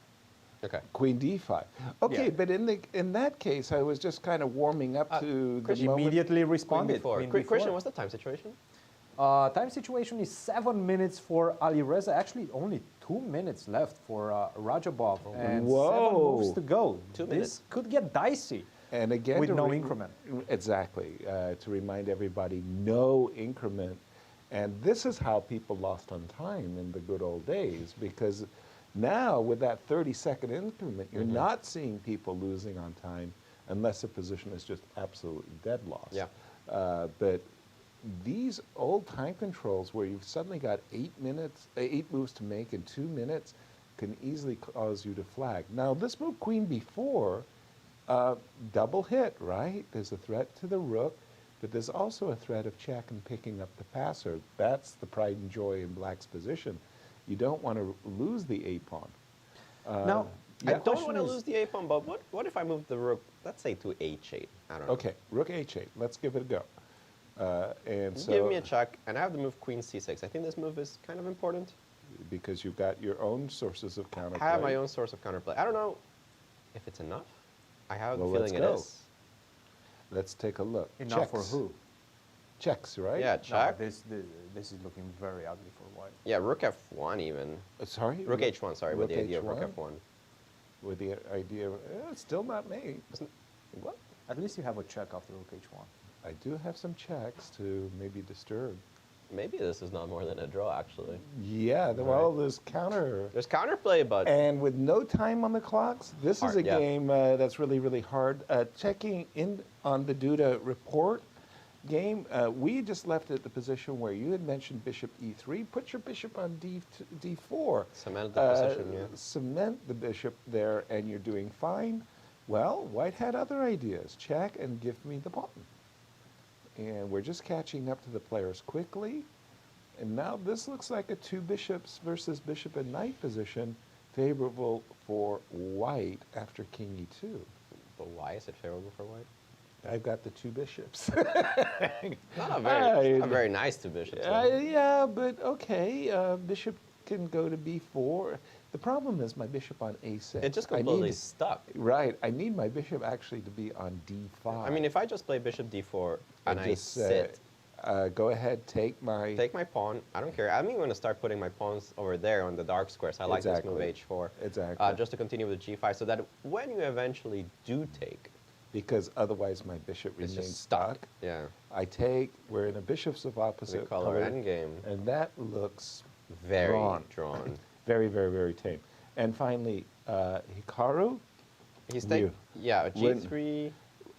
Okay. Queen d5. Okay, Yeah. but in that case, I was just kind of warming up to the moment. Immediately responded. Queen Queen b4. b4. Cristian, what's the time situation? Time situation is 7 minutes for Alireza. Actually, only 2 minutes left for Radjabov, and 7 moves to go. 2 minutes. This could get dicey. And again, with no increment. Exactly. To remind everybody, no increment. And this is how people lost on time in the good old days, because now with that 30-second increment, you're not seeing people losing on time unless the position is just absolutely dead loss. Yeah. But these old time controls where you've suddenly got 8 moves to make in 2 minutes can easily cause you to flag. Now this move, queen b4, double hit, right? There's a threat to the rook, but there's also a threat of check and picking up the passer. That's the pride and joy in black's position. You don't want to lose the a-pawn. Now, I don't want to lose the a-pawn, but what if I move the rook, let's say to h8? I don't know. Okay, rook h8. Let's give it a go. And so, give me a check, and I have to move queen c6. I think this move is kind of important. Because you've got your own sources of counterplay. I have my own source of counterplay. I don't know if it's enough. I have a feeling it let's go. is. Let's take a look. Enough Checks. for who? checks, right? Yeah, No, check. this is looking very ugly for white. Yeah, rook f1 even. Sorry? Rook h1, sorry, with Rook the idea of rook H1? f1. With the idea of, it's still not made. What? At least you have a check after rook h1. I do have some checks to maybe disturb. Maybe this is not more than a draw, actually. Yeah, well, there's counter. There's counterplay, but And with no time on the clocks, this is Hard, a yeah. game that's really, really hard. Checking in on the Duda-Rapport game, we just left at the position where you had mentioned bishop e3. Put your bishop on d4. Cement the position, yeah. Cement the bishop there, and you're doing fine. Well, white had other ideas. Check and give me the pawn. And we're just catching up to the players quickly. And now this looks like a two bishops versus bishop and knight position, favorable for white after king e2. But why is it favorable for white? I've got the two bishops. Not a very nice two bishops. though. Yeah, but okay, bishop can go to b4. The problem is my bishop on a6. It just completely stuck. Right, I need my bishop actually to be on d5. I mean, if I just play bishop d4 and I just sit, go ahead, take my pawn, I don't care. I'm even going to start putting my pawns over there on the dark squares. I like this move h4. Exactly. Just to continue with g5, so that when you eventually do take, because otherwise my bishop it's remains just stuck. stuck. Yeah. I take, we're in a bishops of opposite color endgame. and that looks Very drawn. Very, very, very tame. And finally, Hikaru. He's taking, yeah, g3.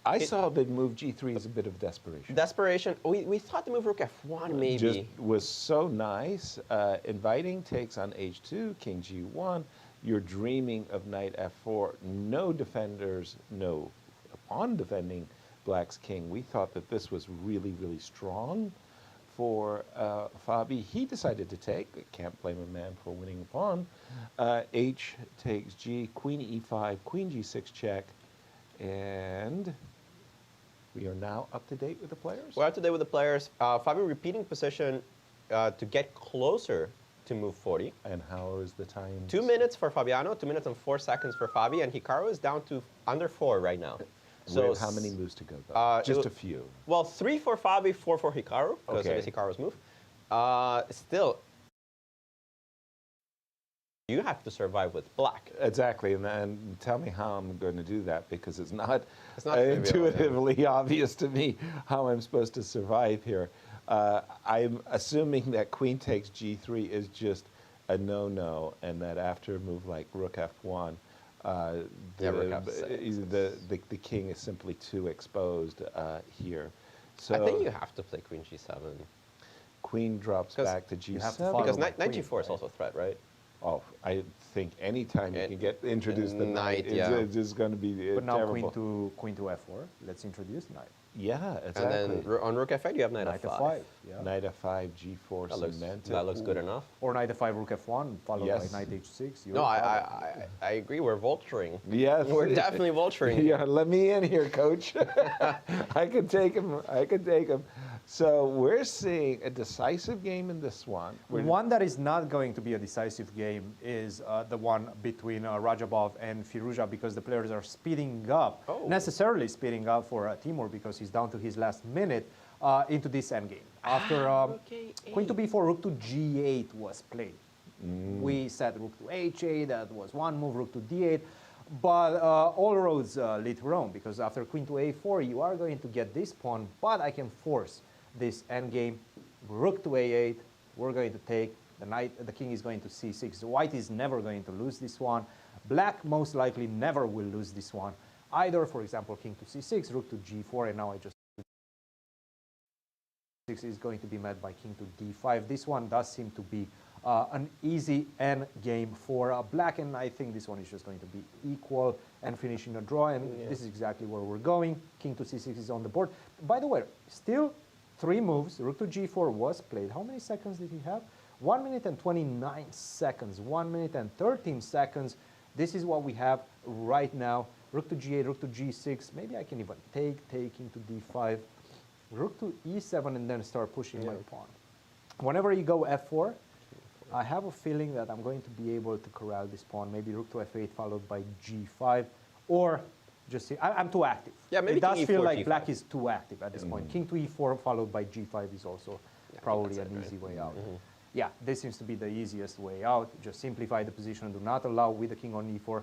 I saw the move g3 as a bit of desperation. Desperation. We thought the move rook f1 maybe. Just was so nice. Inviting takes on h2, king g1. You're dreaming of knight f4. No defenders, no pawn defending black's king. We thought that this was really, really strong for Fabi. He decided to take. Can't blame a man for winning a pawn. H takes g, queen e5, queen g6 check, and we are now up to date with the players. We're up to date with the players. Fabi repeating position to get closer to move 40. And how is the time? 2 minutes for Fabiano, 2 minutes and 4 seconds for Fabi, and Hikaru is down to under 4 right now. So how many moves to go, though? Just a few. Well, 3 for Fabi, 4 for Hikaru, because Okay. it is Hikaru's move. Still, you have to survive with black. Exactly, and tell me how I'm going to do that, because it's not trivial, intuitively obvious to me how I'm supposed to survive here. I'm assuming that queen takes g3 is just a no-no, and that after a move like rook f1, the king is simply too exposed here. So I think you have to play queen g7. Queen drops back to g7. Because knight g4 is also a threat, right? Oh, I think any time you can get introduced the knight, yeah. it's just going to be But now terrible. queen to f4. Let's introduce knight. Yeah, exactly. And then on rook f8 you have knight f5. Yeah. Knight f5, g4 cemented. That looks good enough. Or knight f5, rook f1, followed Yes. by knight h6. No, I agree. We're vulturing. Yes. We're definitely vulturing. Yeah, let me in here, coach. I can take him. I can take him. So we're seeing a decisive game in this one. One that is not going to be a decisive game is the one between Radjabov and Firouzja, because the players are speeding up, necessarily speeding up for Teimour, because he's down to his last minute into this endgame. After queen to b4, rook to g8 was played. We said rook to h8, that was one move, rook to d8. But all roads lead to Rome, because after queen to a4, you are going to get this pawn, but I can force this endgame. Rook to a8, we're going to take. The king is going to c6. White is never going to lose this one. Black most likely never will lose this one. Either, for example, king to c6, rook to g4, and now I just is going to be met by king to d5. This one does seem to be an easy end game for black, and I think this one is just going to be equal and finishing a draw, and this is exactly where we're going. King to c6 is on the board. By the way, still 3 moves. Rook to g4 was played. How many seconds did he have? 1 minute and 29 seconds. 1 minute and 13 seconds. This is what we have right now. Rook to g8, rook to g6. Maybe I can even take into d5. Rook to e7 and then start pushing my pawn. Whenever you go f4, I have a feeling that I'm going to be able to corral this pawn. Maybe rook to f8 followed by g5, or Just see, I'm too active. Yeah, maybe it does king feel E4, like G5. black is too active at this point. King to e4 followed by g5 is also probably an easy way out. Yeah, this seems to be the easiest way out. Just simplify the position. Do not allow with the king on e4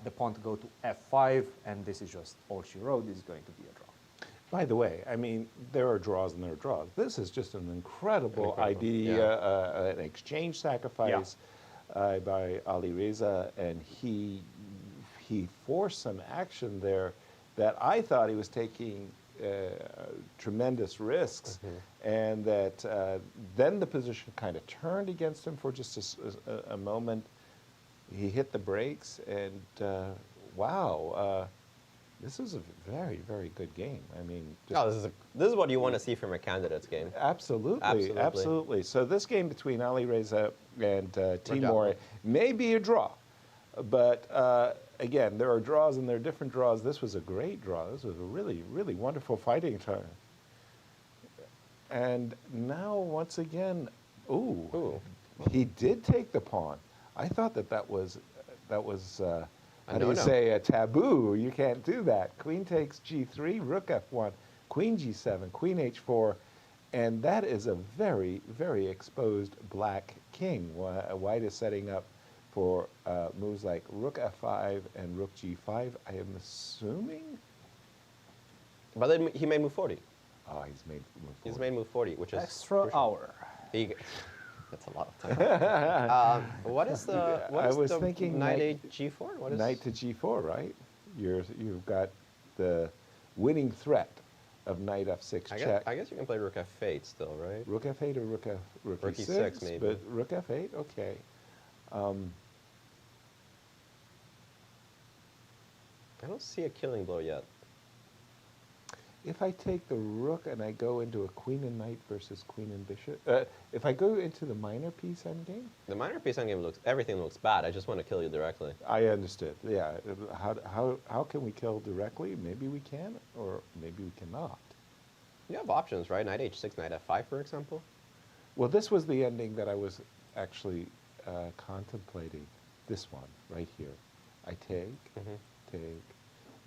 the pawn to go to f5, and this is just all she wrote. This is going to be a draw. By the way, I mean, there are draws and there are draws. This is just an incredible idea, an exchange sacrifice by Ali Reza, and he forced some action there that I thought he was taking tremendous risks, and that then the position kind of turned against him for just a moment. He hit the brakes, and wow, this is a very, very good game. I mean, this is what you want to see from a candidate's game. Absolutely, absolutely. So this game between Ali Reza and Teimour may be a draw, but again, there are draws and there are different draws. This was a great draw. This was a really, really wonderful fighting turn. And now, once again, he did take the pawn. I thought that was how do you say, a taboo? You can't do that. Queen takes g3, rook f1, queen g7, queen h4, and that is a very, very exposed black king. White is setting up for moves like rook f5 and rook g5, I am assuming? But then he may move 40. Oh, he's made move 40. He's made move 40, which is extra crucial. hour. That's a lot of time. What is the thinking knight g4? What is knight to g4, right? You've got the winning threat of knight f6 check. I guess you can play rook f8 still, right? Rook f8 or rook e6 maybe. But rook f8, okay. I don't see a killing blow yet. If I take the rook and I go into a queen and knight versus queen and bishop, if I go into the minor piece endgame? The minor piece endgame everything looks bad. I just want to kill you directly. I understood, yeah. How can we kill directly? Maybe we can, or maybe we cannot. You have options, right? Knight h6, knight f5, for example? Well, this was the ending that I was actually contemplating. This one, right here. I take,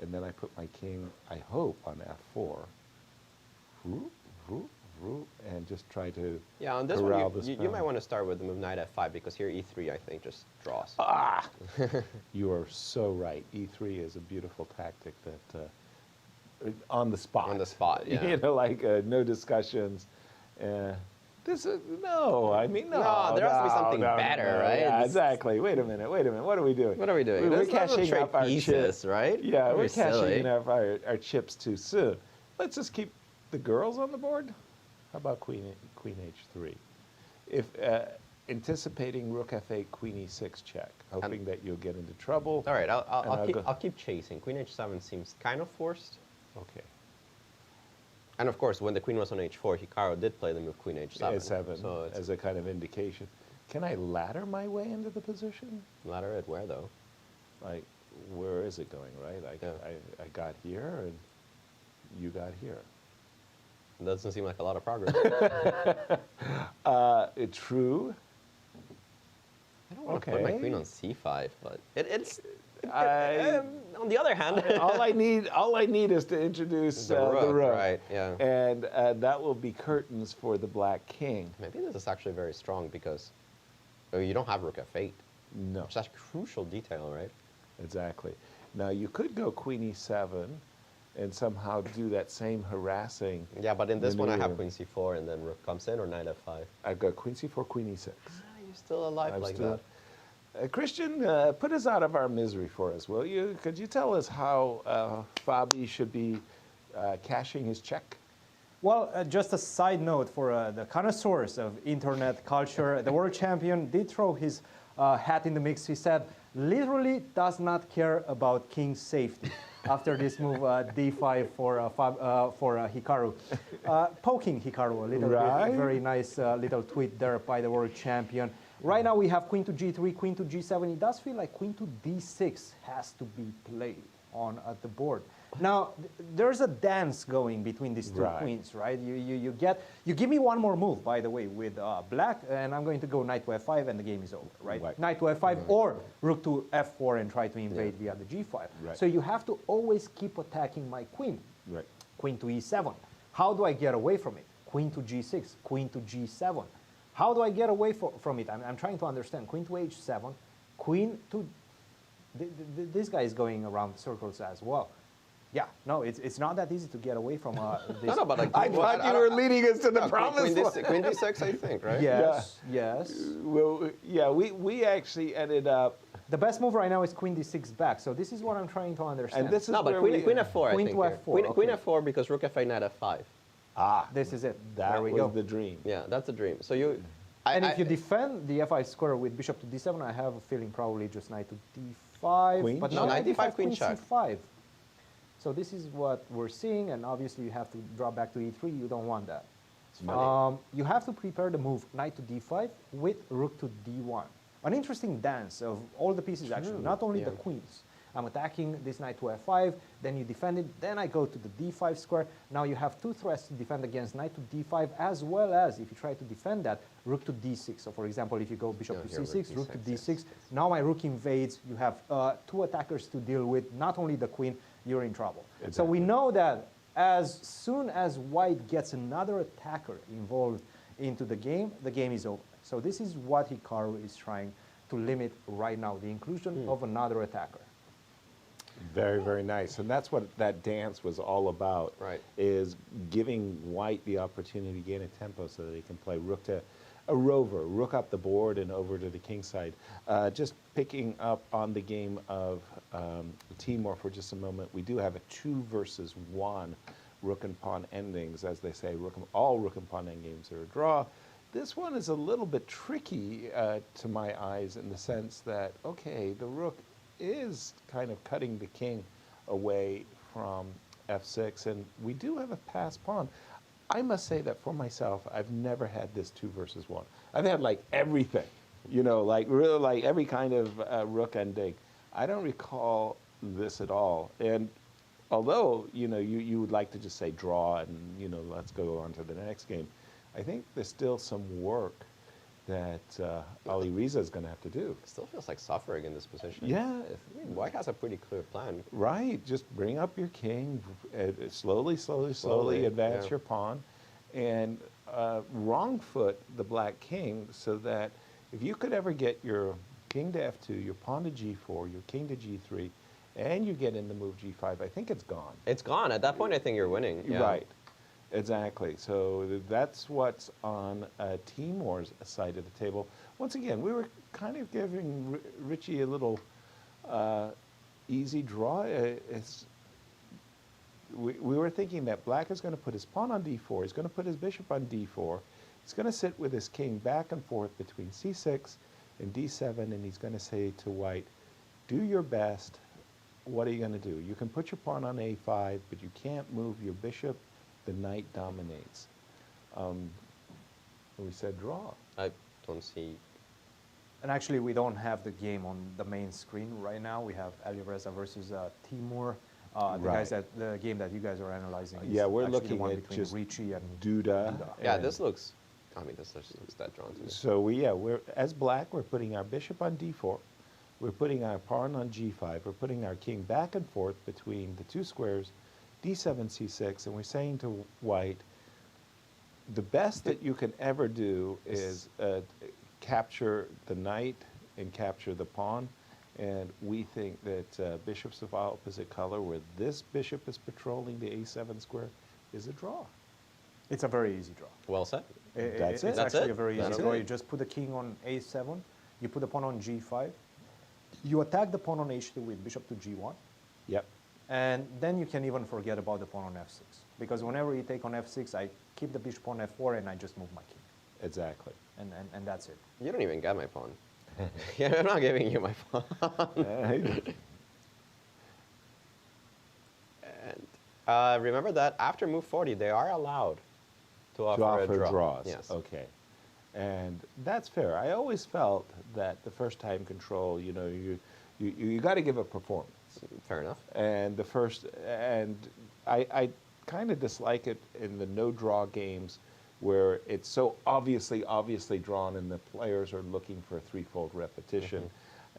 and then I put my king, I hope, on f4, and just try to on this corral one, you might want to start with the move knight f5, because here e3, I think, just draws. You are so right. e3 is a beautiful tactic that, on the spot. On the spot, yeah. You know, like no discussions. No, I mean, no. No, there has to be something better, right? Yeah, exactly. Wait a minute. What are we doing? What are we doing? We're cashing up our pieces, chips, right? Yeah, we're cashing up our chips too soon. Let's just keep the girls on the board. How about queen h3? If anticipating rook f8, queen e6 check, hoping that you'll get into trouble. All right, I'll keep chasing. Queen h7 seems kind of forced. Okay. And of course, when the queen was on h4, Hikaru did play the move queen h7. So as a kind of indication. Can I ladder my way into the position? Ladder it where, though? Like, where is it going, right? I got here, and you got here. It doesn't seem like a lot of progress. True. I don't want to put my queen on c5, but it's... on the other hand, all I need is to introduce the rook, right? Yeah, and that will be curtains for the black king. Maybe this is actually very strong because you don't have rook f8. No, which is a crucial detail, right? Exactly. Now you could go queen e7 and somehow do that same harassing. Yeah, but in this one I have queen c4 and then rook comes in, or knight f5. I've got queen c4, queen e6. You're still alive that. Christian, put us out of our misery for us, will you? Could you tell us how Fabi should be cashing his check? Well, just a side note for the connoisseurs of internet culture, the world champion did throw his hat in the mix. He said, literally does not care about king's safety after this move d5 for Hikaru. Poking Hikaru a little bit. Very nice little tweet there by the world champion. Right now we have queen to g3, queen to g7. It does feel like queen to d6 has to be played on the board. Now, there's a dance going between these two queens, right? You give me one more move, by the way, with black, and I'm going to go knight to f5, and the game is over, right? Knight to f5 or rook to f4 and try to invade via the g5. So you have to always keep attacking my queen. Queen to e7. How do I get away from it? Queen to g6, queen to g7. How do I get away from it? I'm trying to understand. Queen to h7, queen to... This guy is going around circles as well. Yeah, no, it's not that easy to get away from this. No, but like, I thought you were leading us to the promised one. Queen d6, I think, right? Yes, yes. Well, yeah, we actually ended up... The best move right now is queen d6 back, so this is what I'm trying to understand. And this is no, but queen f4, queen I think. To f4, Queen f4 because rook f8, knight f5. Ah, this is it. That was the dream. Yeah, that's the dream. So you... And if you defend the f5 square with bishop to d7, I have a feeling probably just knight to d5. Queen but no, knight d5, queen check. c5. So this is what we're seeing, and obviously you have to drop back to e3. You don't want that. You have to prepare the move knight to d5 with rook to d1. An interesting dance of all the pieces, actually, not only the queens. I'm attacking this knight to f5, then you defend it, then I go to the d5 square. Now you have two threats to defend against knight to d5, as well as, if you try to defend that, rook to d6. So for example, if you go bishop to c6, rook to d6, now my rook invades. You have two attackers to deal with, not only the queen, you're in trouble. Exactly. So we know that as soon as white gets another attacker involved into the game is over. So this is what Hikaru is trying to limit right now, the inclusion of another attacker. Very, very nice. And that's what that dance was all about, is giving white the opportunity to gain a tempo so that he can play rook to a rover, rook up the board and over to the king side. Just picking up on the game of Teimour for just a moment, we do have a 2 versus 1 rook and pawn endings, as they say. All rook and pawn endgames are a draw. This one is a little bit tricky to my eyes in the sense that, okay, the rook is kind of cutting the king away from f6, and we do have a passed pawn. I must say that for myself, I've never had this 2 versus 1. I've had like everything, you know, like really like every kind of rook ending. I don't recall this at all. And although, you know, you would like to just say draw and, you know, let's go on to the next game, I think there's still some work that Ali Reza is going to have to do. It still feels like suffering in this position. Yeah. I mean, white has a pretty clear plan. Right. Just bring up your king, slowly advance your pawn, and wrong foot the black king so that if you could ever get your king to f2, your pawn to g4, your king to g3, and you get in the move g5, I think it's gone. It's gone. At that point, I think you're winning. Yeah. Right. Exactly. So that's what's on Teimour's side of the table. Once again, we were kind of giving Richie a little easy draw. We were thinking that black is going to put his pawn on d4. He's going to put his bishop on d4. He's going to sit with his king back and forth between c6 and d7, and he's going to say to white, do your best. What are you going to do? You can put your pawn on a5, but you can't move your bishop. The knight dominates. We said draw. I don't see. And actually, we don't have the game on the main screen right now. We have Ali Reza versus Teimour. The game that you guys are analyzing. Yeah, we're looking looking one at between just Ricci and Duda. Yeah, this looks. I mean, this looks that drawn to me. So we're as black. We're putting our bishop on d4. We're putting our pawn on g5. We're putting our king back and forth between the two squares, d7, c6, and we're saying to white, the best that you can ever do is capture the knight and capture the pawn. And we think that bishops of opposite color, where this bishop is patrolling the a7 square, is a draw. It's a very easy draw. Well said. It's actually a very easy draw. You just put the king on a7, you put the pawn on g5, you attack the pawn on h2 with bishop to g1. Yep. And then you can even forget about the pawn on f6. Because whenever you take on f6, I keep the bishop on f4 and I just move my king. Exactly. And that's it. You don't even get my pawn. Yeah, I'm not giving you my pawn. And remember that after move 40, they are allowed to offer a draw. Draws. Yes. Okay. And that's fair. I always felt that the first time control, you know, you got to give a performance. Fair enough. And I kind of dislike it in the no-draw games where it's so obviously drawn and the players are looking for a threefold repetition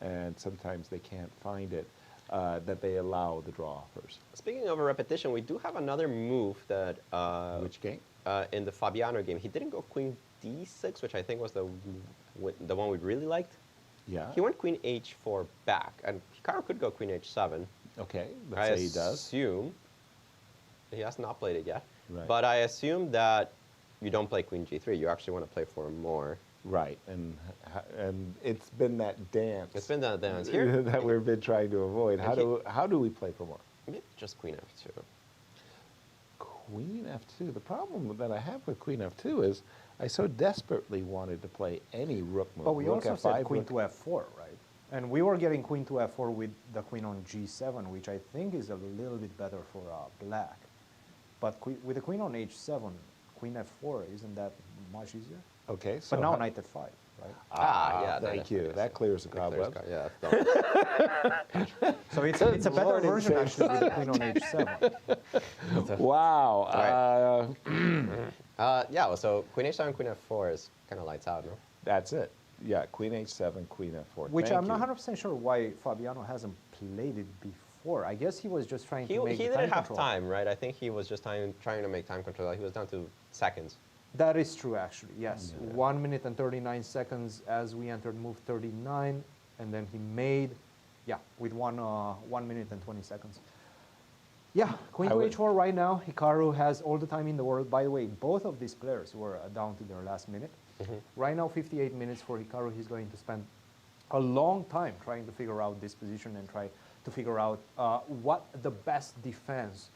and sometimes they can't find it, that they allow the draw offers. Speaking of a repetition, we do have another move that... Which game? In the Fabiano game. He didn't go queen d6, which I think was the one we really liked. Yeah. He went queen h4 back, and Hikaru could go queen h7. Okay, let's say he does. I assume, he has not played it yet, Right. but I assume that you don't play queen g3. You actually want to play for more. Right, and it's been that dance. It's been that dance here. that we've been trying to avoid. How do we play for more? Maybe just queen f2. Queen f2. The problem that I have with queen f2 is I so desperately wanted to play any rook move. But we rook also f5, said queen rook- to f4, right? And we were getting queen to f4 with the queen on g7, which I think is a little bit better for black. But with the queen on h7, queen f4, isn't that much easier? Okay, so But now knight f5, right? Yeah. Thank you. That clears the cobwebs. Yeah. So it's a better Morning version face. actually with the queen on h7. Wow. Yeah, so queen h7, queen f4 is kind of lights out, no? That's it. Yeah, queen h7, queen f4. Which Thank I'm not you. 100% sure why Fabiano hasn't played it before. I guess he was just trying to make He the didn't time have control. time, right? I think he was just trying to make time control. He was down to seconds. That is true, actually, yes. 1 minute and 39 seconds as we entered move 39, and then he made, with 1 minute and 20 seconds. Yeah, queen to h4 right now. Hikaru has all the time in the world. By the way, both of these players were down to their last minute. Right now, 58 minutes for Hikaru. He's going to spend a long time trying to figure out this position and try to figure out what the best defense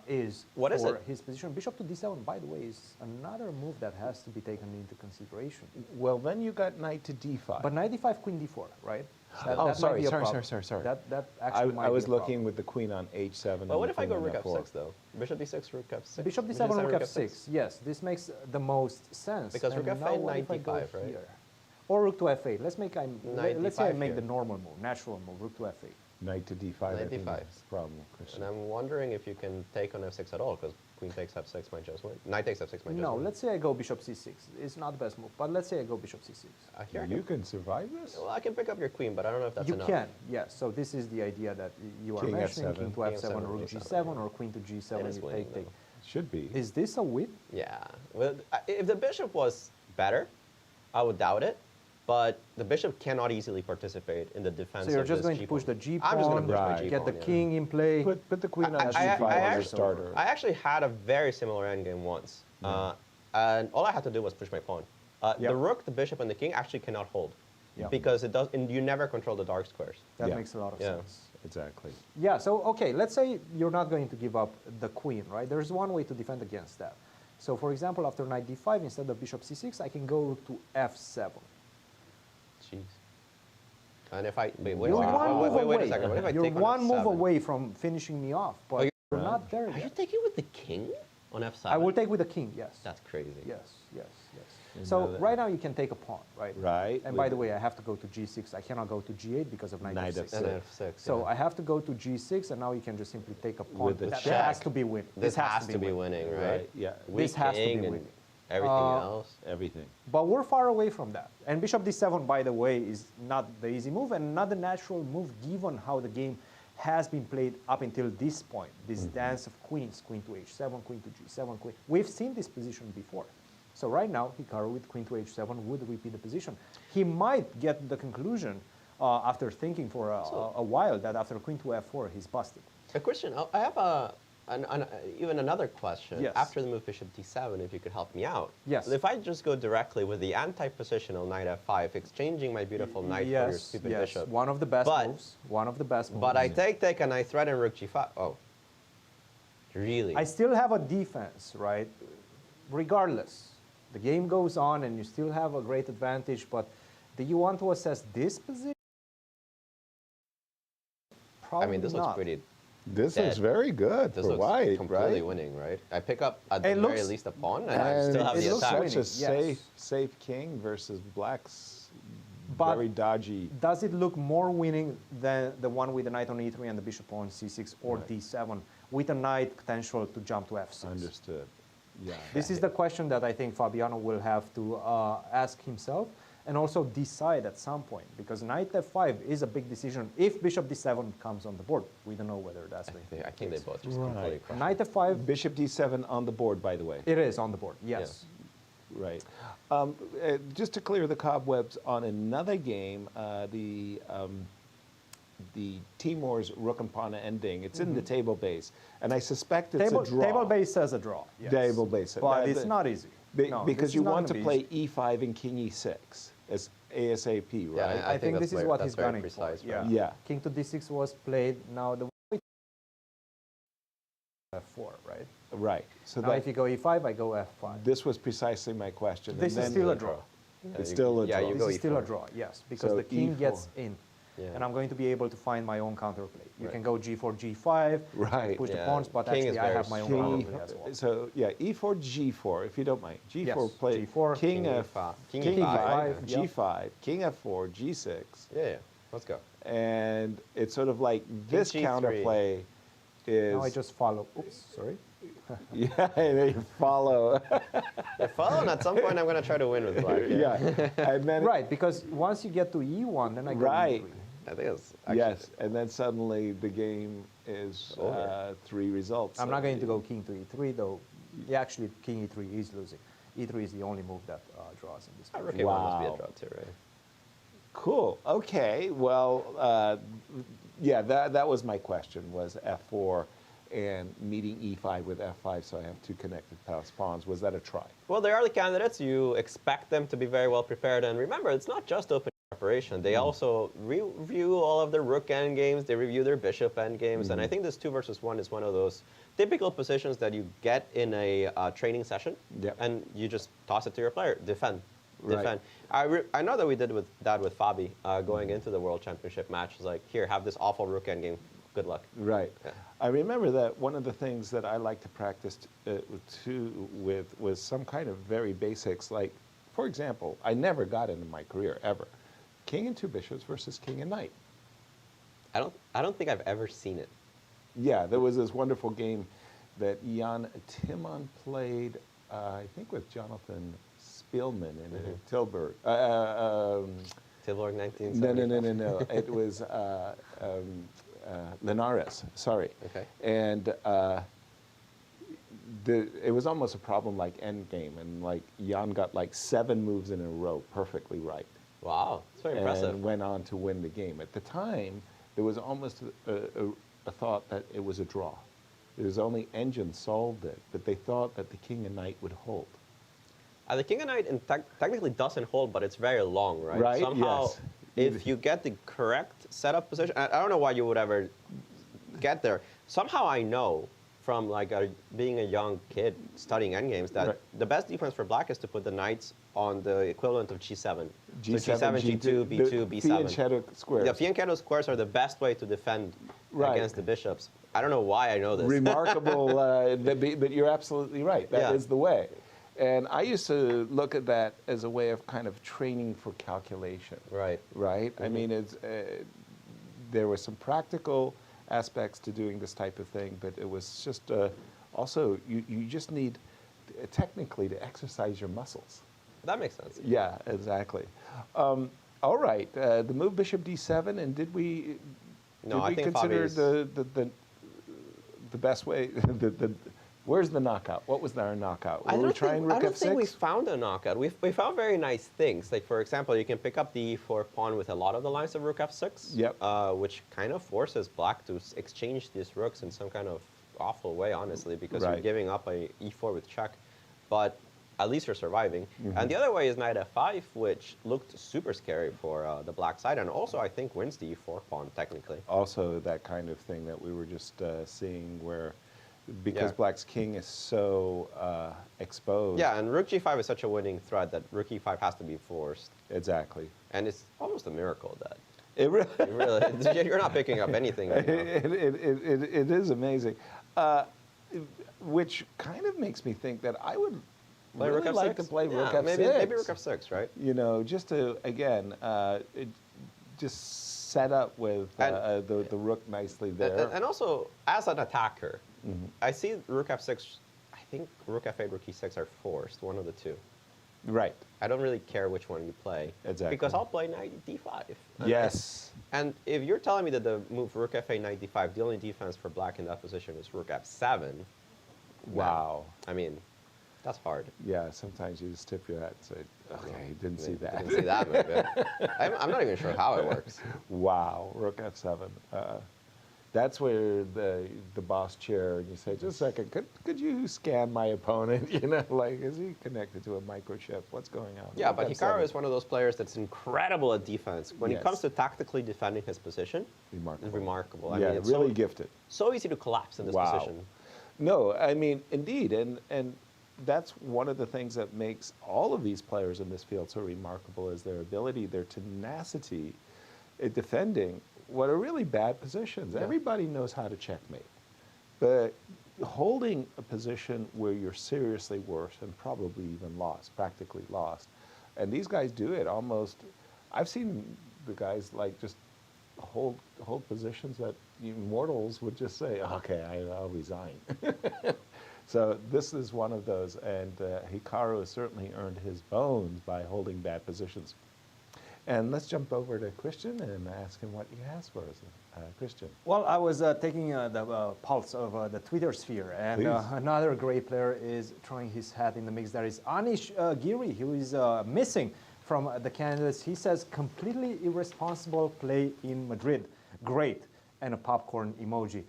is What is for it? his position. Bishop to d7, by the way, is another move that has to be taken into consideration. Well, then you got knight to d5. But knight d5, queen d4, right? Oh, that might be a sorry. problem. That actually might I be was a looking problem. with the queen on h7. Well, what and if I the go queen rook on f6 though? Bishop d6, rook f6. Bishop d7, rook f6. Yes, this makes the most sense. Because And rook now f8, what knight if I go d5, right? here? Or rook to f8. Let's say I d5 make here. the normal move, natural move, rook to f8. Knight to d5. Knight I think d5. that's the problem, Christian. And I'm wondering if you can take on f6 at all, because queen takes f6 might just win. Knight takes f6 might just win. No, let's say I go bishop c6. It's not the best move, but let's say I go bishop c6. Here I You can survive this? well, I can pick up your queen, but I don't know if that's You enough. can, yes. So this is the idea that you are King mentioning, f7. king to King f7, f7, rook king g7, or queen to g7, It is you winning, take. though. Should be. Is this a win? Yeah. Well, if the bishop was better, I would doubt it. But the bishop cannot easily participate in the defense So you're of just this going to g-pawn. push the g I'm just going pawn, to push my Right. g-pawn, get the yeah. king in play. Put the queen on I g5 as a actually- starter. I actually had a very similar endgame once. And all I had to do was push my pawn. Yep. The rook, the bishop, and the king actually cannot hold. Yeah. Because it does, and you never control the dark squares. That Yeah. makes a lot of Yeah. sense. Exactly. Yeah, so, okay, let's say you're not going to give up the queen, right? There's one way to defend against that. So, for example, after knight d5, instead of bishop c6, I can go to f7. Jeez. And if I wait, You're one move wait a away. second. What if I You're take on one move f7? away from finishing me off, but you're not there Are you yet. taking with the king on f7? I will take with the king, yes. That's crazy. Yes. So right now you can take a pawn, right? Right. And by the way, I have to go to g6. I cannot go to g8 because of knight Knight f6. And f6. f6. So yeah. I have to go to g6, and now you can just simply take a pawn. With the That check. has to be win. This has to be winning, right? Right, yeah. Weak This has to be king and winning. everything else. Everything. But we're far away from that. And bishop d7, by the way, is not the easy move and not the natural move given how the game has been played up until this point. This dance of queens, queen to h7, queen to g7, queen. We've seen this position before. So right now, Hikaru with queen to h7 would repeat the position. He might get the conclusion after thinking for a while that after queen to f4, he's busted. Christian, I have even another question. Yes. After the move bishop d7, if you could help me out. Yes. If I just go directly with the anti-positional knight f5, exchanging my beautiful knight for your stupid bishop. One of the best But- moves. One of the best moves. But I take and I threaten rook g5. Oh. Really? I still have a defense, right? Regardless. The game goes on and you still have a great advantage, but do you want to assess this position? Probably I mean, this not. looks pretty This dead. is very good This for looks white, completely right? winning, right? I pick up at the It very looks- least a pawn, and I still have And the it's attack. such a Yes. safe king versus black's But very dodgy. does it look more winning than the one with the knight on e3 and the bishop on c6 or Right. d7 with a knight potential to jump to f6? Understood. Yeah. This is the question that I think Fabiano will have to ask himself and also decide at some point, because knight f5 is a big decision if bishop d7 comes on the board. We don't know whether that's the I think they both just Right. completely crushed. Knight f5, Bishop d7 on the board, by the way. it is on the board, yes. Right. Just to clear the cobwebs on another game, the Teimour's rook and pawn ending. It's in the table base, and I suspect it's a draw. Table base says a draw. Yes. Table base. But That- it's not easy. No, this because is you not want to gonna be play easy. e5 and king e6 as ASAP, right? Yeah, I think that's this is very- what that's he's very gunning precise, for. right? Yeah. King to d6 was played. Now the f4, right? Right. So Now if you go e5, I go f5. this was precisely my question. This and is then- still a draw. It's still a yeah, draw. you This go is still a e4. draw, yes, because So the king e4. gets in. Yeah. And I'm going to be able to find my own counterplay. You Right. can go g4, g5, Right. push the Yeah, pawns, but king is actually I very have my own strong. counterplay as well. So yeah, e4, g4, if you don't mind. G4 Yes, play G4, king King f, E5, king King e5, E5, yeah. g5, king f4, g6, Yeah, let's go. and it's sort of like this G3. counterplay is Now I just follow. Oops, sorry. yeah, and then you follow. If following, at some point I'm going to try to win with black. yeah, and then Right, because once you get to e1, then I go Right. e3. I think it's actually, yes, and then suddenly the game is Over. 3 results. I'm not going to go king to e3, though. Yeah, actually, king e3 is losing. e3 is the only move that draws in this I game. reckon one must be Wow. a draw too, right? Cool. Okay. Well, yeah, that was my question, was f4 and meeting e5 with f5, so I have two connected palace pawns. Was that a try? Well, they are the candidates. You expect them to be very well prepared. And remember, it's not just open preparation. They also review all of their rook endgames. They review their bishop endgames. And I think this 2 versus 1 is one of those typical positions that you get in a training session. Yep. And you just toss it to your player. Defend. Right. Defend. I know that we did that with Fabi going into the World Championship match. It's like, here, have this awful rook endgame. Good luck. Right. Yeah. I remember that one of the things that I like to practice too with was some kind of very basics. Like, for example, I never got into my career ever. King and 2 bishops versus king and knight. I don't think I've ever seen it. Yeah, there was this wonderful game that Jan Timman played, I think with Jonathan Spielman in Tilburg. Tilburg 1975. No. It was Linares, sorry. Okay. And it was almost a problem like Endgame, and like Jan got like 7 moves in a row perfectly right. Wow, it's very impressive. And went on to win the game. At the time, there was almost a thought that it was a draw. It was only Engine solved it, but they thought that the king and knight would hold. The king and knight technically doesn't hold, but it's very long, right? Right, Somehow, yes. if you get the correct setup position, I don't know why you would ever get there. Somehow I know from like being a young kid studying endgames that Right. the best defense for black is to put the knights on the equivalent of G7. So G7, G2, B2, B7. fianchetto squares. The fianchetto squares are the best way to defend Right. against the bishops. I don't know why I know this. Remarkable, but you're absolutely right. That is Yeah. the way. And I used to look at that as a way of kind of training for calculation. Right. Right? I mean, there were some practical aspects to doing this type of thing, but it was just also, you just need technically to exercise your muscles. That makes sense. Yeah, exactly. All right, the move bishop d7, and did we No, I think consider Fabi's- the best way? Where's the knockout? What was our knockout? I Were we don't trying think, I rook don't f6? think we found a knockout. We found very nice things. Like, for example, you can pick up the e4 pawn with a lot of the lines of rook f6, Yep. which kind of forces black to exchange these rooks in some kind of awful way, honestly, because Right. you're giving up a e4 with check. But at least you're surviving. Mm-hmm. And the other way is knight f5, which looked super scary for the black side, and also, I think, wins the e4 pawn, technically. Also, that kind of thing that we were just seeing where, because Yeah. black's king is so exposed. Yeah, and rook g5 is such a winning threat that rook e5 has to be forced. Exactly. And it's almost a miracle that It really, You're not picking up anything right now. it is amazing. Which kind of makes me think that I would Play really rook like f6? to play Yeah, rook f6. maybe rook f6, right? You know, just to, again, just set up with the rook nicely there. And also, as an attacker, I see rook f6, I think rook f8, rook e6 are forced, one of the two. Right. I don't really care which one you play. Exactly. Because I'll play knight d5. Yes. And if you're telling me that the move rook f8, knight d5, the only defense for black in that position is rook f7. Wow. I mean, that's hard. Yeah, sometimes you just tip your head and say, okay, didn't see that. Didn't see that move. Yeah. I'm not even sure how it works. Wow, rook f7. That's where the boss chair, and you say, just a second, could you scan my opponent? You know, like, is he connected to a microchip? What's going on? Yeah, Rook but F7. Hikaru is one of those players that's incredible at defense. When it Yes. comes to tactically defending his position, remarkable. I Yeah, mean, it's really so, gifted. so easy to collapse in this Wow. position. No, I mean, indeed, and that's one of the things that makes all of these players in this field so remarkable is their ability, their tenacity at defending what are really bad positions. Yeah. Everybody knows how to checkmate. But holding a position where you're seriously worse and probably even lost, practically lost, and these guys do it almost, I've seen the guys like just hold positions that mortals would just say, okay, I'll resign. So this is one of those, and Hikaru has certainly earned his bones by holding bad positions. And let's jump over to Christian and ask him what he has for us. Christian. Well, I was taking the pulse of the Twitter sphere, and another great player is throwing his hat in the mix. That is Anish Giri, who is missing from the candidates. He says, completely irresponsible play in Madrid. Great. And a popcorn emoji.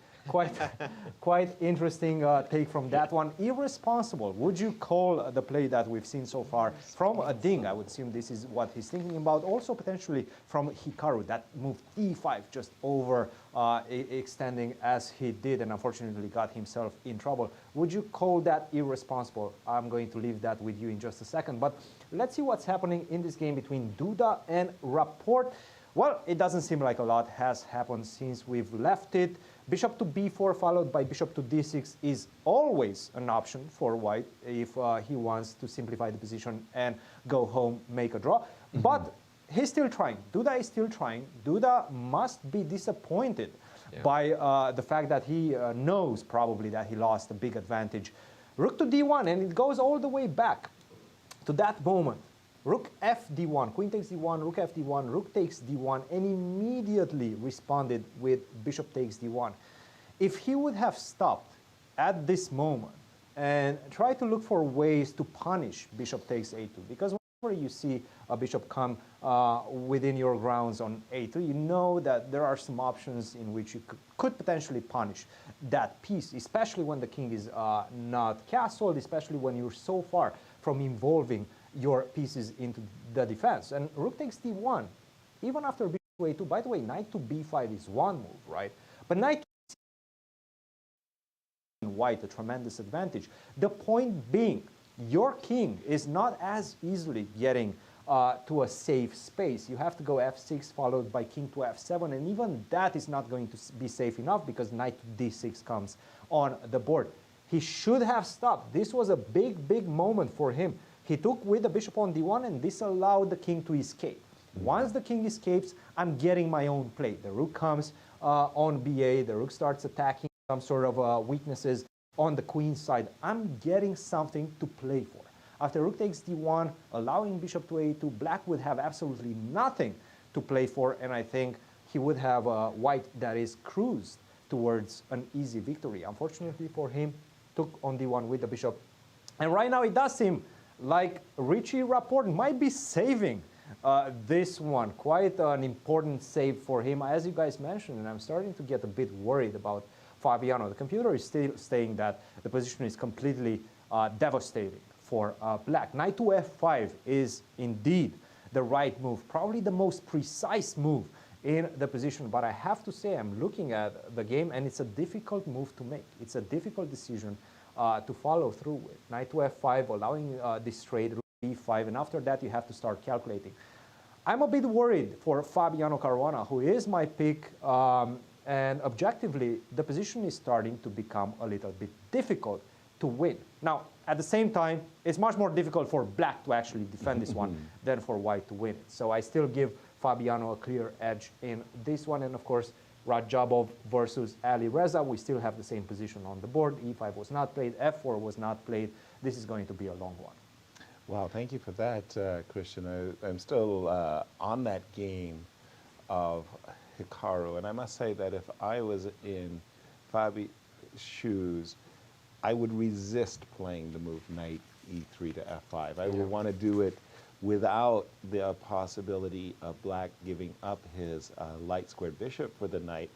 Quite interesting take from that one. Irresponsible. Would you call the play that we've seen so far from Ding? I would assume this is what he's thinking about. Also potentially from Hikaru, that moved e5 just over extending as he did and unfortunately got himself in trouble. Would you call that irresponsible? I'm going to leave that with you in just a second. But let's see what's happening in this game between Duda and Rapport. Well, it doesn't seem like a lot has happened since we've left it. Bishop to b4 followed by bishop to d6 is always an option for white if he wants to simplify the position and go home, make a draw. But he's still trying. Duda is still trying. Duda must be disappointed by the fact that he knows probably that he lost a big advantage. Rook to d1, and it goes all the way back to that moment. Rook f d1, queen takes d1, rook f d1, rook takes d1, and immediately responded with bishop takes d1. If he would have stopped at this moment and tried to look for ways to punish bishop takes a2, because whenever you see a bishop come within your grounds on a2, you know that there are some options in which you could potentially punish that piece, especially when the king is not castled, especially when you're so far from involving your pieces into the defense. And rook takes d1, even after bishop to a2. By the way, knight to b5 is one move, right? But knight to white, a tremendous advantage. The point being, your king is not as easily getting to a safe space. You have to go f6 followed by king to f7, and even that is not going to be safe enough because knight to d6 comes on the board. He should have stopped. This was a big moment for him. He took with the bishop on d1, and this allowed the king to escape. Once the king escapes, I'm getting my own play. The rook comes on ba, the rook starts attacking some sort of weaknesses on the queen side. I'm getting something to play for. After rook takes d1, allowing bishop to a2, black would have absolutely nothing to play for, and I think he would have white that is cruised towards an easy victory. Unfortunately for him, took on d1 with the bishop. And right now it does seem like Richie Rapport might be saving this one. Quite an important save for him, as you guys mentioned, and I'm starting to get a bit worried about Fabiano. The computer is still saying that the position is completely devastating for black. Knight to f5 is indeed the right move, probably the most precise move in the position, but I have to say I'm looking at the game and it's a difficult move to make. It's a difficult decision to follow through with. Knight to f5, allowing this trade, rook b5, and after that you have to start calculating. I'm a bit worried for Fabiano Caruana, who is my pick, and objectively, the position is starting to become a little bit difficult to win. Now, at the same time, it's much more difficult for black to actually defend this one than for white to win it. So I still give Fabiano a clear edge in this one. And of course, Radjabov versus Ali Reza, we still have the same position on the board. E5 was not played, F4 was not played. This is going to be a long one. Wow, thank you for that, Christian. I'm still on that game of Hikaru, and I must say that if I was in Fabi's shoes, I would resist playing the move knight e3 to f5. I would want to do it without the possibility of black giving up his light squared bishop for the knight.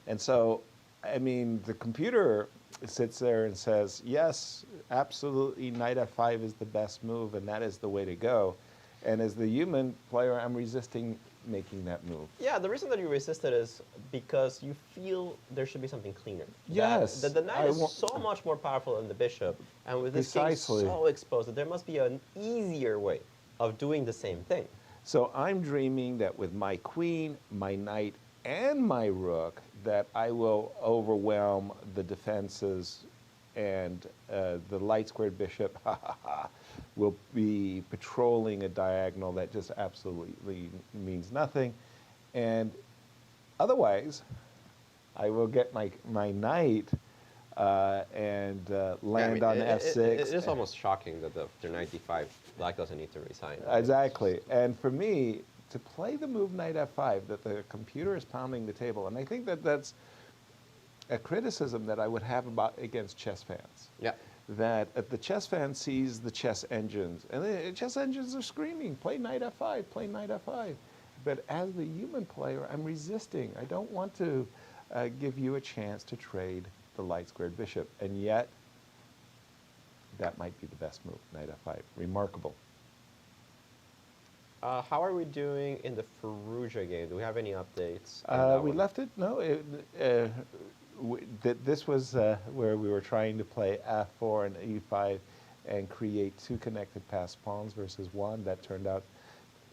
And so, I mean, the computer sits there and says, yes, absolutely, knight f5 is the best move, and that is the way to go. And as the human player, I'm resisting making that move. Yeah, the reason that you resist it is because you feel there should be something cleaner. Yes. That the knight is so much more powerful than the bishop, and with this king so exposed, that there must be an easier way of doing the same thing. So I'm dreaming that with my queen, my knight, and my rook, that I will overwhelm the defenses, and the light squared bishop will be patrolling a diagonal that just absolutely means nothing. And otherwise, I will get my knight and land on f6. It is almost shocking that after knight d5, black doesn't need to resign. Exactly. And for me, to play the move knight f5, that the computer is pounding the table, and I think that that's a criticism that I would have against chess fans. Yeah. That the chess fan sees the chess engines, and the chess engines are screaming, play knight f5, play knight f5. But as the human player, I'm resisting. I don't want to give you a chance to trade the light squared bishop, and yet that might be the best move, knight f5. Remarkable. How are we doing in the Firouzja game? Do we have any updates? We left it, no. This was where we were trying to play f4 and e5 and create two connected passed pawns versus one. That turned out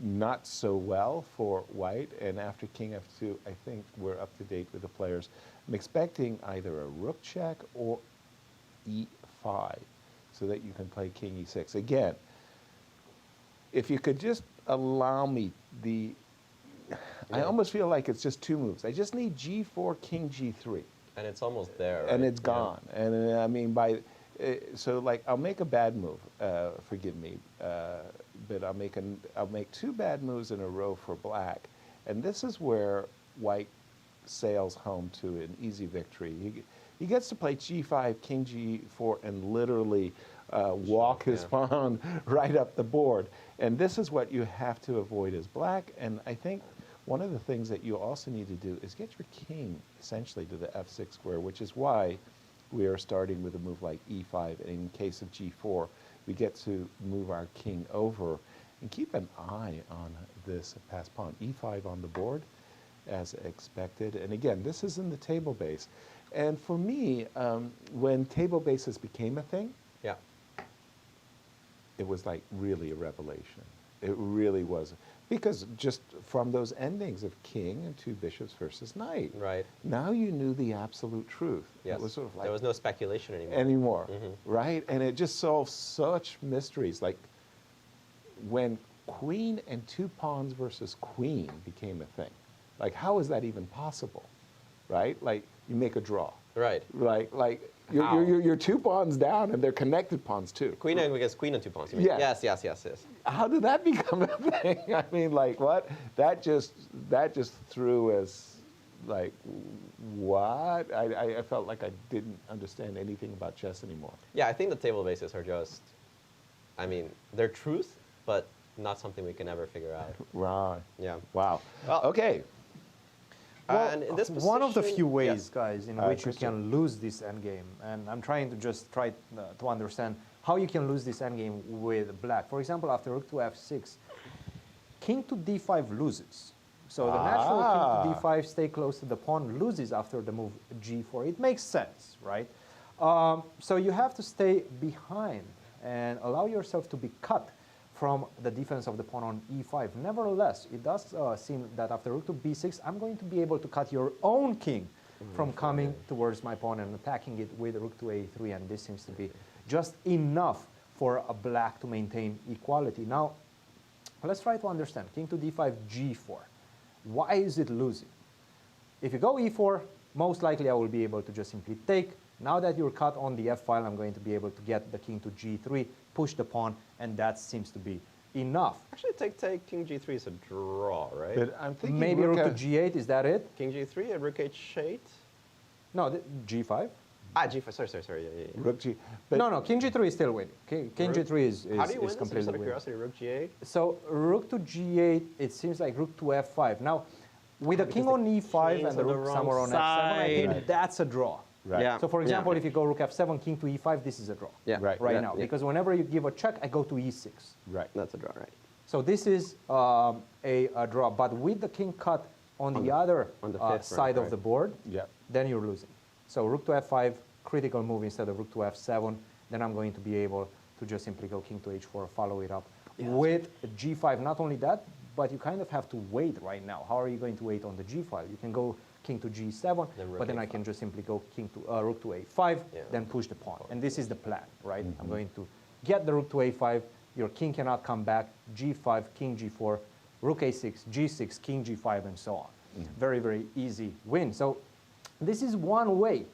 not so well for white. And after king f2, I think we're up to date with the players. I'm expecting either a rook check or e5 so that you can play king e6. Again, if you could just allow me I almost feel like it's just two moves. I just need g4, king g3. And it's almost there, right? And it's gone. Yeah. And I mean, so like, I'll make a bad move, forgive me, but I'll make two bad moves in a row for black. And this is where white sails home to an easy victory. He gets to play g5, king g4, and literally walk his pawn right up the board. And this is what you have to avoid as black. And I think one of the things that you also need to do is get your king essentially to the f6 square, which is why we are starting with a move like e5. And in case of g4, we get to move our king over and keep an eye on this passed pawn. e5 on the board as expected. And again, this is in the table base. And for me, when table bases became a thing, it was like really a revelation. It really was. Because just from those endings of king and two bishops versus knight, right? Now you knew the absolute truth. Yes. It was sort of like there was no speculation anymore. Right? And it just solved such mysteries. Like when queen and two pawns versus queen became a thing. Like, how is that even possible? Right? Like, you make a draw. Right. Like you're two pawns down, and they're connected pawns too. Queen against queen and two pawns. You mean? Yes. Yes. How did that become a thing? I mean, like what? That just threw us. Like, what? I felt like I didn't understand anything about chess anymore. Yeah, I think the table bases are just, I mean, they're truth, but not something we can ever figure out. Right. Yeah. Wow. Well, okay. Well, and in this one of the position- few ways, guys, in which you Christian. can lose this endgame, and I'm trying to just to understand how you can lose this endgame with black. For example, after rook to f6, king to d5 loses. So the natural king to d5, stay close to the pawn, loses after the move g4. It makes sense, right? So you have to stay behind and allow yourself to be cut from the defense of the pawn on e5. Nevertheless, it does seem that after rook to b6, I'm going to be able to cut your own king from coming towards my pawn and attacking it with rook to a3, and this seems to be just enough for a black to maintain equality. Now, let's try to understand. King to d5, g4. Why is it losing? If you go e4, most likely I will be able to just simply take. Now that you're cut on the f file, I'm going to be able to get the king to g3, push the pawn, and that seems to be enough. Actually, take king g3 is a draw, right? But I'm thinking Maybe rook to g8, is that it? King g3 and rook h8? No, g5. Ah, g5, sorry, yeah. Rook G. No, king g3 is still winning. King g3 is How do you win is this? Just out completely of winning. curiosity, rook g8? So rook to g8, it seems like rook to f5. Now, with a king on e5 and the rook somewhere on f7, I think that's a draw. Right. Yeah. So for example, if you go rook f7, king to e5, this is a draw. Yeah. Right. Now, because whenever you give a check, I go to e6. Right. That's a draw, right? So this is a draw. But with the king cut on the other side of the board, then you're losing. So rook to f5, critical move instead of rook to f7. Then I'm going to be able to just simply go king to h4, follow it up with g5. Not only that, but you kind of have to wait right now. How are you going to wait on the g file? You can go king to g7, but then I can just simply go king to rook to a5, then push the pawn. And this is the plan, right? I'm going to get the rook to a5. Your king cannot come back. g5, king g4, rook a6, g6, king g5, and so on. Very, very easy win. So this is one way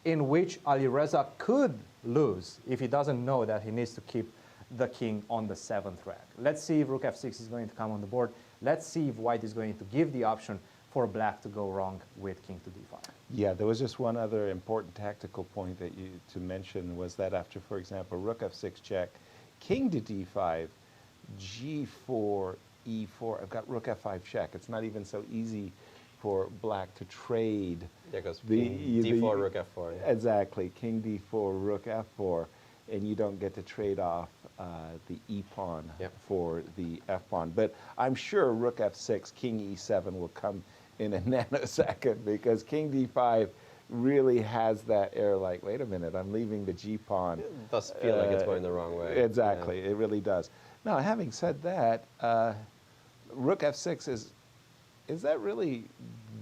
in which Alireza could lose if he doesn't know that he needs to keep the king on the 7th rank. Let's see if rook f6 is going to come on the board. Let's see if white is going to give the option for black to go wrong with king to d5. Yeah, there was just one other important tactical point that you to mention was that after, for example, rook f6 check, king to d5, g4, e4. I've got rook f5 check. It's not even so easy for black to trade. There goes d4, rook f4. Yeah. Exactly, king d4, rook f4, and you don't get to trade off the e-pawn for the f-pawn. But I'm sure rook f6, king e7 will come in a nanosecond because king d5 really has that air like, wait a minute, I'm leaving the g-pawn. It does feel like it's going the wrong way. Exactly, it really does. Now, having said that, rook f6 is that really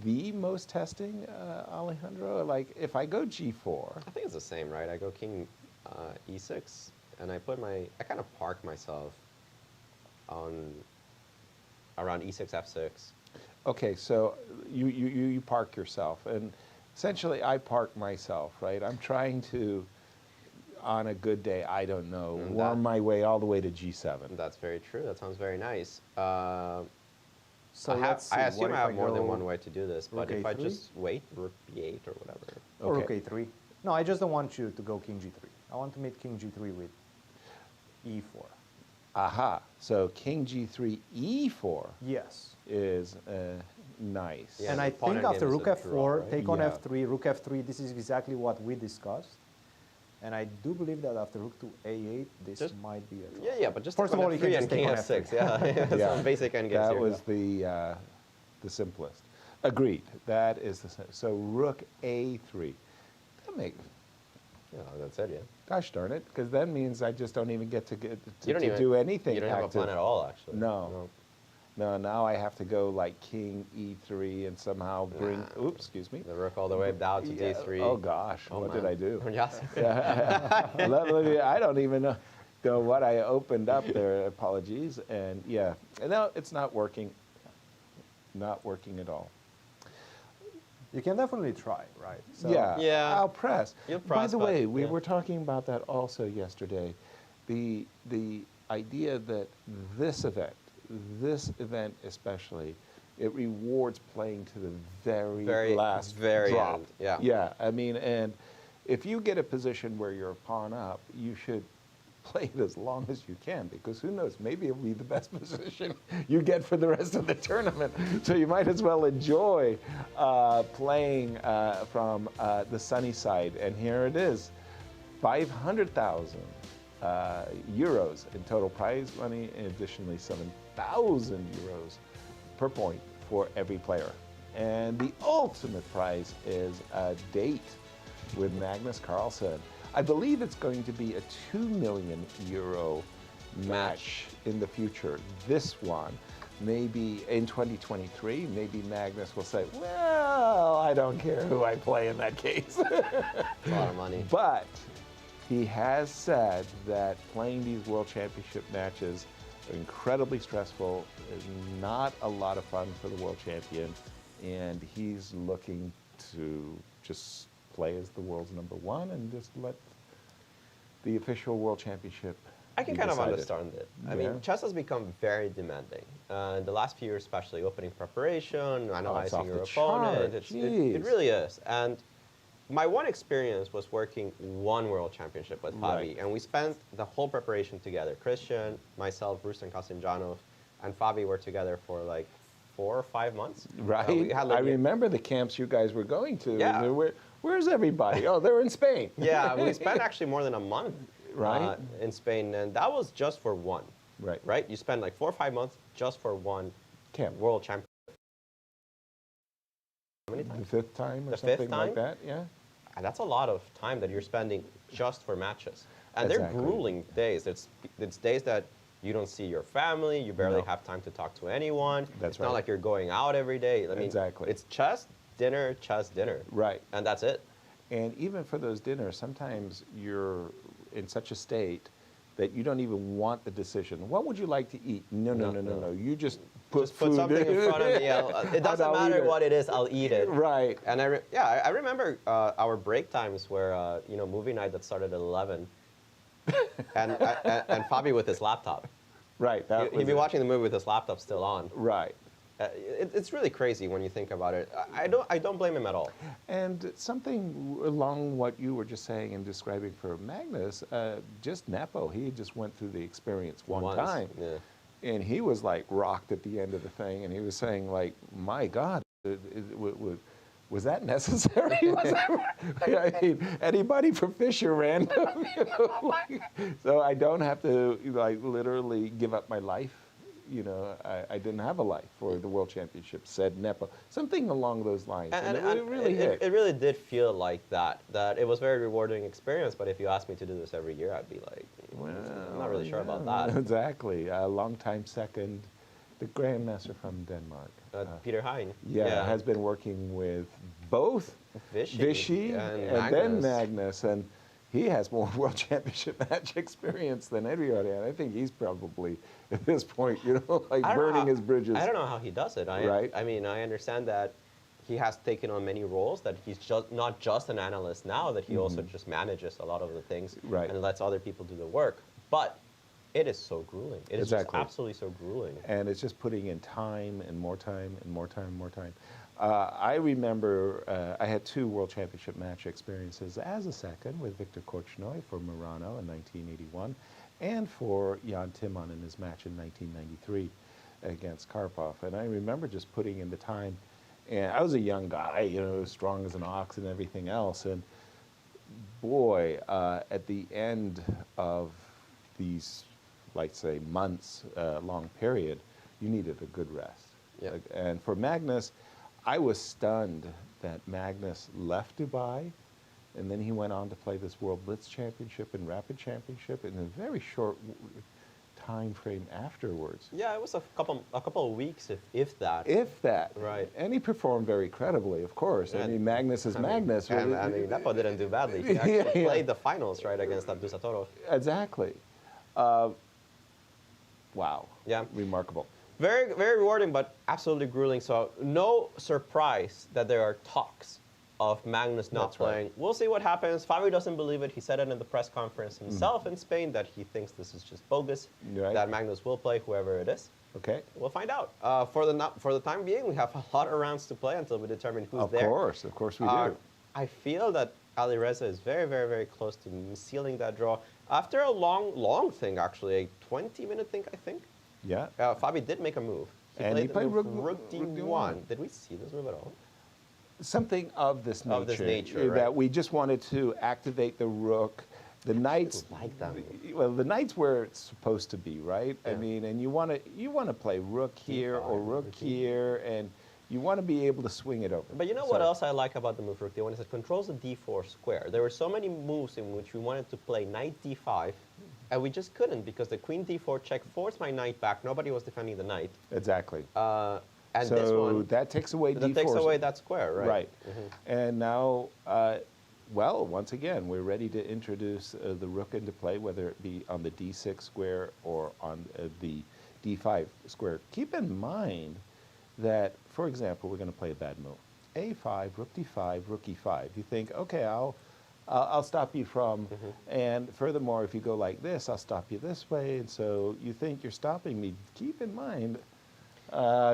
the most testing, Alejandro? Like, if I go g4. I think it's the same, right? I go king e6, and I kind of park myself on around e6, f6. Okay, so you park yourself, and essentially I park myself, right? I'm trying to, on a good day, I don't know, worm my way all the way to g7. That's very true. That sounds very nice. So I assume I have more than one way to do this, but if I just wait, rook b8 or whatever. Or rook a3. No, I just don't want you to go king g3. I want to meet king g3 with e4. Aha, so king g3, e4 yes, is nice. Yeah, and I think after rook f4, right? Take on f3, rook f3, this is exactly what we discussed. And I do believe that after rook to a8, this might be a draw. Yeah, but just first of all, you can just king take on f6. f6. Some basic endgames. That was the simplest. Agreed. That is the so rook a3. That makes. Yeah, that's it. Yeah. Gosh darn it, because that means I just don't even get to do anything. You don't have a plan at all, actually. No. Now I have to go like king e3 and somehow bring. Oops, excuse me. The rook all the way down to d3. Oh gosh, what did I do? Yeah. I don't even know what I opened up there. Apologies. And yeah, no, it's not working. Not working at all. You can definitely try, right? So yeah, I'll press. By the way, we yeah. were talking about that also yesterday. The idea that this event especially, it rewards playing to the very last drop. End. Yeah. Yeah, I mean, and if you get a position where you're a pawn up, you should play it as long as you can, because who knows, maybe it'll be the best position you get for the rest of the tournament. So you might as well enjoy playing from the sunny side. And here it is, 500,000 euros in total prize money, and additionally 7,000 euros per point for every player. And the ultimate prize is a date with Magnus Carlsen. I believe it's going to be a €2 million match in the future. This one, maybe in 2023, maybe Magnus will say, well, I don't care who I play in that case. A lot of money. But he has said that playing these World Championship matches are incredibly stressful, is not a lot of fun for the world champion, and he's looking to just play as the world's #1 and just let the official World Championship I can be kind of decided. understand it. I Yeah. mean, chess has become very demanding. In the last few years, especially opening preparation, analyzing off your the opponent, chart. it Jeez. really is. And my one experience was working one World Championship with Fabi, Right. and we spent the whole preparation together. Christian, myself, Ruslan Kasimjanov, and Fabi were together for like 4 or 5 months. Right. We had, like, I remember the camps you guys were going to. Yeah. And where's everybody? Oh, they're in Spain. Yeah, we spent actually more than a month Right. in Spain, and that was just for one. Right. Right? You spend like 4 or 5 months just for one Camp. World Championship. How many The times? 5th time or The something fifth like time? that, yeah. And that's a lot of time that you're spending just for matches. And Exactly. they're grueling days. It's days that you don't see your family, you barely No. have time to talk to anyone. That's it's right. not like you're going out every day. I mean, Exactly. It's chess, dinner, chess, dinner. Right. And that's it. And even for those dinners, sometimes you're in such a state that you don't even want the decision. What would you like to eat? No. You just put Just put food something in front of me. It doesn't I'll matter eat it. what it is, I'll eat it. Right. And I remember our break times where, movie night that started at 11, and Fabi with his laptop. Right. That He'd was be it. watching the movie with his laptop still on. Right. It's really crazy when you think about it. I don't blame him at all. And something along what you were just saying and describing for Magnus, just Nepo, he just went through the experience one Once, time. yeah. And he was like rocked at the end of the thing, and he was saying like, my God, was that necessary? I mean, anybody for Fisher random, so I don't have to like literally give up my life. I didn't have a life for the World Championship, said Nepo. Something along those lines. And it really hit. It really did feel like that it was a very rewarding experience, but if you asked me to do this every year, I'd be like, I'm not really sure about that. Exactly. A long-time second, the Grandmaster from Denmark. Peter Hein. Has been working with both Vichy and then Magnus. And he has more World Championship match experience than anybody. And I think he's probably, at this point, burning his bridges. I don't know how he does it. Right. I mean, I understand that he has taken on many roles, that he's not just an analyst now, that he also just manages a lot of the things and lets other people do the work. But it is so grueling. It is just absolutely so grueling. And it's just putting in time and more time and more time and more time. I remember I had 2 World Championship match experiences as a second with Victor Korchnoi for Murano in 1981 and for Jan Timman in his match in 1993 against Karpov. And I remember just putting in the time. And I was a young guy, strong as an ox and everything else. And boy, at the end of these, let's say, months long period, you needed a good rest. Yep. And for Magnus, I was stunned that Magnus left Dubai, and then he went on to play this World Blitz Championship and Rapid Championship in a very short time frame afterwards. Yeah, it was a couple of weeks, if that. If that. Right. And he performed very credibly, of course. I mean, Magnus is Magnus. And Nepo didn't do badly. He actually played the finals, right, against Abdusattorov. Exactly. Wow. Yeah. Remarkable. Very, very rewarding, but absolutely grueling. So no surprise that there are talks of Magnus not playing. Right. We'll see what happens. Fabi doesn't believe it. He said it in the press conference himself in Spain that he thinks this is just bogus, that Magnus will play whoever it is. Okay. We'll find out. For the time being, we have a lot of rounds to play until we determine who's there. Of course we do. I feel that Ali Reza is very, very, very close to sealing that draw. After a long thing, actually, a 20-minute thing, I think. Yeah. Fabi did make a move. He played Rook D1. Did we see this move at all? Something of this nature. Of this nature, that we just wanted to activate the rook. The knights, like that move. Well, the knights where it's supposed to be, right? Yeah. I mean, and you want to play rook here or rook here, and you want to be able to swing it over. But you know what else I like about the move rook D1 is it controls the D4 square. There were so many moves in which we wanted to play knight D5 And we just couldn't because the queen d4 check forced my knight back. Nobody was defending the knight. Exactly. And so this one, that takes away that d4. takes away that square, right? Right. And now, well, once again, we're ready to introduce the rook into play, whether it be on the d6 square or on the d5 square. Keep in mind that, for example, we're going to play a bad move. a5, rook d5, rook e5. You think, okay, I'll stop you from, and furthermore, if you go like this, I'll stop you this way, and so you think you're stopping me. Keep in mind,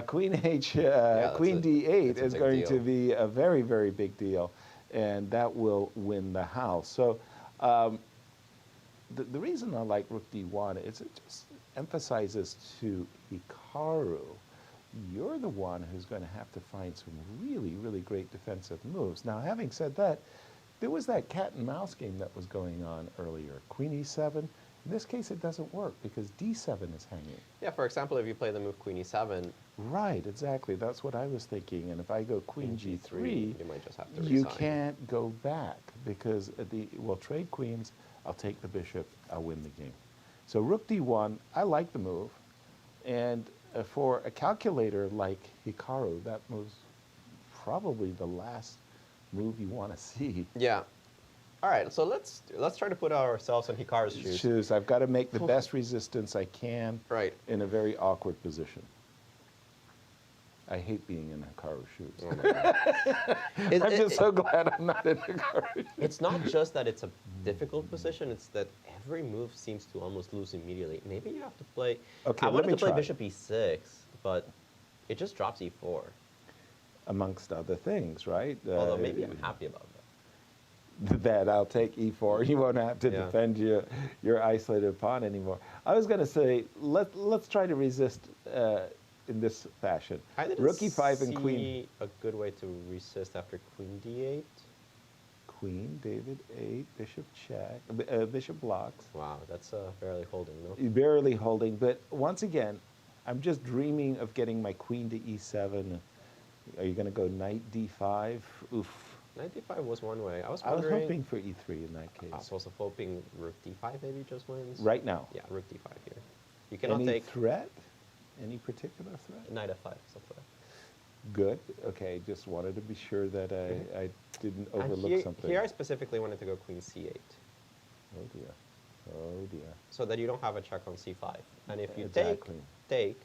queen queen d8 is going to be a very, very big deal, and that will win the house. So the reason I like rook d1 is it just emphasizes to Hikaru, you're the one who's going to have to find some really, really great defensive moves. Now, having said that, there was that cat and mouse game that was going on earlier. Queen e7. In this case, it doesn't work because d7 is hanging. Yeah, for example, if you play the move queen e7. Right, exactly. That's what I was thinking. And if I go queen g3, you might just have to you resign. can't go back because we'll trade queens. I'll take the bishop. I'll win the game. So rook d1, I like the move. And for a calculator like Hikaru, that move's probably the last move you want to see. Yeah. All right, so let's try to put ourselves in Hikaru's shoes. I've got to make the best resistance I can in a very awkward position. I hate being in Hikaru's shoes. Oh my God. I'm just so glad I'm not in Hikaru's shoes. It's not just that it's a difficult position, it's that every move seems to almost lose immediately. Maybe you have to play... Okay, I wanted to play try. bishop e6, but it just drops e4. Amongst other things, right? Although maybe I'm happy about that. That I'll take e4. You won't have to defend your isolated pawn anymore. I was going to say, let's try to resist in this fashion. I didn't Rook e5 and see queen. a good way to resist after queen d8. Queen, David 8, bishop check, bishop blocks. Wow, that's barely holding, no? Barely holding, but once again, I'm just dreaming of getting my queen to e7. Are you going to go knight d5? Oof. Knight d5 was one way. I was I was wondering... hoping for e3 in that case. I was also hoping rook d5 maybe just wins. Right now? Yeah, rook d5 here. You cannot Any take... threat? Any particular threat? Knight f5, so threat. Good. Okay, just wanted to be sure that I didn't overlook something. Here I specifically wanted to go queen c8. Oh dear. Oh dear. So that you don't have a check on c5. And if you Exactly. take,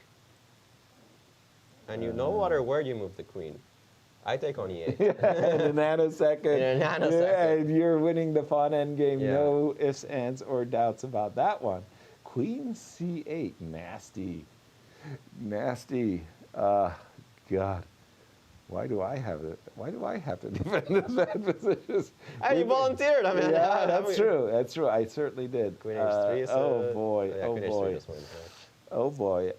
and you no matter where you move the queen, I take on e8. In a nanosecond. In a nanosecond. And you're winning the pawn endgame. Yeah. No ifs, ands, or doubts about that one. Queen c8. Nasty. Nasty. God. Why do I have it? Why do I have to defend this bad position? Hey, you volunteered. I mean, yeah, that's true. That's true. I certainly did. Queen h3 is oh boy. yeah, Oh queen boy. h3 just wins, right? Oh boy.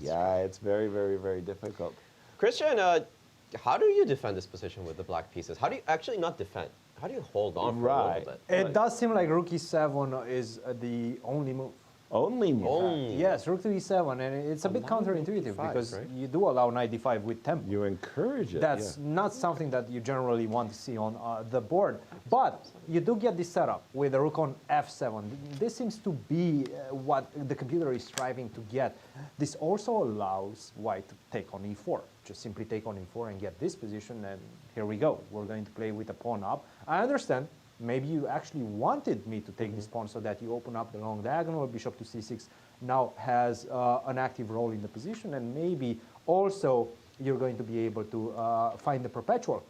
Yeah, it's very, very, very difficult. Christian, how do you defend this position with the black pieces? How do you actually not defend? How do you hold on for a little bit? It does seem like rook e7 is the only move. Only move. Only. Yes, rook to e7, and it's a bit counterintuitive d5, because right? you do allow knight d5 with tempo. You encourage it. That's not something that you generally want to see on the board. But you do get this setup with the rook on f7. This seems to be what the computer is striving to get. This also allows white to take on e4. Just simply take on e4 and get this position, and here we go. We're going to play with a pawn up. I understand. Maybe you actually wanted me to take this pawn so that you open up the long diagonal. Bishop to c6 now has an active role in the position, and maybe also you're going to be able to find the perpetual.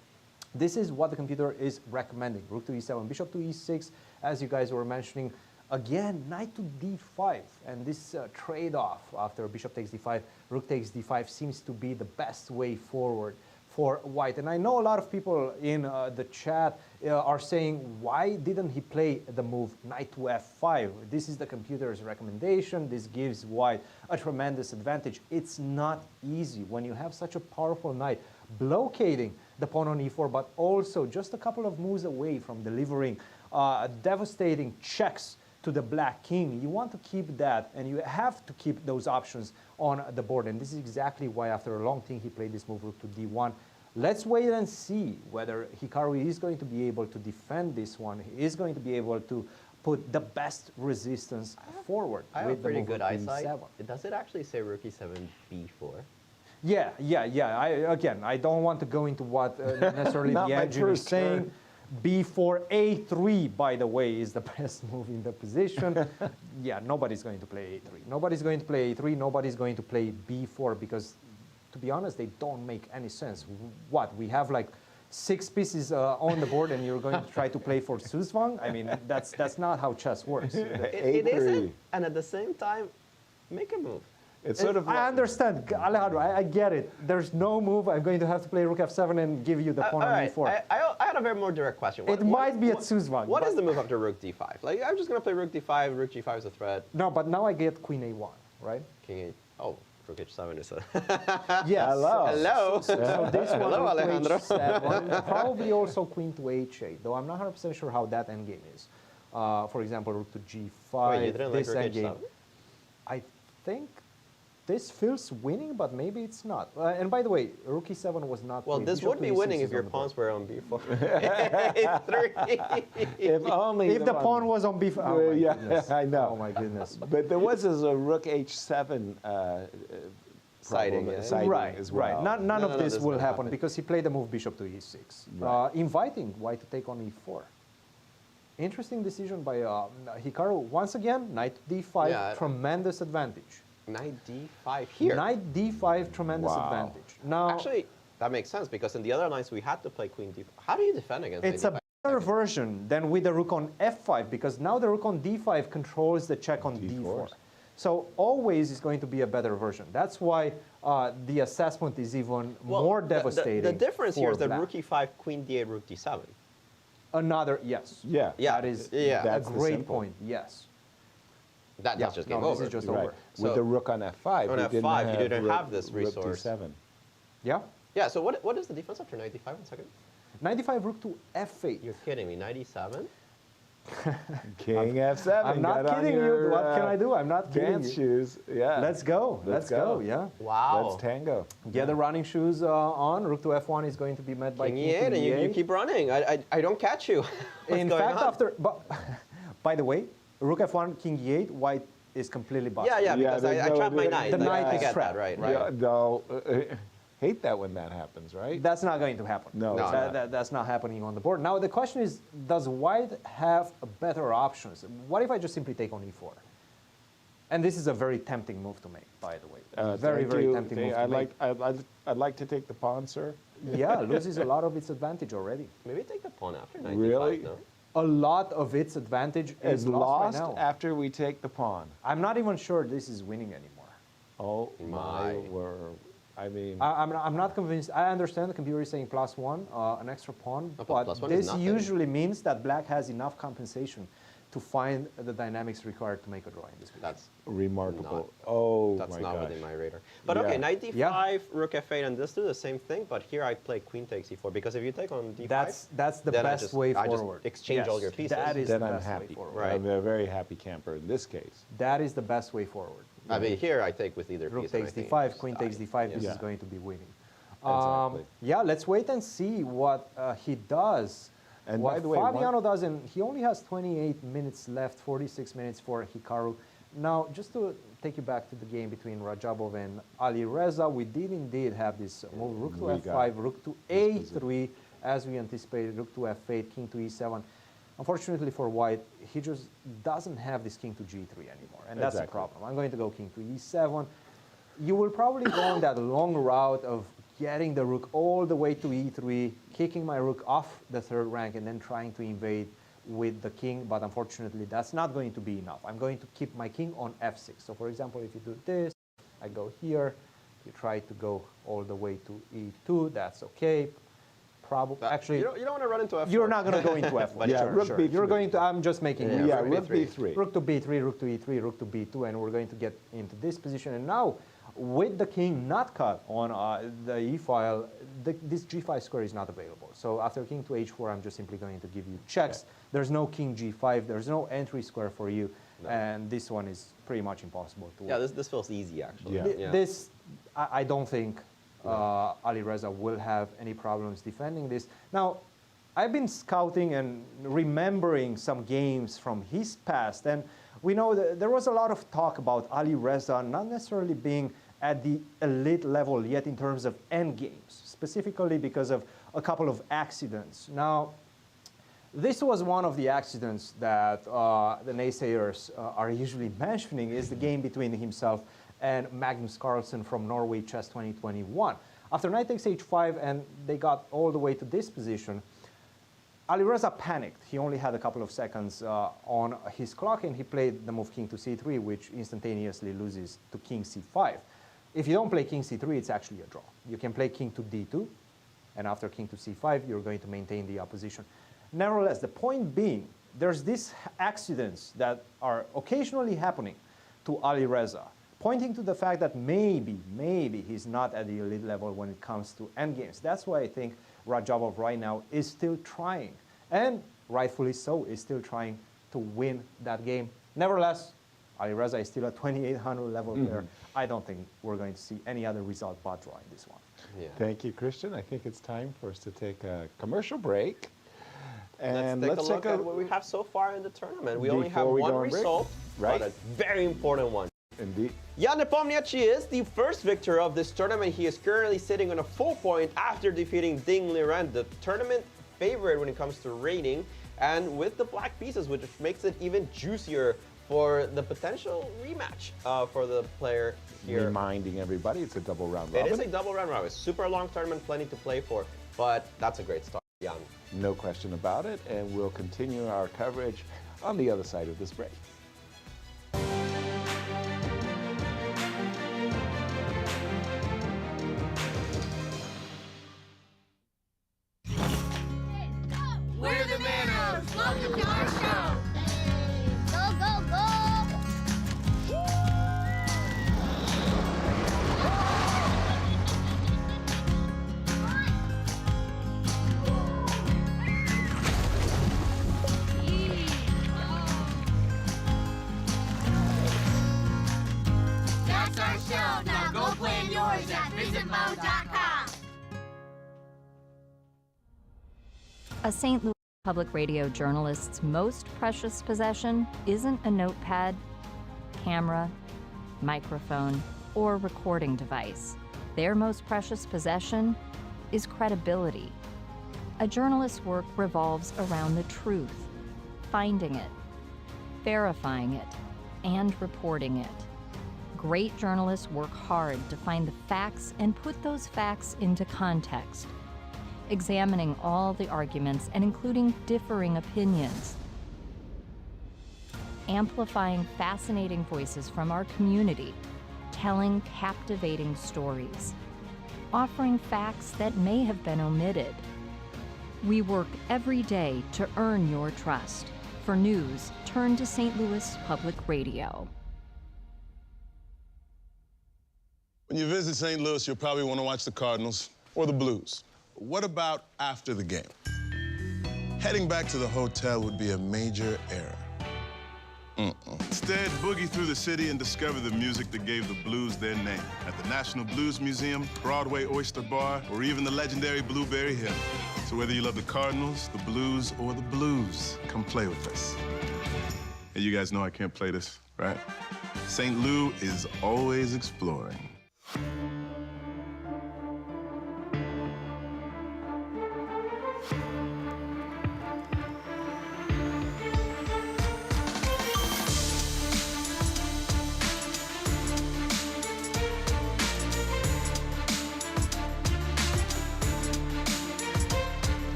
This is what the computer is recommending. Rook to e7, bishop to e6, as you guys were mentioning. Again, knight to d5, and this trade-off after bishop takes d5, rook takes d5 seems to be the best way forward for white. And I know a lot of people in the chat are saying, why didn't he play the move knight to f5? This is the computer's recommendation. This gives white a tremendous advantage. It's not easy when you have such a powerful knight blockading the pawn on e4, but also just a couple of moves away from delivering devastating checks to the black king. You want to keep that, and you have to keep those options on the board. And this is exactly why after a long thing he played this move rook to d1. Let's wait and see whether Hikaru is going to be able to defend this one. He is going to be able to put the best resistance forward. I have with a pretty the move good of eyesight. B7. Does it actually say rook e7, b4? Yeah. Again, I don't want to go into what necessarily Not the my engine is first saying. turn. B4, A3, by the way, is the best move in the position. Yeah, nobody's going to play A3. Nobody's going to play A3. Nobody's going to play B4 because, to be honest, they don't make any sense. What, we have like 6 pieces on the board and you're going to try to play for Suswang? I mean, that's not how chess works. It isn't, and at the same time, make a move. It's sort of like, I understand, Alejandro, I get it. There's no move. I'm going to have to play rook f7 and give you the pawn on e4. I had a very more direct question. It might be at Suswang. What is the move after rook d5? Like, I'm just going to play rook d5, rook g5 is a threat. No, but now I get queen a1, right? King 8. Oh, rook h7 is a... Yes. Hello. So this one, Hello, rook to Alejandro. h7, probably also queen to h8, though I'm not 100% sure how that endgame is. For example, rook to g5. Wait, you didn't like this rook endgame. h7? I think this feels winning, but maybe it's not. And by the way, rook e7 was not. Well, this would be winning if your pawns were on b4. A3. if only If the pawn was on b5. Oh my yeah, goodness. I know. Oh my goodness. But there was a rook h7 Sighting, problem, yeah. sighting Right, as well. right. None of this this will will happen happen. because he played the move bishop to e6, Right. inviting white to take on e4. Interesting decision by Hikaru. Once again, knight d5, Yeah. tremendous advantage. Knight d5 here. Knight d5, tremendous Wow. advantage. Now, Actually, that makes sense because in the other lines we had to play queen d5. How do you defend against it's knight a d5? better version than with the rook on f5 because now the rook on d5 controls the check on d4. So always is going to be a better version. That's why the assessment is even more devastating. The difference here for is that black. rook e5, queen d8, rook d7. Another, yes. Yeah. Yeah, That is yeah. a That's the great simple. point, yes. That's Yeah, just no, game this over. is just Right. over. With So- the rook on f5, On we f5, you didn't rook- have this rook resource. d7. Yeah. Yeah, so what is the defense after knight d5? 1 second. 95 rook to f8. You're kidding me. Knight e7? King f7. I'm not got on kidding your, you. What can I do? I'm not kidding Dance you. shoes. Yeah. Let's go. Let's Let's go. go. Yeah. Wow. Let's tango. Get the running shoes on. Rook to f1 is going to be met by King king e8, to and you e8. keep running. I don't catch you. What's In going fact, on? after, but, by the way, rook f1, king e8, white is completely busted. Yeah, Yeah, because there's I no- trapped my knight. The Like, knight I is get trapped, that, right? right. Yeah, no, hate that when that happens, right? That's not going to happen. No, it's not. That's not happening on the board. Now the question is, does white have better options? What if I just simply take on e4? And this is a very tempting move to make, by the way. Very, Thank very you. tempting move to I'd make. I'd like to take the pawn, sir. Yeah, loses a lot of its advantage already. Maybe take the pawn after knight Really? d5, no? A lot of its advantage is Is lost lost right now. after we take the pawn. I'm not even sure this is winning anymore. Oh my My. word! I mean, I'm not convinced. I understand the computer is saying +1, an extra pawn, No, but +1 is this nothing. usually means that black has enough compensation to find the dynamics required to make a draw in this position. That's remarkable. not- Oh That's my not gosh. within my radar. But Yeah. okay, knight d5, Yeah. rook f8, and this do the same thing. But here I play queen takes e4 because if you take on d5, That's the then best way I just forward. exchange all Yes, your pieces. That is Then the I'm best way happy. forward. Right. I'm a very happy camper in this case. That is the best way forward. I mean, here I take with either Rook piece. and I takes think d5, it's queen die. takes d5. This Yeah. is going to be winning. Exactly. Yeah, let's wait and see what he does. And what by the way, Fabiano does, and he only has 28 minutes left, 46 minutes for Hikaru. Now, just to take you back to the game between Radjabov and Ali Reza, we did indeed have this move, rook to We f5, got rook to a3, as we anticipated, rook to f8, king to e7. Unfortunately for white, he just doesn't have this king to g3 anymore, and that's Exactly. the problem. I'm going to go king to e7. You will probably go on that long route of getting the rook all the way to e3, kicking my rook off the third rank, and then trying to invade with the king, but unfortunately that's not going to be enough. I'm going to keep my king on f6. So for example, if you do this, I go here, you try to go all the way to e2, that's okay. Actually, you don't want to run into f4. you're not going to go into f1. Yeah, sure, rook sure. b3. You're going to, I'm just making it. Yeah, rook rook b3. b3. Rook to b3, rook to e3, rook to b2, and we're going to get into this position. And now, with the king not cut on the e-file, this g5 square is not available. So after king to h4, I'm just simply going to give you checks. There's no king g5. There's no entry square for you. No. And this one is pretty much impossible to Yeah, win. this feels easy, actually. Yeah. This, I don't think Ali Reza will have any problems defending this. Now, I've been scouting and remembering some games from his past, and we know that there was a lot of talk about Ali Reza not necessarily being at the elite level yet in terms of endgames, specifically because of a couple of accidents. Now, this was one of the accidents that the naysayers are usually mentioning, is the game between himself and Magnus Carlsen from Norway Chess 2021. After knight takes h5 and they got all the way to this position, Ali Reza panicked. He only had a couple of seconds on his clock, and he played the move king to c3, which instantaneously loses to king c5. If you don't play king c3, it's actually a draw. You can play king to d2, and after king to c5, you're going to maintain the opposition. Nevertheless, the point being, there's these accidents that are occasionally happening to Ali Reza, pointing to the fact that maybe he's not at the elite level when it comes to endgames. That's why I think Radjabov right now is still trying, and rightfully so, is still trying to win that game. Nevertheless, Ali Reza is still a 2,800 level player. I don't think we're going to see any other result but draw in this one. Yeah. Thank you, Christian. I think it's time for us to take a commercial break. And let's take a look at what we have so far in the tournament. We only have one result, but a very important one. Indeed. Jan Nepomniachtchi is the first victor of this tournament. He is currently sitting on a full point after defeating Ding Liren, the tournament favorite when it comes to rating, and with the black pieces, which makes it even juicier for the potential rematch for the player here. Reminding everybody, it's a double round robin. It is a double round robin. Super long tournament, plenty to play for, but that's a great start, Jan. No question about it, and we'll continue our coverage on the other side of this break. We're the Manos. Welcome to our show. Go, go, go. That's our show. Now go play yours at visitmo.com. A St. Louis Public Radio journalist's most precious possession isn't a notepad, camera, microphone, or recording device. Their most precious possession is credibility. A journalist's work revolves around the truth, finding it, verifying it, and reporting it. Great journalists work hard to find the facts and put those facts into context, examining all the arguments and including differing opinions, amplifying fascinating voices from our community, telling captivating stories, offering facts that may have been omitted. We work every day to earn your trust. For news, turn to St. Louis Public Radio. When you visit St. Louis, you'll probably want to watch the Cardinals or the Blues. What about after the game? Heading back to the hotel would be a major error. Instead, boogie through the city and discover the music that gave the Blues their name at the National Blues Museum, Broadway Oyster Bar, or even the legendary Blueberry Hill. So whether you love the Cardinals, the Blues, or the Blues, come play with us. Hey, you guys know I can't play this, right? St. Lou is always exploring.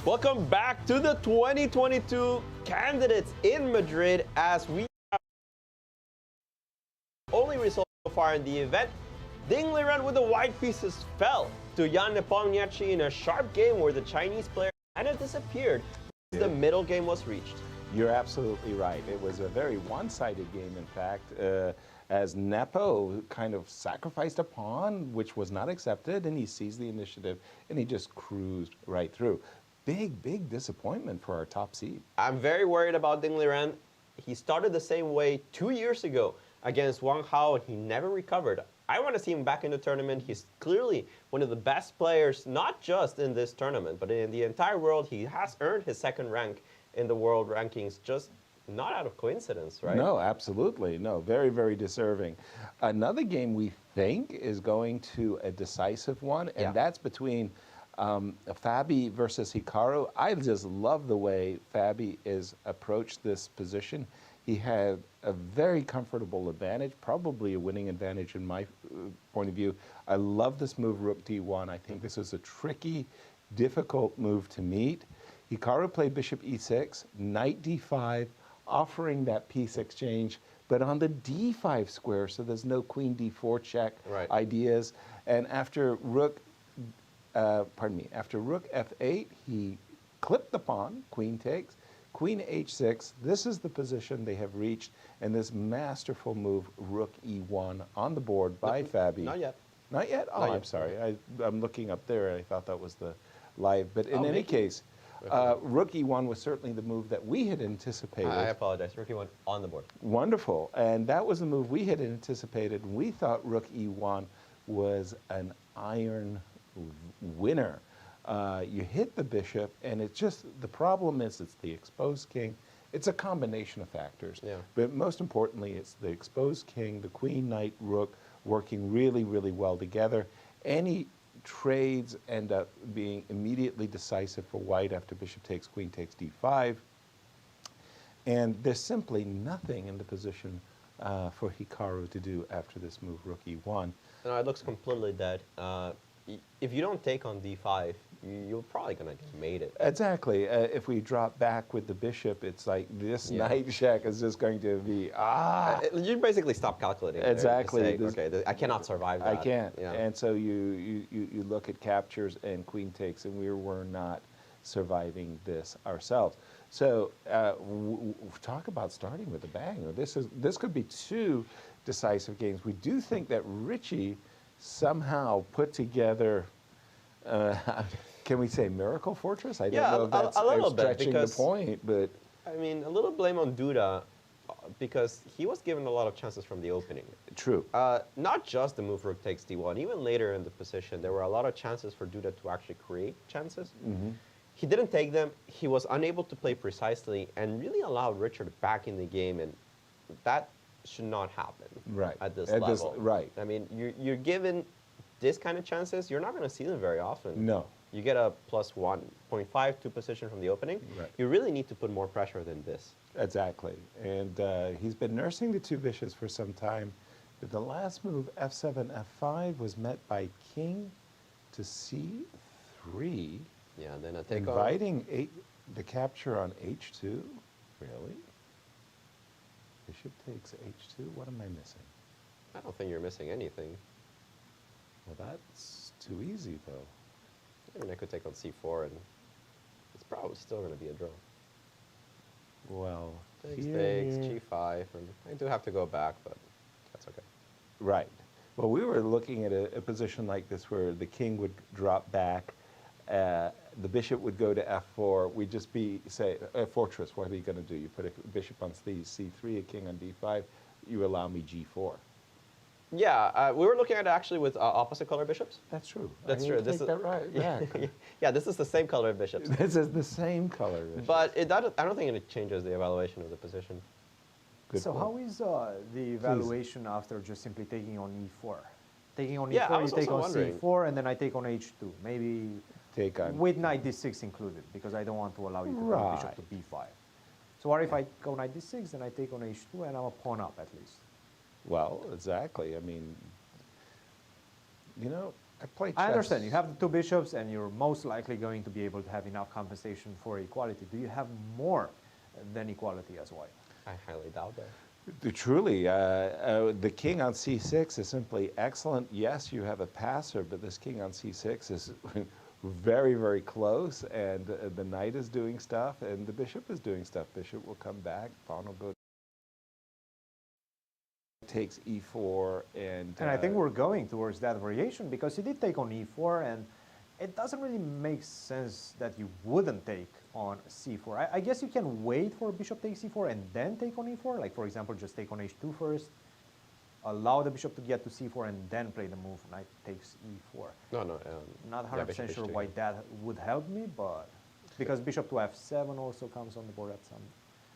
Welcome back to the 2022 candidates in Madrid as we have only result so far in the event. Ding-Liren with the white pieces fell to Jan Nepomniachtchi in a sharp game where the Chinese player kind of disappeared. The middle game was reached. You're absolutely right. It was a very one-sided game, in fact, as Nepo kind of sacrificed a pawn, which was not accepted, and he seized the initiative, and he just cruised right through. Big, big disappointment for our top seed. I'm very worried about Ding-Liren. He started the same way 2 years ago against Wang Hao, and he never recovered. I want to see him back in the tournament. He's clearly one of the best players, not just in this tournament, but in the entire world. He has earned his second rank in the world rankings, just not out of coincidence, right? No, absolutely. No, very, very deserving. Another game we think is going to a decisive one, and that's between Fabi versus Hikaru. I just love the way Fabi is approached this position. He had a very comfortable advantage, probably a winning advantage in my point of view. I love this move, Rook D1. I think this is a tricky, difficult move to meet. Hikaru played Bishop E6, Knight D5, offering that piece exchange, but on the D5 square, so there's no Queen D4 check ideas. And after Rook, after Rook F8, he clipped the pawn, Queen takes, Queen H6, this is the position they have reached, and this masterful move, Rook E1, on the board by Fabi. Not yet. Not yet? Oh, I'm sorry. I'm looking up there, and I thought that was the live. But in any case, Rook E1 was certainly the move that we had anticipated. I apologize. Rook E1 on the board. Wonderful. And that was the move we had anticipated. We thought Rook E1 was an iron winner. You hit the bishop, and it's just, the problem is it's the exposed king. It's a combination of factors. But most importantly, it's the exposed king, the queen, knight, rook, working really, really well together. Any trades end up being immediately decisive for white after bishop takes, queen takes d5. And there's simply nothing in the position for Hikaru to do after this move, Rook E1. No, it looks completely dead. If you don't take on d5, you're probably going to get mated. Exactly. If we drop back with the bishop, it's like this knight check is just going to be, You basically stop calculating. Exactly. Say, okay, I cannot survive that. I can't. And so you look at captures and queen takes, and we were not surviving this ourselves. So talk about starting with a bang. This could be two decisive games. We do think that Richie somehow put together, can we say Miracle Fortress? I don't know if that's a little stretching bit, the point, but I mean, a little blame on Duda because he was given a lot of chances from the opening. True. Not just the move Rook takes d1. Even later in the position, there were a lot of chances for Duda to actually create chances. He didn't take them. He was unable to play precisely and really allowed Richard back in the game, and that should not happen at this level. I mean, you're given this kind of chances, you're not going to see them very often. No. You get a plus 1.5 to position from the opening. You really need to put more pressure than this. Exactly. And he's been nursing the two bishops for some time. But the last move, f7, f5, was met by king to c3. Yeah, then a take inviting the capture on h2. Really? Bishop takes h2. What am I missing? I don't think you're missing anything. Well, that's too easy, though. I mean, I could take on c4, and it's probably still going to be a draw. Well, takes, g5, and I do have to go back, but that's okay. Right. Well, we were looking at a position like this where the king would drop back, the bishop would go to f4. We'd just say, a fortress, what are you going to do? You put a bishop on c3, a king on d5, you allow me g4. Yeah, we were looking at it actually with opposite color bishops. That's true. That's true. This is that right. Yeah, this is the same color of bishops. This is the same color. But I don't think it changes the evaluation of the position. Good point. How is the evaluation after just simply taking on e4? Taking on e4, you take on c4, and then I take on h2. Maybe take on with knight d6 included, because I don't want to allow you to go bishop to b5. So what if I go knight d6, then I take on h2, and I'm a pawn up at least? Well, exactly. I mean, you know, I play chess. I understand. You have the 2 bishops, and you're most likely going to be able to have enough compensation for equality. Do you have more than equality as white? I highly doubt that. Truly, the king on c6 is simply excellent. Yes, you have a passer, but this king on c6 is very, very close, and the knight is doing stuff, and the bishop is doing stuff. Bishop will come back, pawn will go, takes e4, and I think we're going towards that variation, because he did take on e4, and it doesn't really make sense that you wouldn't take on c4. I guess you can wait for bishop takes c4 and then take on e4. Like, for example, just take on h2 first, allow the bishop to get to c4, and then play the move knight takes e4. No. Not 100% sure why that would help me, but because bishop to f7 also comes on the board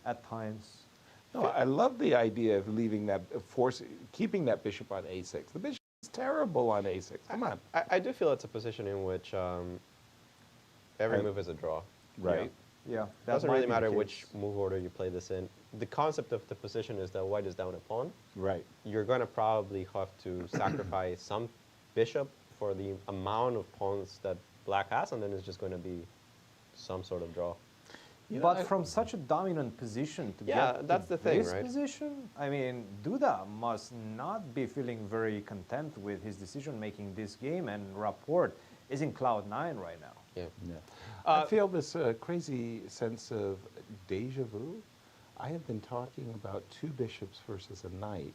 at times. No, I love the idea of leaving that, keeping that bishop on a6. The bishop is terrible on a6. Come on. I do feel it's a position in which every move is a draw. Right. Yeah. It doesn't really matter which move order you play this in. The concept of the position is that white is down a pawn. Right. You're going to probably have to sacrifice some bishop for the amount of pawns that black has, and then it's just going to be some sort of draw. But from such a dominant position to get that's the thing, this right? position, I mean, Duda must not be feeling very content with his decision-making this game, and Rapport is in cloud 9 right now. Yeah. I feel this crazy sense of deja vu. I have been talking about 2 bishops versus a knight.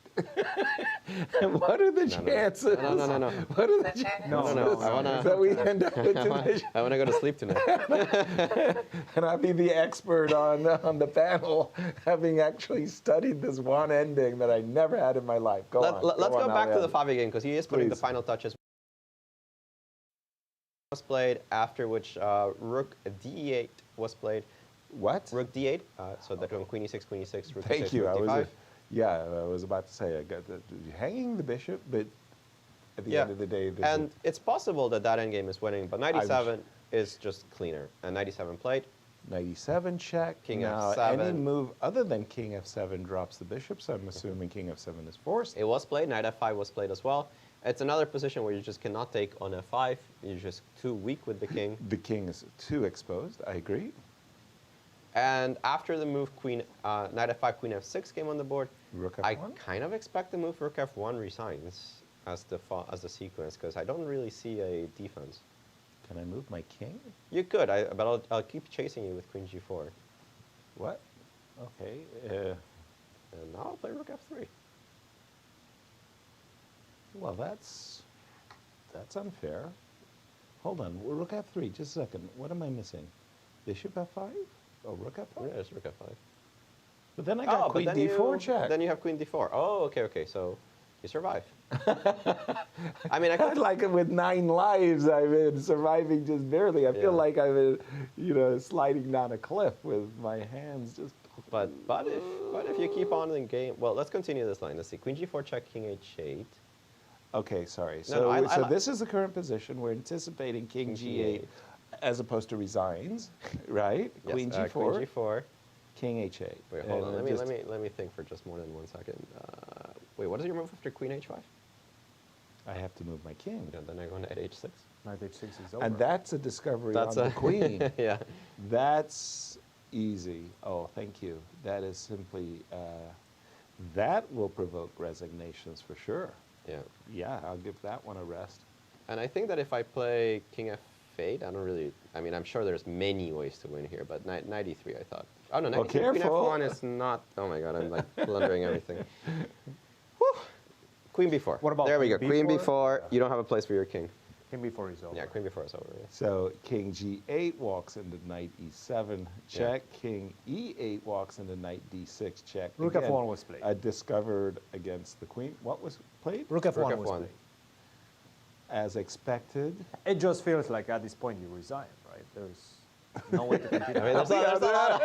And what are the chances? No. What are the chances that we end up with 2 bishops? I want to go to sleep tonight. And I'll be the expert on the panel, having actually studied this one ending that I never had in my life. Let's go back to the Fabi game, because he is putting the final touches. Was played, after which rook d8 was played. What? Rook d8, so that on queen e6, rook Thank e6, you. rook d5. I was about to say, I got hanging the bishop, but at the end of the day... And it's possible that that endgame is winning, but 97 is just cleaner. And 97 played. 97 check. King now, f7. Any move other than king f7 drops the bishop, so I'm assuming king f7 is forced. It was played, knight f5 was played as well. It's another position where you just cannot take on f5. You're just too weak with the king. The king is too exposed, I agree. And after the move knight f5, queen f6 came on the board, rook f1? I kind of expect the move rook f1 resigns as the sequence, because I don't really see a defense. Can I move my king? You could, but I'll keep chasing you with queen g4. What? Okay. And now I'll play rook f3. Well, that's unfair. Hold on, rook f3, just a second. What am I missing? Bishop f5? Oh, rook f5? Yeah, it's rook f5. But then I got queen d4 check. Then you have queen d4. Oh, okay, so you survive. I mean, I'd like it with 9 lives. I've been surviving just barely. I feel like I've been, sliding down a cliff with my hands just... But if you keep on in the game... Well, let's continue this line. Let's see. Queen g4 check, king h8. Okay, sorry. So this is the current position. We're anticipating king g8 as opposed to resigns, right? Yes, queen g4. Queen g4. King h8. Wait, hold on. Let me think for just more than 1 second. Wait, what is your move after queen h5? I have to move my king. Yeah, then I go knight h6. Knight h6 is over. And that's a discovery on the queen. Yeah. That's easy. Oh, thank you. That is simply, that will provoke resignations for sure. Yeah. Yeah, I'll give that one a rest. And I think that if I play king f8, I'm sure there's many ways to win here, but knight e3, I thought. Oh, no, knight e3, queen f1 is not, oh my god, I'm like blundering everything. Whew. Queen b4. What about there we go, queen queen b4, you don't have a place for your king. King b4 is over. Yeah, queen b4 is over, yeah. So king g8 walks into knight e7, check. Yeah. King e8 walks into knight d6, check. Rook Again, f1 was played. Discovered against the queen. What was played? Rook f1 was played. As expected. It just feels like at this point you resign, right? There's no way to continue. There's a lot.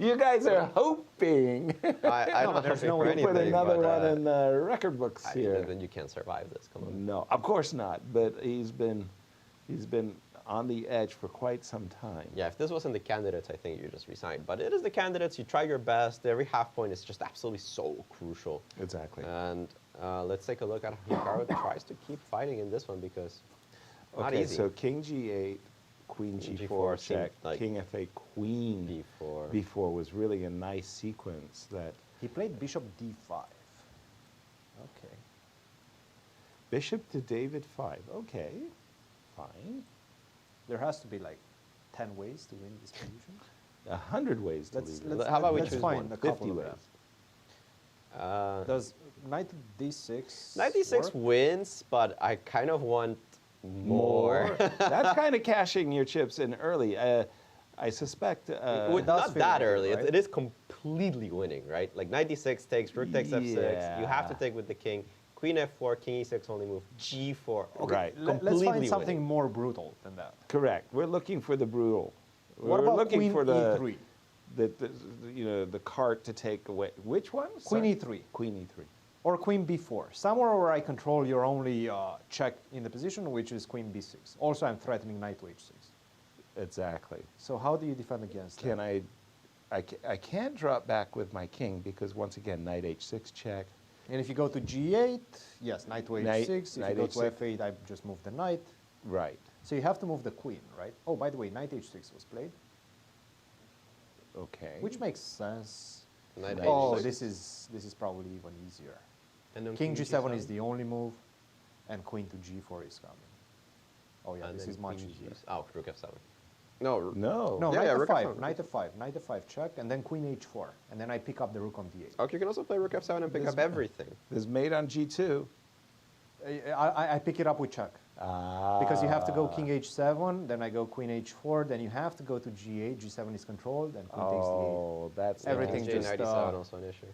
You guys are hoping. There's no way to put another one in the record books here. Then you can't survive this. Come on. No, of course not. But he's been on the edge for quite some time. Yeah, if this wasn't the candidates, I think you just resign. But it is the candidates. You try your best. Every half point is just absolutely so crucial. Exactly. And Let's take a look at how Hikaru tries to keep fighting in this one because not Okay, easy. so king g8, queen g4 check, like king f8, queen b4. b4 was really a nice sequence that He played bishop d5. Okay. bishop to David 5. Okay, fine. There has to be like 10 ways to win this position. 100 ways to Let's, leave let's, it. How about we let's choose find one? a 50 couple of ways. them. Does knight d6 Knight d6 work? wins, but I kind of want more. That's kind of cashing your chips in early. I suspect. Not that early. right? It is completely winning, right? Like knight d6 takes, rook takes f6. You have to Yeah. take with the king. Queen f4, king e6 only move. G4. Okay, Right. Let's completely find something winning. more brutal than that. Correct. We're looking for the brutal. What We're about looking queen for the, e3? the cart to take away. Which one? Queen Sorry. e3. Queen e3. Or queen b4. Somewhere where I control your only check in the position, which is queen b6. Also, I'm threatening knight to h6. Exactly. So how do you defend against Can that? I can't drop back with my king because once again, knight h6 check. And if you go to g8, yes, knight to Knight- h6. If knight you go to h6. f8, I just move the knight. Right. So you have to move the queen, right? Oh, by the way, knight h6 was played, Okay. which makes sense. Knight Oh, h6. this is probably even easier. And then King queen g7 is the only move, and queen to g4 is coming. Oh yeah, And this then is much queen easier. Oh, rook f7. No. No. No, Yeah, knight yeah, rook f5, f7. knight f5, knight f5 check, and then queen h4, and then I pick up the rook on d8. Okay, you can also play rook f7 and pick This up one. everything. There's mate on g2. I pick it up with check. Because you have to go king h7, then I go queen h4, then you have to go to g8, g7 is controlled, and queen takes d8. Oh, that's Everything J just, knight e7 also an issue.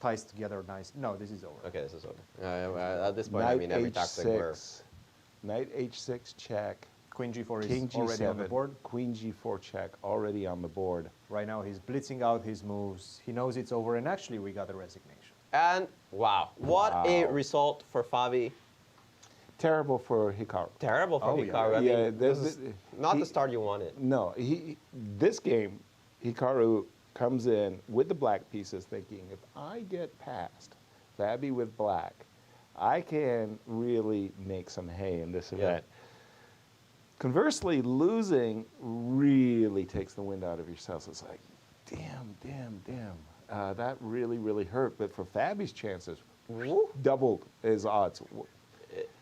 Ties together nice. No, this is over. Okay, this is over. At this point, Knight I mean, every tactic works. h6. Knight h6 check. Queen g4 King is already on the g7. board. Queen g4 check already on the board. Right now he's blitzing out his moves. He knows it's over, and actually we got a resignation. And wow, what a Wow. result for Fabi. Terrible for Hikaru. Terrible for Oh, yeah. Hikaru. I mean, Yeah, this is not he- the start you wanted. No, this game, Hikaru comes in with the black pieces thinking, if I get past Fabi with black, I can really make some hay in this event. Conversely, losing really takes the wind out of your sails. It's like, damn. That really, really hurt. But for Fabi's chances, doubled his odds.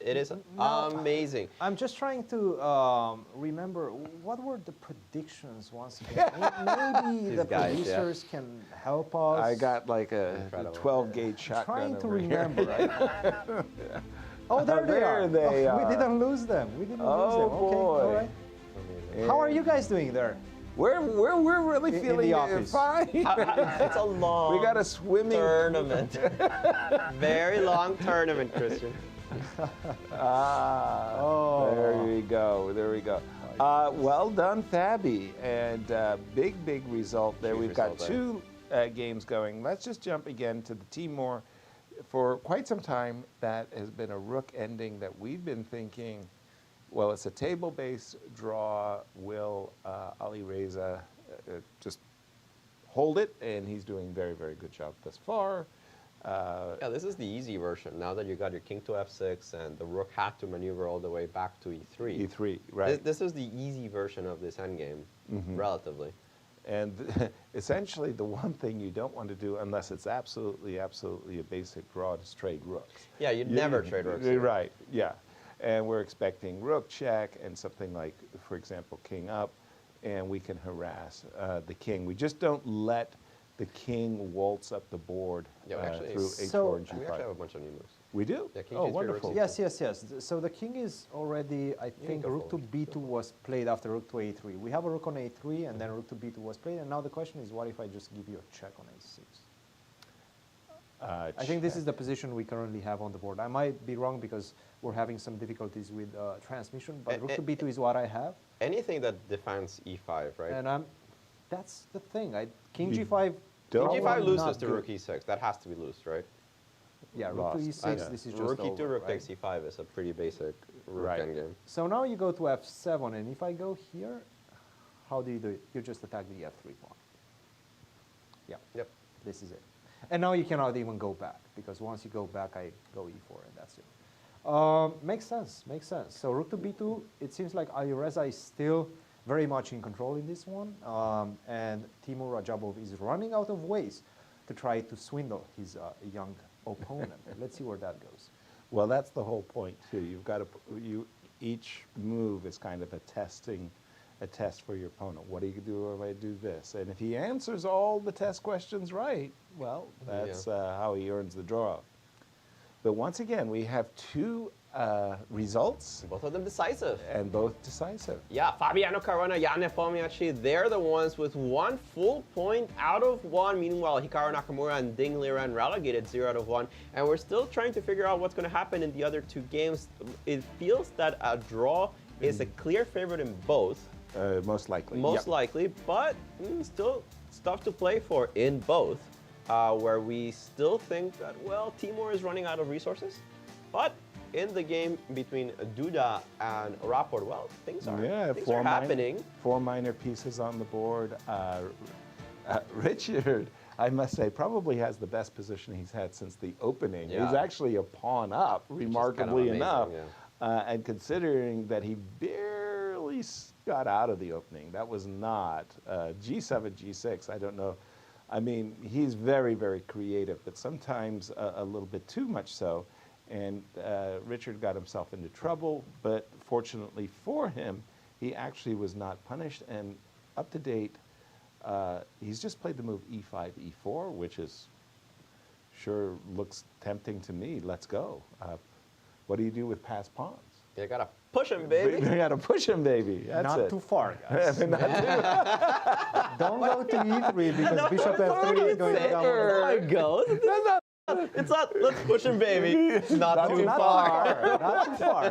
It is amazing. I'm just trying to remember, what were the predictions once again? Maybe the guys, yeah. producers can help us. I got like a Incredible. 12-gauge shotgun trying to over here. remember. Right? Oh, there they are. There they Oh, we are. didn't lose them. We didn't lose Oh, them. Okay, boy. all right. How are you guys doing there? We're really In feeling the office. fine. It's a long We got a swimming tournament. Very long tournament, Christian. There we go. There we go. Well done, Fabi, and big result there. Huge We've got result two games going. Let's just jump again to the Teimour. For quite some time, that has been a rook ending that we've been thinking, well, it's a table-based draw. Will Ali Reza just hold it? And he's doing very good job thus far. Yeah, this is the easy version. Now that you got your king to f6 and the rook had to maneuver all the way back to e3. E3, right. This is the easy version of this endgame, relatively. And essentially, the one thing you don't want to do, unless it's absolutely a basic draw, is trade rooks. Yeah, you'd never trade rooks here. Right, yeah. And we're expecting rook check and something like, for example, king up, and we can harass the king. We just don't let the king waltz up the board Yeah, actually, through so- h4 and We actually have a g5. bunch of new moves. We do? Yeah, king Oh, G3 wonderful. rooks. Yes. So the king is already, I think, go rook to forward. b2 was played after rook to a3. We have a rook on a3, and then rook to b2 was played. And now the question is, what if I just give you a check on a6? I think this is the position we currently have on the board. I might be wrong because we're having some difficulties with transmission, but rook to b2 is what I have. Anything that defends e5, right? And that's the thing. King You g5. don't King want g5 loses not to good. rook e6. That has to be loose, right? Yeah, rook to Lost. e6, Yeah. this is just Rook over, e2, rook right? takes e5 is a pretty basic rook Right. endgame. So now you go to f7, and if I go here, how do you do it? You just attack the f3 pawn. Yeah. Yep. This is it. And now you cannot even go back, because once you go back, I go e4, and that's it. Makes sense, makes sense. So rook to b2, it seems like Alireza is still very much in control in this one, and Teimour Radjabov is running out of ways to try to swindle his young opponent. Let's see where that goes. Well, that's the whole point too. You've got to, each move is kind of a test for your opponent. What do you do if I do this? And if he answers all the test questions right, well, that's how he earns the draw. But once again, we have two results. Both of them decisive. And both decisive. Yeah, Fabiano Caruana, Nepomniachtchi, they're the ones with 1 full point out of 1. Meanwhile, Hikaru Nakamura and Ding-Liren relegated 0 out of 1. And we're still trying to figure out what's going to happen in the other two games. It feels that a draw is a clear favorite in both. Most likely. Most likely, but still stuff to play for in both. Where we still think that, well, Teimour is running out of resources. But in the game between Duda and Rapport, well, things are happening. 4 minor pieces on the board. Richard, I must say, probably has the best position he's had since the opening. Yeah. He's actually a pawn up, remarkably enough. And considering that he barely got out of the opening, that was not G7, G6, I don't know. I mean, he's very, very creative, but sometimes a little bit too much so. And Richard got himself into trouble, but fortunately for him, he actually was not punished. And up to date, he's just played the move E5, E4, which is sure looks tempting to me. Let's go. What do you do with passed pawns? You gotta push him, baby. You gotta push him, baby. That's Not too far, guys. Don't go to e3 because bishop f3 is going to come. There it goes. It's not, let's push him, baby. Not too far. Not too far.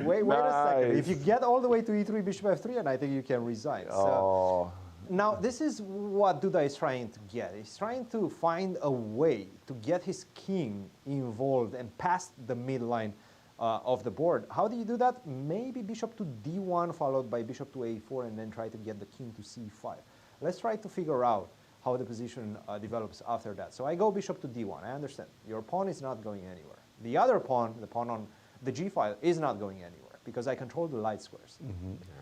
Wait a second. If you get all the way to e3, bishop f3, and I think you can resign. So, now, this is what Duda is trying to get. He's trying to find a way to get his king involved and past the midline of the board. How do you do that? Maybe bishop to d1 followed by bishop to a4 and then try to get the king to c5. Let's try to figure out how the position develops after that. So I go bishop to d1. I understand. Your pawn is not going anywhere. The other pawn, the pawn on the g file, is not going anywhere because I control the light squares. All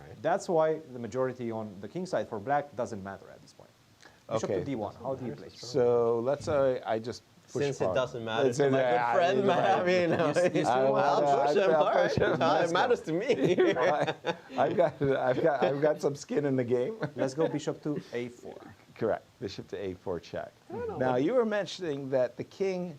right. That's why the majority on the king side for black doesn't matter at this point. Bishop to d1. How do you play? So let's say I just push Since pawn. it doesn't matter to my good friend, I mean, I'll push him. All right. It matters to me. I've got some skin in the game. Let's go bishop to a4. Correct. Bishop to a4 check. Now, you were mentioning that the king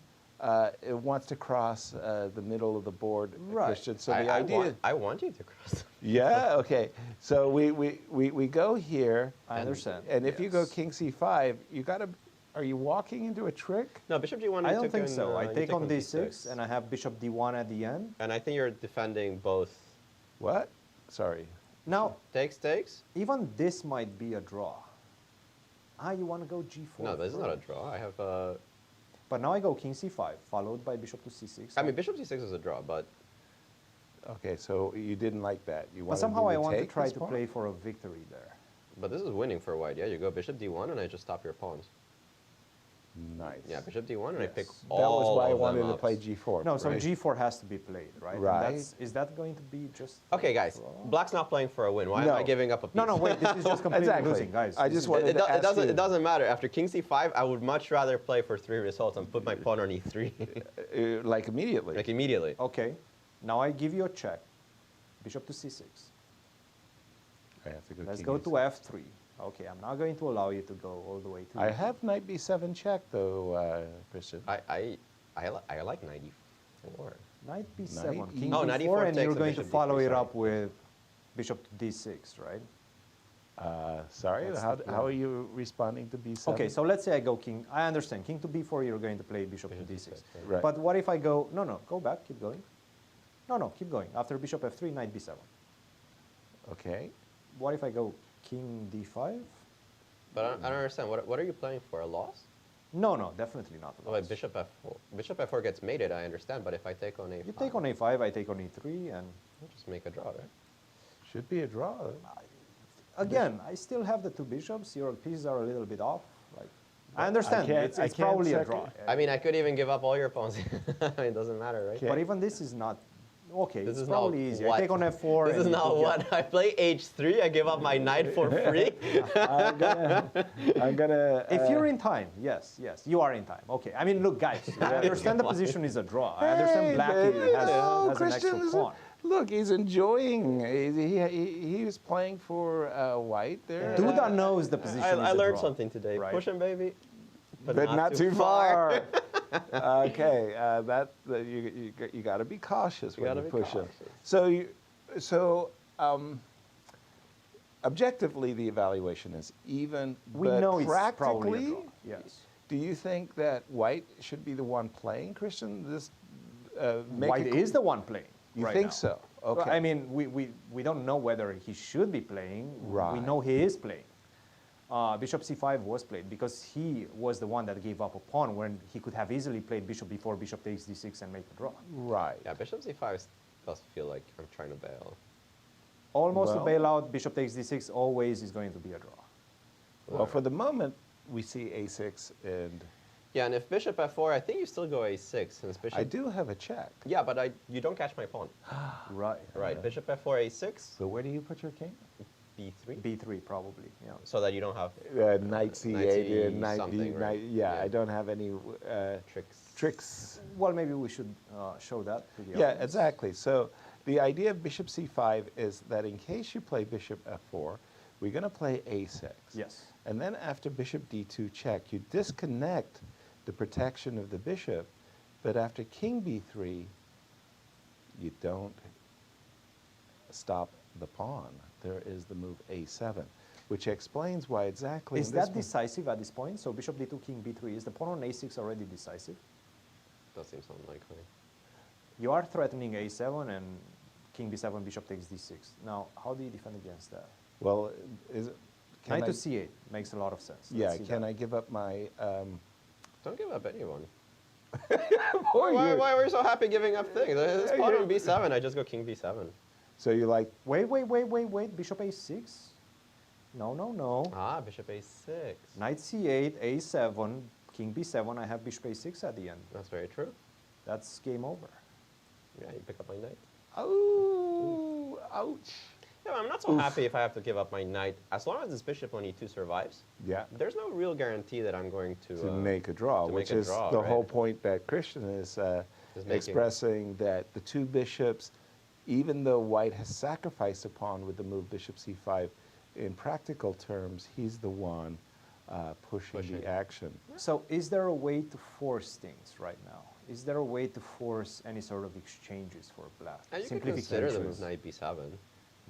wants to cross the middle of the board, Christian. So the idea... I want you to cross. Yeah, okay. So we go here. I understand. And if you go king c5, you got to... Are you walking into a trick? No, bishop d1. I don't think so. I take on d6, and I have bishop d1 at the end. And I think you're defending both. What? Sorry. Now, takes. Even this might be a draw. You want to go g4? No, this is not a draw. I have a... But now I go king c5, followed by bishop to c6. I mean, bishop c6 is a draw, but... Okay, so you didn't like that. You but somehow I want to try to play for a victory there. But this is winning for white, yeah? You go bishop d1, and I just stop your pawns. Nice. Yeah, bishop d1, and I pick all. That was why I wanted to play g4. No, so g4 has to be played, right? Right. Is that going to be just... Okay, guys. Black's not playing for a win. Why am I giving up a piece? No, wait. This is just completely losing, guys. I just wanted to ask you. It doesn't matter. After king c5, I would much rather play for 3 results and put my pawn on e3. Like immediately? Like immediately. Okay. Now I give you a check. Bishop to c6. I have to go Let's go to f3. Okay, I'm not going to allow you to go all the way to... I have knight b7 check, though, Christian. I like knight e4. Knight b7, king knight d4, e4 and you're going to follow it up with bishop to d6, right? Sorry, how are you responding to b7? Okay, so let's say I go king. I understand. King to b4, you're going to play bishop to d6. Right. But what if I go... No, go back. Keep going. No, keep going. After bishop f3, knight b7. Okay. What if I go king d5? But I don't understand. What are you playing for? A loss? No, definitely not a loss. Wait, bishop f4. Bishop f4 gets mated, I understand. But if I take on a5... You take on a5, I take on e3, and... We'll just make a draw, right? Should be a draw. Again, I still have the 2 bishops. Your pieces are a little bit off. Like, I understand. It's probably a draw. I mean, I could even give up all your pawns. I mean, it doesn't matter, right? But even this is not. Okay, This it's is probably not easy. what? I take on f4. This is not what. I play h3, I give up my knight for free. I'm gonna. If you're in time, yes, you are in time. Okay, I mean, look, guys, I understand the position is a draw. I understand black has an extra pawn. Look, he's enjoying. He's playing for white there. Duda knows the position. I learned draw, something today. right? Push him, baby. But not too far. Okay, you got to be cautious when you push him. So objectively, the evaluation is even. We but know it's practically, probably a draw. Yes. Do you think that white should be the one playing, Christian? This white is the one playing. You right think now. so? Okay. Well, I mean, we don't know whether he should be playing. Right. We know he is playing. Bishop c5 was played because he was the one that gave up a pawn when he could have easily played bishop b4, bishop takes d6 and make the draw. Right. Yeah, bishop c5 does feel like I'm trying to bail. Almost a bailout, bishop takes d6 always is going to be a draw. Well, for the moment, we see a6 and... Yeah, and if bishop f4, I think you still go a6 since bishop... I do have a check. Yeah, but you don't catch my pawn. Right. Right, bishop f4, a6. So where do you put your king? b3? b3 probably, yeah. So that you don't have... Knight c8, knight something, d, right? yeah, I don't have any tricks. Well, maybe we should show that to the Yeah, audience. exactly. So the idea of bishop c5 is that in case you play bishop f4, we're going to play a6. Yes. And then after bishop d2 check, you disconnect the protection of the bishop, but after king b3, you don't stop the pawn. There is the move a7, which explains why exactly... Is that decisive at this point? So bishop d2, king b3, is the pawn on a6 already decisive? That seems unlikely. You are threatening a7 and king b7, bishop takes d6. Now, how do you defend against that? Well, is it... Knight to c8 makes a lot of sense. Yeah, can I give up my... Don't give up anyone. Why why were you so happy giving up things? This pawn on b7, I just go king b7. So you like... Wait, bishop a6? No. Ah, bishop a6. Knight c8, a7, king b7, I have bishop a6 at the end. That's very true. That's game over. Yeah, you pick up my knight. Oh, ouch. Yeah, I'm not so happy if I have to give up my knight. As long as this bishop on e2 survives, there's no real guarantee that I'm going to make a draw, which is the whole point that Christian is expressing, that the two bishops, even though white has sacrificed a pawn with the move bishop c5, in practical terms, he's the one pushing the action. So is there a way to force things right now? Is there a way to force any sort of exchanges for black? And you can consider the move knight b7.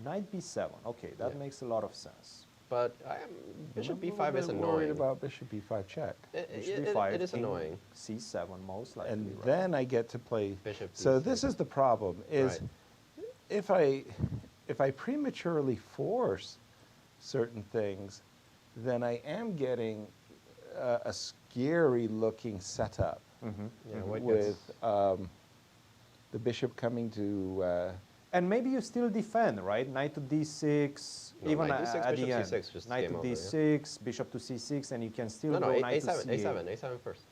Knight b7, okay, that makes a lot of sense. But bishop b5 is annoying. Worried about bishop b5 check. Bishop b5, it is annoying. c7 most likely. And then I get to play bishop b6. So this is the problem, is if I prematurely force certain things, then I am getting a scary looking setup with the bishop coming to... and maybe you still defend, right? Knight to d6, no, even knight d6, at the end. C6, just knight to d6, bishop to c6, and you can still go knight a7, to c8. a7 first.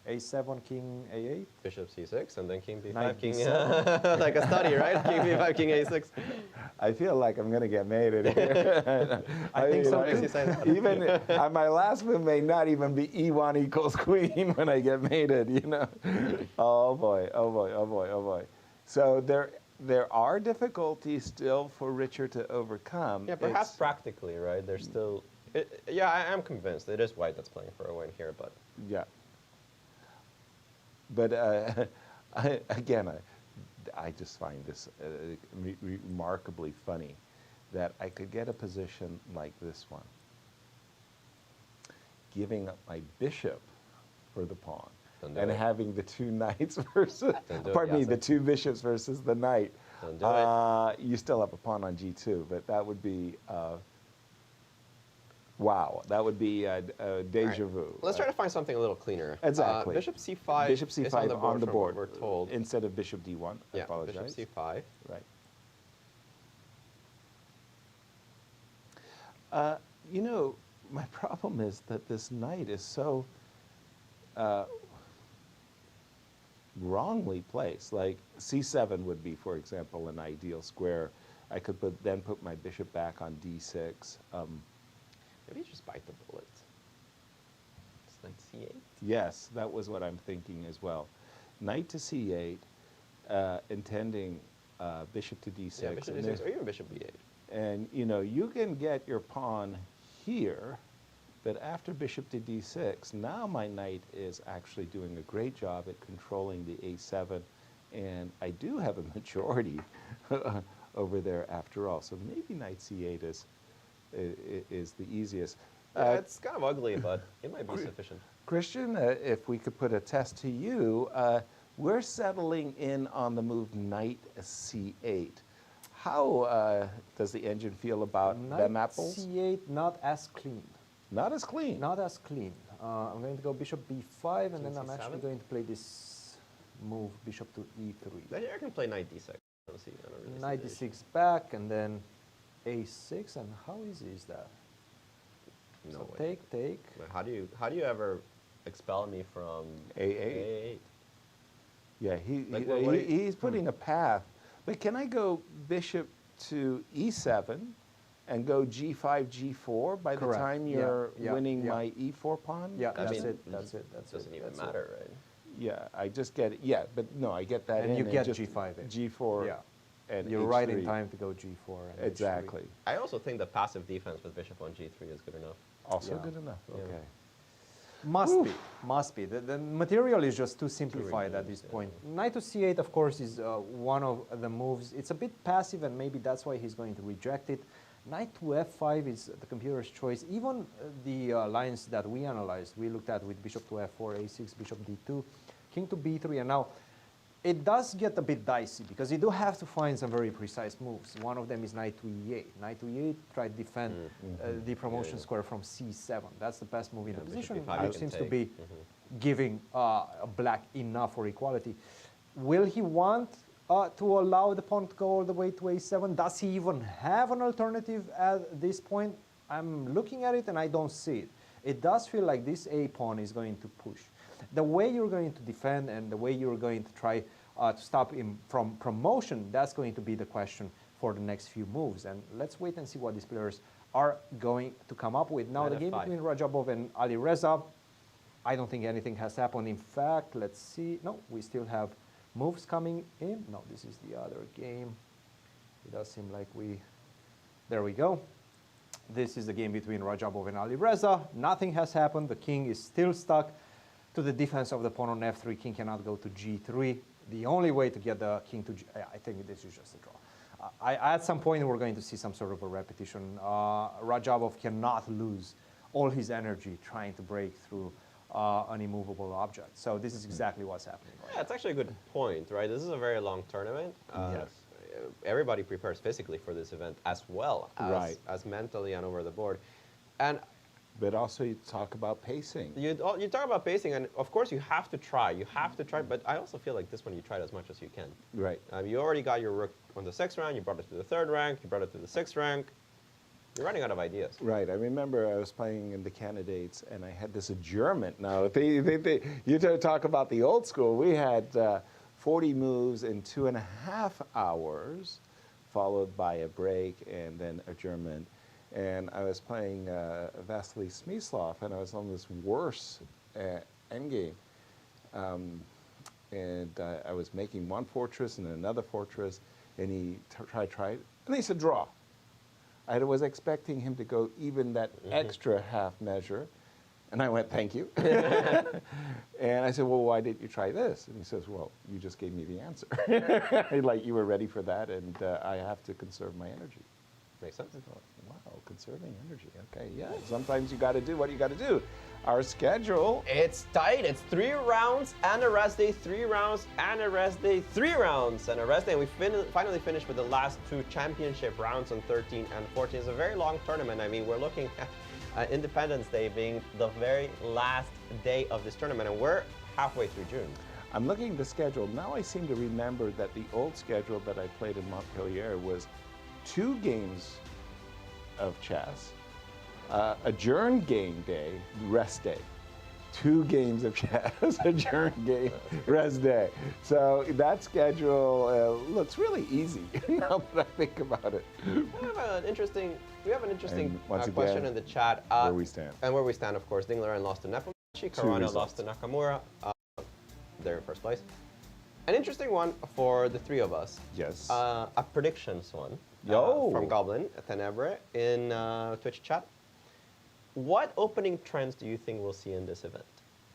a7, king a8? Bishop c6, and then king b5, Knight king... b7. like a study, right? King b5, king a6. I feel like I'm going to get mated here. I think so too. Even my last move may not even be e1 equals queen when I get mated, you know. Oh boy. So there are difficulties still for Richard to overcome. Yeah, perhaps practically, right? There's still... yeah, I am convinced it is white that's playing for a win here, but... Yeah. But I just find this remarkably funny, that I could get a position like this one, giving up my bishop for the pawn, and having the two knights versus, the two bishops versus the knight. You still have a pawn on g2, but that would be, wow, that would be a deja vu. Let's try to find something a little cleaner. Exactly. Bishop c5, bishop c5 is on the board, we're told. Instead of bishop d1, I apologize. Bishop c5. Right. You know, my problem is that this knight is so wrongly placed. Like c7 would be, for example, an ideal square. I could then put my bishop back on d6. Maybe just bite the bullet. Just knight c8. Yes, that was what I'm thinking as well. Knight to c8, intending bishop to d6. Yeah, bishop d6 or even bishop b8. And you know, you can get your pawn here, but after bishop to d6, now my knight is actually doing a great job at controlling the a7, and I do have a majority over there after all. So maybe knight c8 is the easiest. Yeah, it's kind of ugly, but it might be sufficient. Christian, if we could put a test to you, we're settling in on the move knight c8. How does the engine feel about them apples? Knight c8, not as clean. Not as clean. Not as clean. I'm going to go bishop b5, and then I'm c7? actually going to play this move, bishop to e3. I can play knight d6. I don't really Knight see d6 back, and then a6, and how easy is that? No So way. take. How do you ever expel me from A8? Yeah, Like, what do you- he's putting a path. But can I go bishop to e7 and go g5, g4 by the Correct. time Yeah, you're yeah, winning yeah. my e4 pawn? Yeah, I that's mean, it. That's it. That's doesn't it. even that's matter, right? Yeah, I just get it. Yeah, but no, I get that And in. you get just g5 in. G4 Yeah. and You're h3. right in time to go g4. And Exactly. I also think the passive defense with bishop on g3 is good enough. Also Yeah. good enough. Yeah. Okay. Must be. The material is just too simplified at this point. Knight to c8, of course, is one of the moves. It's a bit passive, and maybe that's why he's going to reject it. Knight to f5 is the computer's choice. Even the lines that we analyzed, we looked at with bishop to f4, a6, bishop d2, king to b3, and now it does get a bit dicey because you do have to find some very precise moves. One of them is knight to e8. Knight to e8, try to defend the promotion square from c7. That's the best move in the bishop position, e5 which can seems to take. be giving black enough for equality. Will he want to allow the pawn to go all the way to a7? Does he even have an alternative at this point? I'm looking at it and I don't see it. It does feel like this a pawn is going to push. The way you're going to defend and the way you're going to try to stop him from promotion, that's going to be the question for the next few moves. And let's wait and see what these players are going to come up with. Now, Knight the game f5. between Radjabov and Ali Reza, I don't think anything has happened. In fact, let's see. No, we still have moves coming in. No, this is the other game. It does seem like there we go. This is the game between Radjabov and Ali Reza. Nothing has happened. The king is still stuck to the defense of the pawn on f3. King cannot go to g3. The only way to get the king to I think this is just a draw. At some point, we're going to see some sort of a repetition. Radjabov cannot lose all his energy trying to break through an immovable object. So this is exactly what's happening right Yeah, it's actually a good point, right? This is a very long tournament. Yes. Everybody prepares physically for this event as well as mentally and over the board. And But also you talk about pacing. you talk about pacing, and of course you have to try. You have to try, but I also feel like this one you tried as much as you can. Right. You already got your rook on the 6th rank, you brought it to the 3rd rank, you brought it to the 6th rank. You're running out of ideas. Right. I remember I was playing in the candidates, and I had this adjournment. Now, you talk about the old school. We had 40 moves in 2.5 hours, followed by a break and then adjournment. And I was playing Vasily Smyslov, and I was on this worse endgame. And I was making one fortress and another fortress, and he tried, and he said, draw. I was expecting him to go even that extra half measure. And I went, thank you. And I said, well, why didn't you try this? And he says, well, you just gave me the answer. Like you were ready for that, and I have to conserve my energy. Makes sense. I thought, wow, conserving energy. Okay, yeah. Sometimes you got to do what you got to do. Our schedule. It's tight. It's 3 rounds and a rest day, 3 rounds and a rest day, 3 rounds and a rest day. And we finally finished with the last 2 championship rounds on 13 and 14. It's a very long tournament. I mean, we're looking at Independence Day being the very last day of this tournament, and we're halfway through June. I'm looking at the schedule. Now I seem to remember that the old schedule that I played in Montpellier was 2 games of chess, adjourn game day, rest day. 2 games of chess, adjourn game, rest day. So that schedule looks really easy now that I think about it. We have an interesting once question again, in the chat. where we stand. And where we stand, of course. Ding-Nepo lost to Nepomniachtchi, Caruana lost to Nakamura. They're in first place. An interesting one for the 3 of us. Yes. A predictions one. From Goblin Tenebre in Twitch chat. What opening trends do you think we'll see in this event?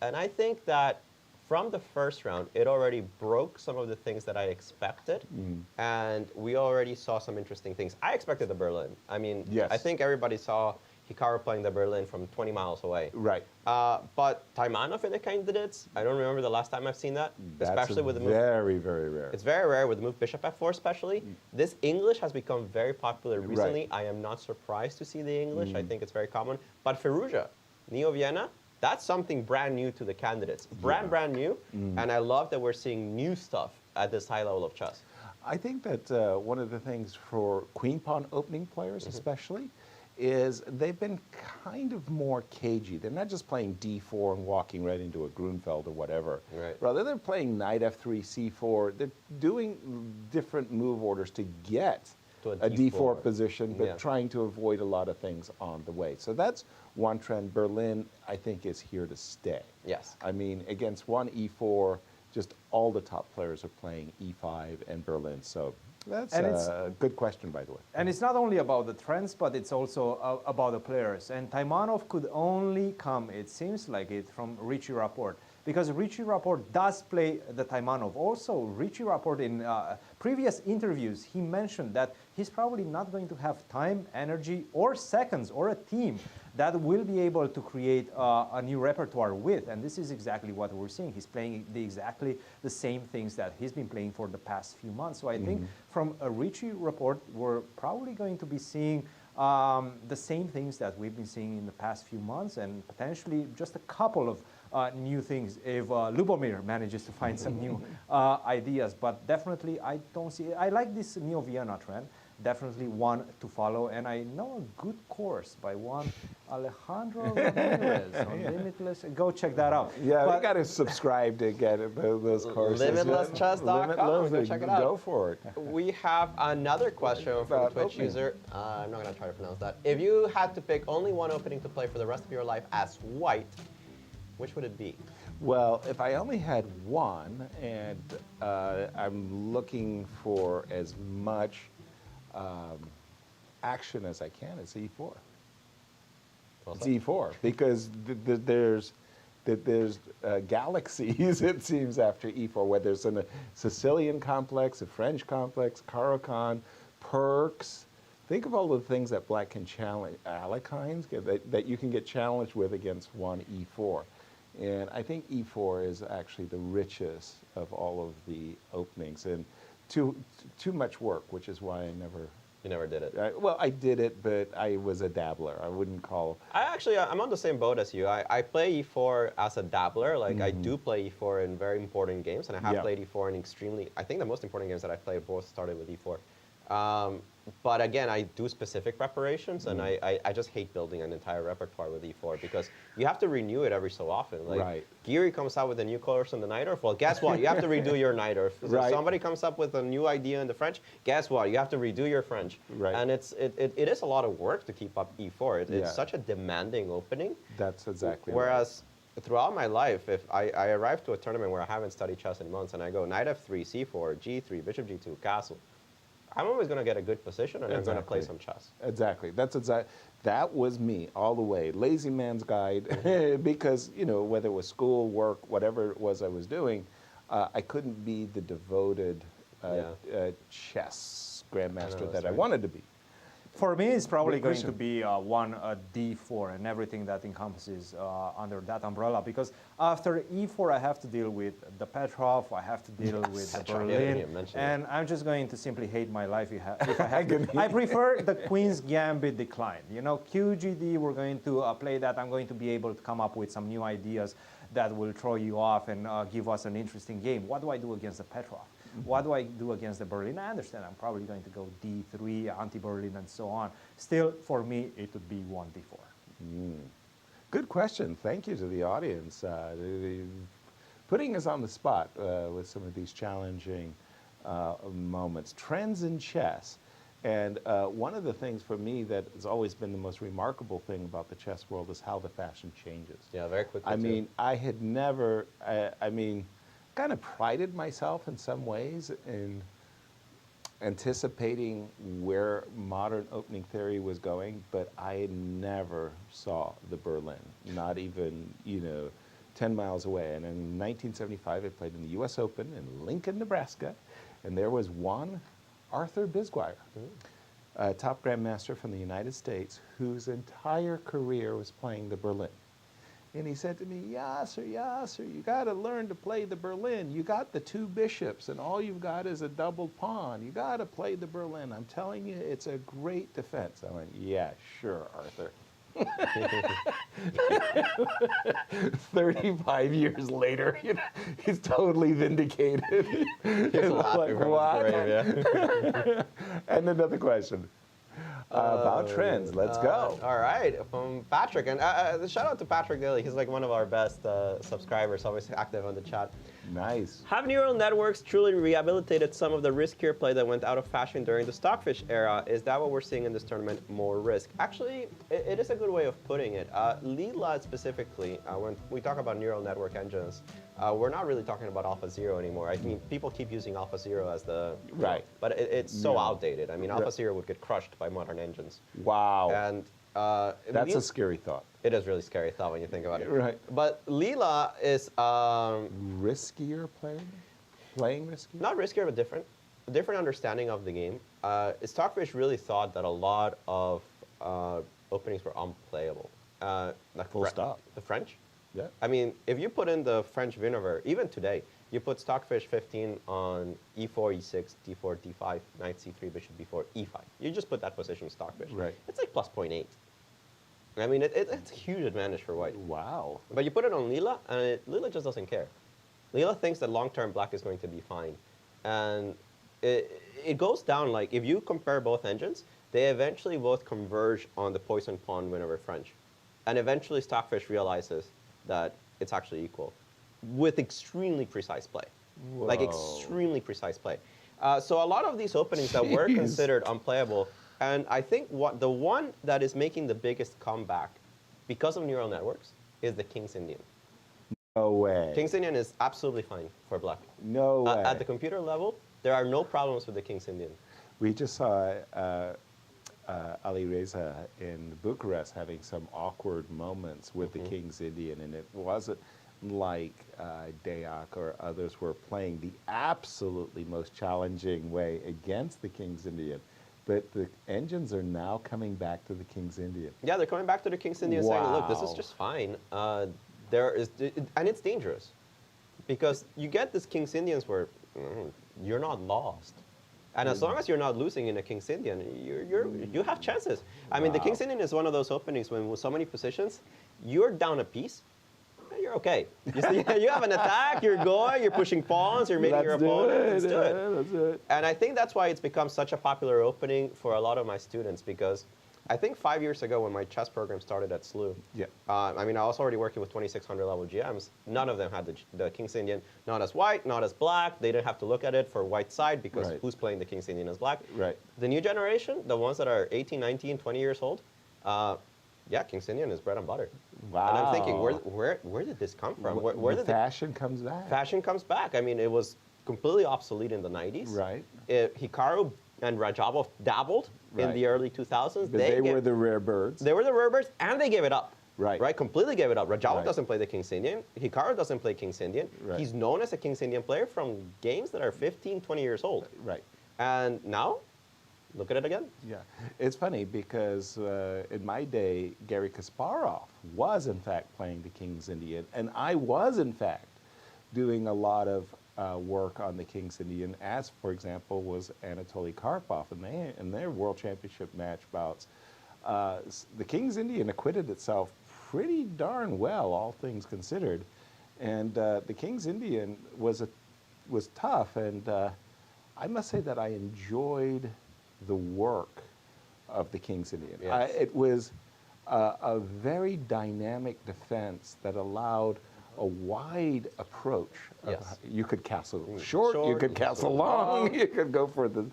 And I think that from the first round, it already broke some of the things that I expected, and we already saw some interesting things. I expected the Berlin. I mean, yes. I think everybody saw Hikaru playing the Berlin from 20 miles away. Right. But Taimanov in the candidates, I don't remember the last time I've seen that. That's especially with the move. Very, very rare. It's very rare with the move Bishop F4 especially. This English has become very popular recently. Right. I am not surprised to see the English. I think it's very common. But Firouzja, Neo Vienna, that's something brand new to the candidates. Brand new. And I love that we're seeing new stuff at this high level of chess. I think that one of the things for queen pawn opening players especially is they've been kind of more cagey. They're not just playing d4 and walking right into a Grunfeld or whatever. Right. Rather, they're playing knight f3, c4. They're doing different move orders to get to a d4 position, but trying to avoid a lot of things on the way. So that's one trend. Berlin, I think, is here to stay. Yes. I mean, against one e4, just all the top players are playing e5 and Berlin. So that's a good question, by the way. And it's not only about the trends, but it's also about the players. And Taimanov could only come, it seems like it, from Radjabov. Because Radjabov does play the Taimanov. Also, Radjabov in previous interviews, he mentioned that he's probably not going to have time, energy, or seconds, or a team that will be able to create a new repertoire with. And this is exactly what we're seeing. He's playing exactly the same things that he's been playing for the past few months. So I think from a Radjabov, we're probably going to be seeing the same things that we've been seeing in the past few months, and potentially just a couple of new things if Lubomir manages to find some new ideas. But definitely, I don't see. I like this Neo Vienna trend. Definitely one to follow, and I know a good course by one Alejandro Ramirez on Limitless. Go check that out. Yeah, we got to subscribe to get those courses. LimitlessChess.com. Go check it out. Go for it. We have another question from a Twitch user. I'm not going to try to pronounce that. If you had to pick only one opening to play for the rest of your life as white, which would it be? Well, if I only had one, and I'm looking for as much action as I can, it's e4. Well, it's e4 because there's galaxies, it seems, after e4, whether it's in a Sicilian complex, a French complex, Caro-Kann, perks. Think of all the things that black can challenge, Alekines, that you can get challenged with against one e4. And I think e4 is actually the richest of all of the openings. And too much work, which is why I never... You never did it? Well, I did it, but I was a dabbler. I wouldn't call... I'm on the same boat as you. I play e4 as a dabbler. Like, I do play e4 in very important games, and I have played e4 in extremely... I think the most important games that I played both started with e4. But again, I do specific preparations, and I just hate building an entire repertoire with e4 because you have to renew it every so often. Like, Geary comes out with a new course in the Nighterf. Well, guess what? You have to redo your Nighterf. So somebody comes up with a new idea in the French. Guess what? You have to redo your French. And it is a lot of work to keep up e4. It's such a demanding opening. That's exactly Whereas throughout my life, if I arrive to a tournament where I haven't studied chess in months, and I go knight f3, c4, g3, bishop g2, castle, I'm always going to get a good position, and I'm going to play some chess. Exactly. That was me all the way. Lazy man's guide, because, you know, whether it was school, work, whatever it was I was doing, I couldn't be the devoted chess grandmaster that I wanted to be. For me, it's probably going to be one d4 and everything that encompasses under that umbrella. Because after e4, I have to deal with the Petrov, I have to deal with the Berlin, and I'm just going to simply hate my life if I have to. I prefer the Queen's Gambit decline. You know, QGD, we're going to play that. I'm going to be able to come up with some new ideas that will throw you off and give us an interesting game. What do I do against the Petrov? What do I do against the Berlin? I understand I'm probably going to go d3, anti-Berlin, and so on. Still, for me, it would be one d4. Good question. Thank you to the audience. Putting us on the spot with some of these challenging moments. Trends in chess. And one of the things for me that has always been the most remarkable thing about the chess world is how the fashion changes. Yeah, very quickly. I mean, I had never, kind of prided myself in some ways in anticipating where modern opening theory was going, but I never saw the Berlin, not even, 10 miles away. And in 1975, I played in the US Open in Lincoln, Nebraska, and there was one Arthur Bisguier, a top grandmaster from the United States, whose entire career was playing the Berlin. And he said to me, Yasser, you got to learn to play the Berlin. You got the two bishops, and all you've got is a doubled pawn. You got to play the Berlin. I'm telling you, it's a great defense. I went, yeah, sure, Arthur. 35 years later, he's totally vindicated. Like, what? And another question. About trends. Let's go. All right, from Patrick. And shout out to Patrick Daly. He's like one of our best subscribers, always active on the chat. Nice. Have neural networks truly rehabilitated some of the riskier play that went out of fashion during the Stockfish era? Is that what we're seeing in this tournament, more risk? Actually, it is a good way of putting it. Leela specifically, when we talk about neural network engines, we're not really talking about AlphaZero anymore. I mean, people keep using AlphaZero as the... Right. But it's so outdated. I mean, AlphaZero would get crushed by modern engines. Wow. And that's a scary thought. It is really scary thought when you think about it. Right. But Leela is... riskier playing riskier? Not riskier, but different. A different understanding of the game. Stockfish really thought that a lot of openings were unplayable. Like Full stop. The French? Yeah. I mean, if you put in the French Vinever, even today, you put Stockfish 15 on e4, e6, d4, d5, knight c3, bishop b4, e5. You just put that position Stockfish. Right. It's like plus 0.8. I mean, it's a huge advantage for white. Wow. But you put it on Leela, and Leela just doesn't care. Leela thinks that long-term black is going to be fine. And it goes down like, if you compare both engines, they eventually both converge on the poison pawn Vinever French. And eventually Stockfish realizes that it's actually equal with extremely precise play. Whoa. Like extremely precise play. So a lot of these openings that were considered unplayable, and I think the one that is making the biggest comeback because of neural networks is the King's Indian. No way. King's Indian is absolutely fine for black. No way. At the computer level, there are no problems with the King's Indian. We just saw Ali Reza in Bucharest having some awkward moments with the King's Indian, and it wasn't like Dayak or others were playing the absolutely most challenging way against the King's Indian. But the engines are now coming back to the King's Indian. Yeah, they're coming back to the King's Indian saying, look, this is just fine. And it's dangerous. Because you get this King's Indians where you're not lost. And as long as you're not losing in a King's Indian, you have chances. I mean, the King's Indian is one of those openings when with so many positions, you're down a piece, you're okay. You see, you have an attack, you're going, you're pushing pawns, you're making your opponent. Let's do it. Let's do it. And I think that's why it's become such a popular opening for a lot of my students, because I think 5 years ago when my chess program started at SLU, I mean, I was already working with 2600 level GMs. None of them had the King's Indian, not as white, not as black. They didn't have to look at it for white side because who's playing the King's Indian as black? Right. The new generation, the ones that are 18, 19, 20 years old, yeah, King's Indian is bread and butter. Wow. And I'm thinking, where did this come from? Where did fashion comes back? Fashion comes back. I mean, it was completely obsolete in the 90s. Right. Hikaru and Radjabov dabbled in the early 2000s. But they were the rare birds. They were the rare birds, and they gave it up. Right. Right, completely gave it up. Radjabov doesn't play the King's Indian. Hikaru doesn't play King's Indian. Right. He's known as a King's Indian player from games that are 15, 20 years old. Right. And now, look at it again. Yeah. It's funny because in my day, Garry Kasparov was in fact playing the King's Indian, and I was in fact doing a lot of work on the King's Indian, as for example was Anatoly Karpov in their World Championship match bouts. The King's Indian acquitted itself pretty darn well, all things considered, and the King's Indian was tough, and I must say that I enjoyed the work of the King's Indian. Yes. a very dynamic defense that allowed a wide approach. Yes. You could castle short, you could castle long, you could go for the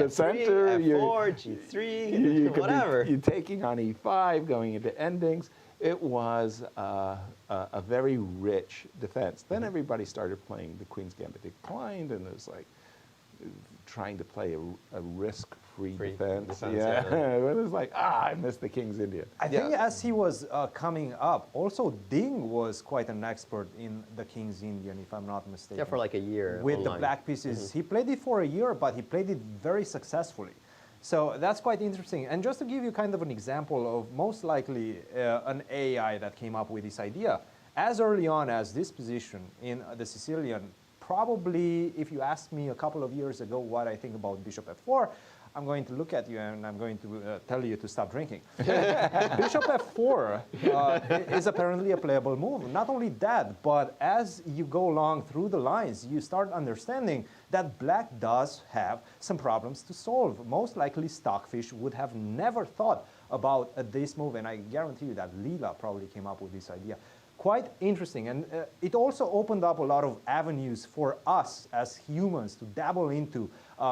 center. F4, G3, you could whatever. You're taking on E5, going into endings. It was a very rich defense. Then everybody started playing the Queen's Gambit Declined, and it was like trying to play a risk-free defense. Yeah, it was like, I missed the King's Indian. I think as he was coming up, also Ding was quite an expert in the King's Indian, if I'm not mistaken. Yeah, for like a year. With online. the black pieces. He played it for a year, but he played it very successfully. So that's quite interesting. And just to give you kind of an example of most likely an AI that came up with this idea, as early on as this position in the Sicilian, probably if you asked me a couple of years ago what I think about Bishop F4, I'm going to look at you and I'm going to tell you to stop drinking. Bishop F4 is apparently a playable move. Not only that, but as you go along through the lines, you start understanding that black does have some problems to solve. Most likely Stockfish would have never thought about this move, and I guarantee you that Leela probably came up with this idea. Quite interesting, and it also opened up a lot of avenues for us as humans to dabble into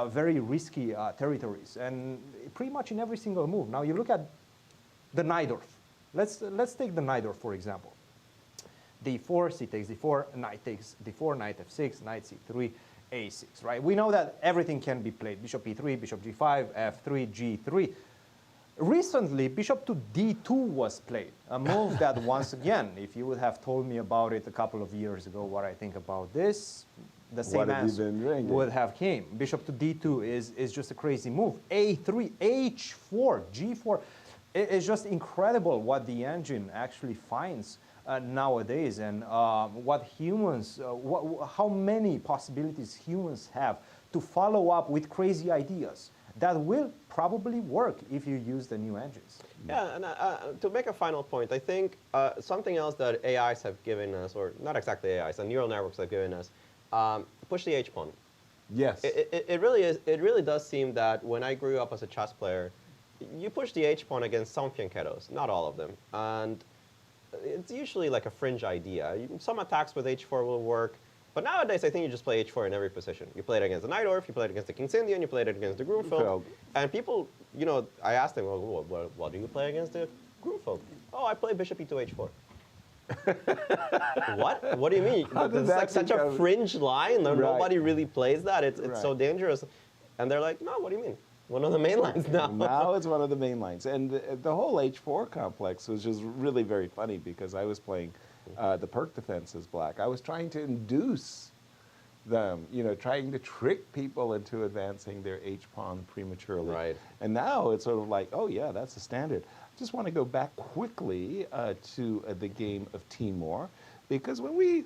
very risky territories, and pretty much in every single move. Now you look at the Najdorf. Let's take the Najdorf for example. D4, C takes D4, knight takes D4, knight F6, knight C3, A6, right? We know that everything can be played. Bishop E3, Bishop G5, F3, G3. Recently, Bishop to D2 was played, a move that once again, if you would have told me about it a couple of years ago, what I think about this, the same answer would have came. Bishop to D2 is just a crazy move. A3, H4, G4. It's just incredible what the engine actually finds nowadays, and what humans, how many possibilities humans have to follow up with crazy ideas that will probably work if you use the new engines. Yeah, and to make a final point, I think something else that AIs have given us, or not exactly AIs, the neural networks have given us, push the H pawn. Yes. It really is. It really does seem that when I grew up as a chess player, you push the H pawn against some fianchettos, not all of them, and it's usually like a fringe idea. Some attacks with H4 will work. But nowadays, I think you just play H4 in every position. You play it against the Najdorf, you play it against the King's Indian, you play it against the Grunfeld. And people, you know, I asked them, well, what do you play against the Grunfeld? Oh, I play Bishop E to H4. What? What do you mean? It's like such a fringe line. Nobody really plays that. It's so dangerous. And they're like, no, what do you mean? One of the main lines now. Now it's one of the main lines. And the whole H4 complex was just really very funny because I was playing the perk defense as black. I was trying to induce them, you know, trying to trick people into advancing their H-pawn prematurely. Right. And now it's sort of like, oh yeah, that's the standard. I just want to go back quickly to the game of Teimour, because when we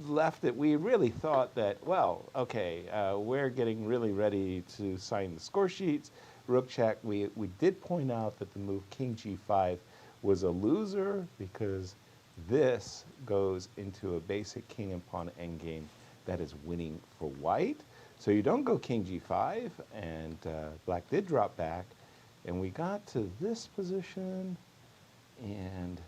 left it, we really thought that, well, okay, we're getting really ready to sign the score sheets. Rook check. We did point out that the move King G5 was a loser because this goes into a basic king and pawn endgame that is winning for white. So you don't go King G5, and black did drop back, and we got to this position, and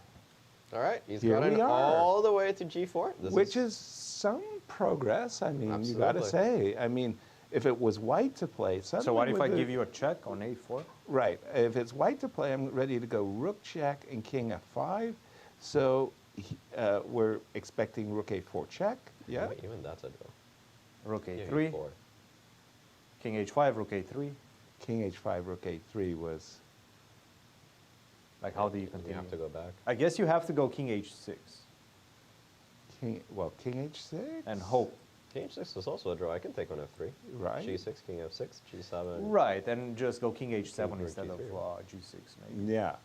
all right, he's here got we are, all the way to G4. Which is some progress. I mean, you got to say. I mean, if it was white to play, so what if I give you a check on A4? Right. If it's white to play, I'm ready to go rook check and king F5. So we're expecting rook A4 check. Yeah. Even that's a draw. Rook A3. King H5, rook A3. King H5, rook A3 was. Like, how do you continue? You have to go back. I guess you have to go King H6. King H6? And hope. King H6 is also a draw. I can take on F3. Right. G6, King F6, G7. Right, and just go King H7 instead of G6 maybe. Yeah.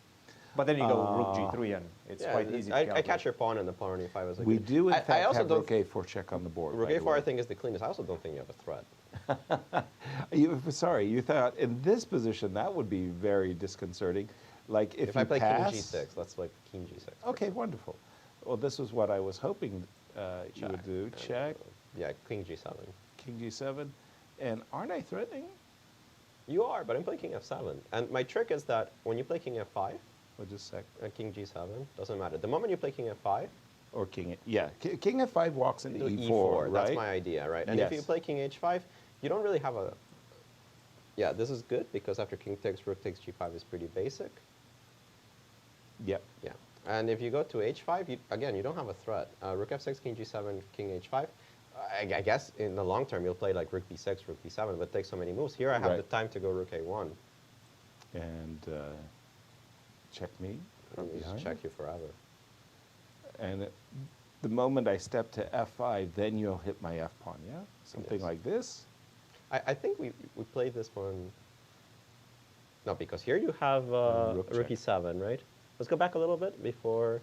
But then you go rook G3 and it's quite easy to I catch your pawn and the pawn on E5 is like we do in fact have rook A4 check on the board. Rook A4 I think is the cleanest. I also don't think you have a threat. Sorry, you thought in this position that would be very disconcerting. Like if I you play pass, King G6, let's play King G6. Okay, wonderful. Well, this was what I was hoping you would do. Check. Yeah, King G7. King G7. And aren't I threatening? You are, but I'm playing King F7. And my trick is that when you play King F5, just a sec. King G7, doesn't matter. The moment you play King F5, Or King, King F5 walks into E4, right? That's my idea, right? And if you play King H5, you don't really have a... Yeah, this is good because after King takes, Rook takes G5 is pretty basic. Yep. Yeah. And if you go to H5, again, you don't have a threat. Rook F6, King G7, King H5. I guess in the long term, you'll play like Rook B6, Rook B7, but take so many moves. Here I have the time to go Rook A1. And check me. Just check you forever. And the moment I step to F5, then you'll hit my F pawn, yeah? Something like this? I think we played this one. No, because here you have Rook E7, right? Let's go back a little bit before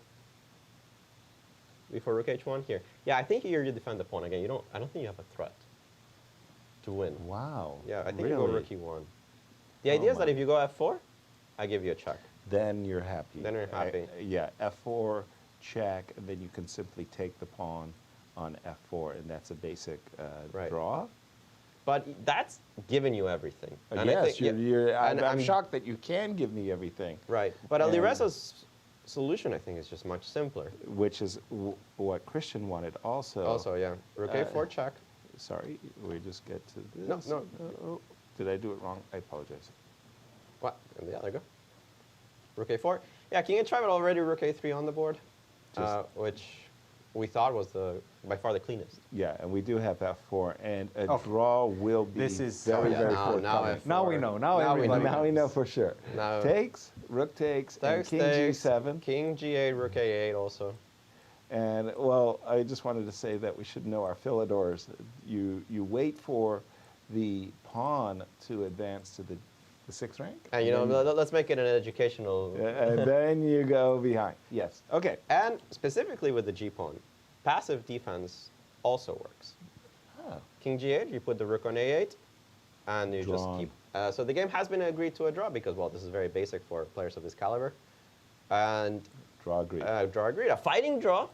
Rook H1 here. Yeah, I think here you defend the pawn again. I don't think you have a threat to win. Wow. Yeah, I think you go Rook E1. The idea is that if you go F4, I give you a check. Then you're happy. Then you're happy. Yeah, F4, check, and then you can simply take the pawn on F4, and that's a basic draw. But that's giving you everything. And yes, I'm shocked that you can give me everything. Right. But Alireza's solution, I think, is just much simpler. Which is what Christian wanted also. Also, yeah. Rook A4 check. Sorry, we just get to this. No. Oh, did I do it wrong? I apologize. What? Yeah, there you go. Rook A4. Yeah, King H5 had already Rook A3 on the board, which we thought was by far the cleanest. Yeah, and we do have F4, and a draw will be very forthcoming. Now we know. Now we know for sure. Now takes, Rook takes, and King G7. King G8, Rook A8 also. And, well, I just wanted to say that we should know our Philidors. You wait for the pawn to advance to the 6th rank. And, let's make it an educational... and then you go behind. Yes. Okay. And specifically with the G-pawn, passive defense also works. Oh. King G8, you put the Rook on A8, and you just keep... so the game has been agreed to a draw because, well, this is very basic for players of this caliber. And... Draw agreed. Draw agreed. A fighting draw.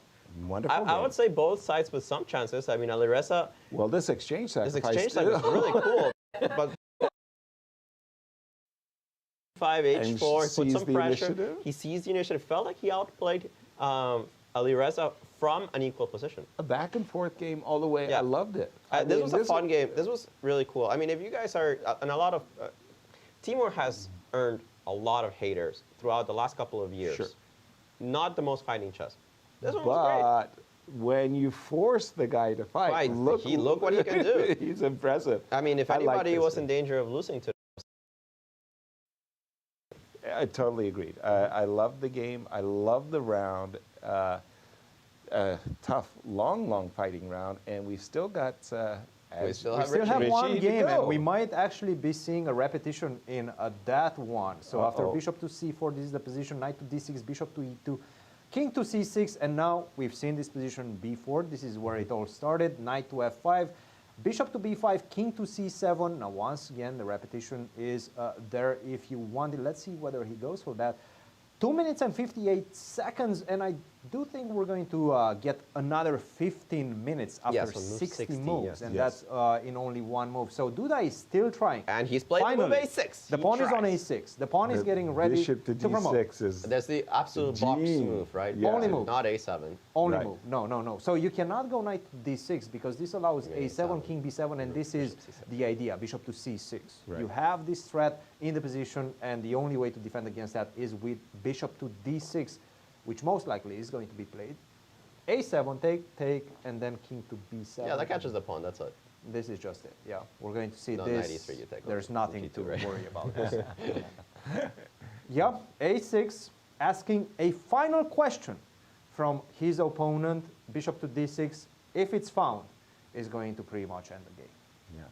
Wonderful. I would say both sides with some chances. I mean, Alireza... Well, this exchange sacrifice... This exchange sacrifice is really cool. But 5 H4, put some pressure. Initiative? He seized the initiative. Felt like he outplayed Alireza from an equal position. A back and forth game all the way. Yeah. I loved it. This was a fun game. This was really cool. I mean, if you guys are, and a lot of, Teimour has earned a lot of haters throughout the last couple of years. Sure. Not the most fighting chess. This one was great. When you force the guy to fight, look what he can do. He's impressive. I mean, if anybody was in danger of losing to I totally agreed. I love the game. I love the round. Tough, long fighting round, and we've still got. We still have one game, and we might actually be seeing a repetition in that one. So after Bishop to C4, this is the position. Knight to D6, Bishop to E2, King to C6, and now we've seen this position B4. This is where it all started. Knight to F5. Bishop to B5, King to C7. Now, once again, the repetition is there if you want it. Let's see whether he goes for that. 2 minutes and 58 seconds, and I do think we're going to get another 15 minutes after 60 moves, and that's in only one move. So Duda is still trying. And he's playing move A6. The pawn is on A6. The pawn is getting ready Bishop to D6 is There's the absolute box move, right? Yeah. Only move. Not A7. Only move. No. So you cannot go knight to D6 because this allows A7, King B7, and this is the idea, Bishop to C6. Right. You have this threat in the position, and the only way to defend against that is with Bishop to D6, which most likely is going to be played. A7, take, and then King to B7. Yeah, that catches the pawn, that's it. This is just it, yeah. We're going to see no, this. 93 you take There's nothing to right? worry about this. Yeah, A6, asking a final question from his opponent, Bishop to D6. If it's found, is going to pretty much end the game. Yeah.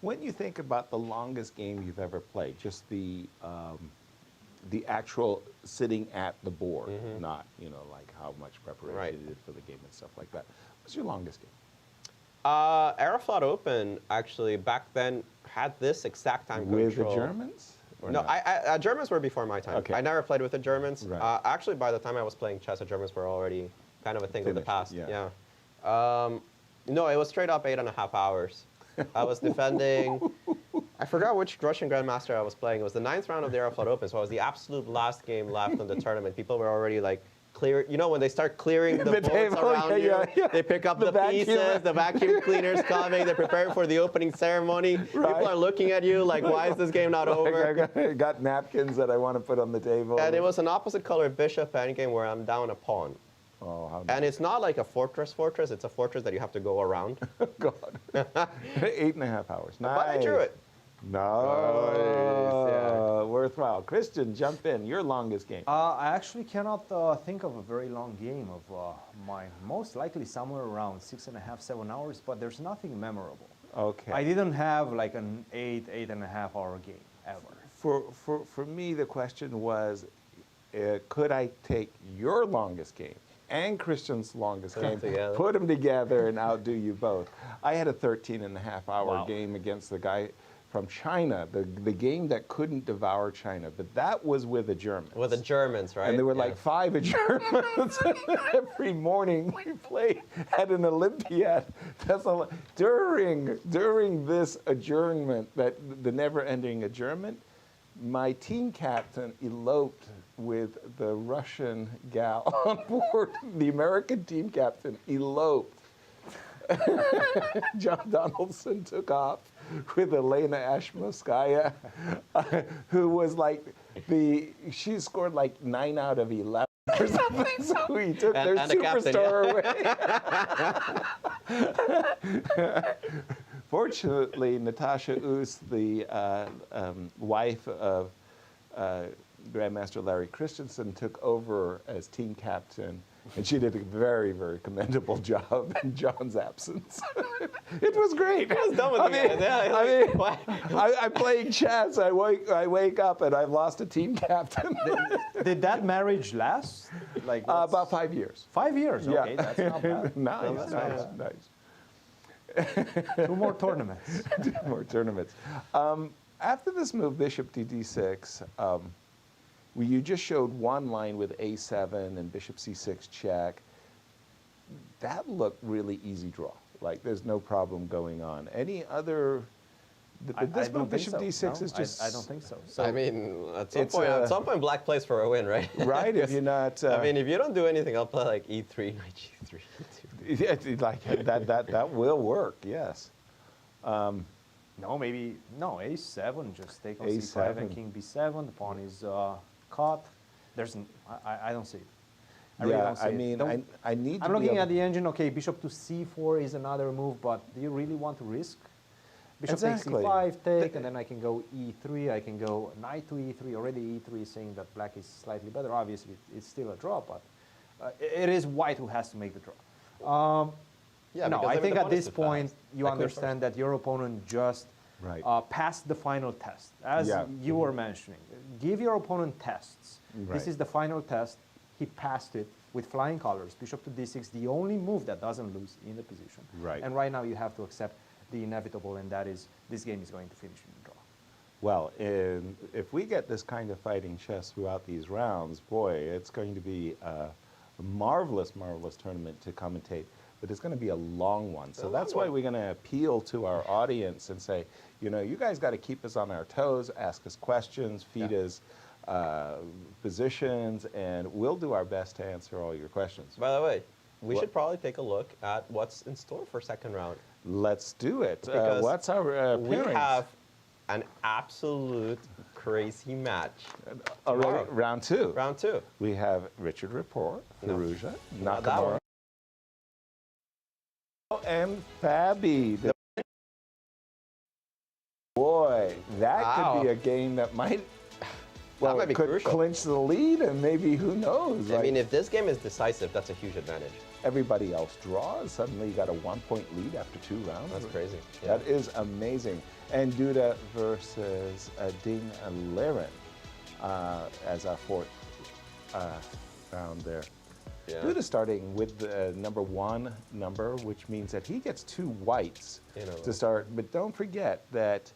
When you think about the longest game you've ever played, just the actual sitting at the board, not, like how much preparation you did for the game and stuff like that. What's your longest game? Aeroflot Open, actually, back then, had this exact time control. With the Germans? No, Germans were before my time. Okay. I never played with the Germans. Right. Actually, by the time I was playing chess, the Germans were already kind of a thing of the past. Yeah. No, it was straight up 8.5 hours. I was defending I forgot which Russian Grandmaster I was playing. It was the 9th round of the Aeroflot Open, so it was the absolute last game left in the tournament. People were already like clear. You know, when they start clearing the boards around you, they pick up the pieces, the vacuum cleaner's coming, they're preparing for the opening ceremony. People are looking at you like, why is this game not over? I got napkins that I want to put on the table. And it was an opposite color bishop endgame where I'm down a pawn. Oh, how and it's not like a fortress, it's a fortress that you have to go around. God. 8.5 hours. Nice. But I drew it. No, worthwhile. Christian, jump in. Your longest game. I actually cannot think of a very long game of mine. Most likely somewhere around 6.5, 7 hours, but there's nothing memorable. Okay. I didn't have like an 8.5 hour game ever. For me, the question was, could I take your longest game and Christian's longest game, put them together and outdo you both? I had a 13.5 hour game against the guy from China, the game that couldn't devour China, but that was with the Germans. With the Germans, right? And there were like 5 Germans. Every morning we played at an Olympiad. That's a, during this adjournment, the never-ending adjournment, my team captain eloped with the Russian gal on board. The American team captain eloped. John Donaldson took off with Elena Ashmoskaya, who was like she scored like 9 out of 11 or something. So he took their superstar away. Fortunately, Natasha Oos, the wife of Grandmaster Larry Christensen, took over as team captain. And she did a very, very commendable job in John's absence. It was great. I was done with I'm playing chess. I wake up and I've lost a team captain. Did that marriage last? Like about 5 years. 5 years. Yeah. Okay, that's not bad. Nice. 2 more tournaments. 2 more tournaments. After this move, Bishop to D6. You just showed one line with A7 and Bishop C6 check. That looked really easy draw. Like there's no problem going on. Any other? This move Bishop D6 is just. I don't think so. I mean, at some point, Black plays for a win, right? Right. If you're not. I mean, if you don't do anything, I'll play like E3, Knight G3. Yeah, like that will work. Yes. No, maybe no A7. Just take on C5 and King B7. The pawn is caught. There's, I don't see it. I really don't see it. I need. I'm looking at the engine. Okay, Bishop to C4 is another move, but do you really want to risk? Bishop takes C5, take, and then I can go E3. I can go Knight to E3. Already E3 is saying that Black is slightly better. Obviously, it's still a draw, but it is White who has to make the draw. No, I think at this point you understand that your opponent just passed the final test. As you were mentioning, give your opponent tests. This is the final test. He passed it with flying colors. Bishop to D6, the only move that doesn't lose in the position. And right now you have to accept the inevitable, and that is this game is going to finish in a draw. Well, if we get this kind of fighting chess throughout these rounds, boy, it's going to be a marvelous, marvelous tournament to commentate. But it's going to be a long one. So that's why we're going to appeal to our audience and say, you know, you guys got to keep us on our toes, ask us questions, feed us positions, and we'll do our best to answer all your questions. By the way, we should probably take a look at what's in store for second round. Let's do it. What's our we have an absolute crazy match. Already, round 2. Round 2. We have Richard Rapport, Firouzja, Nakamura, and Fabi. Boy, that could be a game that might, well, it could clinch the lead, and maybe, who knows? I mean, if this game is decisive, that's a huge advantage. Everybody else draws. Suddenly you got a 1-point lead after 2 rounds. That's crazy. That is amazing. And Duda versus Ding-Nepo as our 4th round there. Yeah. Duda starting with the number 1 number, which means that he gets 2 whites to start. But don't forget that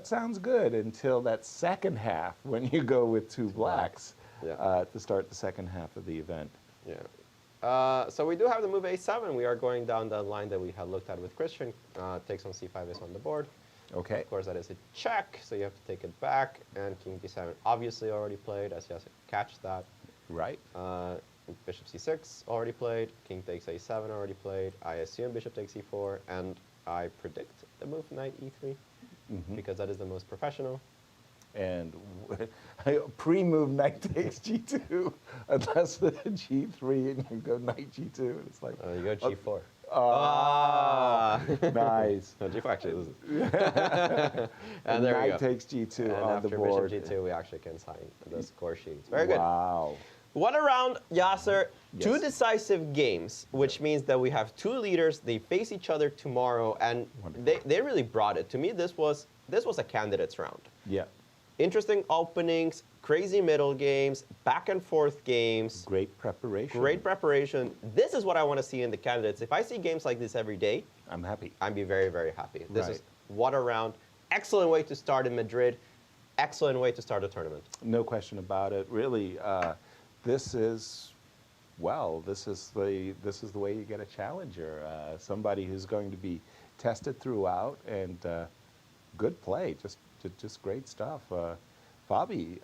sounds good until that second half when you go with 2 blacks to start the second half of the event. Yeah. So we do have the move A7. We are going down the line that we had looked at with Christian. Takes on C5 is on the board. Okay. Of course, that is a check, so you have to take it back. And king b7 obviously already played, as Yasser catch that. Right. Bishop c6 already played. King takes a7 already played. I assume bishop takes e4, and I predict the move knight e3 because that is the most professional. And pre-move knight takes g2, unless the g3 and you go knight g2. And it's like you go g4. Nice. No, g4 actually loses. And there we go. Knight takes g2 and on the board. After bishop g2, we actually can sign the score sheets. Very good. Wow. One around, Yasser. Yes. 2 decisive games, which means that we have 2 leaders. They face each other tomorrow, and they really brought it. To me, this was a candidates round. Yeah. Interesting openings, crazy middle games, back and forth games. Great preparation. Great preparation. This is what I want to see in the candidates. If I see games like this every day, I'm happy. I'd be very, very happy. This Right. is what a round. Excellent way to start in Madrid. Excellent way to start a tournament. No question about it. Really, this is the way you get a challenger. Somebody who's going to be tested throughout, and good play. Just great stuff. Fabi,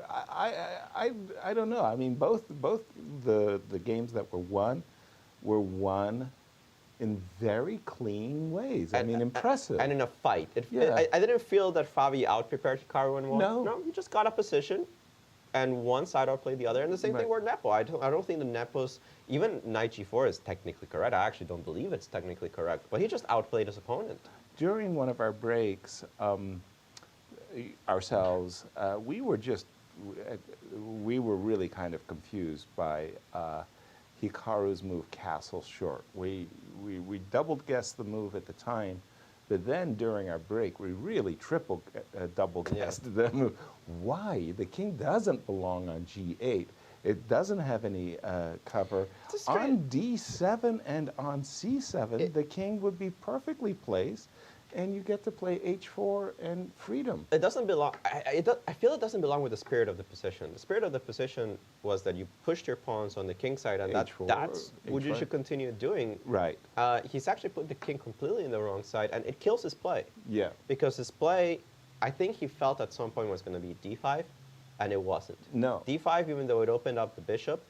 I don't know. I mean, both the games that were won in very clean ways. I mean, impressive. And in a fight. Yeah. I didn't feel that Fabi out-prepared Hikaru and won. No. No, he just got a position, and one side outplayed the other. And the same thing with Nepo. I don't think the Nepos, even knight g4 is technically correct. I actually don't believe it's technically correct. But he just outplayed his opponent. During one of our breaks, ourselves, we were really kind of confused by Hikaru's move castle short. We double guessed the move at the time, but then during our break, we really double guessed the move. Why? The king doesn't belong on g8. It doesn't have any cover. On d7 and on c7, the king would be perfectly placed, and you get to play h4 and freedom. It doesn't belong. I feel it doesn't belong with the spirit of the position. The spirit of the position was that you pushed your pawns on the king side, and that's what you should continue doing. Right. He's actually put the king completely in the wrong side, and it kills his play. Yeah. Because his play, I think he felt at some point was going to be d5, and it wasn't. No. d5, even though it opened up the bishop,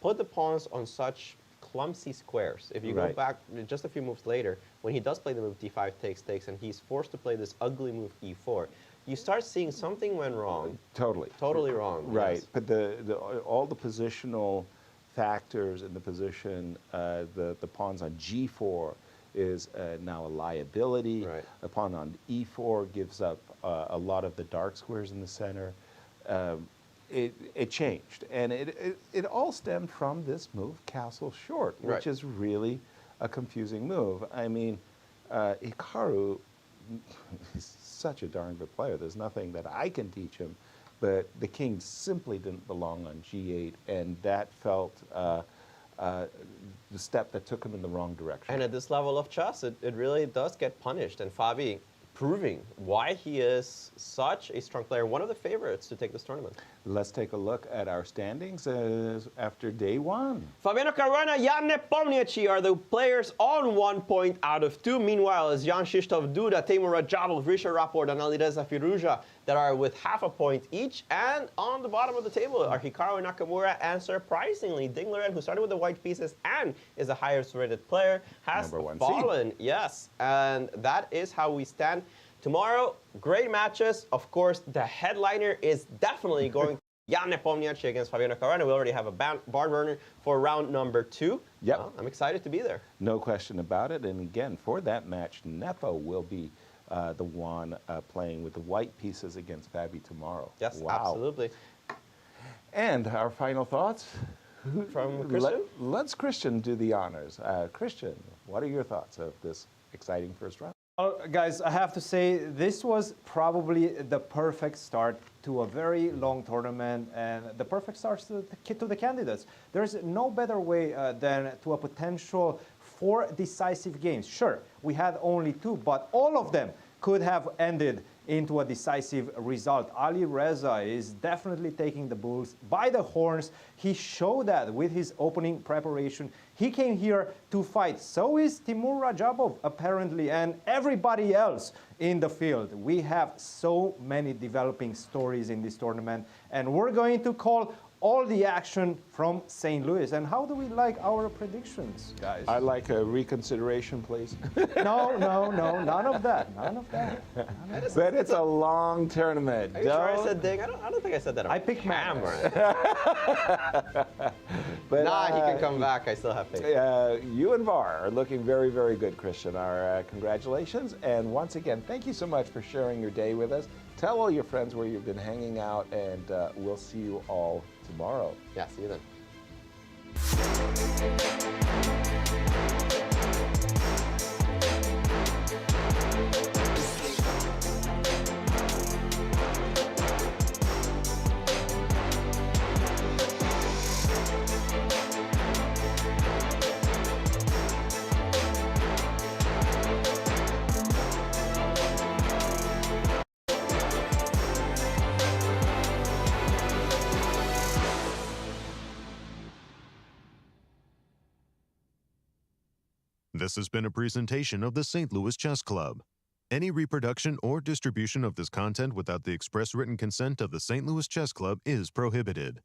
put the pawns on such clumsy squares. If you go back just a few moves later, when he does play the move d5 takes, and he's forced to play this ugly move e4, you start seeing something went wrong. Totally. Totally wrong. Right. Yes. But all the positional factors in the position, the pawns on g4 is now a liability. Right. The pawn on e4 gives up a lot of the dark squares in the center. It changed, and it all stemmed from this move, castle short, which is really a confusing move. I mean, Hikaru is such a darn good player. There's nothing that I can teach him, but the king simply didn't belong on g8, and that felt the step that took him in the wrong direction. And at this level of chess, it really does get punished, and Fabi proving why he is such a strong player, one of the favorites to take this tournament. Let's take a look at our standings after day one. Fabiano Caruana, Jan Nepomniachtchi are the players on 1 point out of 2. Meanwhile, it's Jan Krzysztof Duda, Teimour Radjabov, Duda-Rapport Analysis, Firouzja that are with half a point each. And on the bottom of the table are Hikaru Nakamura and, surprisingly, Ding-Nepo, who started with the white pieces and is the highest rated player, has fallen. Yes, and that is how we stand. Tomorrow, great matches. Of course, the headliner is definitely going to Jan Nepomniachtchi against Fabiano Caruana. We already have a barn burner for round number 2. Yep. I'm excited to be there. No question about it. And again, for that match, Nepo will be the one playing with the white pieces against Fabi tomorrow. Yes, wow. Absolutely. And our final thoughts? From Christian? Let's Christian do the honors. Christian, what are your thoughts of this exciting first round? Guys, I have to say, this was probably the perfect start to a very long tournament and the perfect start to the candidates. There's no better way than to a potential 4 decisive games. Sure, we had only 2, but all of them could have ended into a decisive result. Ali Reza is definitely taking the bulls by the horns. He showed that with his opening preparation. He came here to fight. So is Teimour Radjabov, apparently, and everybody else in the field. We have so many developing stories in this tournament, and we're going to call all the action from St. Louis. And how do we like our predictions, guys? I'd like a reconsideration, please. No, none of that. None of that. But it's a long tournament. Are you sure I said Ding? I don't think I said that on I picked camera. But, nah, he can come back. I still have faith. You and VAR are looking very, very good, Christian. Our congratulations. And once again, thank you so much for sharing your day with us. Tell all your friends where you've been hanging out, and we'll see you all tomorrow. Yeah, see you then. This has been a presentation of the St. Louis Chess Club. Any reproduction or distribution of this content without the express written consent of the St. Louis Chess Club is prohibited.